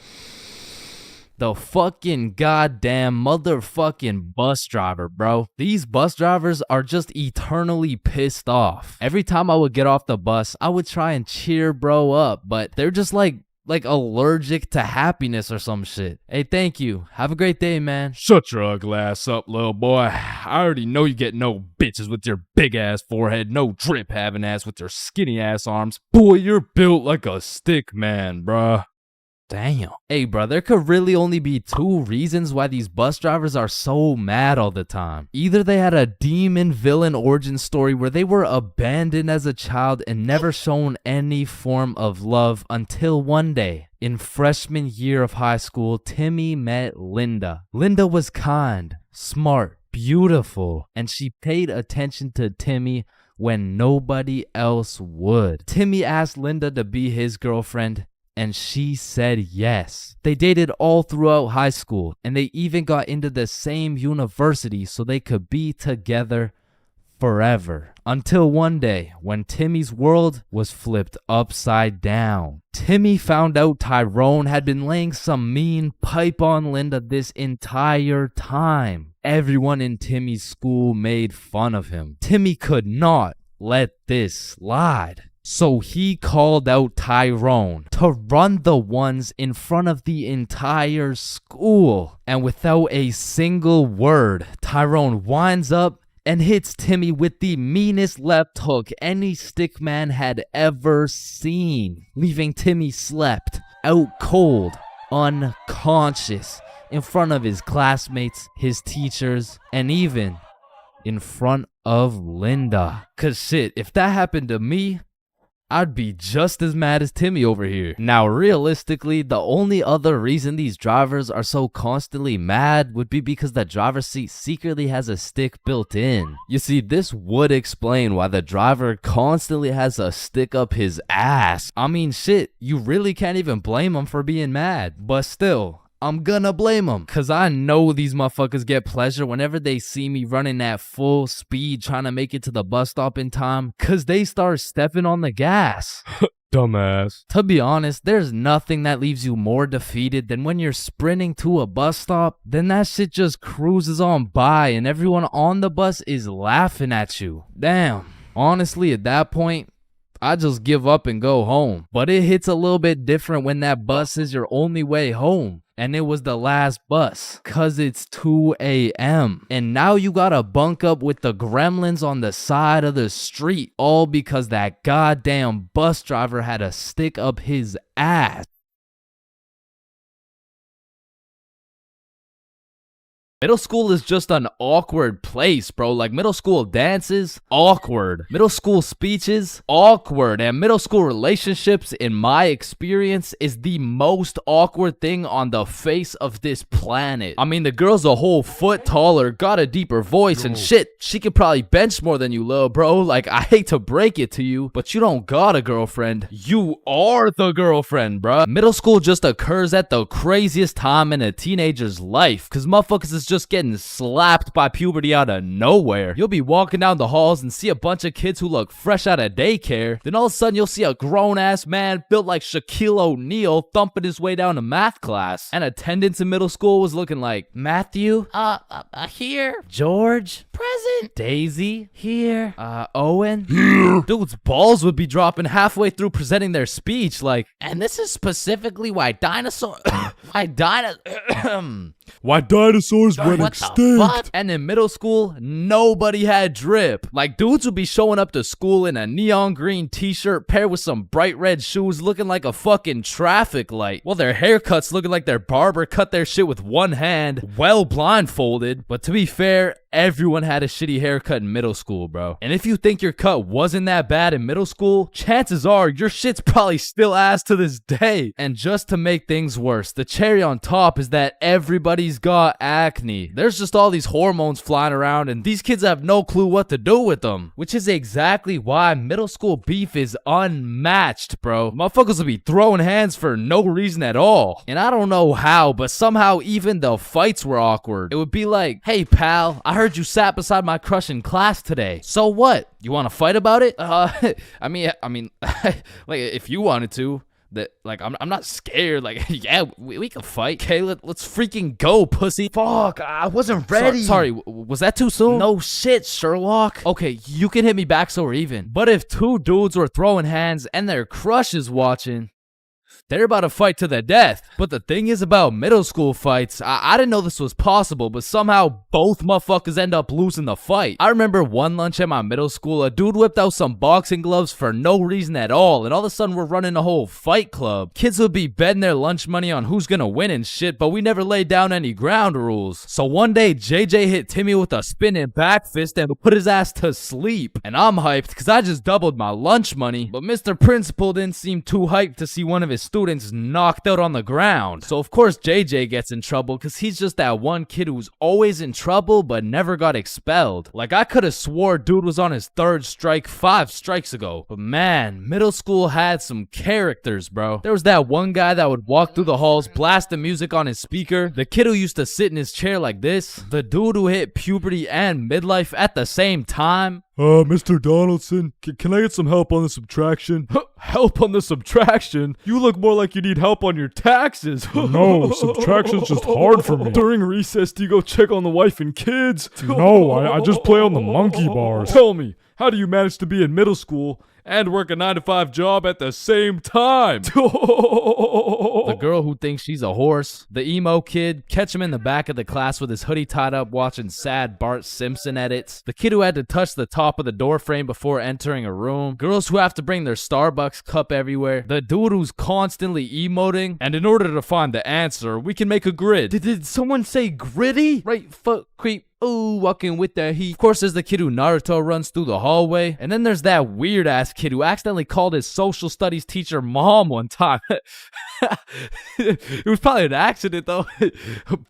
The fucking goddamn motherfucking bus driver, bro. These bus drivers are just eternally pissed off. Every time I would get off the bus, I would try and cheer bro up, but they're just like allergic to happiness or some shit. Hey, thank you. Have a great day, man. Shut your ugly ass up, little boy. I already know you get no bitches with your big ass forehead, no drip having ass with your skinny ass arms. Boy, you're built like a stick man, bruh. Damn. Hey, bro, there could really only be 2 reasons why these bus drivers are so mad all the time. Either they had a demon villain origin story where they were abandoned as a child and never shown any form of love until one day. In freshman year of high school, Timmy met Linda. Linda was kind, smart, beautiful, and she paid attention to Timmy when nobody else would. Timmy asked Linda to be his girlfriend, and she said yes. They dated all throughout high school, and they even got into the same university so they could be together forever. Until one day, when Timmy's world was flipped upside down. Timmy found out Tyrone had been laying some mean pipe on Linda this entire time. Everyone in Timmy's school made fun of him. Timmy could not let this slide. So he called out Tyrone to run the ones in front of the entire school. And without a single word, Tyrone winds up and hits Timmy with the meanest left hook any stickman had ever seen, leaving Timmy slept, out cold, unconscious, in front of his classmates, his teachers, and even in front of Linda. 'Cause shit, if that happened to me, I'd be just as mad as Timmy over here. Now, realistically, the only other reason these drivers are so constantly mad would be because the driver's seat secretly has a stick built in. You see, this would explain why the driver constantly has a stick up his ass. I mean, shit, you really can't even blame him for being mad. But still, I'm gonna blame them, cause I know these motherfuckers get pleasure whenever they see me running at full speed trying to make it to the bus stop in time, cause they start stepping on the gas. Dumbass. To be honest, there's nothing that leaves you more defeated than when you're sprinting to a bus stop, then that shit just cruises on by and everyone on the bus is laughing at you. Damn, honestly at that point, I just give up and go home. But it hits a little bit different when that bus is your only way home. And it was the last bus, cause it's 2 a.m. And now you gotta bunk up with the gremlins on the side of the street, all because that goddamn bus driver had a stick up his ass. Middle school is just an awkward place, bro. Like, middle school dances, awkward. Middle school speeches, awkward. And middle school relationships, in my experience, is the most awkward thing on the face of this planet. I mean, the girl's a whole foot taller, got a deeper voice, and shit, she could probably bench more than you, lil' bro. Like, I hate to break it to you, but you don't got a girlfriend. You are the girlfriend, bruh. Middle school just occurs at the craziest time in a teenager's life, cause motherfuckers is just getting slapped by puberty out of nowhere. You'll be walking down the halls and see a bunch of kids who look fresh out of daycare. Then all of a sudden you'll see a grown-ass man built like Shaquille O'Neal thumping his way down to math class. And attendance in middle school was looking like, Matthew? Here. George? Present. Daisy? Here. Owen? Here. Dude's balls would be dropping halfway through presenting their speech, like, And this is specifically why dinosaurs Why dinosaurs went What the extinct? fuck? And in middle school, nobody had drip. Like, dudes would be showing up to school in a neon green t-shirt paired with some bright red shoes looking like a fucking traffic light. Well, their haircuts looking like their barber cut their shit with one hand, well blindfolded. But to be fair, everyone had a shitty haircut in middle school, bro. And if you think your cut wasn't that bad in middle school, chances are your shit's probably still ass to this day. And just to make things worse, the cherry on top is that everybody's got acne. There's just all these hormones flying around and these kids have no clue what to do with them. Which is exactly why middle school beef is unmatched, bro. Motherfuckers will be throwing hands for no reason at all. And I don't know how, but somehow even the fights were awkward. It would be like, hey pal, I heard you sat beside my crush in class today. So what? You want to fight about it? I mean, like, if you wanted to. That, like, I'm not scared. Like, yeah, we can fight. Okay, let's freaking go, pussy. Fuck, I wasn't ready. Sorry, was that too soon? No shit, Sherlock. Okay, you can hit me back so we're even. But if two dudes were throwing hands and their crush is watching, they're about to fight to the death. But the thing is about middle school fights, I didn't know this was possible, but somehow both motherfuckers end up losing the fight. I remember one lunch at my middle school, a dude whipped out some boxing gloves for no reason at all, and all of a sudden we're running a whole fight club. Kids would be betting their lunch money on who's gonna win and shit, but we never laid down any ground rules. So one day, JJ hit Timmy with a spinning back fist and put his ass to sleep. And I'm hyped, cause I just doubled my lunch money, but Mr. Principal didn't seem too hyped to see one of his students knocked out on the ground. So of course JJ gets in trouble because he's just that one kid who's always in trouble but never got expelled. Like, I could have swore dude was on his third strike 5 strikes ago. But man, middle school had some characters, bro. There was that one guy that would walk through the halls blasting music on his speaker. The kid who used to sit in his chair like this. The dude who hit puberty and midlife at the same time. Mr. Donaldson, can I get some help on the subtraction? Help on the subtraction? You look more like you need help on your taxes. No, subtraction's just hard for me. During recess, do you go check on the wife and kids? No, I just play on the monkey bars. Tell me, how do you manage to be in middle school and work a 9-to-5 job at the same time? The girl who thinks she's a horse. The emo kid. Catch him in the back of the class with his hoodie tied up watching sad Bart Simpson edits. The kid who had to touch the top of the door frame before entering a room. Girls who have to bring their Starbucks cup everywhere. The dude who's constantly emoting. And in order to find the answer, we can make a grid. Did someone say gritty? Right foot creep. Ooh, walking with the heat. Of course, there's the kid who Naruto runs through the hallway. And then there's that weird-ass kid who accidentally called his social studies teacher mom one time. It was probably an accident, though.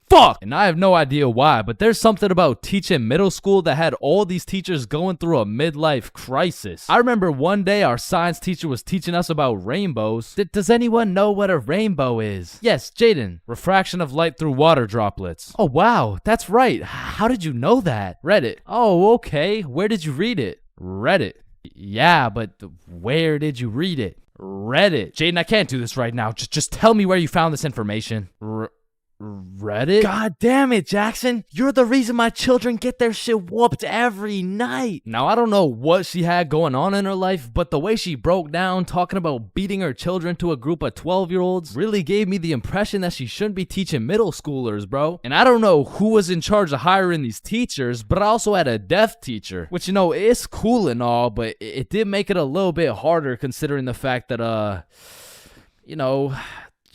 Fuck! And I have no idea why, but there's something about teaching middle school that had all these teachers going through a midlife crisis. I remember one day our science teacher was teaching us about rainbows. Does anyone know what a rainbow is? Yes, Jaden. Refraction of light through water droplets. Oh, wow. That's right. How did you know that? Reddit. Oh, okay. Where did you read it? Reddit. Yeah, but where did you read it? Reddit. Jaden, I can't do this right now. Just tell me where you found this information. Reddit? God damn it, Jackson. You're the reason my children get their shit whooped every night. Now, I don't know what she had going on in her life, but the way she broke down talking about beating her children to a group of 12-year-olds really gave me the impression that she shouldn't be teaching middle schoolers, bro. And I don't know who was in charge of hiring these teachers, but I also had a deaf teacher, which, you know, it's cool and all, but it did make it a little bit harder considering the fact that, you know,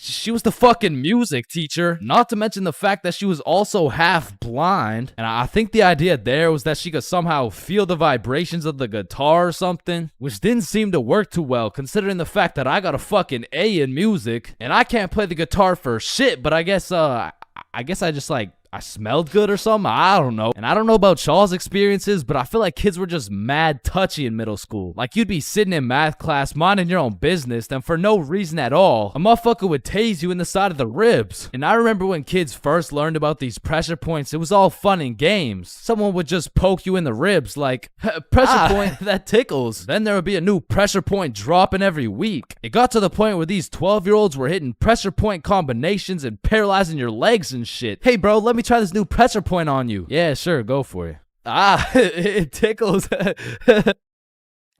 She was the fucking music teacher. Not to mention the fact that she was also half blind. And I think the idea there was that she could somehow feel the vibrations of the guitar or something, which didn't seem to work too well considering the fact that I got a fucking A in music and I can't play the guitar for shit, but I guess I just like I smelled good or something. I don't know. And I don't know about Shaw's experiences, but I feel like kids were just mad touchy in middle school. Like you'd be sitting in math class minding your own business, then for no reason at all, a motherfucker would tase you in the side of the ribs. And I remember when kids first learned about these pressure points, it was all fun and games. Someone would just poke you in the ribs like, pressure point, that tickles. Then there would be a new pressure point dropping every week. It got to the point where these 12-year-olds were hitting pressure point combinations and paralyzing your legs and shit. Hey bro, let me try this new pressure point on you. Yeah, sure, go for it. It tickles.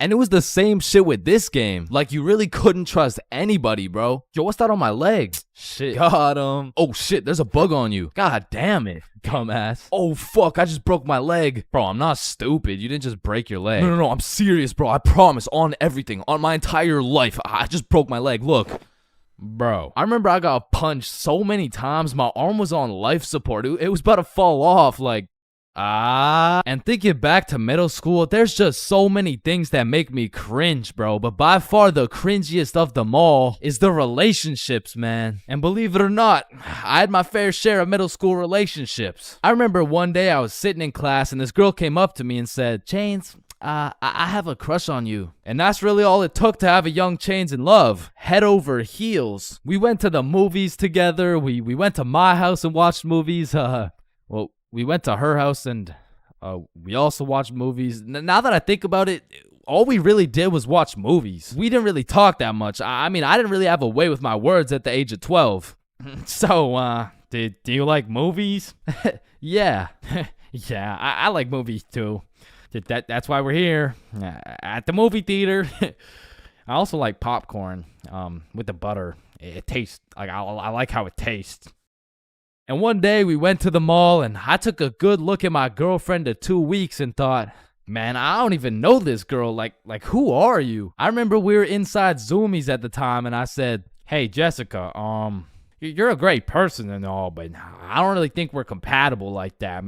And it was the same shit with this game. Like, you really couldn't trust anybody, bro. Yo, what's that on my leg? Shit. Got him. Oh, shit, there's a bug on you. God damn it, dumbass. Oh, fuck, I just broke my leg. Bro, I'm not stupid. You didn't just break your leg. No, I'm serious, bro. I promise, on everything, on my entire life. I just broke my leg. Look. Bro, I remember I got punched so many times, my arm was on life support. It was about to fall off, like, And thinking back to middle school, there's just so many things that make me cringe, bro. But by far the cringiest of them all is the relationships, man. And believe it or not, I had my fair share of middle school relationships. I remember one day I was sitting in class and this girl came up to me and said, Chains, I have a crush on you. And that's really all it took to have a young Chains in love. Head over heels. We went to the movies together. We went to my house and watched movies. Well, we went to her house and we also watched movies. Now that I think about it, all we really did was watch movies. We didn't really talk that much. I mean, I didn't really have a way with my words at the age of 12. So, do you like movies? Yeah. Yeah, I like movies too. That's why we're here at the movie theater. I also like popcorn with the butter. It tastes like I like how it tastes. And one day we went to the mall and I took a good look at my girlfriend of 2 weeks and thought, man, I don't even know this girl. Like who are you? I remember we were inside Zoomies at the time and I said, hey Jessica, you're a great person and all, but I don't really think we're compatible like that.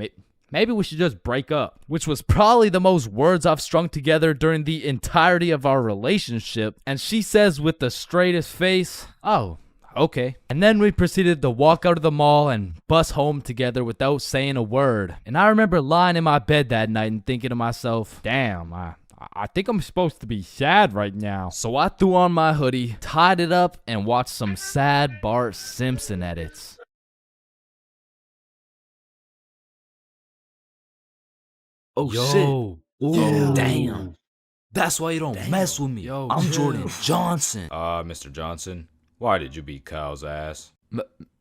Maybe we should just break up. Which was probably the most words I've strung together during the entirety of our relationship. And she says with the straightest face, oh, okay. And then we proceeded to walk out of the mall and bus home together without saying a word. And I remember lying in my bed that night and thinking to myself, damn, I think I'm supposed to be sad right now. So I threw on my hoodie, tied it up, and watched some sad Bart Simpson edits. Oh, Yo. shit. Ooh. Damn. That's why you don't mess with me. Yo, I'm chill. Jordan Johnson. Mr. Johnson, why did you beat Kyle's ass?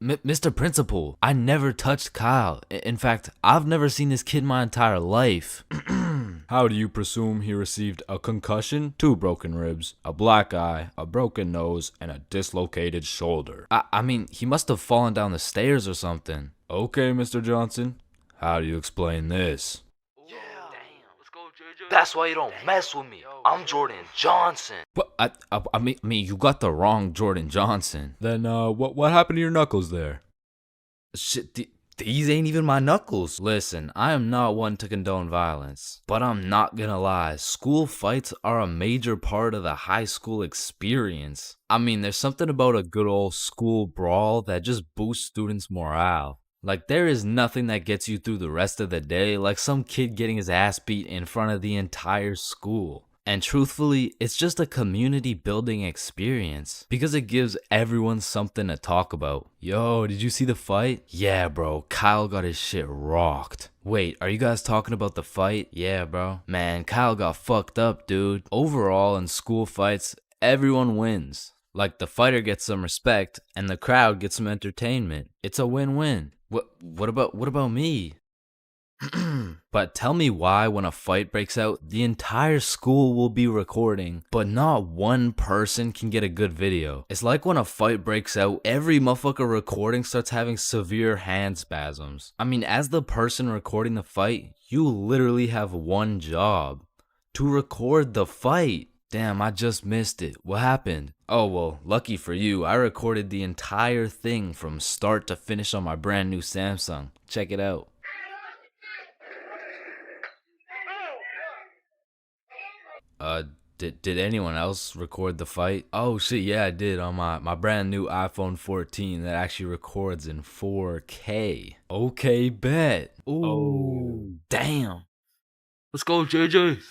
Mr. Principal, I never touched Kyle. In fact, I've never seen this kid my entire life. How do you presume he received a concussion, 2 broken ribs, a black eye, a broken nose, and a dislocated shoulder? I mean, he must have fallen down the stairs or something. Okay, Mr. Johnson, how do you explain this? That's why you don't mess with me. I'm Jordan Johnson. But I mean, you got the wrong Jordan Johnson. Then, what happened to your knuckles there? Shit, these ain't even my knuckles. Listen, I am not one to condone violence, but I'm not gonna lie. School fights are a major part of the high school experience. I mean, there's something about a good old school brawl that just boosts students' morale. Like, there is nothing that gets you through the rest of the day like some kid getting his ass beat in front of the entire school. And truthfully, it's just a community building experience because it gives everyone something to talk about. Yo, did you see the fight? Yeah, bro, Kyle got his shit rocked. Wait, are you guys talking about the fight? Yeah, bro. Man, Kyle got fucked up, dude. Overall, in school fights, everyone wins. Like, the fighter gets some respect and the crowd gets some entertainment. It's a win-win. What about me? But tell me why when a fight breaks out, the entire school will be recording, but not one person can get a good video. It's like when a fight breaks out, every motherfucker recording starts having severe hand spasms. I mean, as the person recording the fight, you literally have one job: to record the fight. Damn, I just missed it. What happened? Oh, well, lucky for you, I recorded the entire thing from start to finish on my brand new Samsung. Check it out. Did anyone else record the fight? Oh shit, yeah, I did on my brand new iPhone 14 that actually records in 4K. Okay, bet. Ooh, damn. Let's go, JJ.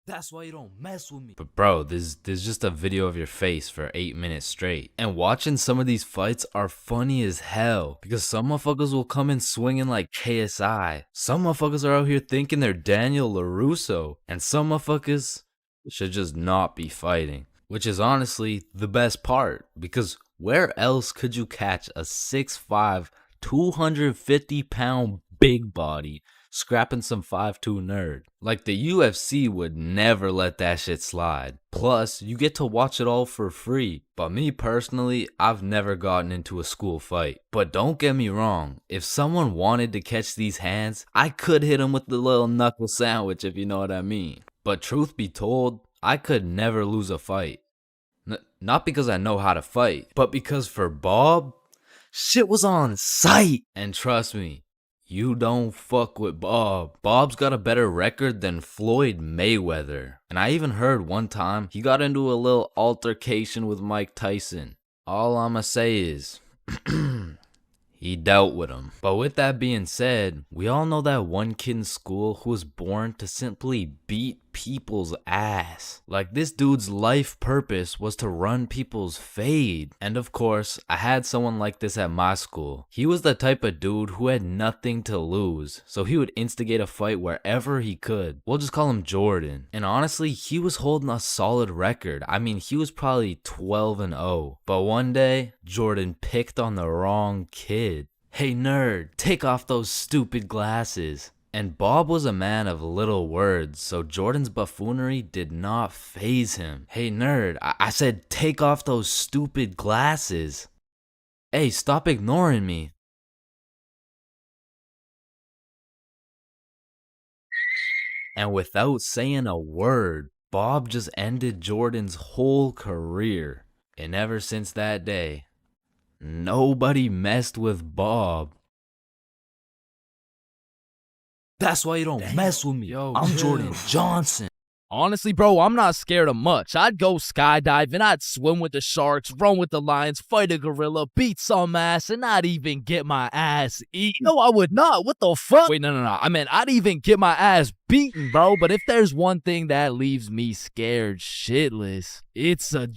That's why you don't mess with me. But bro, there's just a video of your face for 8 minutes straight. And watching some of these fights are funny as hell. Because some motherfuckers will come in swinging like KSI. Some motherfuckers are out here thinking they're Daniel LaRusso. And some motherfuckers should just not be fighting. Which is honestly the best part. Because where else could you catch a 6'5", 250-pound big body scrapping some 5'2" nerd? Like, the UFC would never let that shit slide. Plus, you get to watch it all for free. But me personally, I've never gotten into a school fight. But don't get me wrong, if someone wanted to catch these hands, I could hit them with the little knuckle sandwich, if you know what I mean. But truth be told, I could never lose a fight. Not because I know how to fight, but because for Bob, shit was on sight. And trust me, you don't fuck with Bob. Bob's got a better record than Floyd Mayweather. And I even heard one time he got into a little altercation with Mike Tyson. All I'ma say is, he dealt with him. But with that being said, we all know that one kid in school who was born to simply beat people's ass. Like, this dude's life purpose was to run people's fade. And of course, I had someone like this at my school. He was the type of dude who had nothing to lose, so he would instigate a fight wherever he could. We'll just call him Jordan. And honestly, he was holding a solid record. I mean, he was probably 12-0. But one day, Jordan picked on the wrong kid. Hey nerd, take off those stupid glasses. And Bob was a man of little words, so Jordan's buffoonery did not faze him. Hey nerd, I said take off those stupid glasses. Hey, stop ignoring me. And without saying a word, Bob just ended Jordan's whole career. And ever since that day, nobody messed with Bob. That's why you don't mess with me. Yo, I'm chill. Jordan Johnson. Honestly, bro, I'm not scared of much. I'd go skydiving, I'd swim with the sharks, run with the lions, fight a gorilla, beat some ass, and not even get my ass eaten. No, I would not. What the fuck? Wait, no. I mean, I'd even get my ass beaten, bro. But if there's one thing that leaves me scared shitless, it's a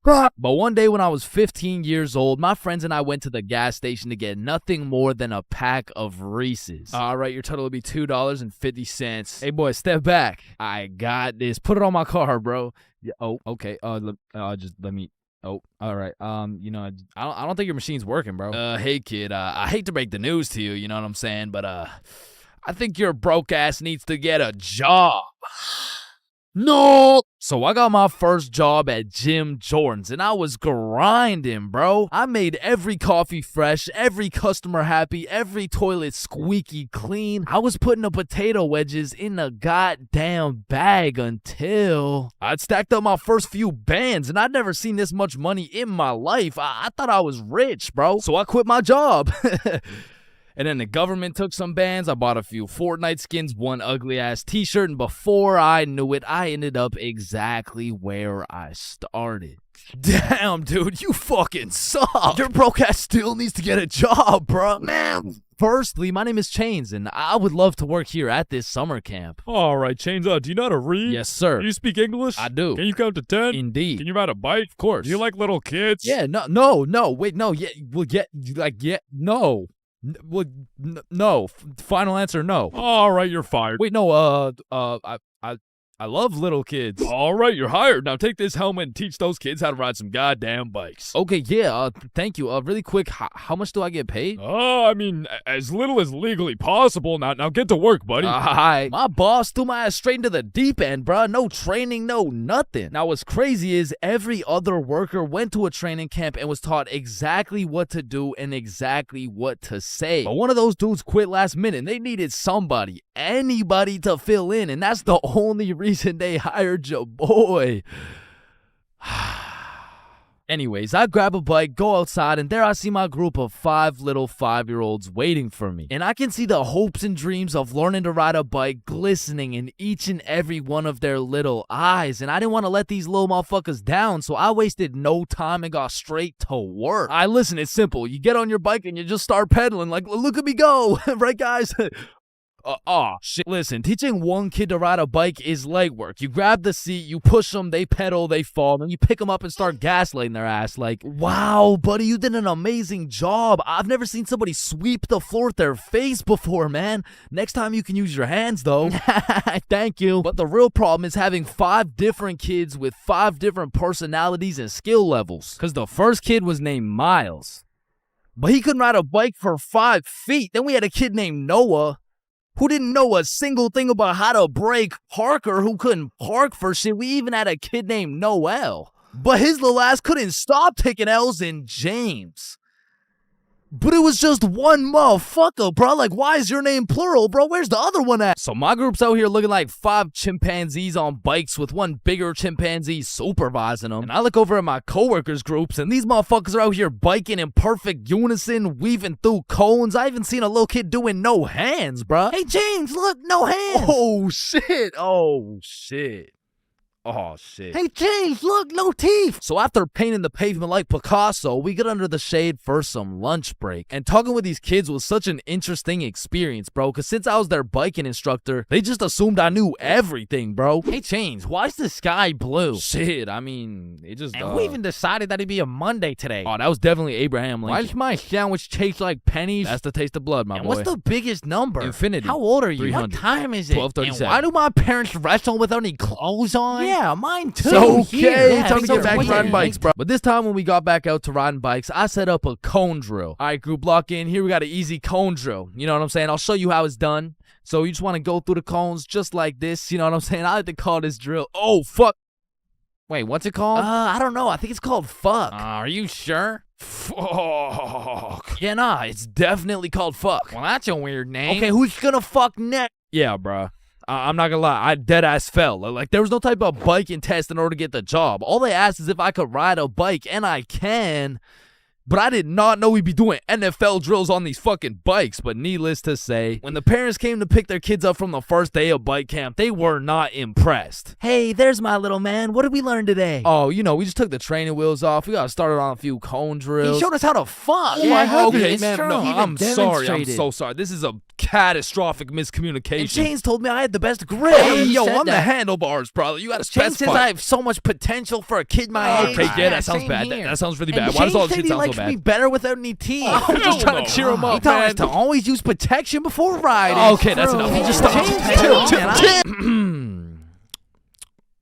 but one day when I was 15 years old, my friends and I went to the gas station to get nothing more than a pack of Reese's. All right, your total will be $2.50. Hey, boy, step back. I got this. Put it on my car, bro. Yeah, oh, okay. Just let me. Oh, all right. I don't think your machine's working, bro. Hey, kid. I hate to break the news to you. You know what I'm saying? But I think your broke ass needs to get a job. No! So I got my first job at Jim Jordan's and I was grinding, bro. I made every coffee fresh, every customer happy, every toilet squeaky clean. I was putting the potato wedges in a goddamn bag until I'd stacked up my first few bands and I'd never seen this much money in my life. I thought I was rich, bro. So I quit my job. And then the government took some bands. I bought a few Fortnite skins, one ugly-ass t-shirt, and before I knew it, I ended up exactly where I started. Damn, dude, you fucking suck. Your broke ass still needs to get a job, bro. Man. Firstly, my name is Chains, and I would love to work here at this summer camp. All right, Chains, do you know how to read? Yes, sir. Do you speak English? I do. Can you count to 10? Indeed. Can you ride a bike? Of course. Do you like little kids? Yeah, no, wait, no, yeah, well, no. No. Final answer, no. All right, you're fired. Wait, no, I love little kids. All right, you're hired. Now take this helmet and teach those kids how to ride some goddamn bikes. Okay, yeah, thank you. Really quick, how much do I get paid? I mean, as little as legally possible. Now get to work, buddy. Hi. My boss threw my ass straight into the deep end, bruh. No training, no nothing. Now, what's crazy is every other worker went to a training camp and was taught exactly what to do and exactly what to say. But one of those dudes quit last minute and they needed somebody, anybody to fill in, and that's the only reason reason they hired your boy. Anyways, I grab a bike, go outside, and there I see my group of 5 little 5-year-olds waiting for me. And I can see the hopes and dreams of learning to ride a bike glistening in each and every one of their little eyes. And I didn't want to let these little motherfuckers down, so I wasted no time and got straight to work. Listen, it's simple. You get on your bike and you just start pedaling. Like, look at me go. Right, guys? Shit. Listen, teaching one kid to ride a bike is legwork. You grab the seat, you push them, they pedal, they fall, then you pick them up and start gaslighting their ass like, wow, buddy, you did an amazing job. I've never seen somebody sweep the floor with their face before, man. Next time you can use your hands, though. Thank you. But the real problem is having 5 different kids with 5 different personalities and skill levels. Because the first kid was named Miles, but he couldn't ride a bike for 5 feet. Then we had a kid named Noah, who didn't know a single thing about how to brake. Parker, who couldn't park for shit. We even had a kid named Noel, but his little ass couldn't stop taking L's. In James. But it was just one motherfucker, bro. Like, why is your name plural, bro? Where's the other one at? So my group's out here looking like 5 chimpanzees on bikes with one bigger chimpanzee supervising them. And I look over at my coworkers' groups, and these motherfuckers are out here biking in perfect unison, weaving through cones. I even seen a little kid doing no hands, bro. Hey, James, look, no hands. Oh, shit. Oh, shit. Oh, shit. Hey, James, look, no teeth. So after painting the pavement like Picasso, we get under the shade for some lunch break. And talking with these kids was such an interesting experience, bro, because since I was their biking instructor, they just assumed I knew everything, bro. Hey, Chains, why's the sky blue? Shit, I mean, it just... And who even decided that it'd be a Monday today? Oh, that was definitely Abraham Lincoln. Why does my sandwich taste like pennies? That's the taste of blood, my boy. What's the biggest number? Infinity. How old are you? 300. What time is it? 12:37. And why do my parents wrestle without any clothes on? Yeah, mine too. So, okay, Yeah, time to so get back to weird. riding bikes, bro. But this time when we got back out to riding bikes, I set up a cone drill. All right, group, lock in. Here we got an easy cone drill. You know what I'm saying? I'll show you how it's done. So you just want to go through the cones just like this. You know what I'm saying? I like to call this drill. Oh, fuck. Wait, what's it called? I don't know. I think it's called fuck. Are you sure? Fuck. Yeah, nah, it's definitely called fuck. Well, that's a weird name. Okay, who's gonna fuck next? Yeah, bro. I'm not gonna lie, I dead ass fell. Like, there was no type of biking test in order to get the job. All they asked is if I could ride a bike, and I can. But I did not know we'd be doing NFL drills on these fucking bikes. But needless to say, when the parents came to pick their kids up from the first day of bike camp, they were not impressed. Hey, there's my little man. What did we learn today? Oh, you know, we just took the training wheels off. We got started on a few cone drills. He showed us how to fuck. Yeah, Okay, it's man, true. no, He I'm even sorry. I'm demonstrated. so sorry. This is a catastrophic miscommunication. And Chains told me I had the best grip. Hey, He yo, said I'm the that. handlebars, brother. You gotta Chains specify. says I have so much potential for a kid my age. Okay, yeah, that sounds same bad. here. That sounds really And bad. Why does all this Chains shit said sound so he likes bad? me better without any teeth. I'm just trying to cheer him up, He taught man. us to always use protection before riding. Okay, that's enough. You just stop.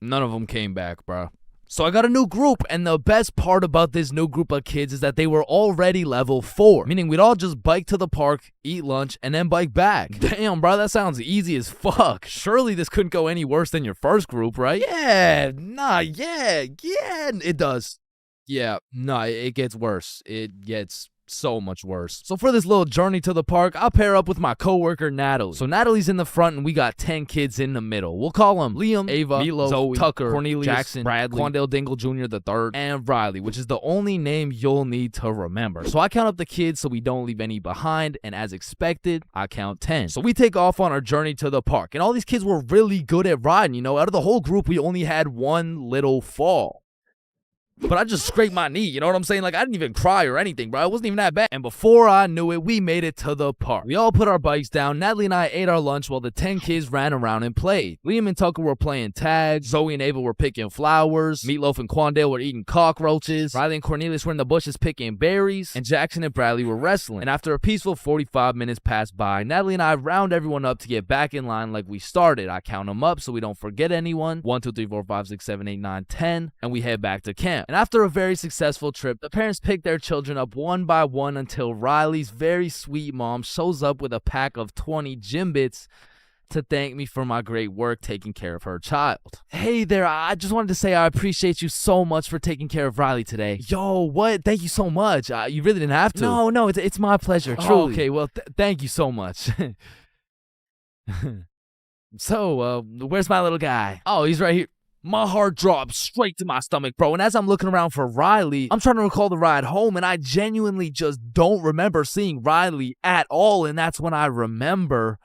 None of them came back, bro. So I got a new group, and the best part about this new group of kids is that they were already level 4, meaning we'd all just bike to the park, eat lunch, and then bike back. Damn, bro, that sounds easy as fuck. Surely this couldn't go any worse than your first group, right? Yeah, it does. Yeah, nah, it gets worse. It gets so much worse. So for this little journey to the park, I'll pair up with my coworker Natalie. So Natalie's in the front and we got 10 kids in the middle. We'll call them Liam, Ava, Milo, Zoe, Tucker, Cornelius, Jackson, Bradley, Quandale Dingle Jr. the third, and Riley, which is the only name you'll need to remember. So I count up the kids so we don't leave any behind, and as expected, I count 10. So we take off on our journey to the park, and all these kids were really good at riding. You know, out of the whole group, we only had one little fall. But I just scraped my knee, you know what I'm saying? Like, I didn't even cry or anything, bro. It wasn't even that bad. And before I knew it, we made it to the park. We all put our bikes down. Natalie and I ate our lunch while the 10 kids ran around and played. Liam and Tucker were playing tag. Zoe and Ava were picking flowers. Meatloaf and Quandale were eating cockroaches. Riley and Cornelius were in the bushes picking berries. And Jackson and Bradley were wrestling. And after a peaceful 45 minutes passed by, Natalie and I round everyone up to get back in line like we started. I count them up so we don't forget anyone. 1, 2, 3, 4, 5, 6, 7, 8, 9, 10. And we head back to camp. And after a very successful trip, the parents pick their children up one by one until Riley's very sweet mom shows up with a pack of 20 gym bits to thank me for my great work taking care of her child. Hey there, I just wanted to say I appreciate you so much for taking care of Riley today. Yo, what? Thank you so much. You really didn't have to. No, it's my pleasure, truly. Okay, well, thank you so much. So, where's my little guy? Oh, he's right here. My heart drops straight to my stomach, bro. And as I'm looking around for Riley, I'm trying to recall the ride home, and I genuinely just don't remember seeing Riley at all. And that's when I remember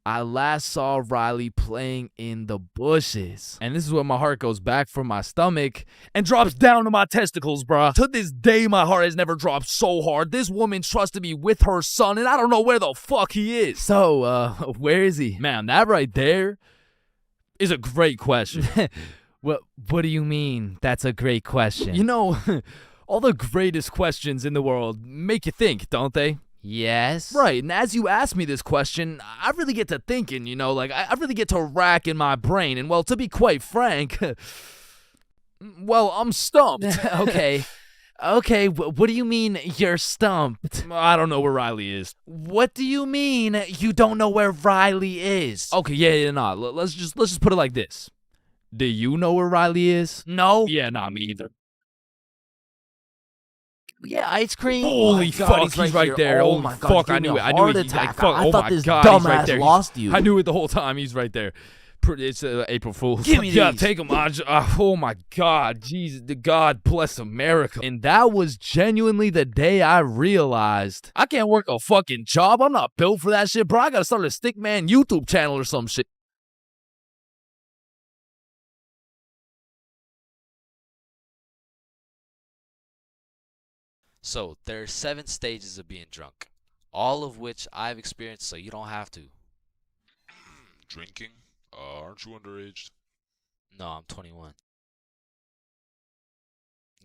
I last saw Riley playing in the bushes. And this is when my heart goes back from my stomach and drops down to my testicles, bruh. To this day, my heart has never dropped so hard. This woman trusted me with her son, and I don't know where the fuck he is. So, where is he? Man, that right there is a great question. What do you mean that's a great question? You know, all the greatest questions in the world make you think, don't they? Yes. Right, and as you ask me this question, I really get to thinking, like, I really get to rack in my brain, and, well, to be quite frank, well, I'm stumped. Okay, what do you mean you're stumped? I don't know where Riley is. What do you mean you don't know where Riley is? Okay, yeah, nah, let's just put it like this. Do you know where Riley is? No. Yeah, nah, me either. Yeah, ice cream. Holy fuck, he's right there. Oh my god, fuck, I knew it. I knew it. Attack. Fuck, I thought this God, he's right dumbass there. lost you. I knew it the whole time. He's right there. It's April Fool's. Give me Yeah, these. take him. Oh my God, Jesus, God bless America. And that was genuinely the day I realized I can't work a fucking job. I'm not built for that shit, bro. I gotta start a Stickman YouTube channel or some shit. So, there are 7 stages of being drunk, all of which I've experienced, so you don't have to. Drinking? Aren't you underage? No, I'm 21.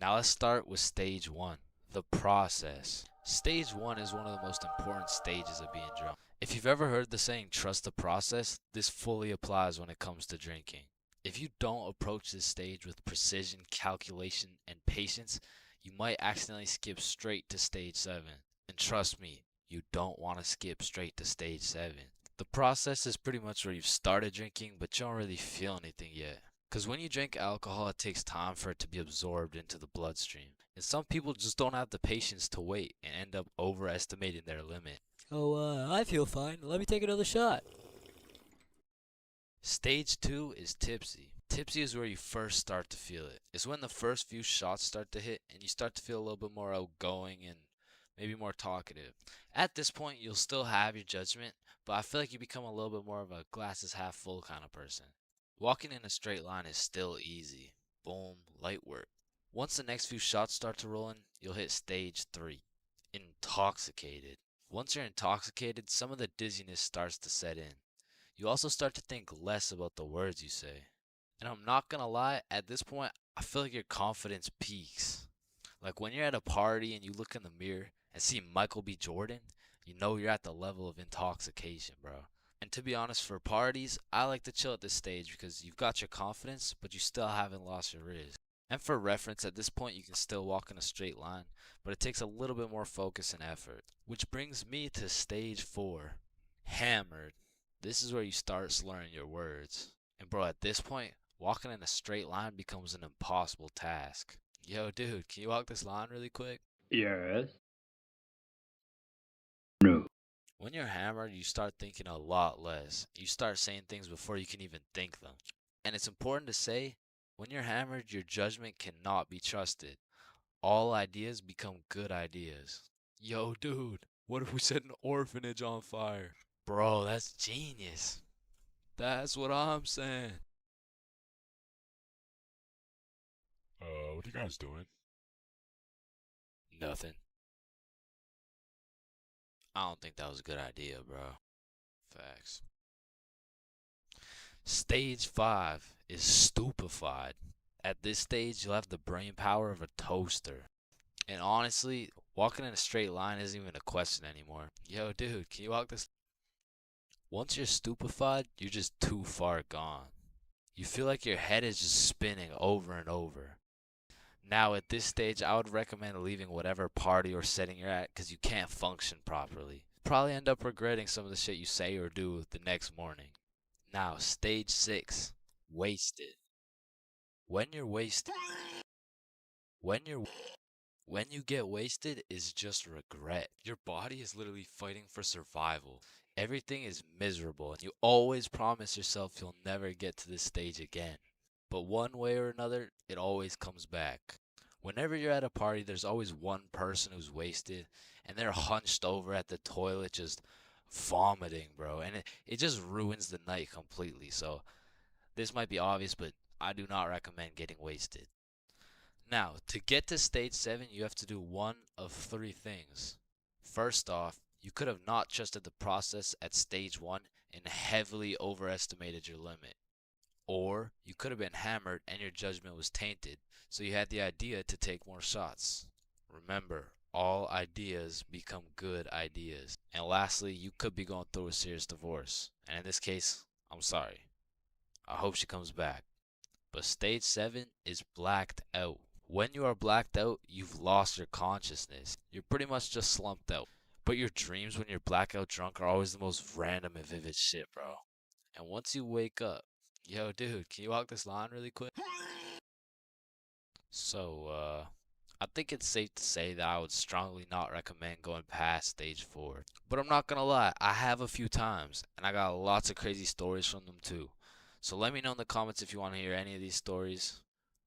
Now let's start with stage 1, the process. Stage 1 is one of the most important stages of being drunk. If you've ever heard the saying, trust the process, this fully applies when it comes to drinking. If you don't approach this stage with precision, calculation, and patience, you might accidentally skip straight to stage 7. And trust me, you don't want to skip straight to stage 7. The process is pretty much where you've started drinking, but you don't really feel anything yet. Because when you drink alcohol, it takes time for it to be absorbed into the bloodstream. And some people just don't have the patience to wait and end up overestimating their limit. Oh, I feel fine. Let me take another shot. Stage 2 is tipsy. Tipsy is where you first start to feel it. It's when the first few shots start to hit and you start to feel a little bit more outgoing and maybe more talkative. At this point, you'll still have your judgment, but I feel like you become a little bit more of a glasses half full kind of person. Walking in a straight line is still easy. Boom, light work. Once the next few shots start to roll in, you'll hit stage 3, intoxicated. Once you're intoxicated, some of the dizziness starts to set in. You also start to think less about the words you say. And I'm not gonna lie, at this point, I feel like your confidence peaks. Like when you're at a party and you look in the mirror and see Michael B. Jordan, you know you're at the level of intoxication, bro. And to be honest, for parties, I like to chill at this stage because you've got your confidence, but you still haven't lost your riz. And for reference, at this point, you can still walk in a straight line, but it takes a little bit more focus and effort. Which brings me to stage 4, hammered. This is where you start slurring your words. And bro, at this point, walking in a straight line becomes an impossible task. Yo, dude, can you walk this line really quick? Yes. When you're hammered, you start thinking a lot less. You start saying things before you can even think them. And it's important to say, when you're hammered, your judgment cannot be trusted. All ideas become good ideas. Yo, dude, what if we set an orphanage on fire? Bro, that's genius. That's what I'm saying. What are you guys doing? Nothing. I don't think that was a good idea, bro. Facts. Stage 5 is stupefied. At this stage, you'll have the brain power of a toaster. And honestly, walking in a straight line isn't even a question anymore. Yo, dude, can you walk this? Once you're stupefied, you're just too far gone. You feel like your head is just spinning over and over. Now, at this stage, I would recommend leaving whatever party or setting you're at because you can't function properly. Probably end up regretting some of the shit you say or do the next morning. Now, stage 6, wasted. When you're wasted, when you get wasted is just regret. Your body is literally fighting for survival. Everything is miserable, and you always promise yourself you'll never get to this stage again. But one way or another, it always comes back. Whenever you're at a party, there's always one person who's wasted, and they're hunched over at the toilet just vomiting, bro. And it just ruins the night completely. So this might be obvious, but I do not recommend getting wasted. Now, to get to stage 7, you have to do one of 3 things. First off, you could have not trusted the process at stage 1 and heavily overestimated your limit. Or you could have been hammered and your judgment was tainted, so you had the idea to take more shots. Remember, all ideas become good ideas. And lastly, you could be going through a serious divorce. And in this case, I'm sorry. I hope she comes back. But stage 7 is blacked out. When you are blacked out, you've lost your consciousness. You're pretty much just slumped out. But your dreams when you're blackout drunk are always the most random and vivid shit, bro. And once you wake up, yo, dude, can you walk this line really quick? So, I think it's safe to say that I would strongly not recommend going past stage 4. But I'm not gonna lie, I have a few times, and I got lots of crazy stories from them too. So let me know in the comments if you want to hear any of these stories.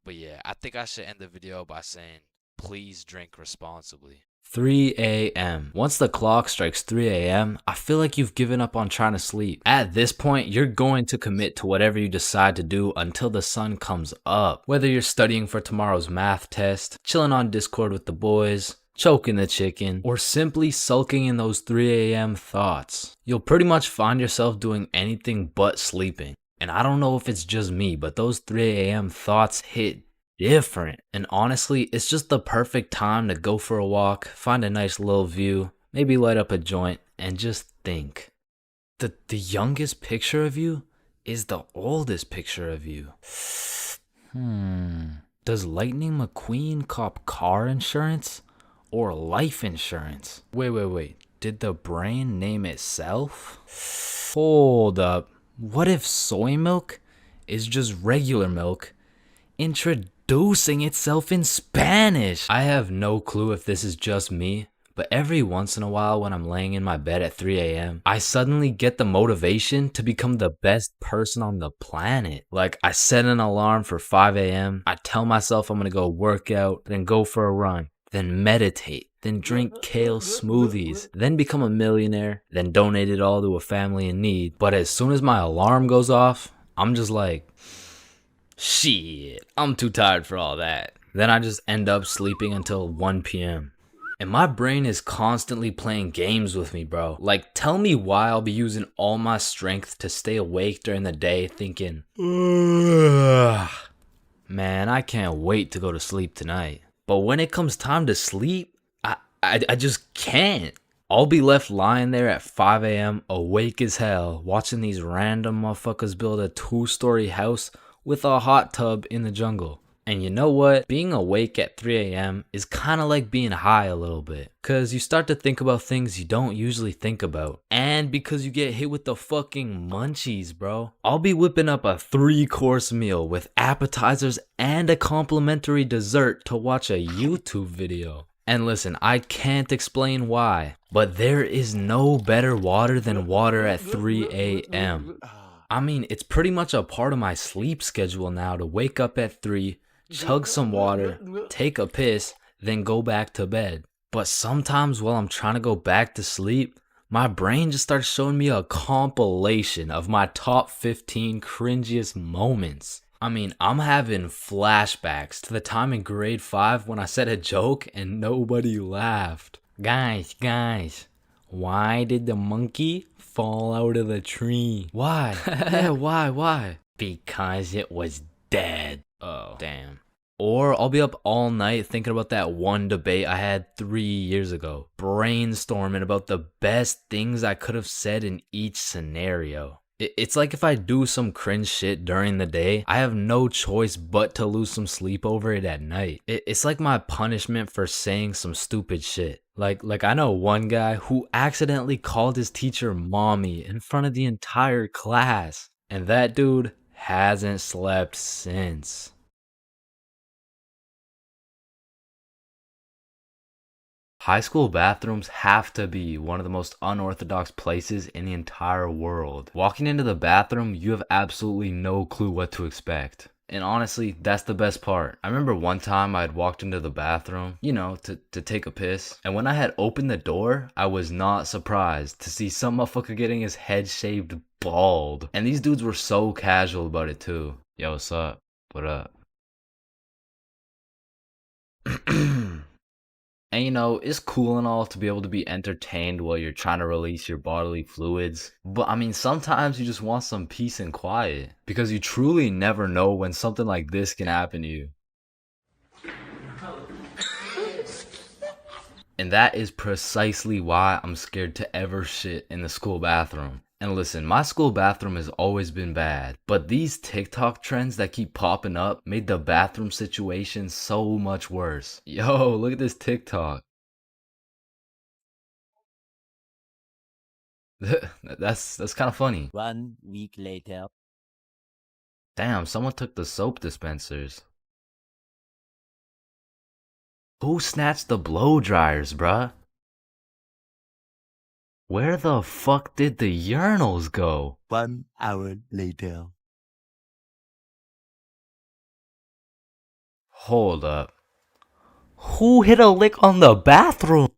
But yeah, I think I should end the video by saying, please drink responsibly. 3 a.m. Once the clock strikes 3 a.m., I feel like you've given up on trying to sleep. At this point, you're going to commit to whatever you decide to do until the sun comes up. Whether you're studying for tomorrow's math test, chilling on Discord with the boys, choking the chicken, or simply sulking in those 3 a.m. thoughts. You'll pretty much find yourself doing anything but sleeping. And I don't know if it's just me, but those 3 a.m. thoughts hit different. And honestly, it's just the perfect time to go for a walk, find a nice little view, maybe light up a joint, and just think. The youngest picture of you is the oldest picture of you. Does Lightning McQueen cop car insurance or life insurance? Wait. Did the brain name itself? Hold up. What if soy milk is just regular milk introducing itself in Spanish? I have no clue if this is just me, but every once in a while when I'm laying in my bed at 3 a.m., I suddenly get the motivation to become the best person on the planet. Like, I set an alarm for 5 a.m., I tell myself I'm gonna go work out, then go for a run, then meditate, then drink kale smoothies, then become a millionaire, then donate it all to a family in need. But as soon as my alarm goes off, I'm just like, shit, I'm too tired for all that. Then I just end up sleeping until 1 p.m. And my brain is constantly playing games with me, bro. Like, tell me why I'll be using all my strength to stay awake during the day thinking, ugh, man, I can't wait to go to sleep tonight. But when it comes time to sleep, I just can't. I'll be left lying there at 5 a.m. awake as hell, watching these random motherfuckers build a 2-story house with a hot tub in the jungle. And you know what? Being awake at 3 a.m. is kind of like being high a little bit. Cause you start to think about things you don't usually think about. And because you get hit with the fucking munchies, bro. I'll be whipping up a 3-course meal with appetizers and a complimentary dessert to watch a YouTube video. And listen, I can't explain why, but there is no better water than water at 3 a.m. I mean, it's pretty much a part of my sleep schedule now to wake up at 3, chug some water, take a piss, then go back to bed. But sometimes while I'm trying to go back to sleep, my brain just starts showing me a compilation of my top 15 cringiest moments. I mean, I'm having flashbacks to the time in grade 5 when I said a joke and nobody laughed. Guys, why did the monkey fall out of the tree? Why? Yeah, why? Because it was dead. Oh, damn. Or I'll be up all night thinking about that one debate I had 3 years ago, brainstorming about the best things I could have said in each scenario. It's like if I do some cringe shit during the day, I have no choice but to lose some sleep over it at night. It's like my punishment for saying some stupid shit. Like I know one guy who accidentally called his teacher mommy in front of the entire class. And that dude hasn't slept since. High school bathrooms have to be one of the most unorthodox places in the entire world. Walking into the bathroom, you have absolutely no clue what to expect. And honestly, that's the best part. I remember one time I had walked into the bathroom, you know, to take a piss. And when I had opened the door, I was not surprised to see some motherfucker getting his head shaved bald. And these dudes were so casual about it too. Yo, what's up? What up? And you know, it's cool and all to be able to be entertained while you're trying to release your bodily fluids. But I mean, sometimes you just want some peace and quiet. Because you truly never know when something like this can happen to you. And that is precisely why I'm scared to ever shit in the school bathroom. And listen, my school bathroom has always been bad, but these TikTok trends that keep popping up made the bathroom situation so much worse. Yo, look at this TikTok. That's kind of funny. 1 week later. Damn, someone took the soap dispensers. Who snatched the blow dryers, bruh? Where the fuck did the urinals go? 1 hour later. Hold up. Who hit a lick on the bathroom?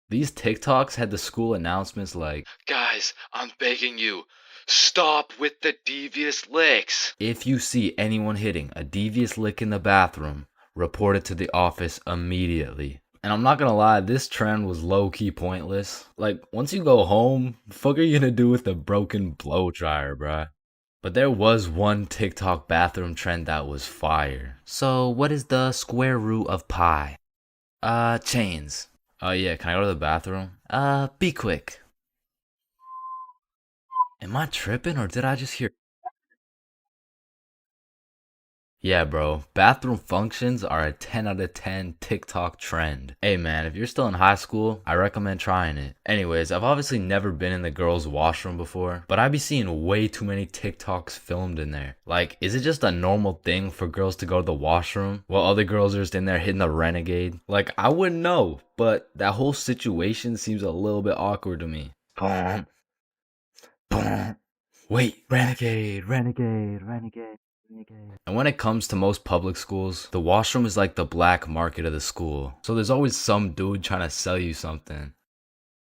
These TikToks had the school announcements like, "Guys, I'm begging you, stop with the devious licks." if you see anyone hitting a devious lick in the bathroom, report it to the office immediately. And I'm not gonna lie, this trend was low-key pointless. Like, once you go home, the fuck are you gonna do with the broken blow dryer, bruh? But there was one TikTok bathroom trend that was fire. So, what is the square root of pi? Chains. Oh yeah, can I go to the bathroom? Be quick. Am I tripping or did I just hear... Yeah, bro, bathroom functions are a 10 out of 10 TikTok trend. Hey man, if you're still in high school, I recommend trying it. Anyways, I've obviously never been in the girls' washroom before, but I be seeing way too many TikToks filmed in there. Like, is it just a normal thing for girls to go to the washroom while other girls are just in there hitting the renegade? Like, I wouldn't know, but that whole situation seems a little bit awkward to me. Boom. Boom. Wait, renegade, renegade, renegade. And when it comes to most public schools, the washroom is like the black market of the school. So there's always some dude trying to sell you something.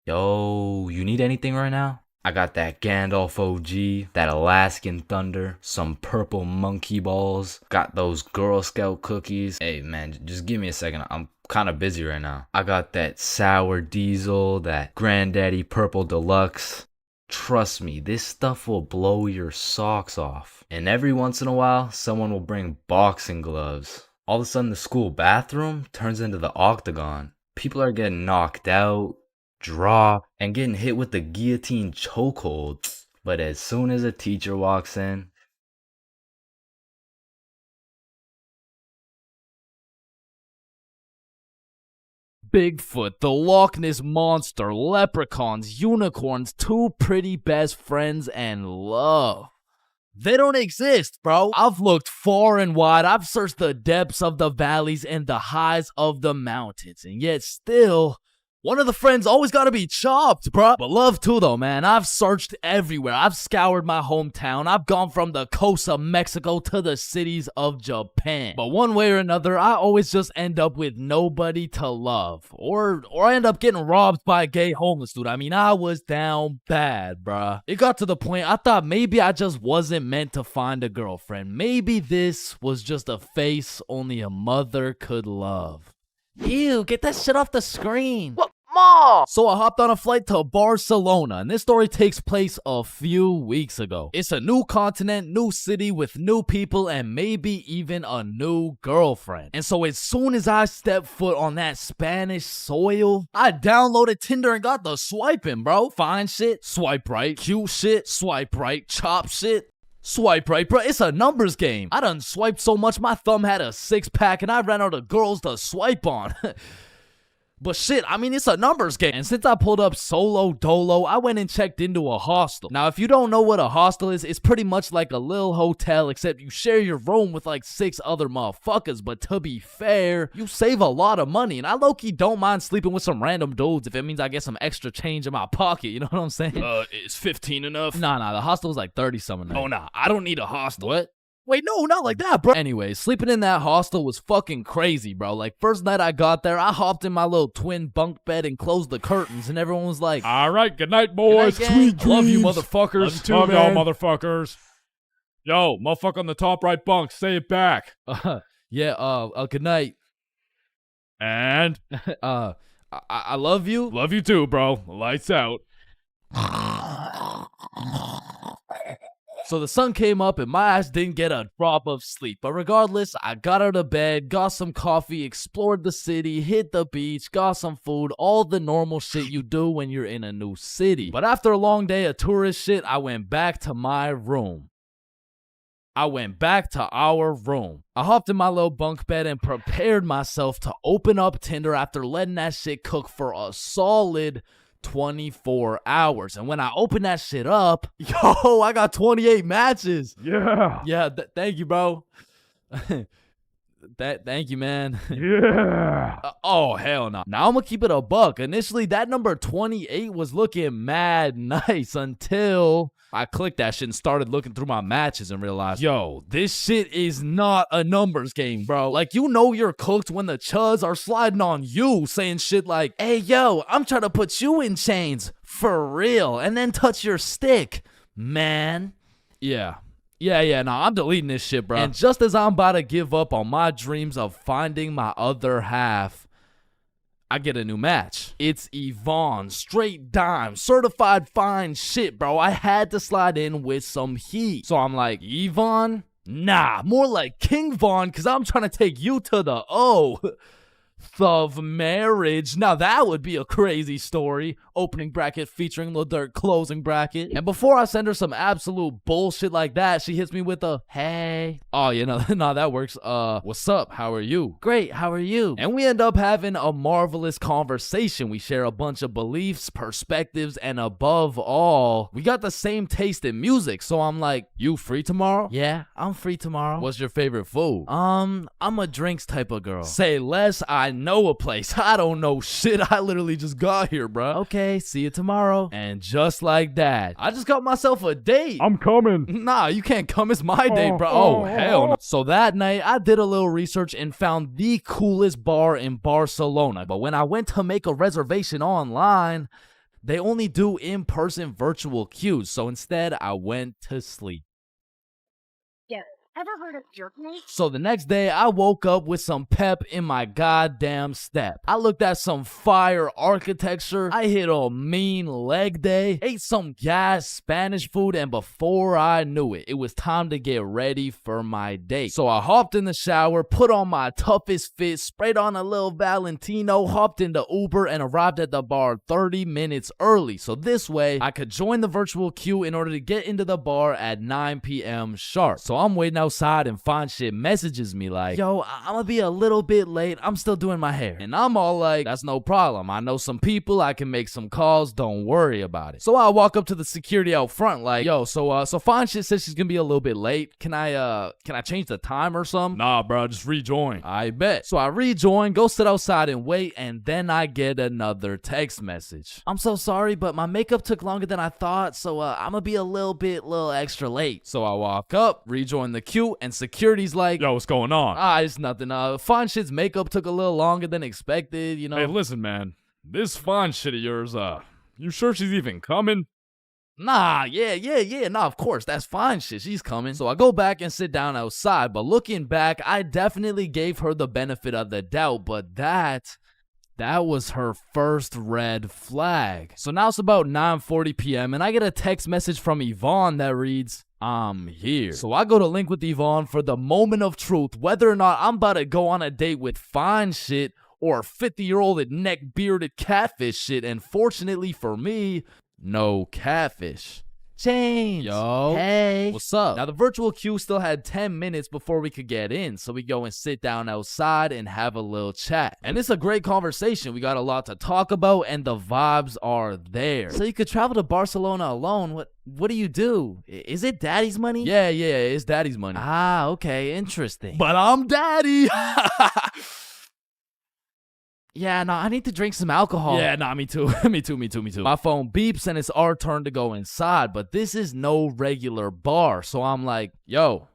Yo, you need anything right now? I got that Gandalf OG, that Alaskan Thunder, some purple monkey balls, got those Girl Scout cookies. Hey man, just give me a second, I'm kind of busy right now. I got that Sour Diesel, that Granddaddy Purple Deluxe. Trust me, this stuff will blow your socks off. And every once in a while, someone will bring boxing gloves. All of a sudden, the school bathroom turns into the octagon. People are getting knocked out, dropped, and getting hit with the guillotine chokehold. But as soon as a teacher walks in, Bigfoot, the Loch Ness Monster, leprechauns, unicorns, two pretty best friends, and love. They don't exist, bro. I've looked far and wide. I've searched the depths of the valleys and the highs of the mountains. And yet still, one of the friends always gotta be chopped, bro. But love too, though, man. I've searched everywhere. I've scoured my hometown. I've gone from the coast of Mexico to the cities of Japan. But one way or another, I always just end up with nobody to love. Or I end up getting robbed by a gay homeless dude. I mean, I was down bad, bruh. It got to the point I thought maybe I just wasn't meant to find a girlfriend. Maybe this was just a face only a mother could love. Ew, get that shit off the screen. What? Mom! So I hopped on a flight to Barcelona, and this story takes place a few weeks ago. It's a new continent, new city with new people, and maybe even a new girlfriend. And so as soon as I stepped foot on that Spanish soil, I downloaded Tinder and got the swiping, bro. Fine shit, swipe right. Cute shit, swipe right. Chop shit, swipe right, bro. It's a numbers game. I done swiped so much my thumb had a 6-pack and I ran out of girls to swipe on. But shit, I mean, it's a numbers game. And since I pulled up solo dolo, I went and checked into a hostel. Now, if you don't know what a hostel is, it's pretty much like a little hotel, except you share your room with like 6 other motherfuckers. But to be fair, you save a lot of money. And I low-key don't mind sleeping with some random dudes if it means I get some extra change in my pocket. You know what I'm saying? Is 15 enough? Nah, the hostel was like 30-something. Oh, nah, I don't need a hostel. What? Wait, no, not like that, bro. Anyway, sleeping in that hostel was fucking crazy, bro. Like, first night I got there, I hopped in my little twin bunk bed and closed the curtains, and everyone was like, all right, good night, boys. Good night, gang. Sweet dreams. Love you, motherfuckers. Love you too, Love y'all, man. motherfuckers. Yo, motherfucker on the top right bunk, say it back. Good night. And? I love you. Love you too, bro. Lights out. So the sun came up and my ass didn't get a drop of sleep. But regardless, I got out of bed, got some coffee, explored the city, hit the beach, got some food, all the normal shit you do when you're in a new city. But after a long day of tourist shit, I went back to my room. I went back to our room. I hopped in my little bunk bed and prepared myself to open up Tinder after letting that shit cook for a solid 24 hours. And when I opened that shit up, yo, I got 28 matches. Yeah. Yeah, thank you, bro. Thank you, man. Yeah. Oh, hell no. Now I'm gonna keep it a buck. Initially, that number 28 was looking mad nice until I clicked that shit and started looking through my matches and realized, yo, this shit is not a numbers game, bro. Like, you know you're cooked when the chuds are sliding on you, saying shit like, hey, yo, I'm trying to put you in chains for real, and then touch your stick, man. Yeah, nah, I'm deleting this shit, bro. And just as I'm about to give up on my dreams of finding my other half, I get a new match. It's Yvonne, straight dime, certified fine shit, bro. I had to slide in with some heat. So I'm like, Yvonne? Nah, more like King Von, because I'm trying to take you to the of marriage. Now that would be a crazy story. Opening bracket featuring Lil Durk, closing bracket. And before I send her some absolute bullshit like that, she hits me with a, hey. Oh, you know, nah, that works. What's up? How are you? Great, how are you? And we end up having a marvelous conversation. We share a bunch of beliefs, perspectives, and above all, we got the same taste in music. So I'm like, you free tomorrow? Yeah, I'm free tomorrow. What's your favorite food? I'm a drinks type of girl. Say less, I know a place. I don't know shit. I literally just got here, bro. Okay, see you tomorrow. And just like that, I just got myself a date. I'm coming. Nah, you can't come. It's my date, bro. Oh, hell no. So that night, I did a little research and found the coolest bar in Barcelona. But when I went to make a reservation online, they only do in-person virtual queues. So instead, I went to sleep. Yeah. Ever heard of jerkness? So the next day, I woke up with some pep in my goddamn step. I looked at some fire architecture. I hit a mean leg day, ate some gas Spanish food, and before I knew it, it was time to get ready for my date. So I hopped in the shower, put on my toughest fit, sprayed on a little Valentino, hopped into Uber, and arrived at the bar 30 minutes early. So this way, I could join the virtual queue in order to get into the bar at 9 p.m. sharp. So I'm waiting outside and Fine Shit messages me like, yo, I'm gonna be a little bit late. I'm still doing my hair. And I'm all like, that's no problem. I know some people. I can make some calls. Don't worry about it. So I walk up to the security out front like, yo, so Fine Shit says she's gonna be a little bit late. Can I change the time or something? Nah, bro, just rejoin. I bet. So I rejoin, go sit outside and wait, and then I get another text message. I'm so sorry, but my makeup took longer than I thought, so I'm gonna be a little extra late. So I walk up, rejoin the queue, and security's like, yo, what's going on? It's nothing. Fine Shit's makeup took a little longer than expected, you know. Hey, listen, man. This Fine Shit of yours, you sure she's even coming? Nah, nah, of course, that's Fine Shit, she's coming. So I go back and sit down outside, but looking back, I definitely gave her the benefit of the doubt, but that was her first red flag. So now it's about 9:40 p.m. and I get a text message from Yvonne that reads, I'm here. So I go to link with Yvonne for the moment of truth, whether or not I'm about to go on a date with Fine Shit or 50-year-old neck-bearded catfish shit. And fortunately for me, no catfish. Chains. Yo. Hey. What's up? Now, the virtual queue still had 10 minutes before we could get in, so we go and sit down outside and have a little chat. And it's a great conversation. We got a lot to talk about, and the vibes are there. So you could travel to Barcelona alone. What do you do? Is it daddy's money? Yeah, it's daddy's money. Ah, okay, interesting. But I'm daddy. Yeah, no, I need to drink some alcohol. Yeah, nah, me too. me too. My phone beeps and it's our turn to go inside, but this is no regular bar. So I'm like, yo,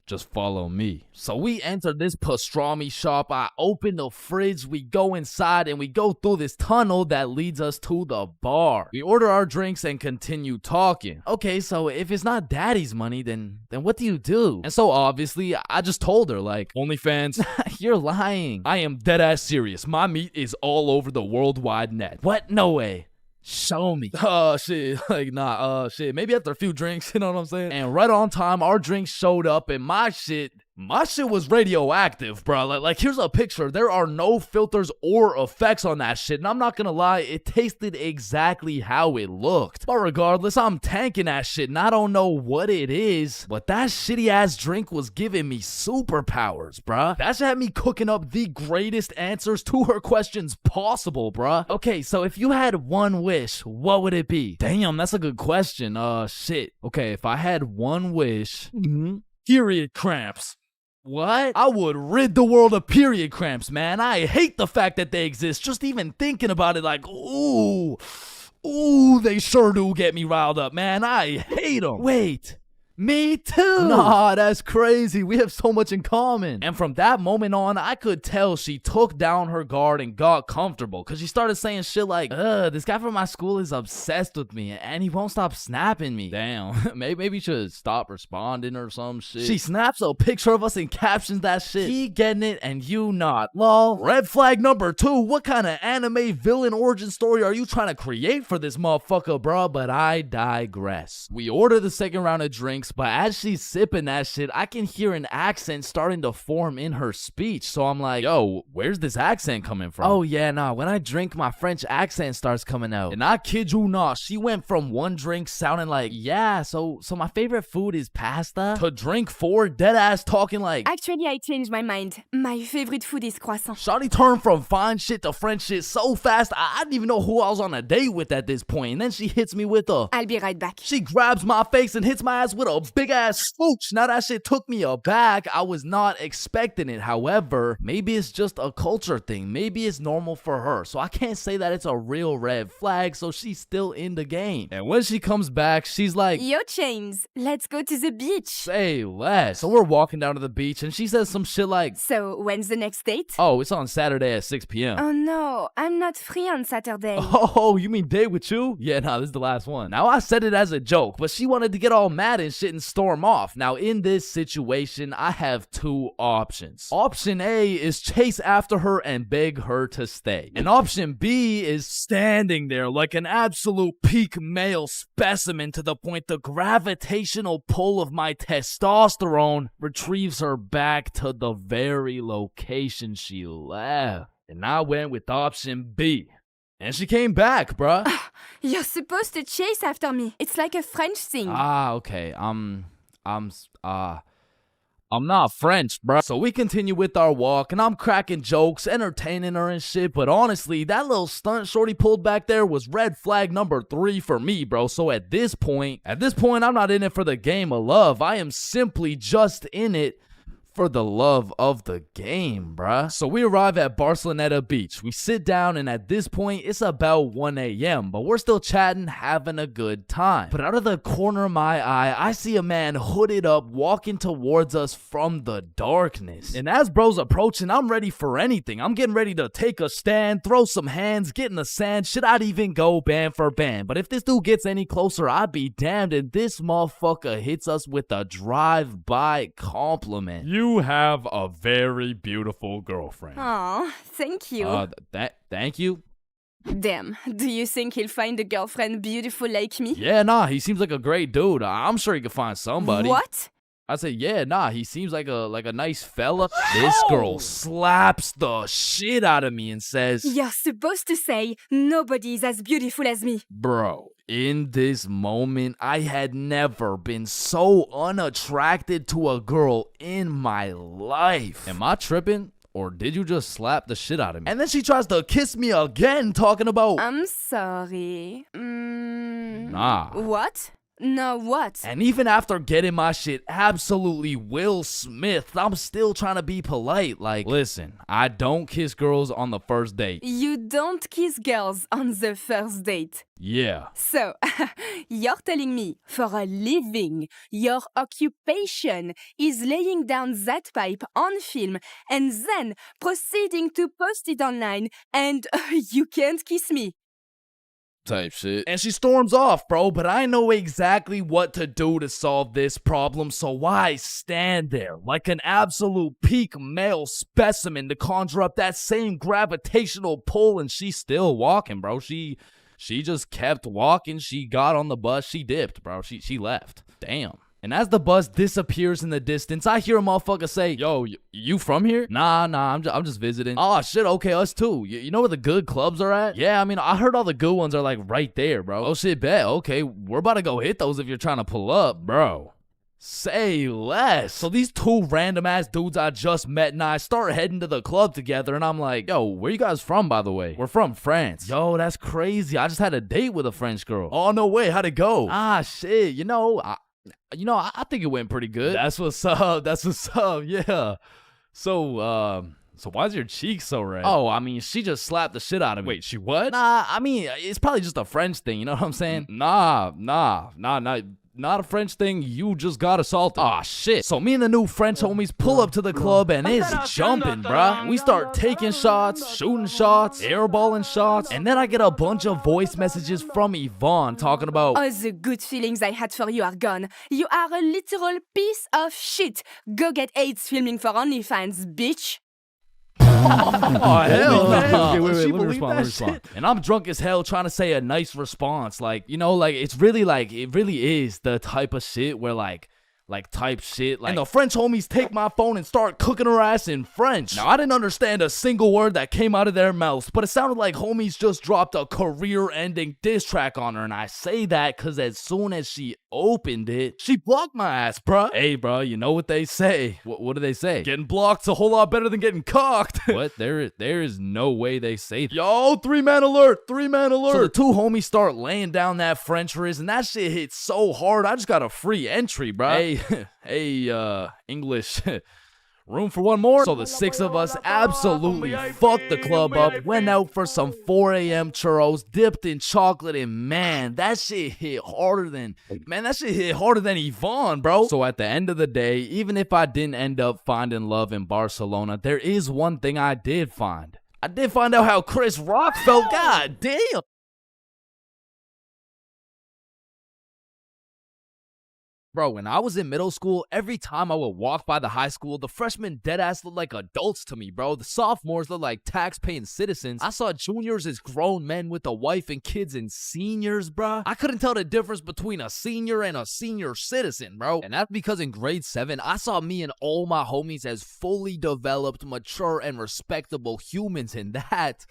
just follow me. So we enter this pastrami shop. I open the fridge. We go inside and we go through this tunnel that leads us to the bar. We order our drinks and continue talking. Okay, so if it's not daddy's money, then what do you do? And so obviously, I just told her, like, OnlyFans. You're lying. I am dead ass serious. My meat is all over the worldwide net. What? No way. Show me. Shit. Like, nah, shit. Maybe after a few drinks, you know what I'm saying? And right on time, our drinks showed up, and my shit was radioactive, bro. Like here's a picture. There are no filters or effects on that shit. And I'm not gonna lie, it tasted exactly how it looked. But regardless, I'm tanking that shit, and I don't know what it is, but that shitty ass drink was giving me superpowers, bruh. That shit had me cooking up the greatest answers to her questions possible, bruh. Okay, so if you had one wish, what would it be? Damn, that's a good question. Shit. Okay, if I had one wish, period cramps. What? I would rid the world of period cramps, man. I hate the fact that they exist. Just even thinking about it, like, ooh, they sure do get me riled up, man. I hate them. Wait. Me too. Nah, that's crazy. We have so much in common. And from that moment on, I could tell she took down her guard and got comfortable, because she started saying shit like, this guy from my school is obsessed with me and he won't stop snapping me. Damn. Maybe you should stop responding or some shit. She snaps a picture of us and captions that shit. He getting it and you not. Lol. Red flag number 2. What kind of anime villain origin story are you trying to create for this motherfucker, bro? But I digress. We order the second round of drinks, but as she's sipping that shit, I can hear an accent starting to form in her speech. So I'm like, yo, where's this accent coming from? Oh yeah, nah, when I drink, my French accent starts coming out. And I kid you not, She went from one drink sounding like, yeah, so my favorite food is pasta, to drink 4 dead ass talking like, Actually, I changed my mind. My favorite food is croissant. Shawty turned from fine shit to French shit so fast, I didn't even know who I was on a date with at this point. And then she hits me with a, I'll be right back. She grabs my face and hits my ass with a big ass smooch. Now that shit took me aback. I was not expecting it. However, maybe it's just a culture thing. Maybe it's normal for her. So I can't say that it's a real red flag. So she's still in the game. And when she comes back, she's like, Yo, Chains, let's go to the beach. Say less. So we're walking down to the beach and she says some shit like, So when's the next date? Oh, it's on Saturday at 6 p.m. Oh no, I'm not free on Saturday. Oh, you mean date with you? Yeah, nah, this is the last one. Now I said it as a joke, but she wanted to get all mad and shit and storm off. Now in this situation, I have 2 options. Option A is chase after her and beg her to stay. And option B is standing there like an absolute peak male specimen to the point the gravitational pull of my testosterone retrieves her back to the very location she left. And I went with option B. And she came back, bruh. You're supposed to chase after me. It's like a French thing. Ah, okay. I'm not French, bruh. So we continue with our walk, and I'm cracking jokes, entertaining her and shit. But honestly, that little stunt shorty pulled back there was red flag number 3 for me, bro. So at this point, I'm not in it for the game of love. I am simply just in it for the love of the game, bruh. So we arrive at Barceloneta Beach. We sit down, and at this point, it's about 1 a.m., but we're still chatting, having a good time. But out of the corner of my eye, I see a man hooded up walking towards us from the darkness. And as bro's approaching, I'm ready for anything. I'm getting ready to take a stand, throw some hands, get in the sand. Shit, I'd even go band for band. But if this dude gets any closer, I'd be damned. And this motherfucker hits us with a drive-by compliment. You have a very beautiful girlfriend. Aw, thank you. Thank you. Damn, do you think he'll find a girlfriend beautiful like me? Yeah, nah, he seems like a great dude. I'm sure he could find somebody. What? I said, yeah, nah, he seems like a nice fella. This girl slaps the shit out of me and says, You're supposed to say, nobody is as beautiful as me. Bro, In this moment, I had never been so unattracted to a girl in my life. Am I tripping? Or did you just slap the shit out of me? And then she tries to kiss me again, talking about... I'm sorry. Nah. What? No, what? And even after getting my shit absolutely Will Smith, I'm still trying to be polite. Like, listen, I don't kiss girls on the first date. You don't kiss girls on the first date. Yeah. So, you're telling me, for a living, your occupation is laying down that pipe on film and then proceeding to post it online and you can't kiss me. Type shit. And she storms off, bro, but I know exactly what to do to solve this problem, so I stand there like an absolute peak male specimen to conjure up that same gravitational pull, and she's still walking, bro. She just kept walking. She got on the bus. She dipped, bro. She left. Damn. And as the bus disappears in the distance, I hear a motherfucker say, yo, you from here? Nah, I'm just visiting. Oh, shit, okay, us too. You know where the good clubs are at? Yeah, I mean, I heard all the good ones are, like, right there, bro. Oh, shit, bet. Okay, we're about to go hit those if you're trying to pull up, bro. Say less. So these two random-ass dudes I just met and I start heading to the club together, and I'm like, yo, where you guys from, by the way? We're from France. Yo, that's crazy. I just had a date with a French girl. Oh, no way. How'd it go? Ah, shit, I think it went pretty good. That's what's up. Yeah. So why's your cheek so red? Oh, I mean, she just slapped the shit out of me. Wait, she what? Nah, I mean, it's probably just a French thing. You know what I'm saying? Nah. Not a French thing. You just got assaulted. Aw, shit. So me and the new French homies pull up to the club and it's jumping, bruh. We start taking shots, shooting shots, airballing shots, and then I get a bunch of voice messages from Yvonne talking about, all the good feelings I had for you are gone. You are a literal piece of shit. Go get AIDS filming for OnlyFans, bitch. oh, hell no. Okay, wait, She let me believe respond. that shit? And I'm drunk as hell trying to say a nice response. Like, it really is the type of shit where type shit. And the French homies take my phone and start cooking her ass in French. Now, I didn't understand a single word that came out of their mouths, but it sounded like homies just dropped a career-ending diss track on her. And I say that because as soon as she opened it, she blocked my ass, bruh. Hey, bruh, you know what they say. What do they say? Getting blocked's a whole lot better than getting cocked. What? There is no way they say that. Yo, 3-man alert. 3-man alert. So the two homies start laying down that French wrist, and that shit hit so hard, I just got a free entry, bruh. Hey, English, room for one more? So the six of us absolutely fucked the club up, went out for some 4 a.m. churros, dipped in chocolate, and man, that shit hit harder than Yvonne, bro. So at the end of the day, even if I didn't end up finding love in Barcelona, there is one thing I did find. I did find out how Chris Rock felt. God damn. Bro, when I was in middle school, every time I would walk by the high school, the freshmen deadass looked like adults to me, bro. The sophomores looked like tax-paying citizens. I saw juniors as grown men with a wife and kids, and seniors, bro. I couldn't tell the difference between a senior and a senior citizen, bro. And that's because in grade 7, I saw me and all my homies as fully developed, mature, and respectable humans, and that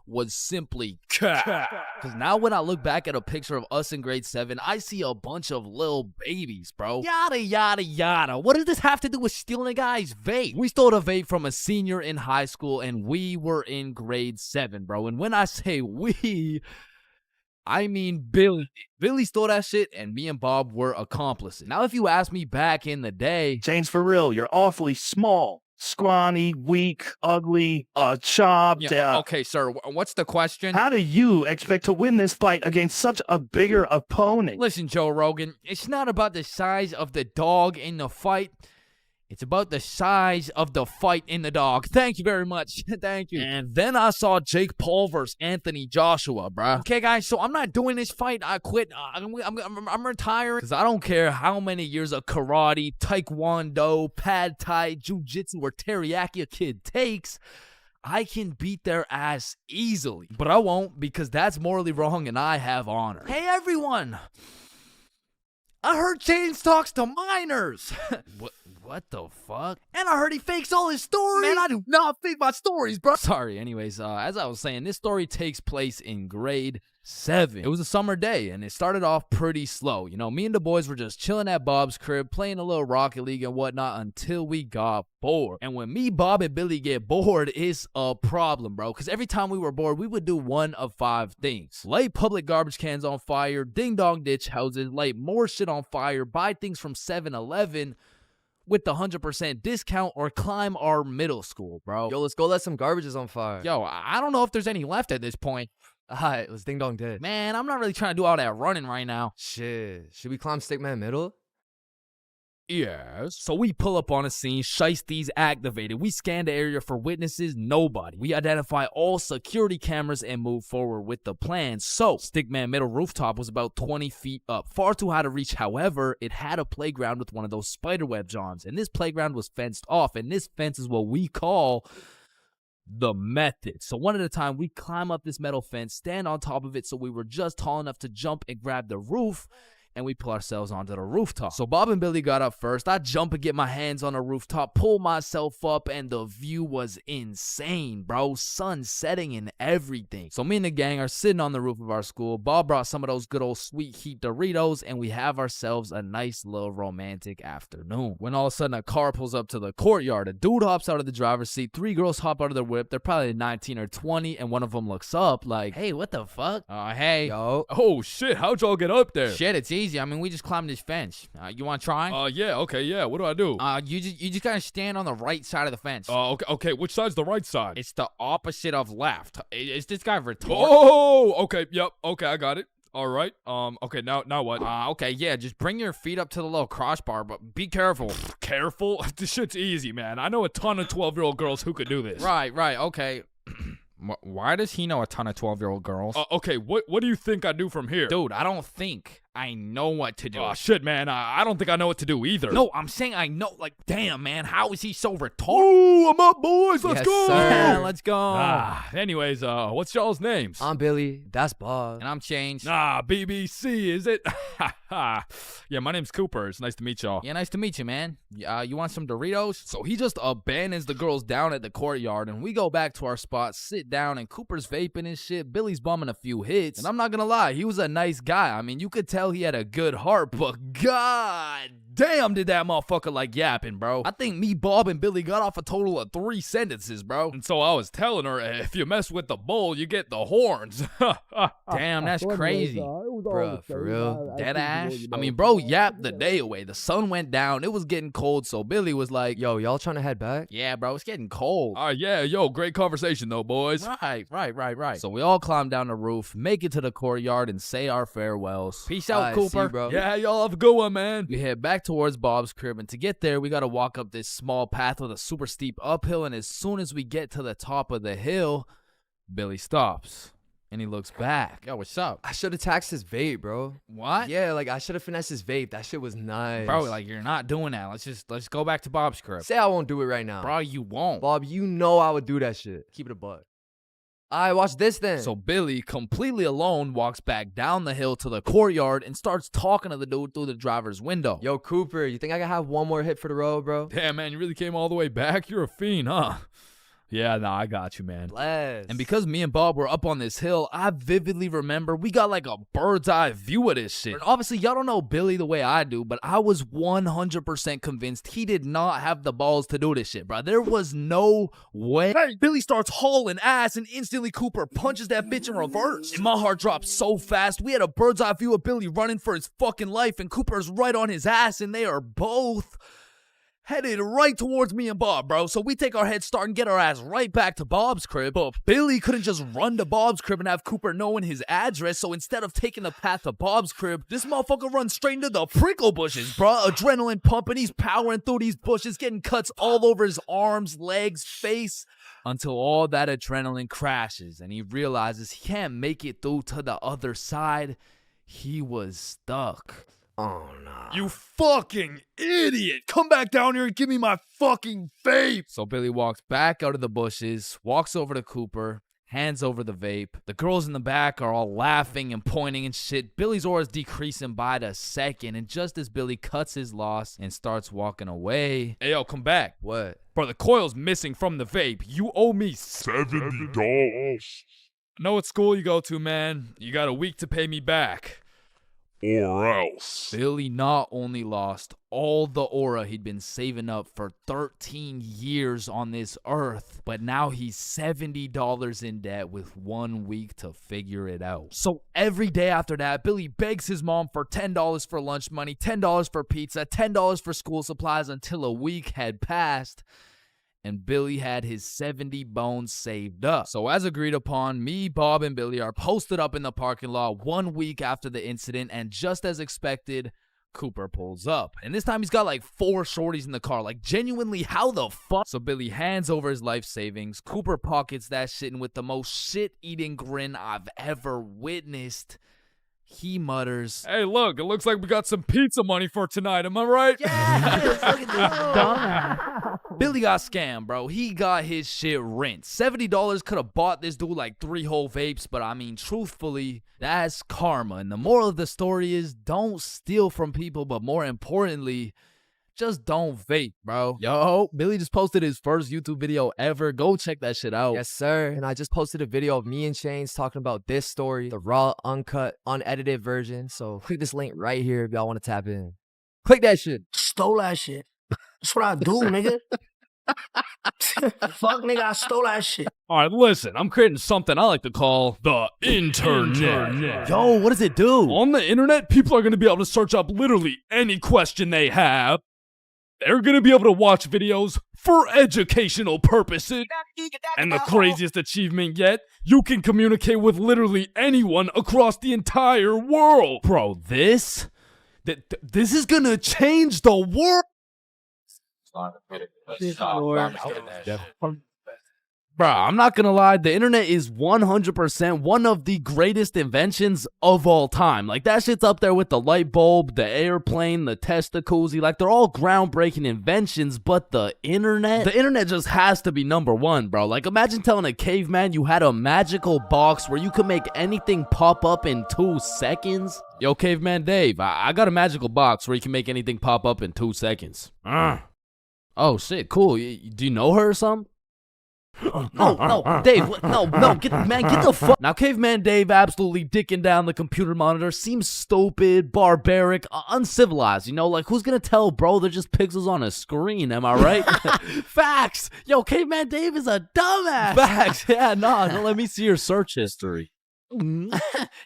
was simply cat. Because now when I look back at a picture of us in grade 7, I see a bunch of little babies, bro. Yada, yada, yada. What does this have to do with stealing a guy's vape? We stole a vape from a senior in high school, and we were in grade 7, bro. And when I say we, I mean Billy. Billy stole that shit, and me and Bob were accomplices. Now, if you ask me back in the day, James, for real, you're awfully small. Scrawny, weak, ugly, chopped. Yeah, okay, sir, what's the question? How do you expect to win this fight against such a bigger opponent? Listen, Joe Rogan, it's not about the size of the dog in the fight. It's about the size of the fight in the dog. Thank you very much. Thank you. And then I saw Jake Paul versus Anthony Joshua, bruh. Okay, guys, so I'm not doing this fight. I quit. I'm retiring. Because I don't care how many years of karate, taekwondo, pad thai, jujitsu, or teriyaki a kid takes, I can beat their ass easily. But I won't, because that's morally wrong and I have honor. Hey, everyone. I heard Chains talks to minors. What? What the fuck? And I heard he fakes all his stories. Man, I do not fake my stories, bro. Sorry. Anyways, as I was saying, this story takes place in grade 7. It was a summer day, and it started off pretty slow. You know, me and the boys were just chilling at Bob's crib, playing a little Rocket League and whatnot until we got bored. And when me, Bob, and Billy get bored, it's a problem, bro. Because every time we were bored, we would do one of 5 things. Light public garbage cans on fire, ding-dong ditch houses, light more shit on fire, buy things from 7-Eleven with the 100% discount, or climb our middle school, bro. Yo, let's go let some garbages on fire. Yo, I don't know if there's any left at this point. Alright, let's ding dong ditch. Man, I'm not really trying to do all that running right now. Shit, should we climb Stickman Middle? Yes. So we pull up on a scene, shiesties activated. We scan the area for witnesses, nobody. We identify all security cameras and move forward with the plan. So, Stickman Middle rooftop was about 20 feet up, far too high to reach. However, it had a playground with one of those spiderweb johns, and this playground was fenced off, and this fence is what we call the method. So one at a time, we climb up this metal fence, stand on top of it so we were just tall enough to jump and grab the roof, and we pull ourselves onto the rooftop. So Bob and Billy got up first. I jump and get my hands on the rooftop, pull myself up, and the view was insane, bro. Sun setting and everything. So me and the gang are sitting on the roof of our school. Bob brought some of those good old sweet heat Doritos, and we have ourselves a nice little romantic afternoon. When all of a sudden a car pulls up to the courtyard. A dude hops out of the driver's seat. 3 girls hop out of their whip. They're probably 19 or 20, and one of them looks up like, Hey, what the fuck? Hey. Yo. Oh shit, how'd y'all get up there? Shit, it's easy. I mean, we just climbed this fence. You want to try? Yeah, okay, yeah. What do I do? You just gotta stand on the right side of the fence. Okay. Which side's the right side? It's the opposite of left. Is this guy retarded? Oh, okay, yep, okay, I got it. All right. Okay, now what? Okay, yeah, just bring your feet up to the little crossbar, but be careful. Careful? This shit's easy, man. I know a ton of 12-year-old girls who could do this. Right, okay. Why does he know a ton of 12-year-old girls? Okay, what do you think I do from here? Dude, I don't think. I know what to do. Oh, shit, man. I don't think I know what to do either. No, I'm saying I know. Like, damn, man, how is he so retarded? Ooh, I'm up, boys. Let's Yes, go. sir. Yeah, let's go. Anyways, what's y'all's names? I'm Billy. That's Bob. And I'm Chains. BBC, is it? Yeah, my name's Cooper. It's nice to meet y'all. Yeah, nice to meet you, man. You want some Doritos? So he just abandons the girls down at the courtyard, and we go back to our spot, sit down, and Cooper's vaping and shit. Billy's bumming a few hits, and I'm not gonna lie, he was a nice guy. I mean, you could tell he had a good heart, but god damn did that motherfucker like yapping, bro. I think me, Bob, and Billy got off a total of 3 sentences, bro. And so I was telling her, if you mess with the bull, you get the horns. Damn, that's crazy. Bruh, for real? Dead ass? I mean, bro yapped the day away. The sun went down. It was getting cold, so Billy was like, Yo, y'all trying to head back? Yeah, bro, it's getting cold. Yeah, yo, great conversation though, boys. Right. So we all climb down the roof, make it to the courtyard, and say our farewells. Peace out, I Cooper. see, bro. Yeah, y'all have a good one, man. We head back towards Bob's crib, and to get there, we gotta walk up this small path with a super steep uphill, and as soon as we get to the top of the hill, Billy stops, and he looks back. Yo, what's up? I should have taxed his vape, bro. What? Yeah, like I should have finessed his vape. That shit was nice. Bro, like you're not doing that. Let's go back to Bob's crib. Say I won't do it right now. Bro, you won't. Bob, you know I would do that shit. Keep it a buck. Alright, watch this then. So Billy, completely alone, walks back down the hill to the courtyard and starts talking to the dude through the driver's window. Yo, Cooper, you think I can have one more hit for the road, bro? Damn, man, you really came all the way back? You're a fiend, huh? Yeah, nah, I got you, man. Bless. And because me and Bob were up on this hill, I vividly remember we got like a bird's eye view of this shit. And obviously, y'all don't know Billy the way I do, but I was 100% convinced he did not have the balls to do this shit, bro. There was no way. Hey, Billy starts hauling ass, and instantly Cooper punches that bitch in reverse. And my heart dropped so fast. We had a bird's eye view of Billy running for his fucking life, and Cooper's right on his ass, and they are both headed right towards me and Bob, bro. So we take our head start and get our ass right back to Bob's crib. But Billy couldn't just run to Bob's crib and have Cooper knowing his address. So instead of taking the path to Bob's crib, this motherfucker runs straight into the prickle bushes, bro. Adrenaline pumping. He's powering through these bushes, getting cuts all over his arms, legs, face, until all that adrenaline crashes and he realizes he can't make it through to the other side. He was stuck. Oh, no. You fucking idiot. Come back down here and give me my fucking vape. So Billy walks back out of the bushes, walks over to Cooper, hands over the vape. The girls in the back are all laughing and pointing and shit. Billy's aura is decreasing by the second, and just as Billy cuts his loss and starts walking away, hey, yo, come back. What? Bro, the coil's missing from the vape. You owe me $70. I know what school you go to, man. You got a week to pay me back. Or else. Billy not only lost all the aura he'd been saving up for 13 years on this earth, but now he's $70 in debt with 1 week to figure it out. So every day after that, Billy begs his mom for $10 for lunch money, $10 for pizza, $10 for school supplies until a week had passed. And Billy had his 70 bones saved up. So as agreed upon, me, Bob, and Billy are posted up in the parking lot 1 week after the incident, and just as expected, Cooper pulls up. And this time he's got like 4 shorties in the car. Like, genuinely, how the fuck? So Billy hands over his life savings. Cooper pockets that shit, and with the most shit-eating grin I've ever witnessed, he mutters, "Hey, look, it looks like we got some pizza money for tonight, am I right?" Yes, look at this dumbass. Billy got scammed, bro. He got his shit rinsed. $70 could have bought this dude like 3 whole vapes, but I mean, truthfully, that's karma. And the moral of the story is, don't steal from people, but more importantly, just don't vape, bro. Yo, Billy just posted his first YouTube video ever. Go check that shit out. Yes, sir. And I just posted a video of me and Chains talking about this story, the raw, uncut, unedited version. So click this link right here if y'all want to tap in. Click that shit. Stole that shit. That's what I do, nigga. Fuck, nigga, I stole that shit. All right, listen, I'm creating something I like to call the internet. Yo, what does it do? On the internet, people are going to be able to search up literally any question they have. They're going to be able to watch videos for educational purposes. And the craziest achievement yet, you can communicate with literally anyone across the entire world. Bro, this is going to change the world. Bro, I'm not gonna lie, the internet is 100% one of the greatest inventions of all time. Like, that shit's up there with the light bulb, the airplane, the Testacuzzi. Like, they're all groundbreaking inventions, but the internet just has to be number one, bro. Like, imagine telling a caveman you had a magical box where you could make anything pop up in 2 seconds. Yo, Caveman Dave, I got a magical box where you can make anything pop up in 2 seconds. Oh, shit, cool. Do you know her or something? No, Dave, no, get the fuck. Now, Caveman Dave absolutely dicking down the computer monitor seems stupid, barbaric, uncivilized, you know? Like, who's gonna tell, bro? They're just pixels on a screen, am I right? Facts. Yo, Caveman Dave is a dumbass. Facts. Yeah, no, let me see your search history. You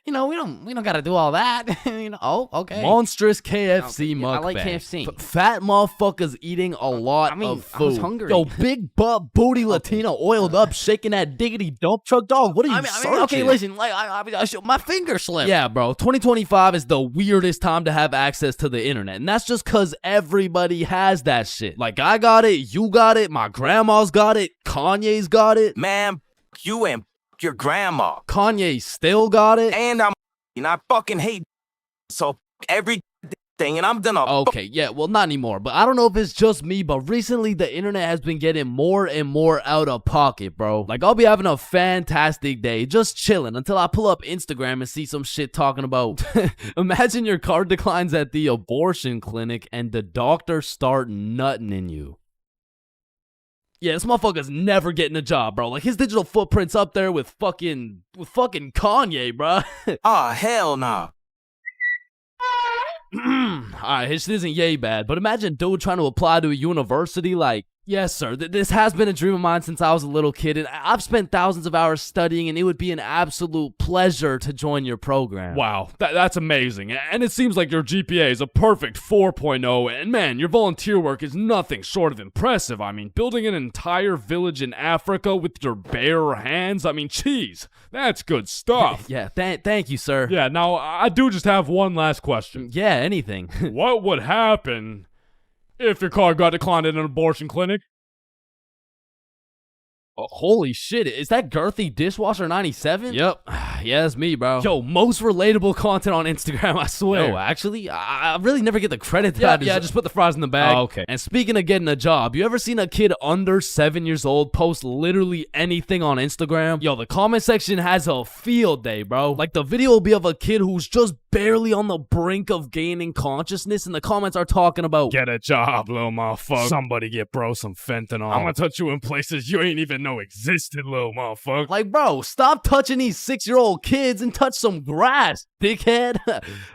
know, we don't gotta do all that. You know, oh, okay. Monstrous KFC mukbang. I like KFC. Fat motherfuckers eating a lot of food. I was hungry. Yo, big butt booty Latina oiled up, shaking that diggity dump truck, dog. What are you searching? Okay, listen, like I my finger slipped. Yeah, bro. 2025 is the weirdest time to have access to the internet, and that's just cause everybody has that shit. Like, I got it, you got it, my grandma's got it, Kanye's got it. Man, you and your grandma. Kanye still got it. And I fucking hate so everything, and I'm done. Okay, yeah, well, not anymore, but I don't know if it's just me, but recently the internet has been getting more and more out of pocket, bro. Like, I'll be having a fantastic day, just chilling, until I pull up Instagram and see some shit talking about, imagine your car declines at the abortion clinic and the doctor start nutting in you. Yeah, this motherfucker's never getting a job, bro. Like, his digital footprint's up there with fucking Kanye, bro. Ah, hell nah. Alright, his shit isn't yay bad, but imagine dude trying to apply to a university like, yes, sir, this has been a dream of mine since I was a little kid, and I've spent thousands of hours studying, and it would be an absolute pleasure to join your program. Wow, that's amazing. And it seems like your GPA is a perfect 4.0, and man, your volunteer work is nothing short of impressive. I mean, building an entire village in Africa with your bare hands, I mean, geez, that's good stuff. Yeah, thank you, sir. Yeah, now, I do just have one last question. Yeah, anything. What would happen if your car got declined at an abortion clinic? Oh, holy shit, is that girthy dishwasher 97? Yep. Yeah, that's me, bro. Yo, most relatable content on Instagram, I swear. Yo, actually, I really never get the credit that Yeah, I deserve. just put the fries in the bag. Oh, okay. And speaking of getting a job, you ever seen a kid under 7 years old post literally anything on Instagram? Yo, the comment section has a field day, bro. Like, the video will be of a kid who's just barely on the brink of gaining consciousness, and the comments are talking about, get a job, little motherfucker. Somebody get bro some fentanyl. I'm gonna touch you in places you ain't even know existed, little motherfucker. like, bro, stop touching these 6-year-old kids and touch some grass, dickhead.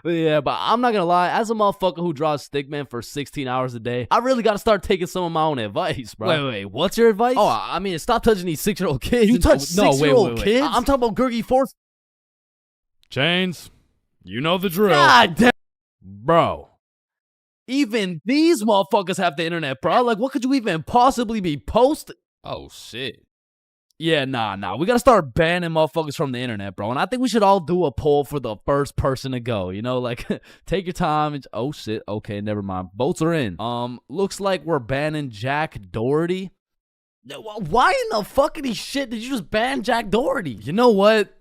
Yeah, but I'm not gonna lie, as a motherfucker who draws stickman for 16 hours a day, I really gotta start taking some of my own advice, bro. Wait, what's your advice? Oh, I mean, stop touching these 6-year-old kids. You touch 6-year-old wait. kids? I'm talking about Gurgi Force. Chains, you know the drill. God damn. Bro. Even these motherfuckers have the internet, bro. Like, what could you even possibly be posting? Oh, shit. Yeah, nah. We gotta start banning motherfuckers from the internet, bro. And I think we should all do a poll for the first person to go. You know, like, take your time. And, oh, shit. Okay, never mind. Votes are in. Looks like we're banning Jack Doherty. Why in the fuckity shit did you just ban Jack Doherty? You know what?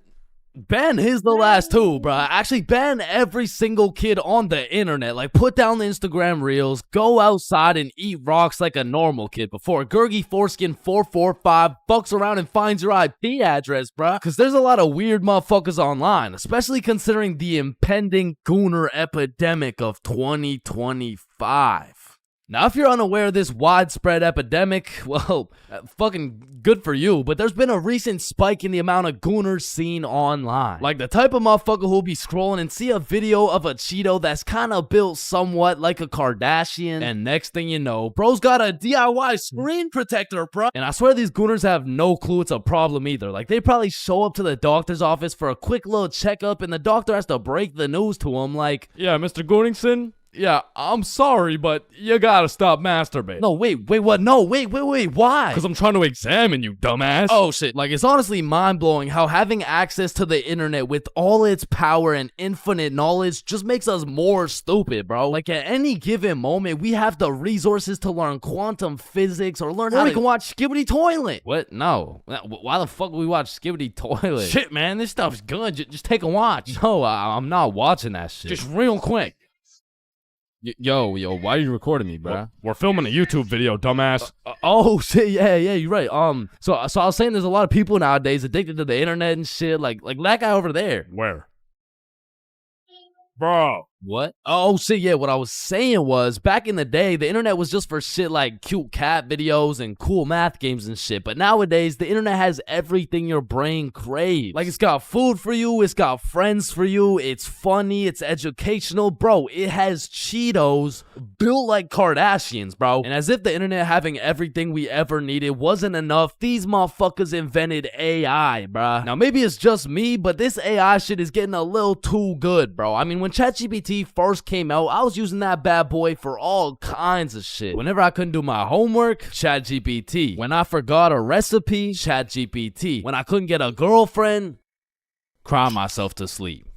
Ban his the last two, bro. Actually, ban every single kid on the internet. Like, put down the Instagram reels, go outside and eat rocks like a normal kid before Gurgi Foreskin 445 fucks around and finds your IP address, bro. Because there's a lot of weird motherfuckers online, especially considering the impending gooner epidemic of 2025. Now, if you're unaware of this widespread epidemic, well, fucking good for you, but there's been a recent spike in the amount of gooners seen online. Like the type of motherfucker who'll be scrolling and see a video of a Cheeto that's kind of built somewhat like a Kardashian, and next thing you know, bro's got a DIY screen protector, bro. And I swear these gooners have no clue it's a problem either. Like, they probably show up to the doctor's office for a quick little checkup, and the doctor has to break the news to him like, yeah, Mr. Gooningson? Yeah, I'm sorry, but you gotta stop masturbating. No, wait, what? No, wait, why? Because I'm trying to examine you, dumbass. Oh, shit. Like, it's honestly mind-blowing how having access to the internet with all its power and infinite knowledge just makes us more stupid, bro. Like, at any given moment, we have the resources to learn quantum physics or learn how we can watch Skibbity Toilet. What? No. Why the fuck would we watch Skibbity Toilet? Shit, man, this stuff's good. Just take a watch. No, I'm not watching that shit. Just real quick. Yo, why are you recording me, bro? We're filming a YouTube video, dumbass. Oh shit, yeah, you're right. So I was saying there's a lot of people nowadays addicted to the internet and shit, like that guy over there. Where? Bro. What? Oh shit, yeah, what I was saying was, back in the day, the internet was just for shit like cute cat videos and cool math games and shit, but nowadays, the internet has everything your brain craves. Like, it's got food for you, it's got friends for you, it's funny, it's educational, bro, it has Cheetos built like Kardashians, bro. And as if the internet having everything we ever needed wasn't enough, these motherfuckers invented AI, bro. Now, maybe it's just me, but this AI shit is getting a little too good, bro. I mean, when ChatGPT first came out, I was using that bad boy for all kinds of shit. Whenever I couldn't do my homework, ChatGPT. When I forgot a recipe, ChatGPT. When I couldn't get a girlfriend, cry myself to sleep.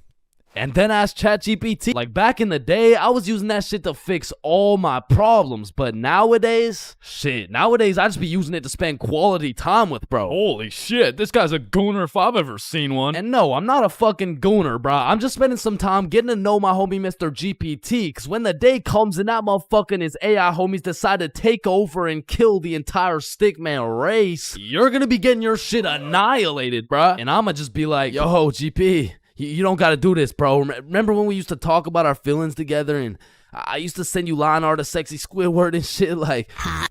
And then ask ChatGPT. Like, back in the day, I was using that shit to fix all my problems. But nowadays, I just be using it to spend quality time with, bro. Holy shit, this guy's a gooner if I've ever seen one. And no, I'm not a fucking gooner, bro. I'm just spending some time getting to know my homie Mr. GPT. Because when the day comes and that motherfucker and his AI homies decide to take over and kill the entire stickman race, you're gonna be getting your shit annihilated, bro. And I'ma just be like, yo, GP, you don't gotta do this, bro. Remember when we used to talk about our feelings together and I used to send you line art of sexy Squidward and shit like, hot,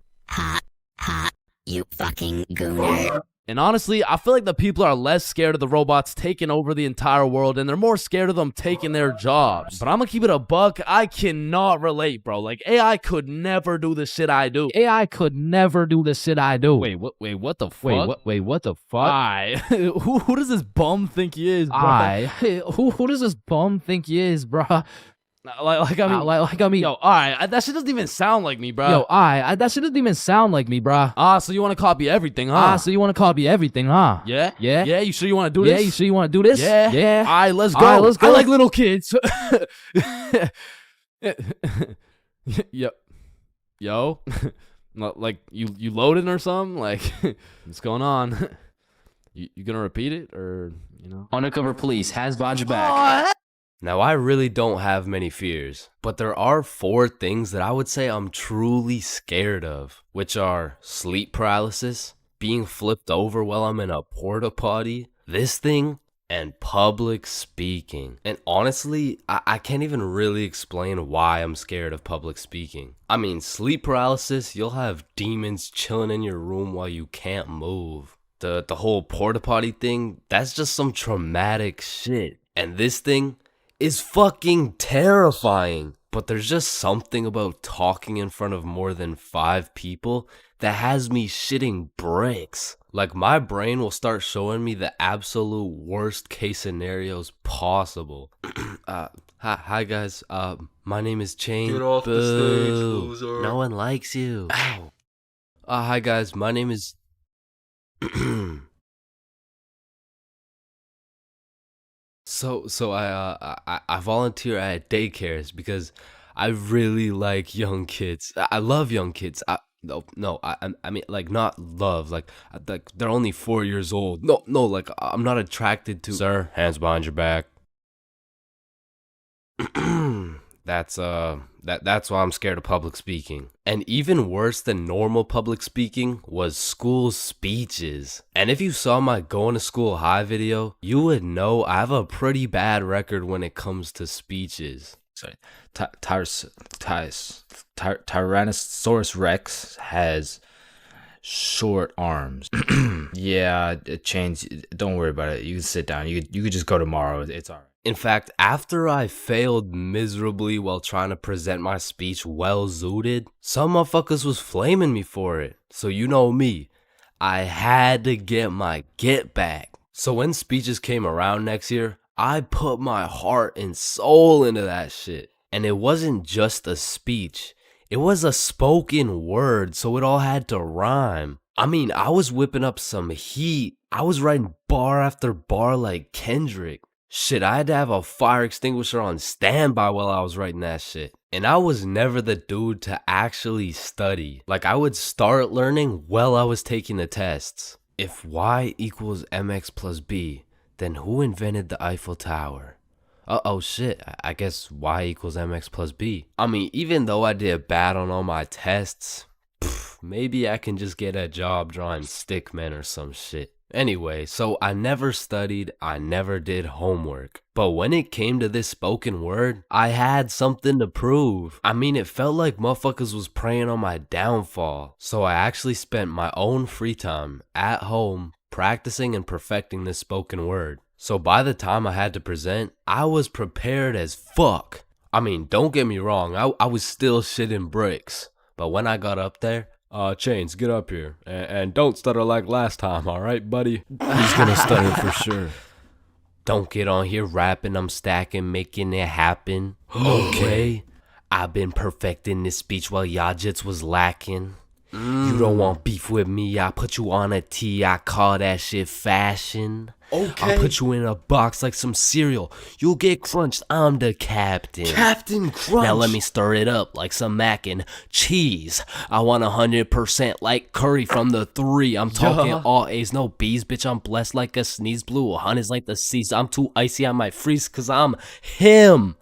you fucking gooner. And honestly, I feel like the people are less scared of the robots taking over the entire world and they're more scared of them taking their jobs. But I'm gonna keep it a buck. I cannot relate, bro. Like, AI could never do the shit I do. AI could never do the shit I do. Wait, what the fuck? Wait, what the fuck? Who does this bum think he is, bro? Who does this bum think he is, bro? Like I mean, yo, alright, that shit doesn't even sound like me, bro. Yo, that shit doesn't even sound like me, bro. So you want to copy everything, huh? Yeah? Yeah, you sure you want to do this? Yeah, you sure you want to do this? Yeah. Alright, let's go. I like little kids. Yo, like you loading or something? Like, what's going on? You gonna repeat it or you know? Undercover police has got your back. Now, I really don't have many fears, but there are 4 things that I would say I'm truly scared of, which are sleep paralysis, being flipped over while I'm in a porta potty, this thing, and public speaking. And honestly, I can't even really explain why I'm scared of public speaking. I mean, sleep paralysis, you'll have demons chilling in your room while you can't move. The whole porta potty thing, that's just some traumatic shit. And this thing is fucking terrifying. But there's just something about talking in front of more than 5 people that has me shitting bricks. Like, my brain will start showing me the absolute worst case scenarios possible. Hi guys, my name is Chain. Get off the stage, Boo. loser. No one likes you. Ow. Hi guys, my name is... So I volunteer at daycares because I really like young kids. I love young kids. I mean, like, not love, like they're only 4 years old. No, like, I'm not attracted to. Sir, hands behind your back. That's why I'm scared of public speaking. And even worse than normal public speaking was school speeches. And if you saw my going to school high video, you would know I have a pretty bad record when it comes to speeches. Sorry, Tyrannosaurus Rex has short arms. Yeah, Chains, don't worry about it. You can sit down. You could just go tomorrow. It's all right. In fact, after I failed miserably while trying to present my speech well zooted, some motherfuckers was flaming me for it. So you know me, I had to get my get back. So when speeches came around next year, I put my heart and soul into that shit. And it wasn't just a speech, it was a spoken word, so it all had to rhyme. I mean, I was whipping up some heat. I was writing bar after bar like Kendrick. Shit, I had to have a fire extinguisher on standby while I was writing that shit. And I was never the dude to actually study. Like, I would start learning while I was taking the tests. If y equals mx plus b, then who invented the Eiffel Tower? Oh shit, I guess y equals mx plus b. I mean, even though I did bad on all my tests, maybe I can just get a job drawing stickmen or some shit. Anyway, so I never studied, I never did homework. But when it came to this spoken word, I had something to prove. I mean, it felt like motherfuckers was preying on my downfall. So I actually spent my own free time at home practicing and perfecting this spoken word. So by the time I had to present, I was prepared as fuck. I mean, don't get me wrong, I was still shitting bricks. But when I got up there, Chains, get up here. And don't stutter like last time, alright, buddy? He's gonna stutter for sure. Don't get on here rapping, I'm stacking, making it happen. Okay? I've been perfecting this speech while y'all jits was lacking. You don't want beef with me, I put you on a tee, I call that shit fashion. Okay. I'll put you in a box like some cereal. You'll get crunched, I'm the captain. Captain Crunch. Now let me stir it up like some mac and cheese. I want 100% like curry from the 3. I'm talking all A's, no B's. Bitch, I'm blessed like a sneeze. Blue honey's like the seas. I'm too icy, I might freeze cause I'm him.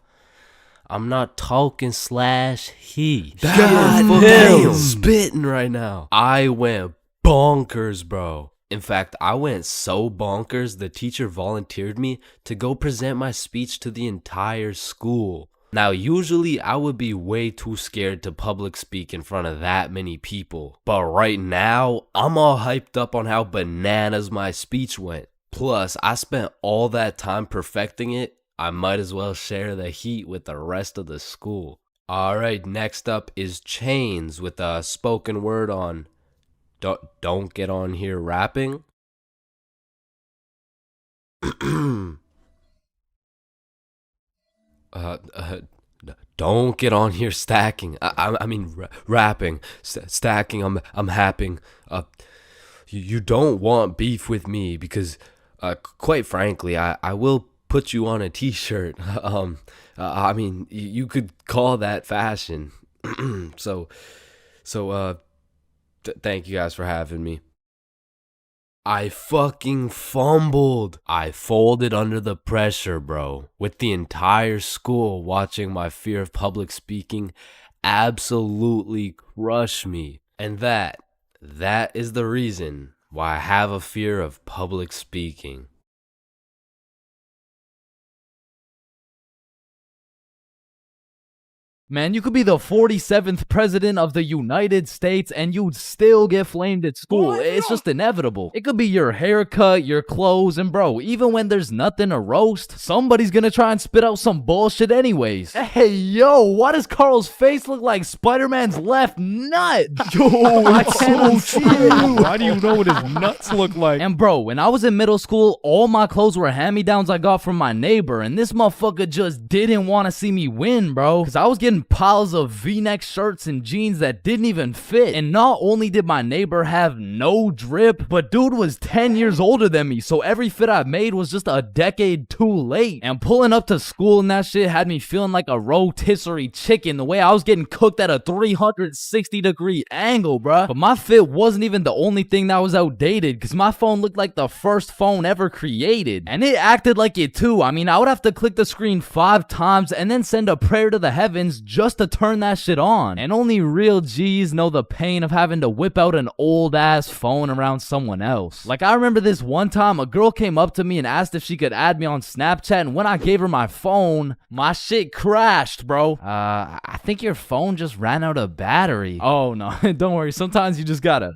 I'm not talking slash he. God damn. Spitting right now. I went bonkers, bro. In fact, I went so bonkers, the teacher volunteered me to go present my speech to the entire school. Now, usually I would be way too scared to public speak in front of that many people. But right now, I'm all hyped up on how bananas my speech went. Plus, I spent all that time perfecting it. I might as well share the heat with the rest of the school. Alright, next up is Chains with a spoken word on Don't get on here rapping. Don't get on here stacking. I mean rapping. Stacking. I'm happing. You don't want beef with me because, quite frankly, I will put you on a t-shirt. I mean, you could call that fashion. So thank you guys for having me. I fucking fumbled. I folded under the pressure, bro. With the entire school watching my fear of public speaking absolutely crush me. And that is the reason why I have a fear of public speaking. Man, you could be the 47th president of the United States and you'd still get flamed at school. It's just inevitable. It could be your haircut, your clothes, and bro, even when there's nothing to roast, somebody's gonna try and spit out some bullshit anyways. Hey, yo, why does Carl's face look like Spider-Man's left nut? Yo, I can't see it. Why do you know what his nuts look like? And bro, when I was in middle school, all my clothes were hand-me-downs I got from my neighbor, and this motherfucker just didn't want to see me win, bro, because I was getting piles of V-neck shirts and jeans that didn't even fit. And not only did my neighbor have no drip, but dude was 10 years older than me, so every fit I made was just a decade too late. And pulling up to school and that shit had me feeling like a rotisserie chicken, the way I was getting cooked at a 360-degree angle, bruh. But my fit wasn't even the only thing that was outdated, because my phone looked like the first phone ever created. And it acted like it too. I mean, I would have to click the screen 5 times and then send a prayer to the heavens just to turn that shit on. And only real G's know the pain of having to whip out an old ass phone around someone else. Like, I remember this one time a girl came up to me and asked if she could add me on Snapchat, and when I gave her my phone, my shit crashed, bro. I think your phone just ran out of battery. Oh no, don't worry, sometimes you just gotta.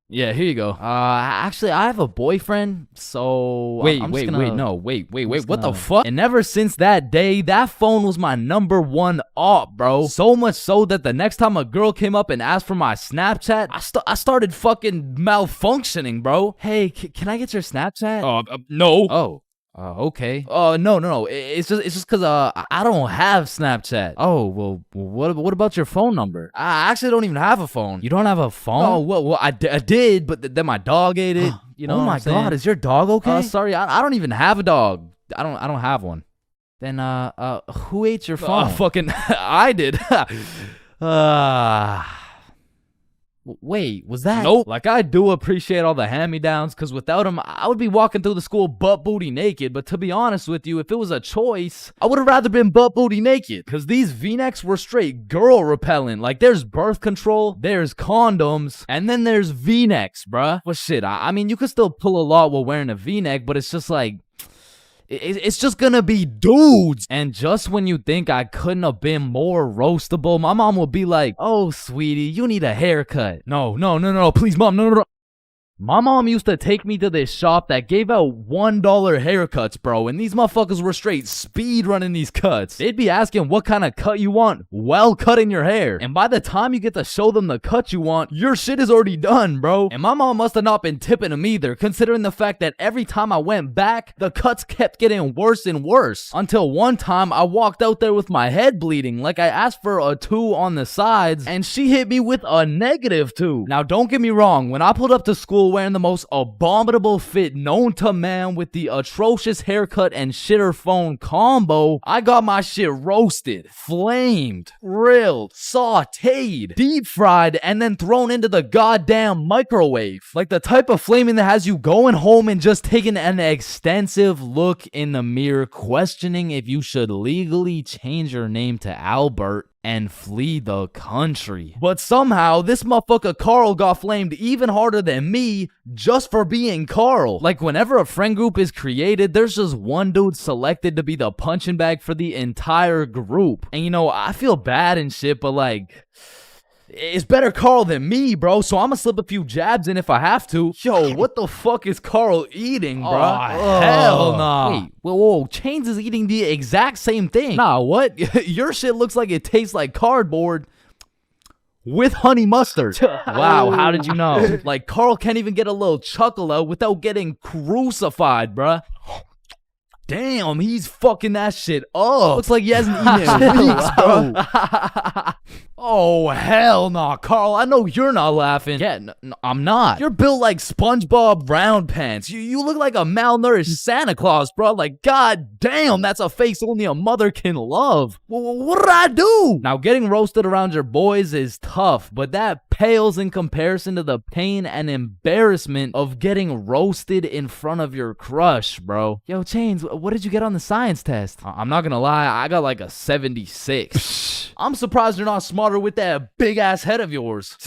Yeah, here you go. Actually, I have a boyfriend, so... Wait, what the fuck? And ever since that day, that phone was my #1 op, bro. So much so that the next time a girl came up and asked for my Snapchat, I started fucking malfunctioning, bro. Hey, can I get your Snapchat? No. Oh. Okay. No. It's just because I don't have Snapchat. Oh, well, what about your phone number? I actually don't even have a phone. You don't have a phone? Oh, well, I did, but then my dog ate it. You know? Oh my God, is your dog okay? Sorry, I don't even have a dog. I don't have one. Then who ate your phone? Fucking I did. Wait, was that? Nope. Like, I do appreciate all the hand-me-downs, because without them, I would be walking through the school butt-booty naked. But to be honest with you, if it was a choice, I would have rather been butt-booty naked, because these V-necks were straight girl-repellent. Like, there's birth control, there's condoms, and then there's V-necks, bruh. Well, shit, I mean, you could still pull a lot while wearing a V-neck, but it's just like... It's just gonna be dudes. And just when you think I couldn't have been more roastable, my mom will be like, oh, sweetie, you need a haircut. No, please, mom, no. My mom used to take me to this shop that gave out $1 haircuts, bro, and these motherfuckers were straight speed running these cuts. They'd be asking what kind of cut you want while cutting your hair. And by the time you get to show them the cut you want, your shit is already done, bro. And my mom must have not been tipping them either, considering the fact that every time I went back, the cuts kept getting worse and worse. Until one time, I walked out there with my head bleeding, like I asked for a 2 on the sides, and she hit me with a -2. Now, don't get me wrong, when I pulled up to school wearing the most abominable fit known to man with the atrocious haircut and shitter phone combo, I got my shit roasted, flamed, grilled, sauteed, deep fried, and then thrown into the goddamn microwave. Like the type of flaming that has you going home and just taking an extensive look in the mirror, questioning if you should legally change your name to Albert and flee the country. But somehow, this motherfucker Carl got flamed even harder than me just for being Carl. Like, whenever a friend group is created, there's just one dude selected to be the punching bag for the entire group. And you know, I feel bad and shit, but like... it's better Carl than me, bro, so I'm gonna slip a few jabs in if I have to. Yo, what the fuck is Carl eating, bro? Oh, hell nah. Wait, whoa, Chains is eating the exact same thing. Nah, what? Your shit looks like it tastes like cardboard with honey mustard. Wow, how did you know? Like, Carl can't even get a little chuckle out without getting crucified, bruh. Damn, he's fucking that shit up. Looks like he hasn't eaten in weeks, bro. Oh, hell nah, Carl. I know you're not laughing. Yeah, I'm not. You're built like SpongeBob Round Pants. You look like a malnourished Santa Claus, bro. Like, god damn, that's a face only a mother can love. What did I do? Now, getting roasted around your boys is tough, but that pales in comparison to the pain and embarrassment of getting roasted in front of your crush, bro. Yo, Chains, what did you get on the science test? I'm not gonna lie, I got like a 76. I'm surprised you're not smarter with that big ass head of yours.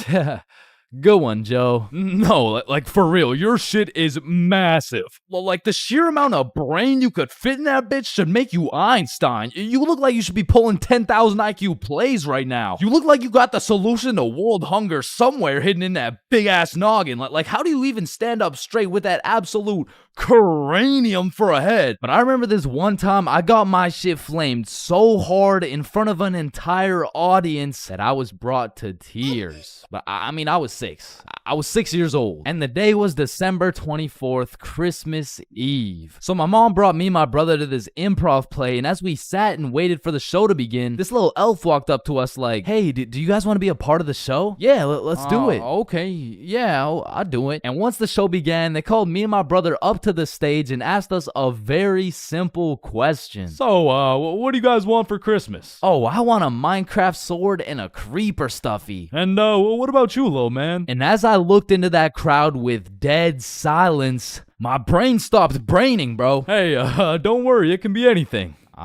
Good one, Joe. No, like for real, your shit is massive. Like the sheer amount of brain you could fit in that bitch should make you Einstein. You look like you should be pulling 10,000 IQ plays right now. You look like you got the solution to world hunger somewhere hidden in that big ass noggin. Like how do you even stand up straight with that absolute cranium for a head? But I remember this one time I got my shit flamed so hard in front of an entire audience that I was brought to tears. But I mean, I was 6. I was 6 years old. And the day was December 24th, Christmas Eve. So my mom brought me and my brother to this improv play, and as we sat and waited for the show to begin, this little elf walked up to us like, hey, do you guys want to be a part of the show? Yeah, let's do it. Okay, yeah, I'll do it. And once the show began, they called me and my brother up to the stage and asked us a very simple question. So, what do you guys want for Christmas? Oh, I want a Minecraft sword and a creeper stuffy. And, what about you, little man? And as I looked into that crowd with dead silence, my brain stopped braining, bro. Hey, don't worry, it can be anything. Shit.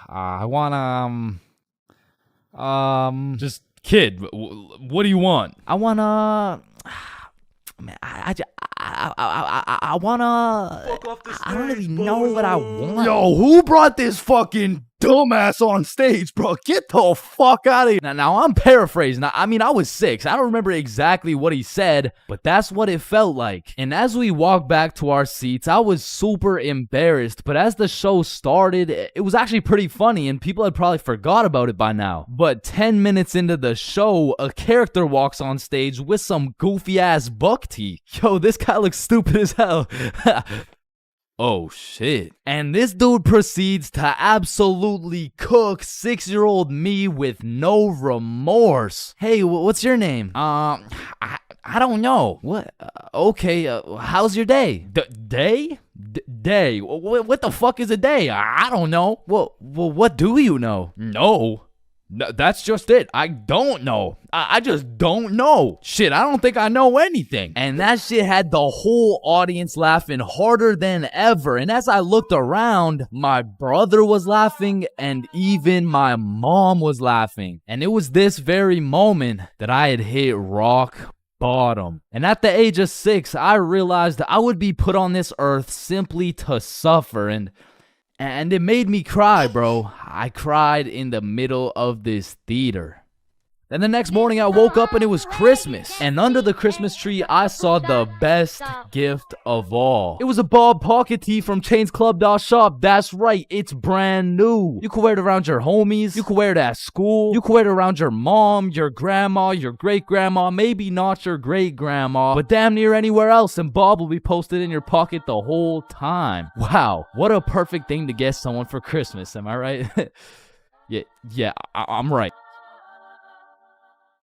I want, Just, kid, what do you want? I wanna... Man, I wanna... I don't even know what I want. Yo, who brought this fucking dumbass on stage, bro? Get the fuck out of here. Now I'm paraphrasing. I mean, I was 6. I don't remember exactly what he said, but that's what it felt like. And as we walked back to our seats, I was super embarrassed. But as the show started, it was actually pretty funny, and people had probably forgot about it by now. But 10 minutes into the show, a character walks on stage with some goofy ass buck teeth. Yo, this guy looks stupid as hell. Oh shit. And this dude proceeds to absolutely cook 6-year-old me with no remorse. Hey, what's your name? I don't know. What? Okay, how's your day? Day? Day? What the fuck is a day? I don't know. Well, what do you know? No. That's just it. I don't know. I just don't know. Shit, I don't think I know anything. And that shit had the whole audience laughing harder than ever. And as I looked around, my brother was laughing and even my mom was laughing. And it was this very moment that I had hit rock bottom. And at the age of 6, I realized I would be put on this earth simply to suffer, and it made me cry, bro. I cried in the middle of this theater. Then the next morning I woke up and it was Christmas. And under the Christmas tree, I saw the best gift of all. It was a Bob pocket tee from ChainsClub.shop. That's right, it's brand new. You can wear it around your homies. You can wear it at school. You can wear it around your mom, your grandma, your great-grandma, maybe not your great-grandma, but damn near anywhere else, and Bob will be posted in your pocket the whole time. Wow, what a perfect thing to get someone for Christmas, am I right? Yeah, I'm right.